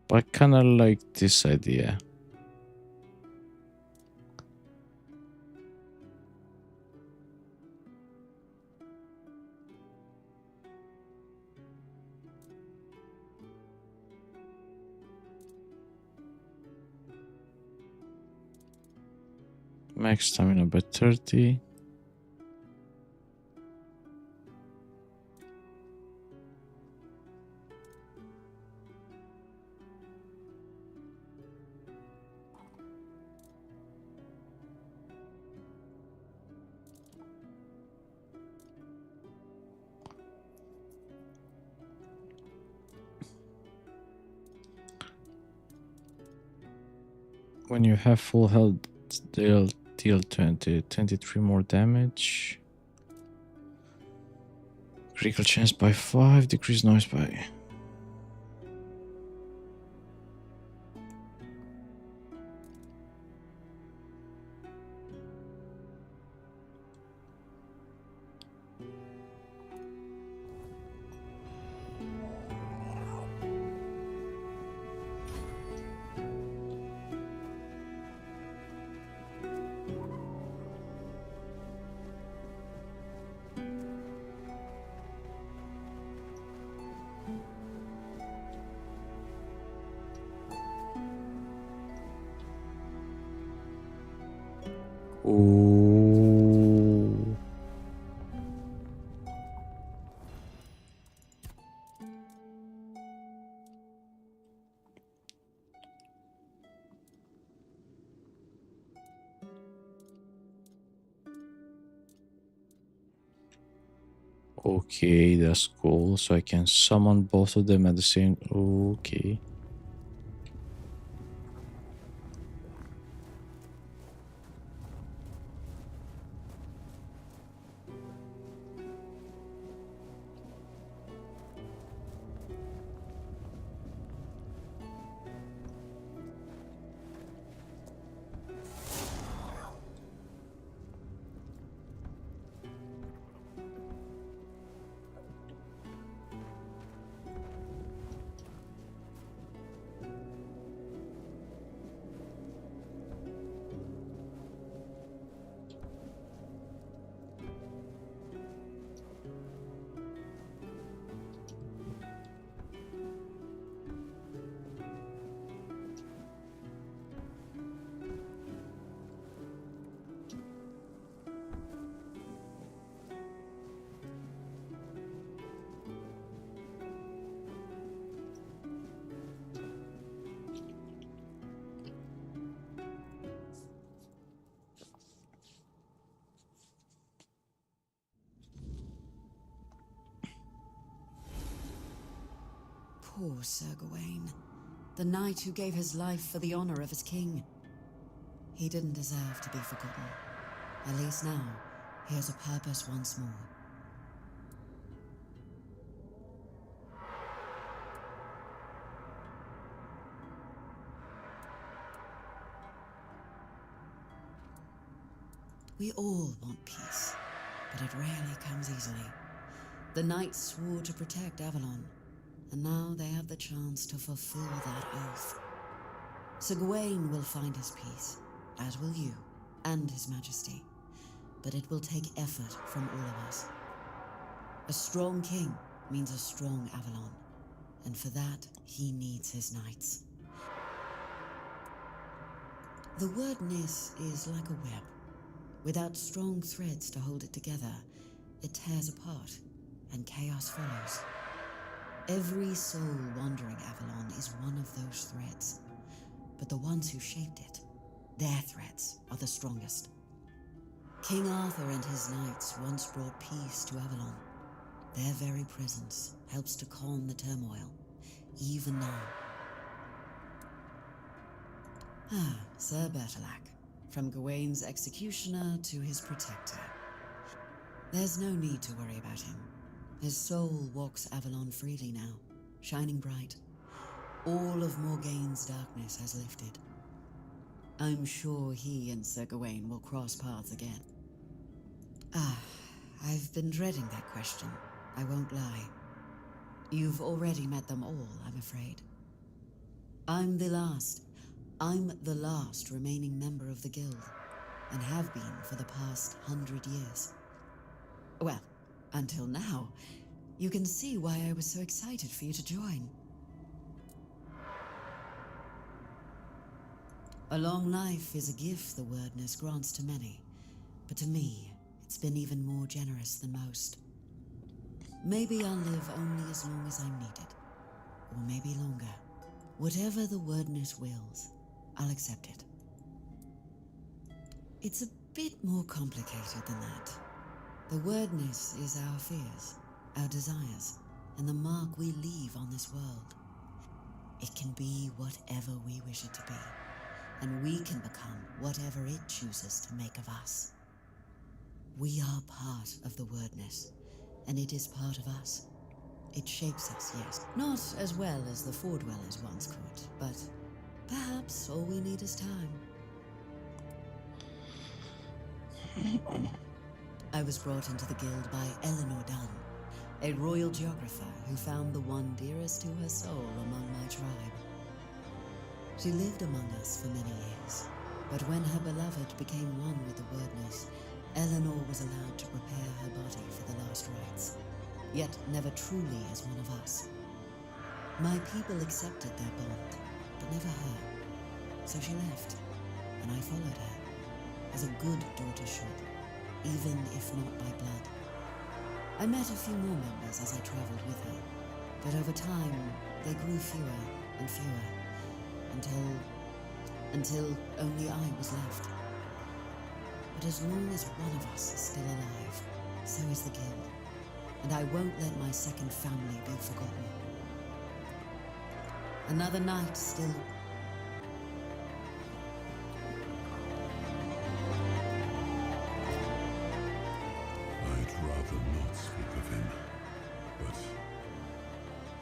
Speaker 1: But I kinda like this idea. Max stamina by 30. When you have full health, they'll deal 23 more damage. Critical chance by 5, decrease noise by... Ooh. Okay, that's cool. So I can summon both of them at the same... Okay.
Speaker 4: Poor Sir Gawain, the knight who gave his life for the honor of his king. He didn't deserve to be forgotten. At least now, he has a purpose once more. We all want peace, but it rarely comes easily. The knights swore to protect Avalon, and now they have the chance to fulfill that oath. Sir Gawain will find his peace, as will you, and his majesty. But it will take effort from all of us. A strong king means a strong Avalon, and for that, he needs his knights. The word Nis is like a web. Without strong threads to hold it together, it tears apart, and chaos follows. Every soul wandering Avalon is one of those threads, but the ones who shaped it, their threads are the strongest. King Arthur and his knights once brought peace to Avalon. Their very presence helps to calm the turmoil, even now. Sir Bertilac, from Gawain's executioner to his protector. There's no need to worry about him. His soul walks Avalon freely now, shining bright. All of Morgaine's darkness has lifted. I'm sure he and Sir Gawain will cross paths again. I've been dreading that question, I won't lie. You've already met them all, I'm afraid. I'm the last remaining member of the guild, and have been for the past 100 years. Well, until now, you can see why I was so excited for you to join. A long life is a gift the wordness grants to many, but to me, it's been even more generous than most. Maybe I'll live only as long as I'm needed, or maybe longer. Whatever the wordness wills, I'll accept it. It's a bit more complicated than that. The wordness is our fears, our desires, and the mark we leave on this world. It can be whatever we wish it to be, and we can become whatever it chooses to make of us. We are part of the wordness, and it is part of us. It shapes us, yes. Not as well as the Foredwellers once could, but perhaps all we need is time. I was brought into the guild by Eleanor Dunn, a royal geographer who found the one dearest to her soul among my tribe. She lived among us for many years, but when her beloved became one with the wordness, Eleanor was allowed to prepare her body for the last rites, yet never truly as one of us. My people accepted their bond, but never her. So she left, and I followed her, as a good daughter should, even if not by blood. I met a few more members as I traveled with her, but over time, they grew fewer and fewer, until only I was left. But as long as one of us is still alive, so is the guild, and I won't let my second family be forgotten. Another night still.
Speaker 13: I'd rather not speak of him, but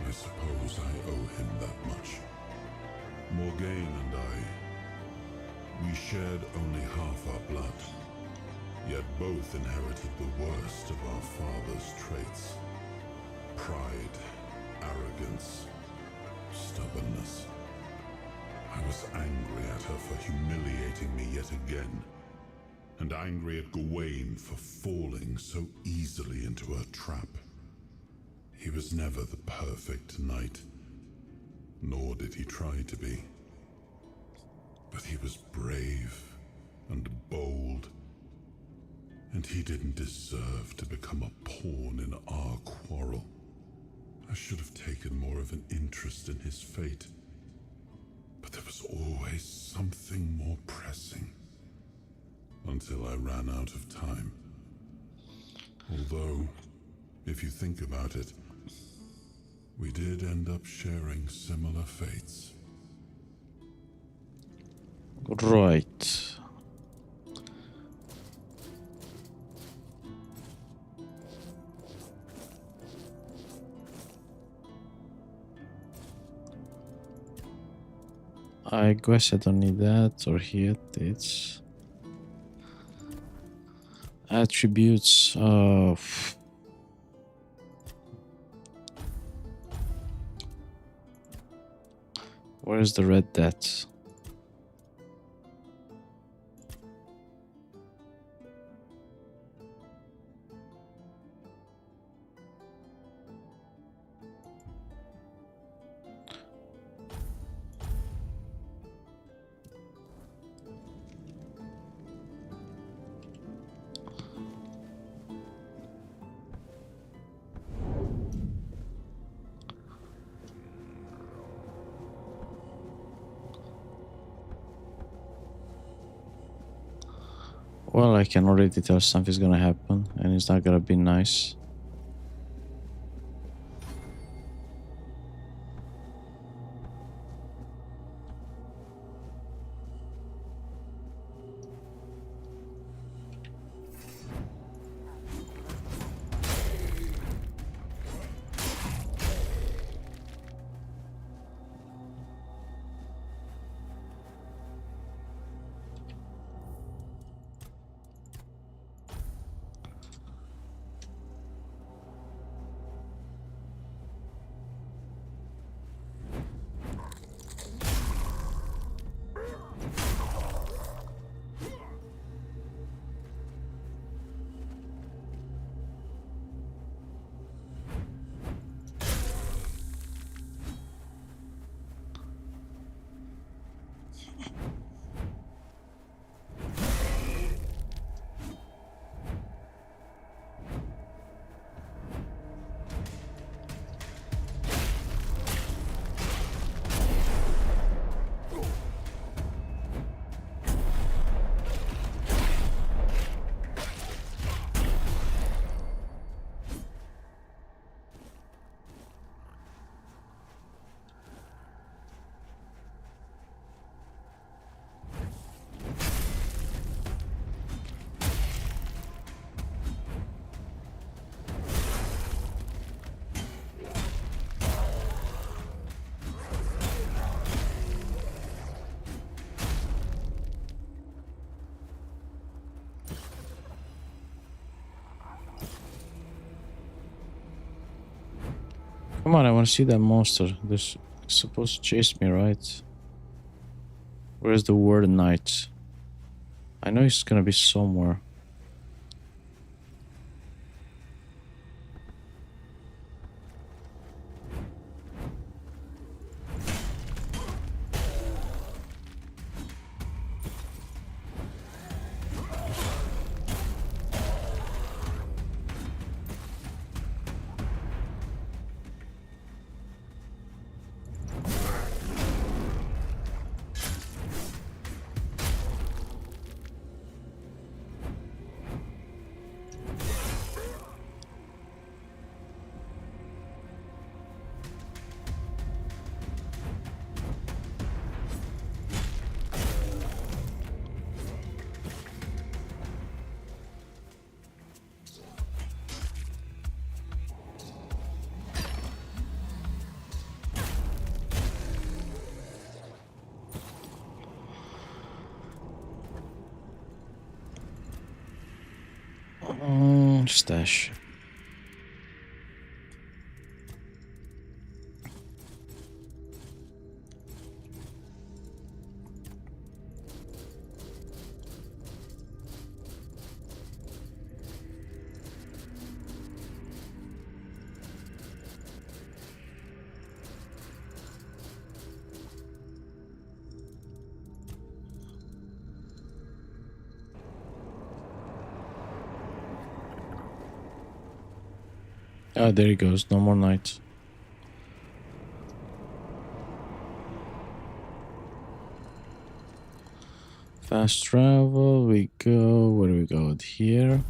Speaker 13: I suppose I owe him that much. Morgaine and I, we shared only half our blood, yet both inherited the worst of our father's traits. Pride, arrogance, stubbornness. I was angry at her for humiliating me yet again, and angry at Gawain for falling so easily into her trap. He was never the perfect knight, nor did he try to be. But he was brave and bold, and he didn't deserve to become a pawn in our quarrel. I should have taken more of an interest in his fate, but there was always something more pressing, until I ran out of time. Although, if you think about it, we did end up sharing similar fates.
Speaker 1: Right. I guess I don't need that or hit it. Attributes of where's the red dot? Well, I can already tell something's gonna happen, and it's not gonna be nice. Come on, I want to see that monster. They're supposed to chase me, right? Where's the word knight? I know it's gonna be somewhere. Stash. Ah, there he goes. No more night. Fast travel. We go. Where do we go? Here.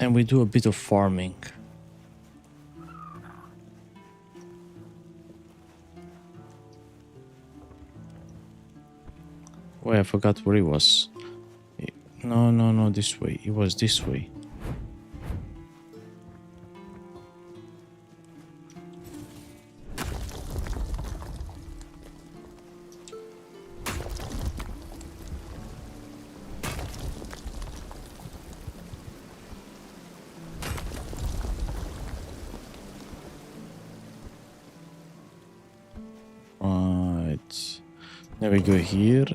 Speaker 1: And we do a bit of farming. Wait, I forgot where he was. No, this way. It was this way. Right. Now we go here.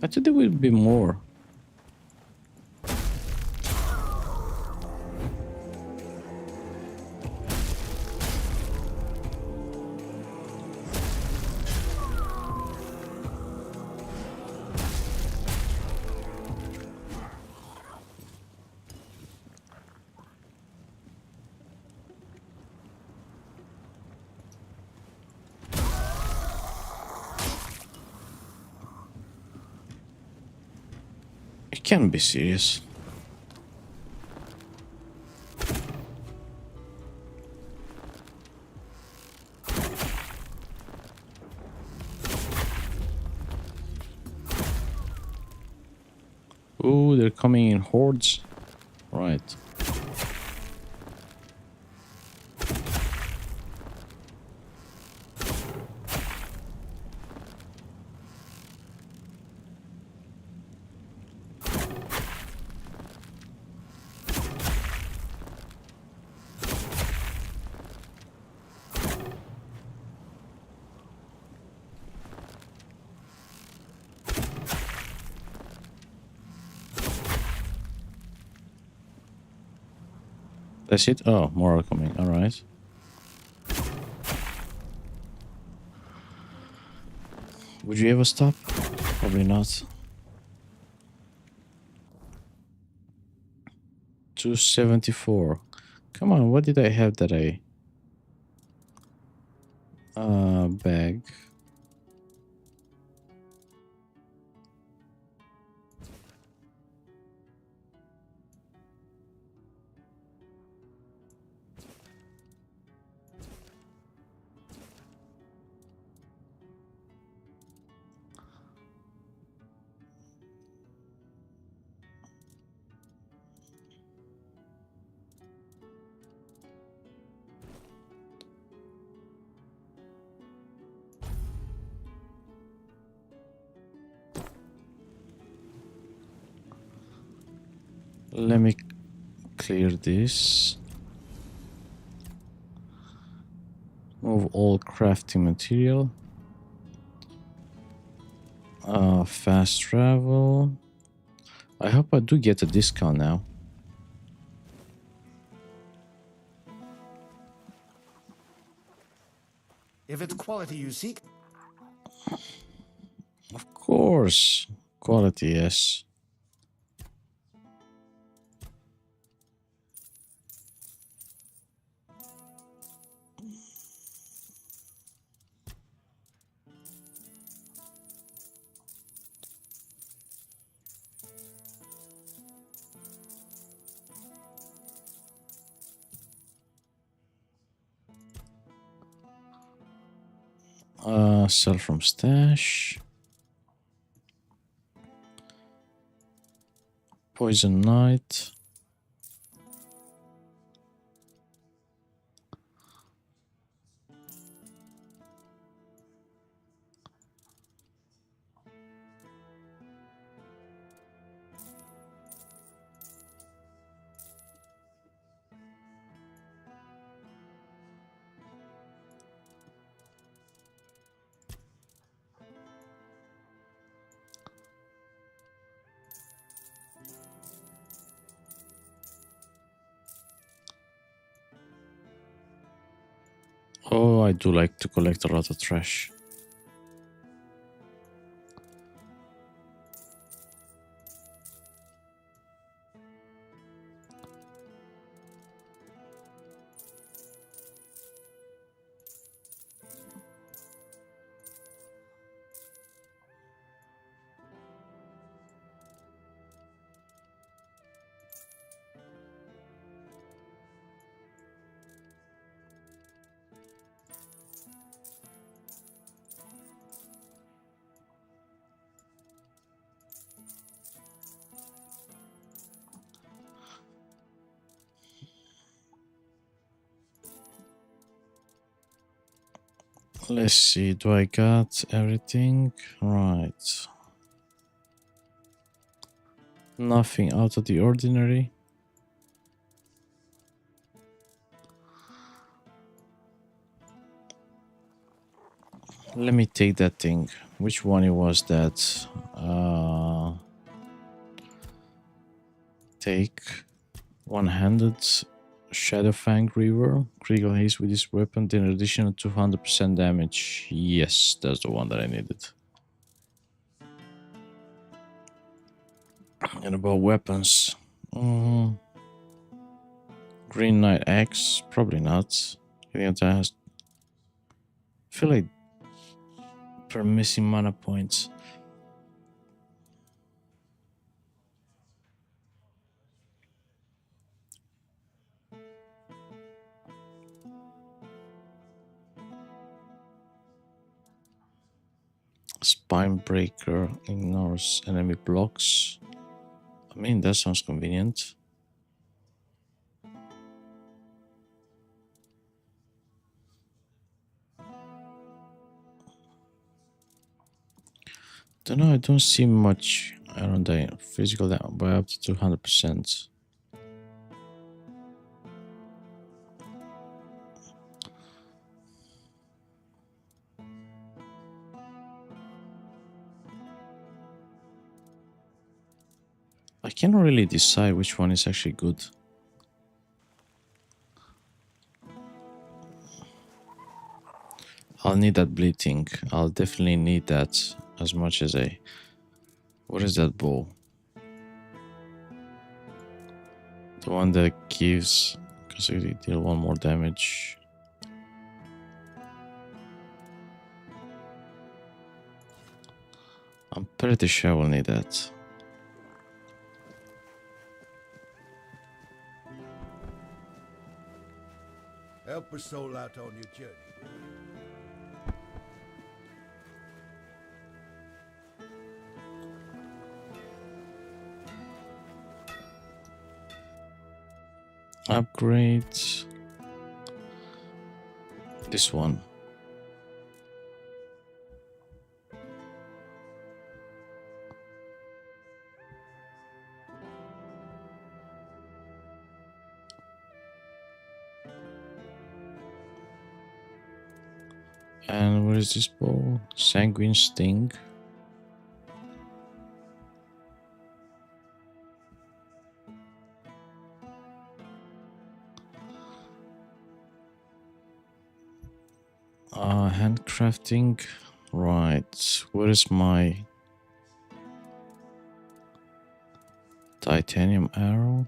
Speaker 1: I thought there would be more. It can't be serious. Oh, they're coming in hordes. Right. That's it? Oh, more are coming. Alright. Would you ever stop? Probably not. 274. Come on, what did I have that I... bag. Let me clear this. Move all crafting material. Fast travel. I hope I do get a discount now.
Speaker 8: If it's quality you seek,
Speaker 1: Of course. Quality, yes. Sell from stash. Poison Knight. Oh, I do like to collect a lot of trash. Let's see, do I got everything? Right. Nothing out of the ordinary. Let me take that thing. Which one it was that? Take one-handed Shadowfang Reaver. Critical haste with this weapon, then additional 200% damage. Yes, that's the one that I needed. And about weapons. Green Knight Axe? Probably not. I think that has... I feel like per missing mana points. Spine Breaker ignores enemy blocks. I mean, that sounds convenient. Don't know, I don't see much around the physical damage by up to 200%. I can't really decide which one is actually good. I'll need that bleeding. I'll definitely need that as much as a... What is that bow? The one that gives... Because you deal one more damage. I'm pretty sure I will need that.
Speaker 20: Help a soul out on your journey.
Speaker 1: Upgrade this one. And what is this bow? Sanguine Sting. Handcrafting. Right. Where is my titanium arrow?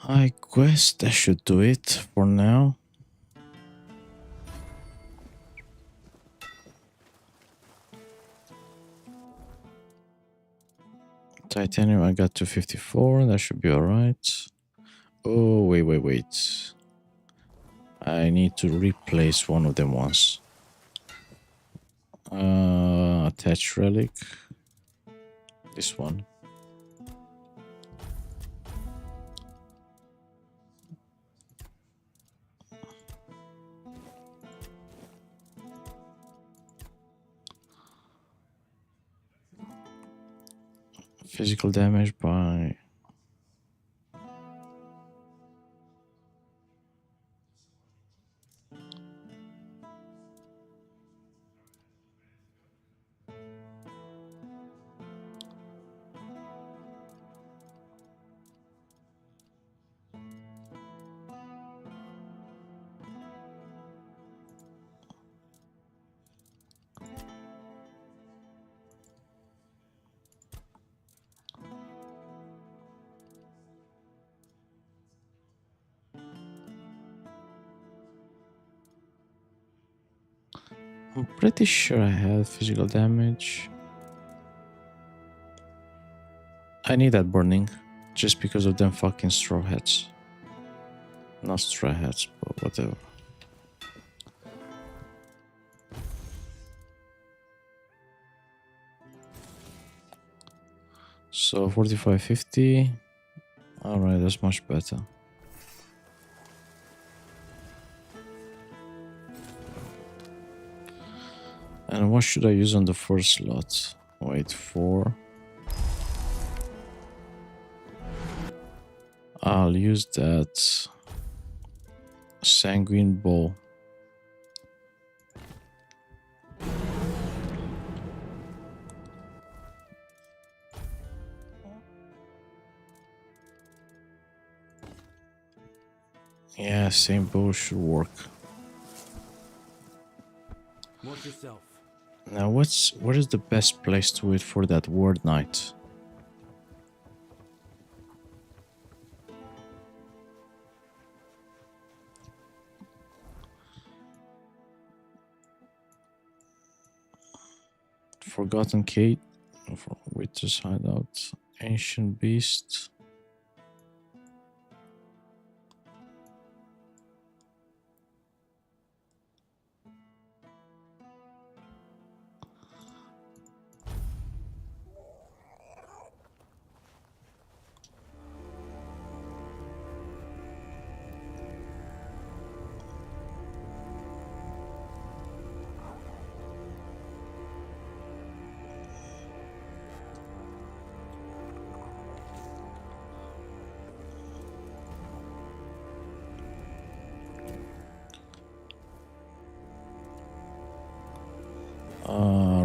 Speaker 1: I guess that should do it for now. Titanium, I got 254. That should be alright. Oh, wait. I need to replace one of them once. Attach relic. This one. Physical damage by... I'm pretty sure I have physical damage. I need that burning. Just because of them fucking straw hats. Not straw hats, but whatever. So 4550. Alright, that's much better. And what should I use on the first slot? Wait, 4. I'll use that sanguine bow. Yeah, same bow should work.
Speaker 16: Watch yourself.
Speaker 1: Now what is the best place to wait for that word knight? Forgotten Kate, Witch's Hideout, Ancient Beast.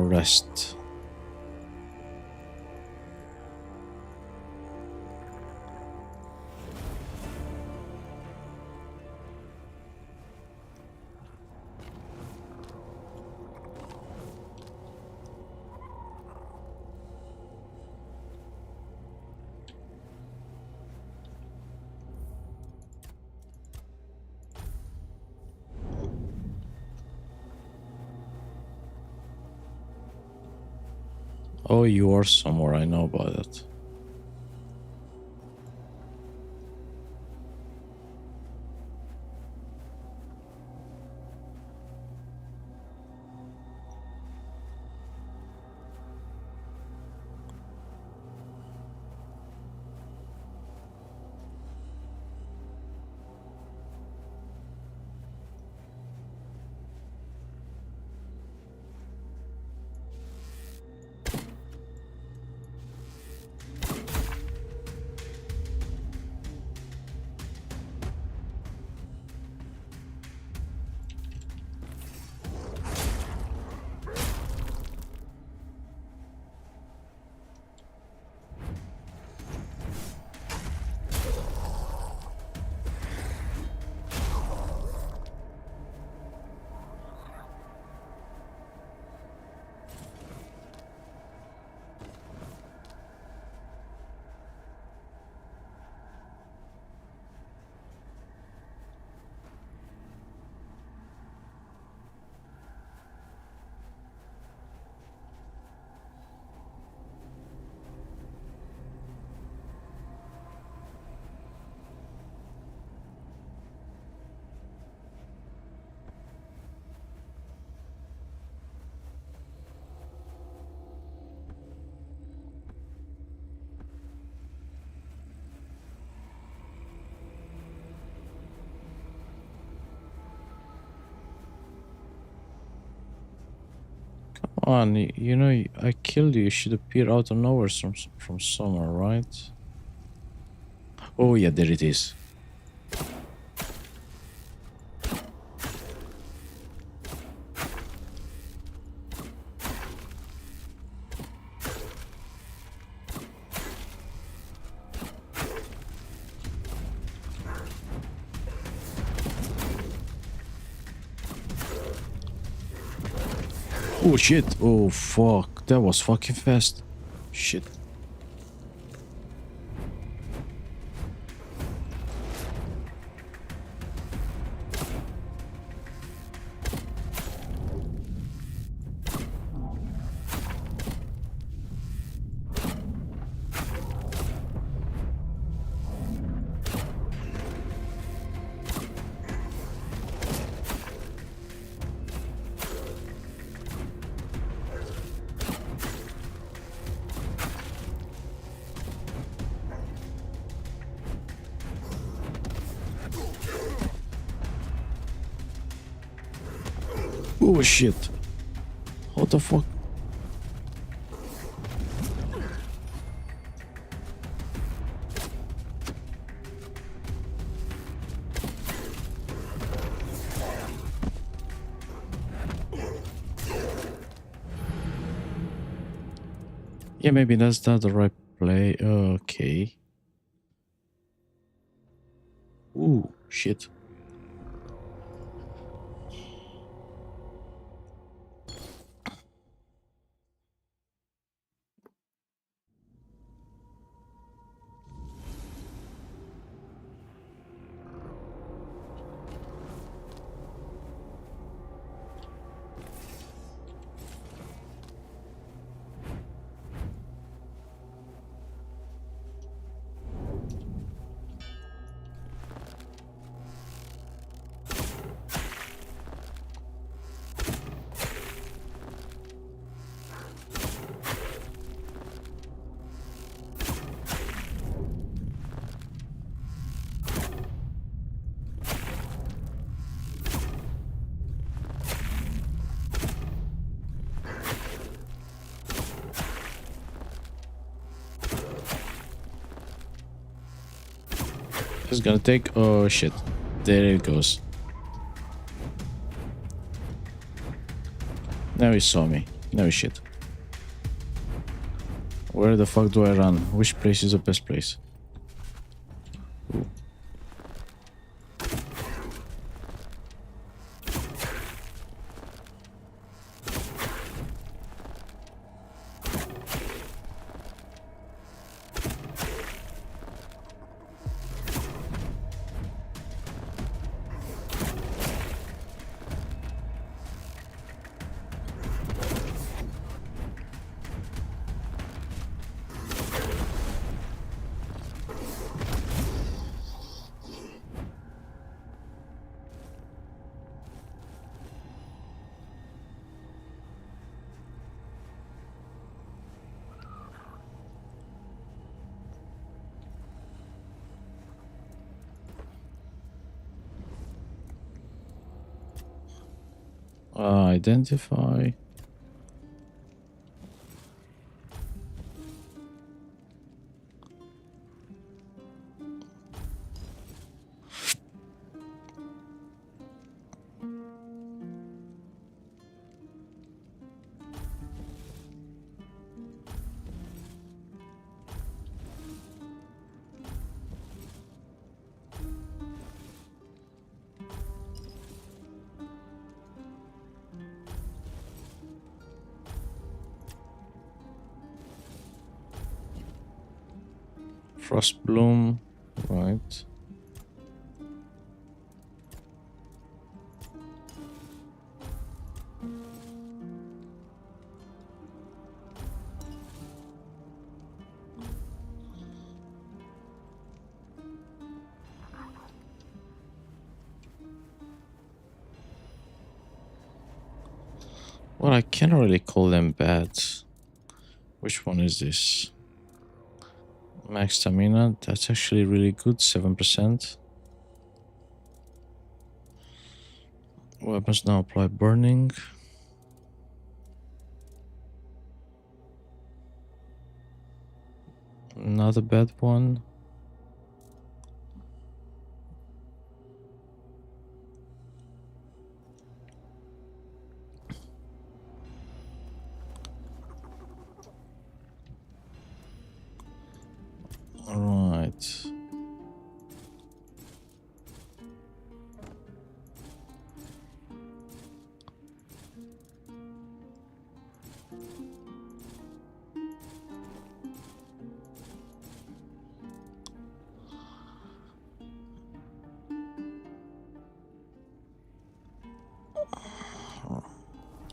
Speaker 1: Rest. Oh, you are somewhere, I know about it. on, you know, I killed you. You should appear out of nowhere from somewhere, right? Oh yeah, there it is. Oh shit. Oh fuck. That was fucking fast. Shit. Oh shit. What the fuck? Yeah, maybe that's not the right play. Okay. Ooh, shit. It's gonna take. Oh shit. There it goes. Now he saw me. No shit. Where the fuck do I run? Which place is the best place? Ooh. Identify. Frost bloom, right? Well, I can't really call them bad. Which one is this? Max stamina, that's actually really good, 7%. Weapons now apply burning. not a bad one. Right.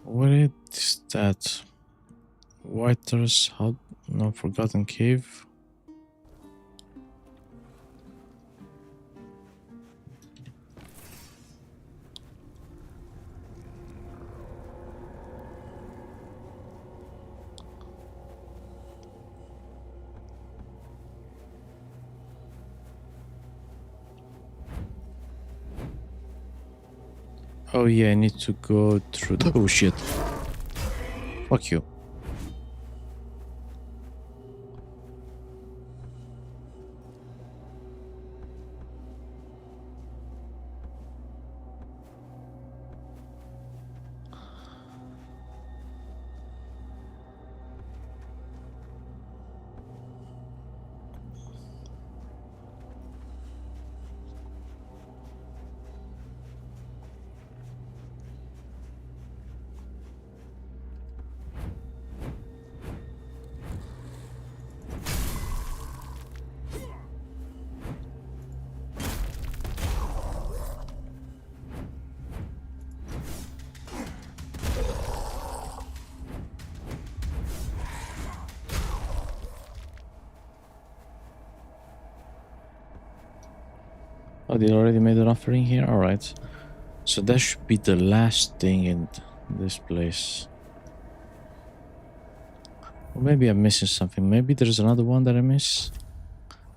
Speaker 1: What is that? Whiter's hut? No, Forgotten Cave. Oh yeah, I need to go through the... Oh shit. Fuck you. Oh, they already made an offering here? Alright. So that should be the last thing in this place. Or maybe I'm missing something. Maybe there's another one that I miss.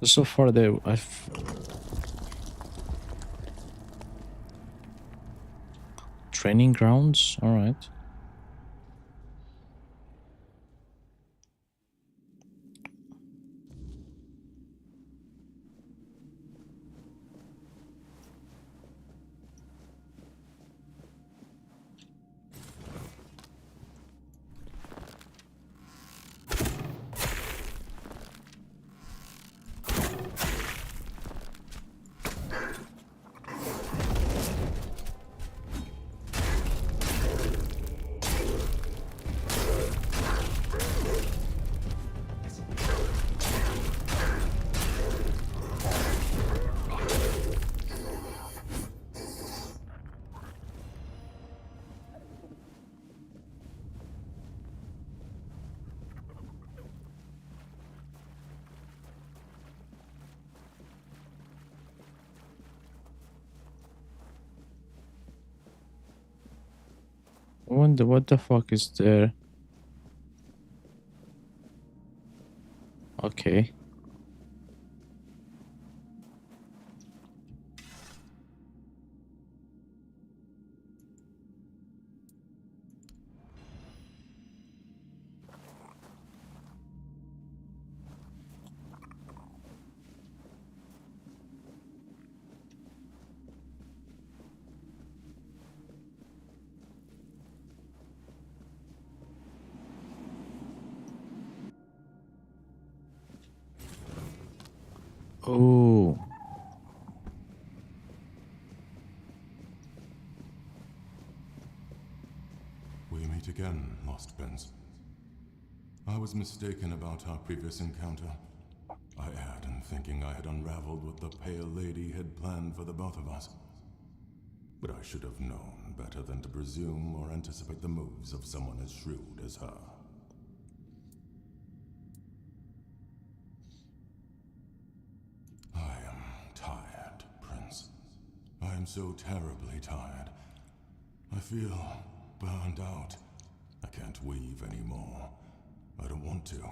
Speaker 1: So far, I've... Training grounds? Alright. I wonder what the fuck is there. Okay. Oh.
Speaker 3: We meet again, Lost Prince. I was mistaken about our previous encounter. I erred in thinking I had unraveled what the Pale Lady had planned for the both of us. But I should have known better than to presume or anticipate the moves of someone as shrewd as her. I am tired, Prince. I am so terribly tired. I feel burned out. I can't weave anymore. I don't want to.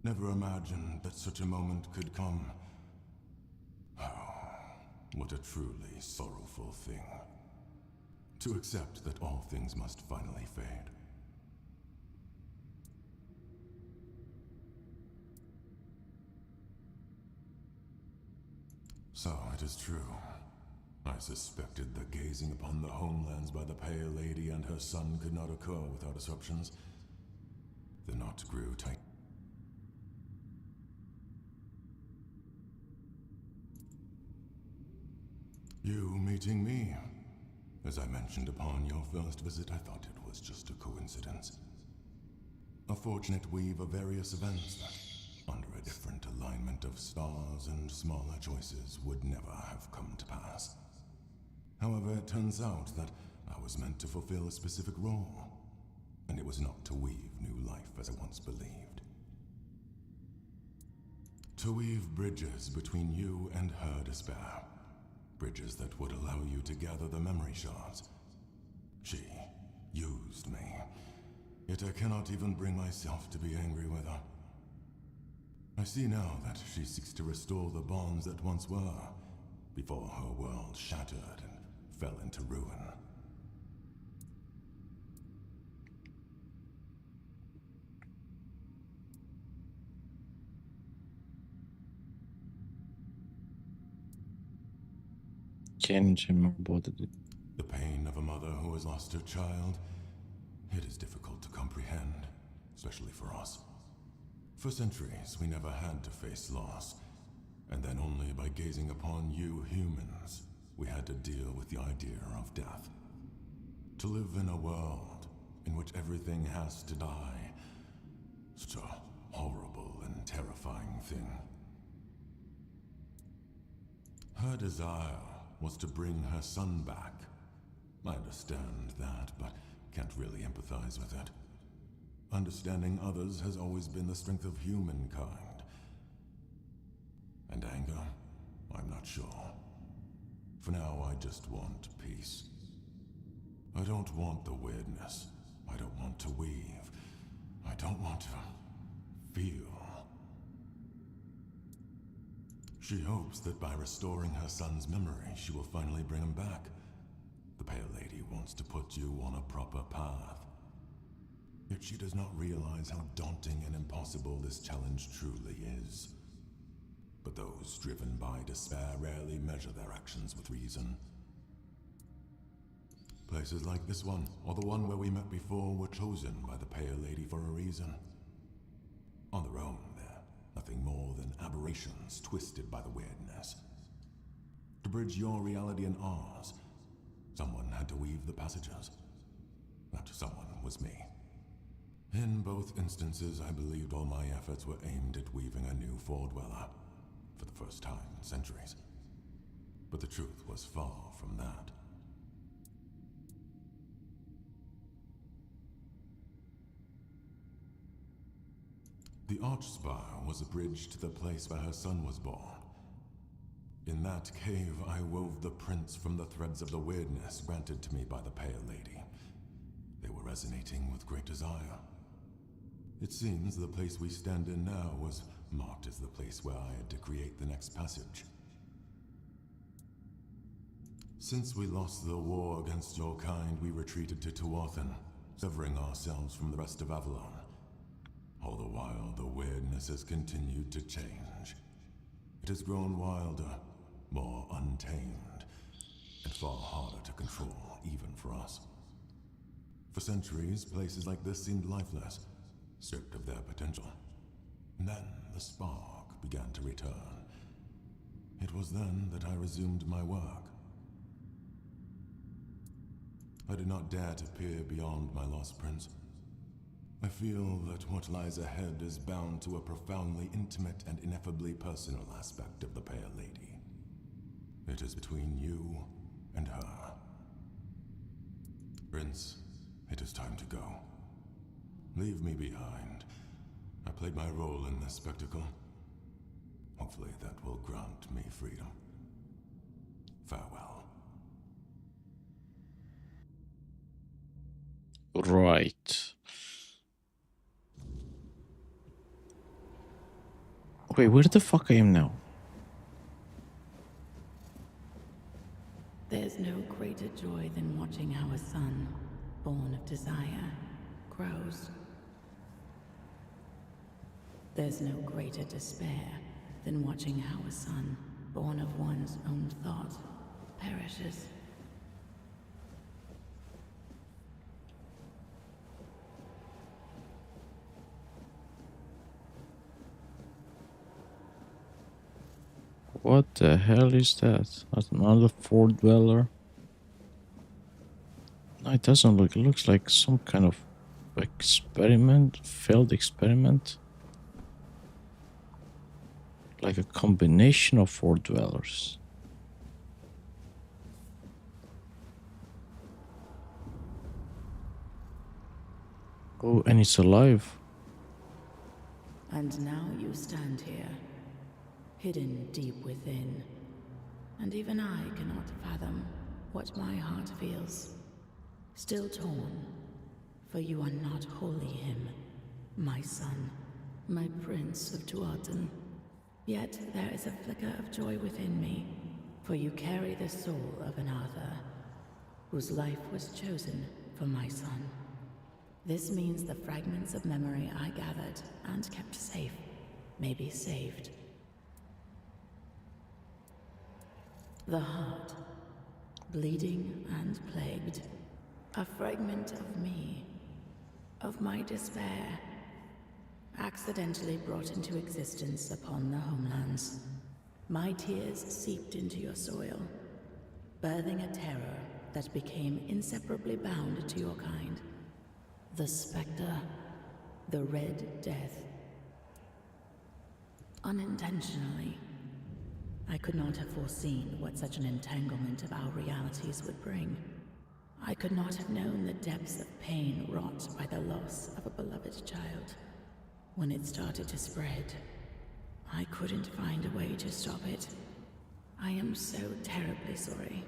Speaker 3: Never imagined that such a moment could come. Oh, what a truly sorrowful thing. To accept that all things must finally fade. So it is true. I suspected that gazing upon the homelands by the Pale Lady and her son could not occur without disruptions. The knot grew tight. You meeting me? As I mentioned upon your first visit, I thought it was just a coincidence. A fortunate weave of various events that, under a different alignment of stars and smaller choices, would never have come to pass. However, it turns out that I was meant to fulfill a specific role, and it was not to weave new life as I once believed. To weave bridges between you and her despair. Bridges that would allow you to gather the memory shards. She used me, yet I cannot even bring myself to be angry with her. I see now that she seeks to restore the bonds that once were, before her world shattered and fell into ruin.
Speaker 1: The
Speaker 3: pain of a mother who has lost her child, it is difficult to comprehend, especially for us. For centuries, we never had to face loss, and then only by gazing upon you humans, we had to deal with the idea of death. To live in a world in which everything has to die, such a horrible and terrifying thing. Her desire was to bring her son back. I understand that, but can't really empathize with it. Understanding others has always been the strength of humankind. And anger? I'm not sure. For now, I just want peace. I don't want the weirdness. I don't want to weave. I don't want to feel. She hopes that by restoring her son's memory, she will finally bring him back. The Pale Lady wants to put you on a proper path. Yet she does not realize how daunting and impossible this challenge truly is. But those driven by despair rarely measure their actions with reason. Places like this one, or the one where we met before, were chosen by the Pale Lady for a reason. On their own, they're nothing more than aberrations twisted by the weirdness. To bridge your reality and ours, someone had to weave the passages. That someone was me. In both instances, I believed all my efforts were aimed at weaving a new Fordweller, for the first time in centuries. But the truth was far from that. The Archspire was a bridge to the place where her son was born. In that cave, I wove the prints from the threads of the weirdness granted to me by the Pale Lady. They were resonating with great desire. It seems the place we stand in now was marked as the place where I had to create the next passage. Since we lost the war against your kind, we retreated to Tuathan, severing ourselves from the rest of Avalon. All the while, the weirdness has continued to change. It has grown wilder, more untamed, and far harder to control, even for us. For centuries, places like this seemed lifeless, stripped of their potential. And then the spark began to return. It was then that I resumed my work. I did not dare to peer beyond my lost prince. I feel that what lies ahead is bound to a profoundly intimate and ineffably personal aspect of the Pale Lady. It is between you and her. Prince, it is time to go. Leave me behind. I played my role in this spectacle. Hopefully that will grant me freedom. Farewell.
Speaker 1: Right. Wait, where the fuck I am now?
Speaker 5: There's no greater joy than watching how a son, born of desire, grows. There's no greater despair than watching how a son, born of one's own thought, perishes.
Speaker 1: What the hell is that? That's another fort dweller? No, it doesn't look. It looks like some kind of experiment, failed experiment. Like a combination of fort dwellers. Oh, and it's alive.
Speaker 5: And now you stand here, hidden deep within. And even I cannot fathom what my heart feels. Still torn, for you are not wholly him, my son, my prince of Tuathan. Yet there is a flicker of joy within me, for you carry the soul of an Arthur, whose life was chosen for my son. This means the fragments of memory I gathered and kept safe may be saved. The heart, bleeding and plagued, a fragment of me, of my despair, accidentally brought into existence upon the homelands. My tears seeped into your soil, birthing a terror that became inseparably bound to your kind. The specter, the Red Death. Unintentionally, I could not have foreseen what such an entanglement of our realities would bring. I could not have known the depths of pain wrought by the loss of a beloved child. When it started to spread, I couldn't find a way to stop it. I am so terribly sorry.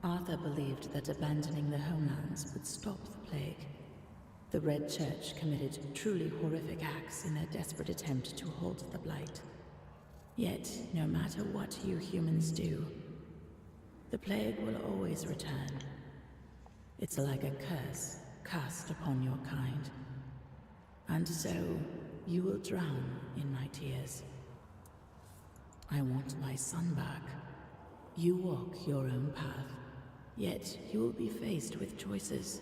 Speaker 5: Arthur believed that abandoning the homelands would stop the plague. The Red Church committed truly horrific acts in their desperate attempt to halt the blight. Yet, no matter what you humans do, the plague will always return. It's like a curse cast upon your kind. And so, you will drown in my tears. I want my son back. You walk your own path, yet you will be faced with choices.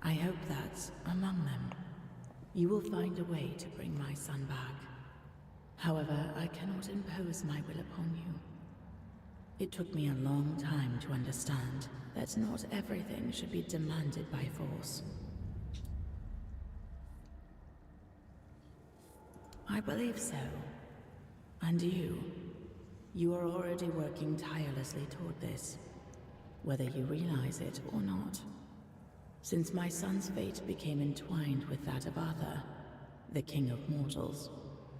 Speaker 5: I hope that, among them, you will find a way to bring my son back. However, I cannot impose my will upon you. It took me a long time to understand that not everything should be demanded by force. I believe so. And you are already working tirelessly toward this, whether you realize it or not. Since my son's fate became entwined with that of Arthur, the King of Mortals,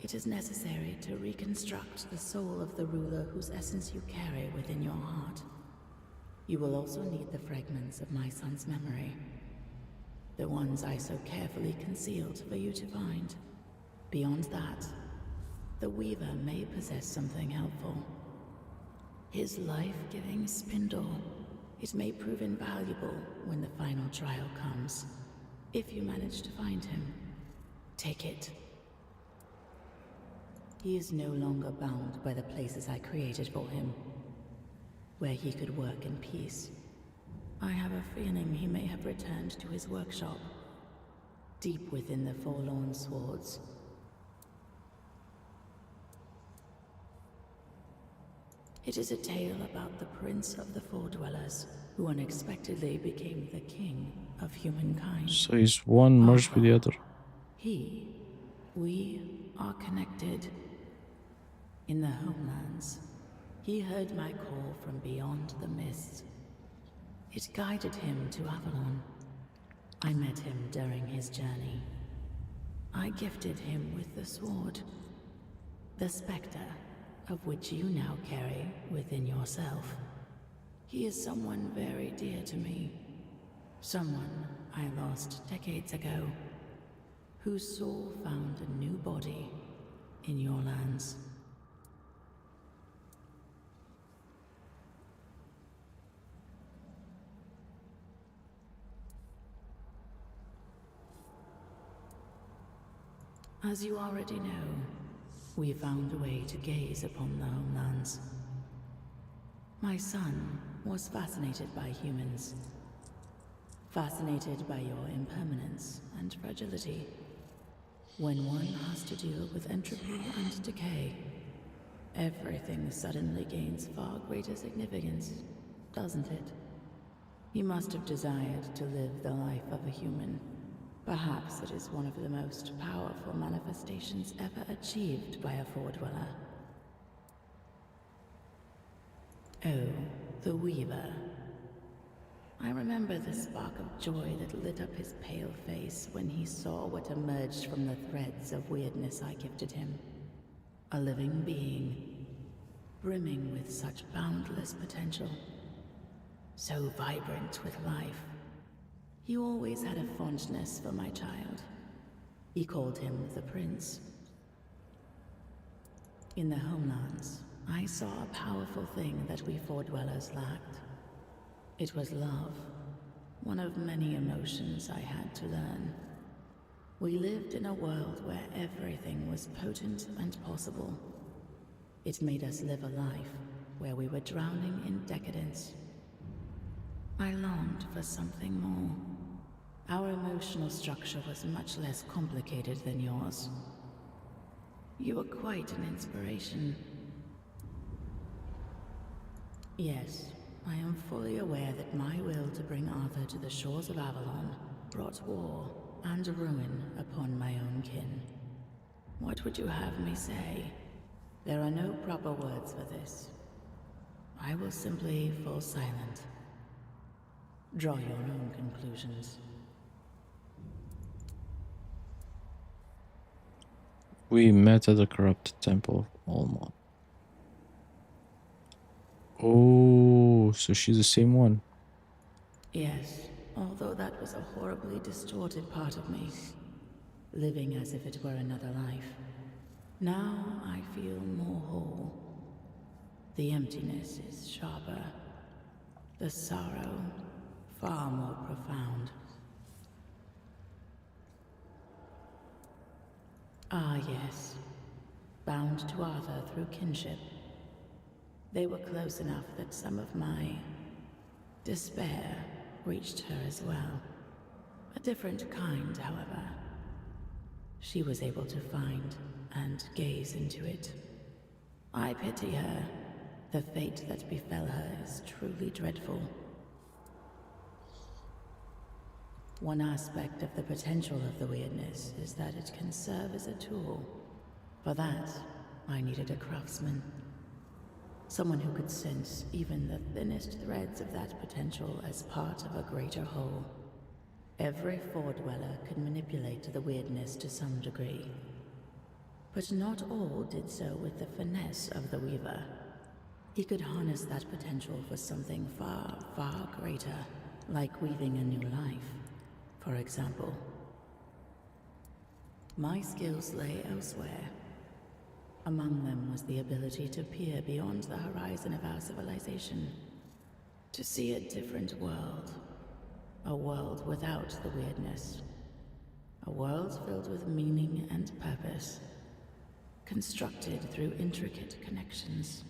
Speaker 5: it is necessary to reconstruct the soul of the ruler whose essence you carry within your heart. You will also need the fragments of my son's memory, the ones I so carefully concealed for you to find. Beyond that, the Weaver may possess something helpful. His life-giving spindle. It may prove invaluable when the final trial comes. If you manage to find him, take it. He is no longer bound by the places I created for him, where he could work in peace. I have a feeling he may have returned to his workshop, deep within the Forlorn Swords. It is a tale about the Prince of the Four Dwellers, who unexpectedly became the king of humankind.
Speaker 1: So is one merged with the other?
Speaker 5: We are connected. In the homelands, he heard my call from beyond the mist. It guided him to Avalon. I met him during his journey. I gifted him with the sword, the specter, of which you now carry within yourself. He is someone very dear to me. Someone I lost decades ago, whose soul found a new body in your lands. As you already know, we found a way to gaze upon the homelands. My son was fascinated by humans, fascinated by your impermanence and fragility. When one has to deal with entropy and decay, everything suddenly gains far greater significance, doesn't it? He must have desired to live the life of a human. Perhaps it is one of the most powerful manifestations ever achieved by a Four-Dweller. Oh, the Weaver. I remember the spark of joy that lit up his pale face when he saw what emerged from the threads of weirdness I gifted him. A living being, brimming with such boundless potential. So vibrant with life. He always had a fondness for my child. He called him the Prince. In the homelands, I saw a powerful thing that we Four-Dwellers lacked. It was love, one of many emotions I had to learn. We lived in a world where everything was potent and possible. It made us live a life where we were drowning in decadence. I longed for something more. Our emotional structure was much less complicated than yours. You were quite an inspiration. Yes, I am fully aware that my will to bring Arthur to the shores of Avalon brought war and ruin upon my own kin. What would you have me say? There are no proper words for this. I will simply fall silent. Draw your own conclusions.
Speaker 1: We met at the corrupted temple of Olmon. Oh, so she's the same one.
Speaker 5: Yes, although that was a horribly distorted part of me, living as if it were another life. Now I feel more whole. The emptiness is sharper. The sorrow far more profound. Ah, yes. Bound to Arthur through kinship. They were close enough that some of my despair reached her as well. A different kind, however. She was able to find and gaze into it. I pity her. The fate that befell her is truly dreadful. One aspect of the potential of the weirdness is that it can serve as a tool. For that, I needed a craftsman. Someone who could sense even the thinnest threads of that potential as part of a greater whole. Every Four-Dweller could manipulate the weirdness to some degree. But not all did so with the finesse of the Weaver. He could harness that potential for something far, far greater, like weaving a new life, for example. My skills lay elsewhere. Among them was the ability to peer beyond the horizon of our civilization, to see a different world, a world without the weirdness, a world filled with meaning and purpose, constructed through intricate connections,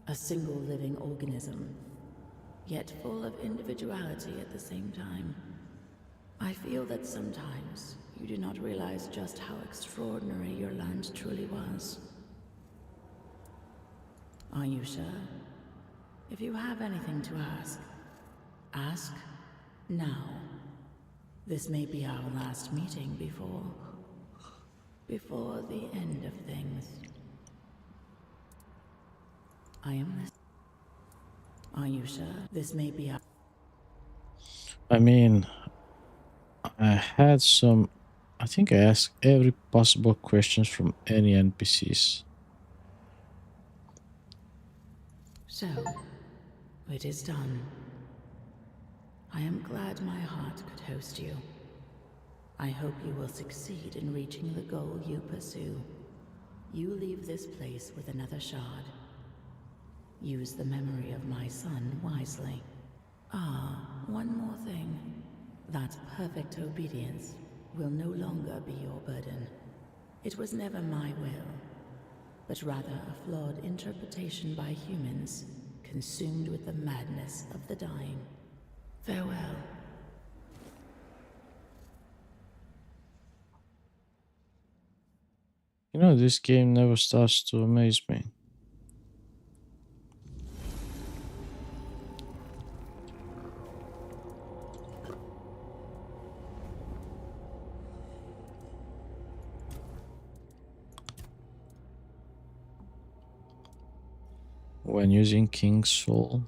Speaker 5: a single living organism, yet full of individuality at the same time. I feel that sometimes you do not realize just how extraordinary your land truly was. Are you sure? If you have anything to ask, ask now. This may be our last meeting before the end of things. I am listening. Are you sure? This may be our...
Speaker 1: I mean, I had some... I think I asked every possible questions from any NPCs.
Speaker 5: So, it is done. I am glad my heart could host you. I hope you will succeed in reaching the goal you pursue. You leave this place with another shard. Use the memory of my son wisely. Ah, one more thing. That perfect obedience will no longer be your burden. It was never my will, but rather a flawed interpretation by humans, consumed with the madness of the dying. Farewell.
Speaker 1: You know, this game never starts to amaze me. When using King's Soul.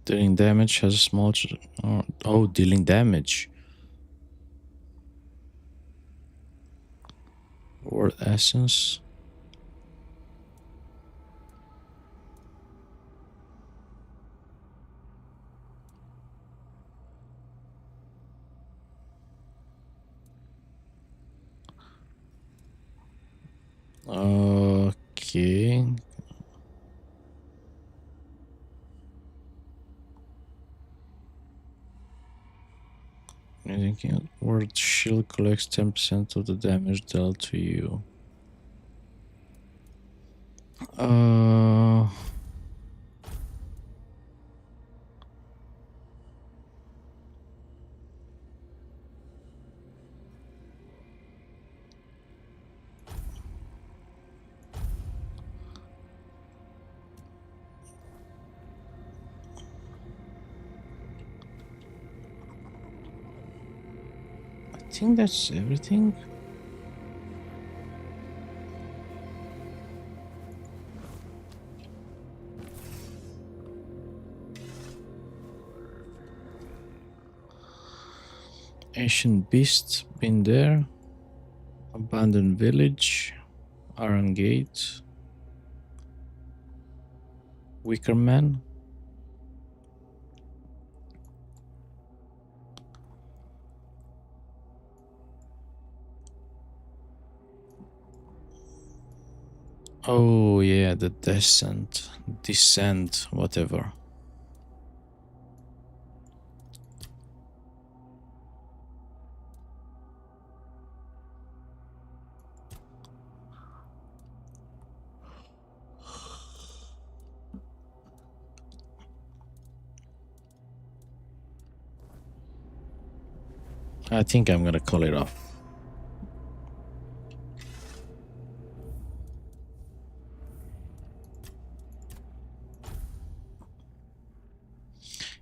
Speaker 1: Dealing damage has a small... Oh, dealing damage. Word essence. Okay. Anything word shield collects 10% of the damage dealt to you. I think that's everything. Ancient Beast, been there. Abandoned Village, Iron Gate, Wicker Man. Oh yeah, the descent, whatever. I think I'm gonna call it off.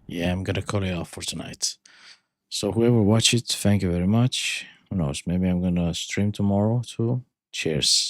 Speaker 1: Yeah, I'm gonna call it off for tonight. So whoever watched it, thank you very much. Who knows, maybe I'm gonna stream tomorrow too. Cheers.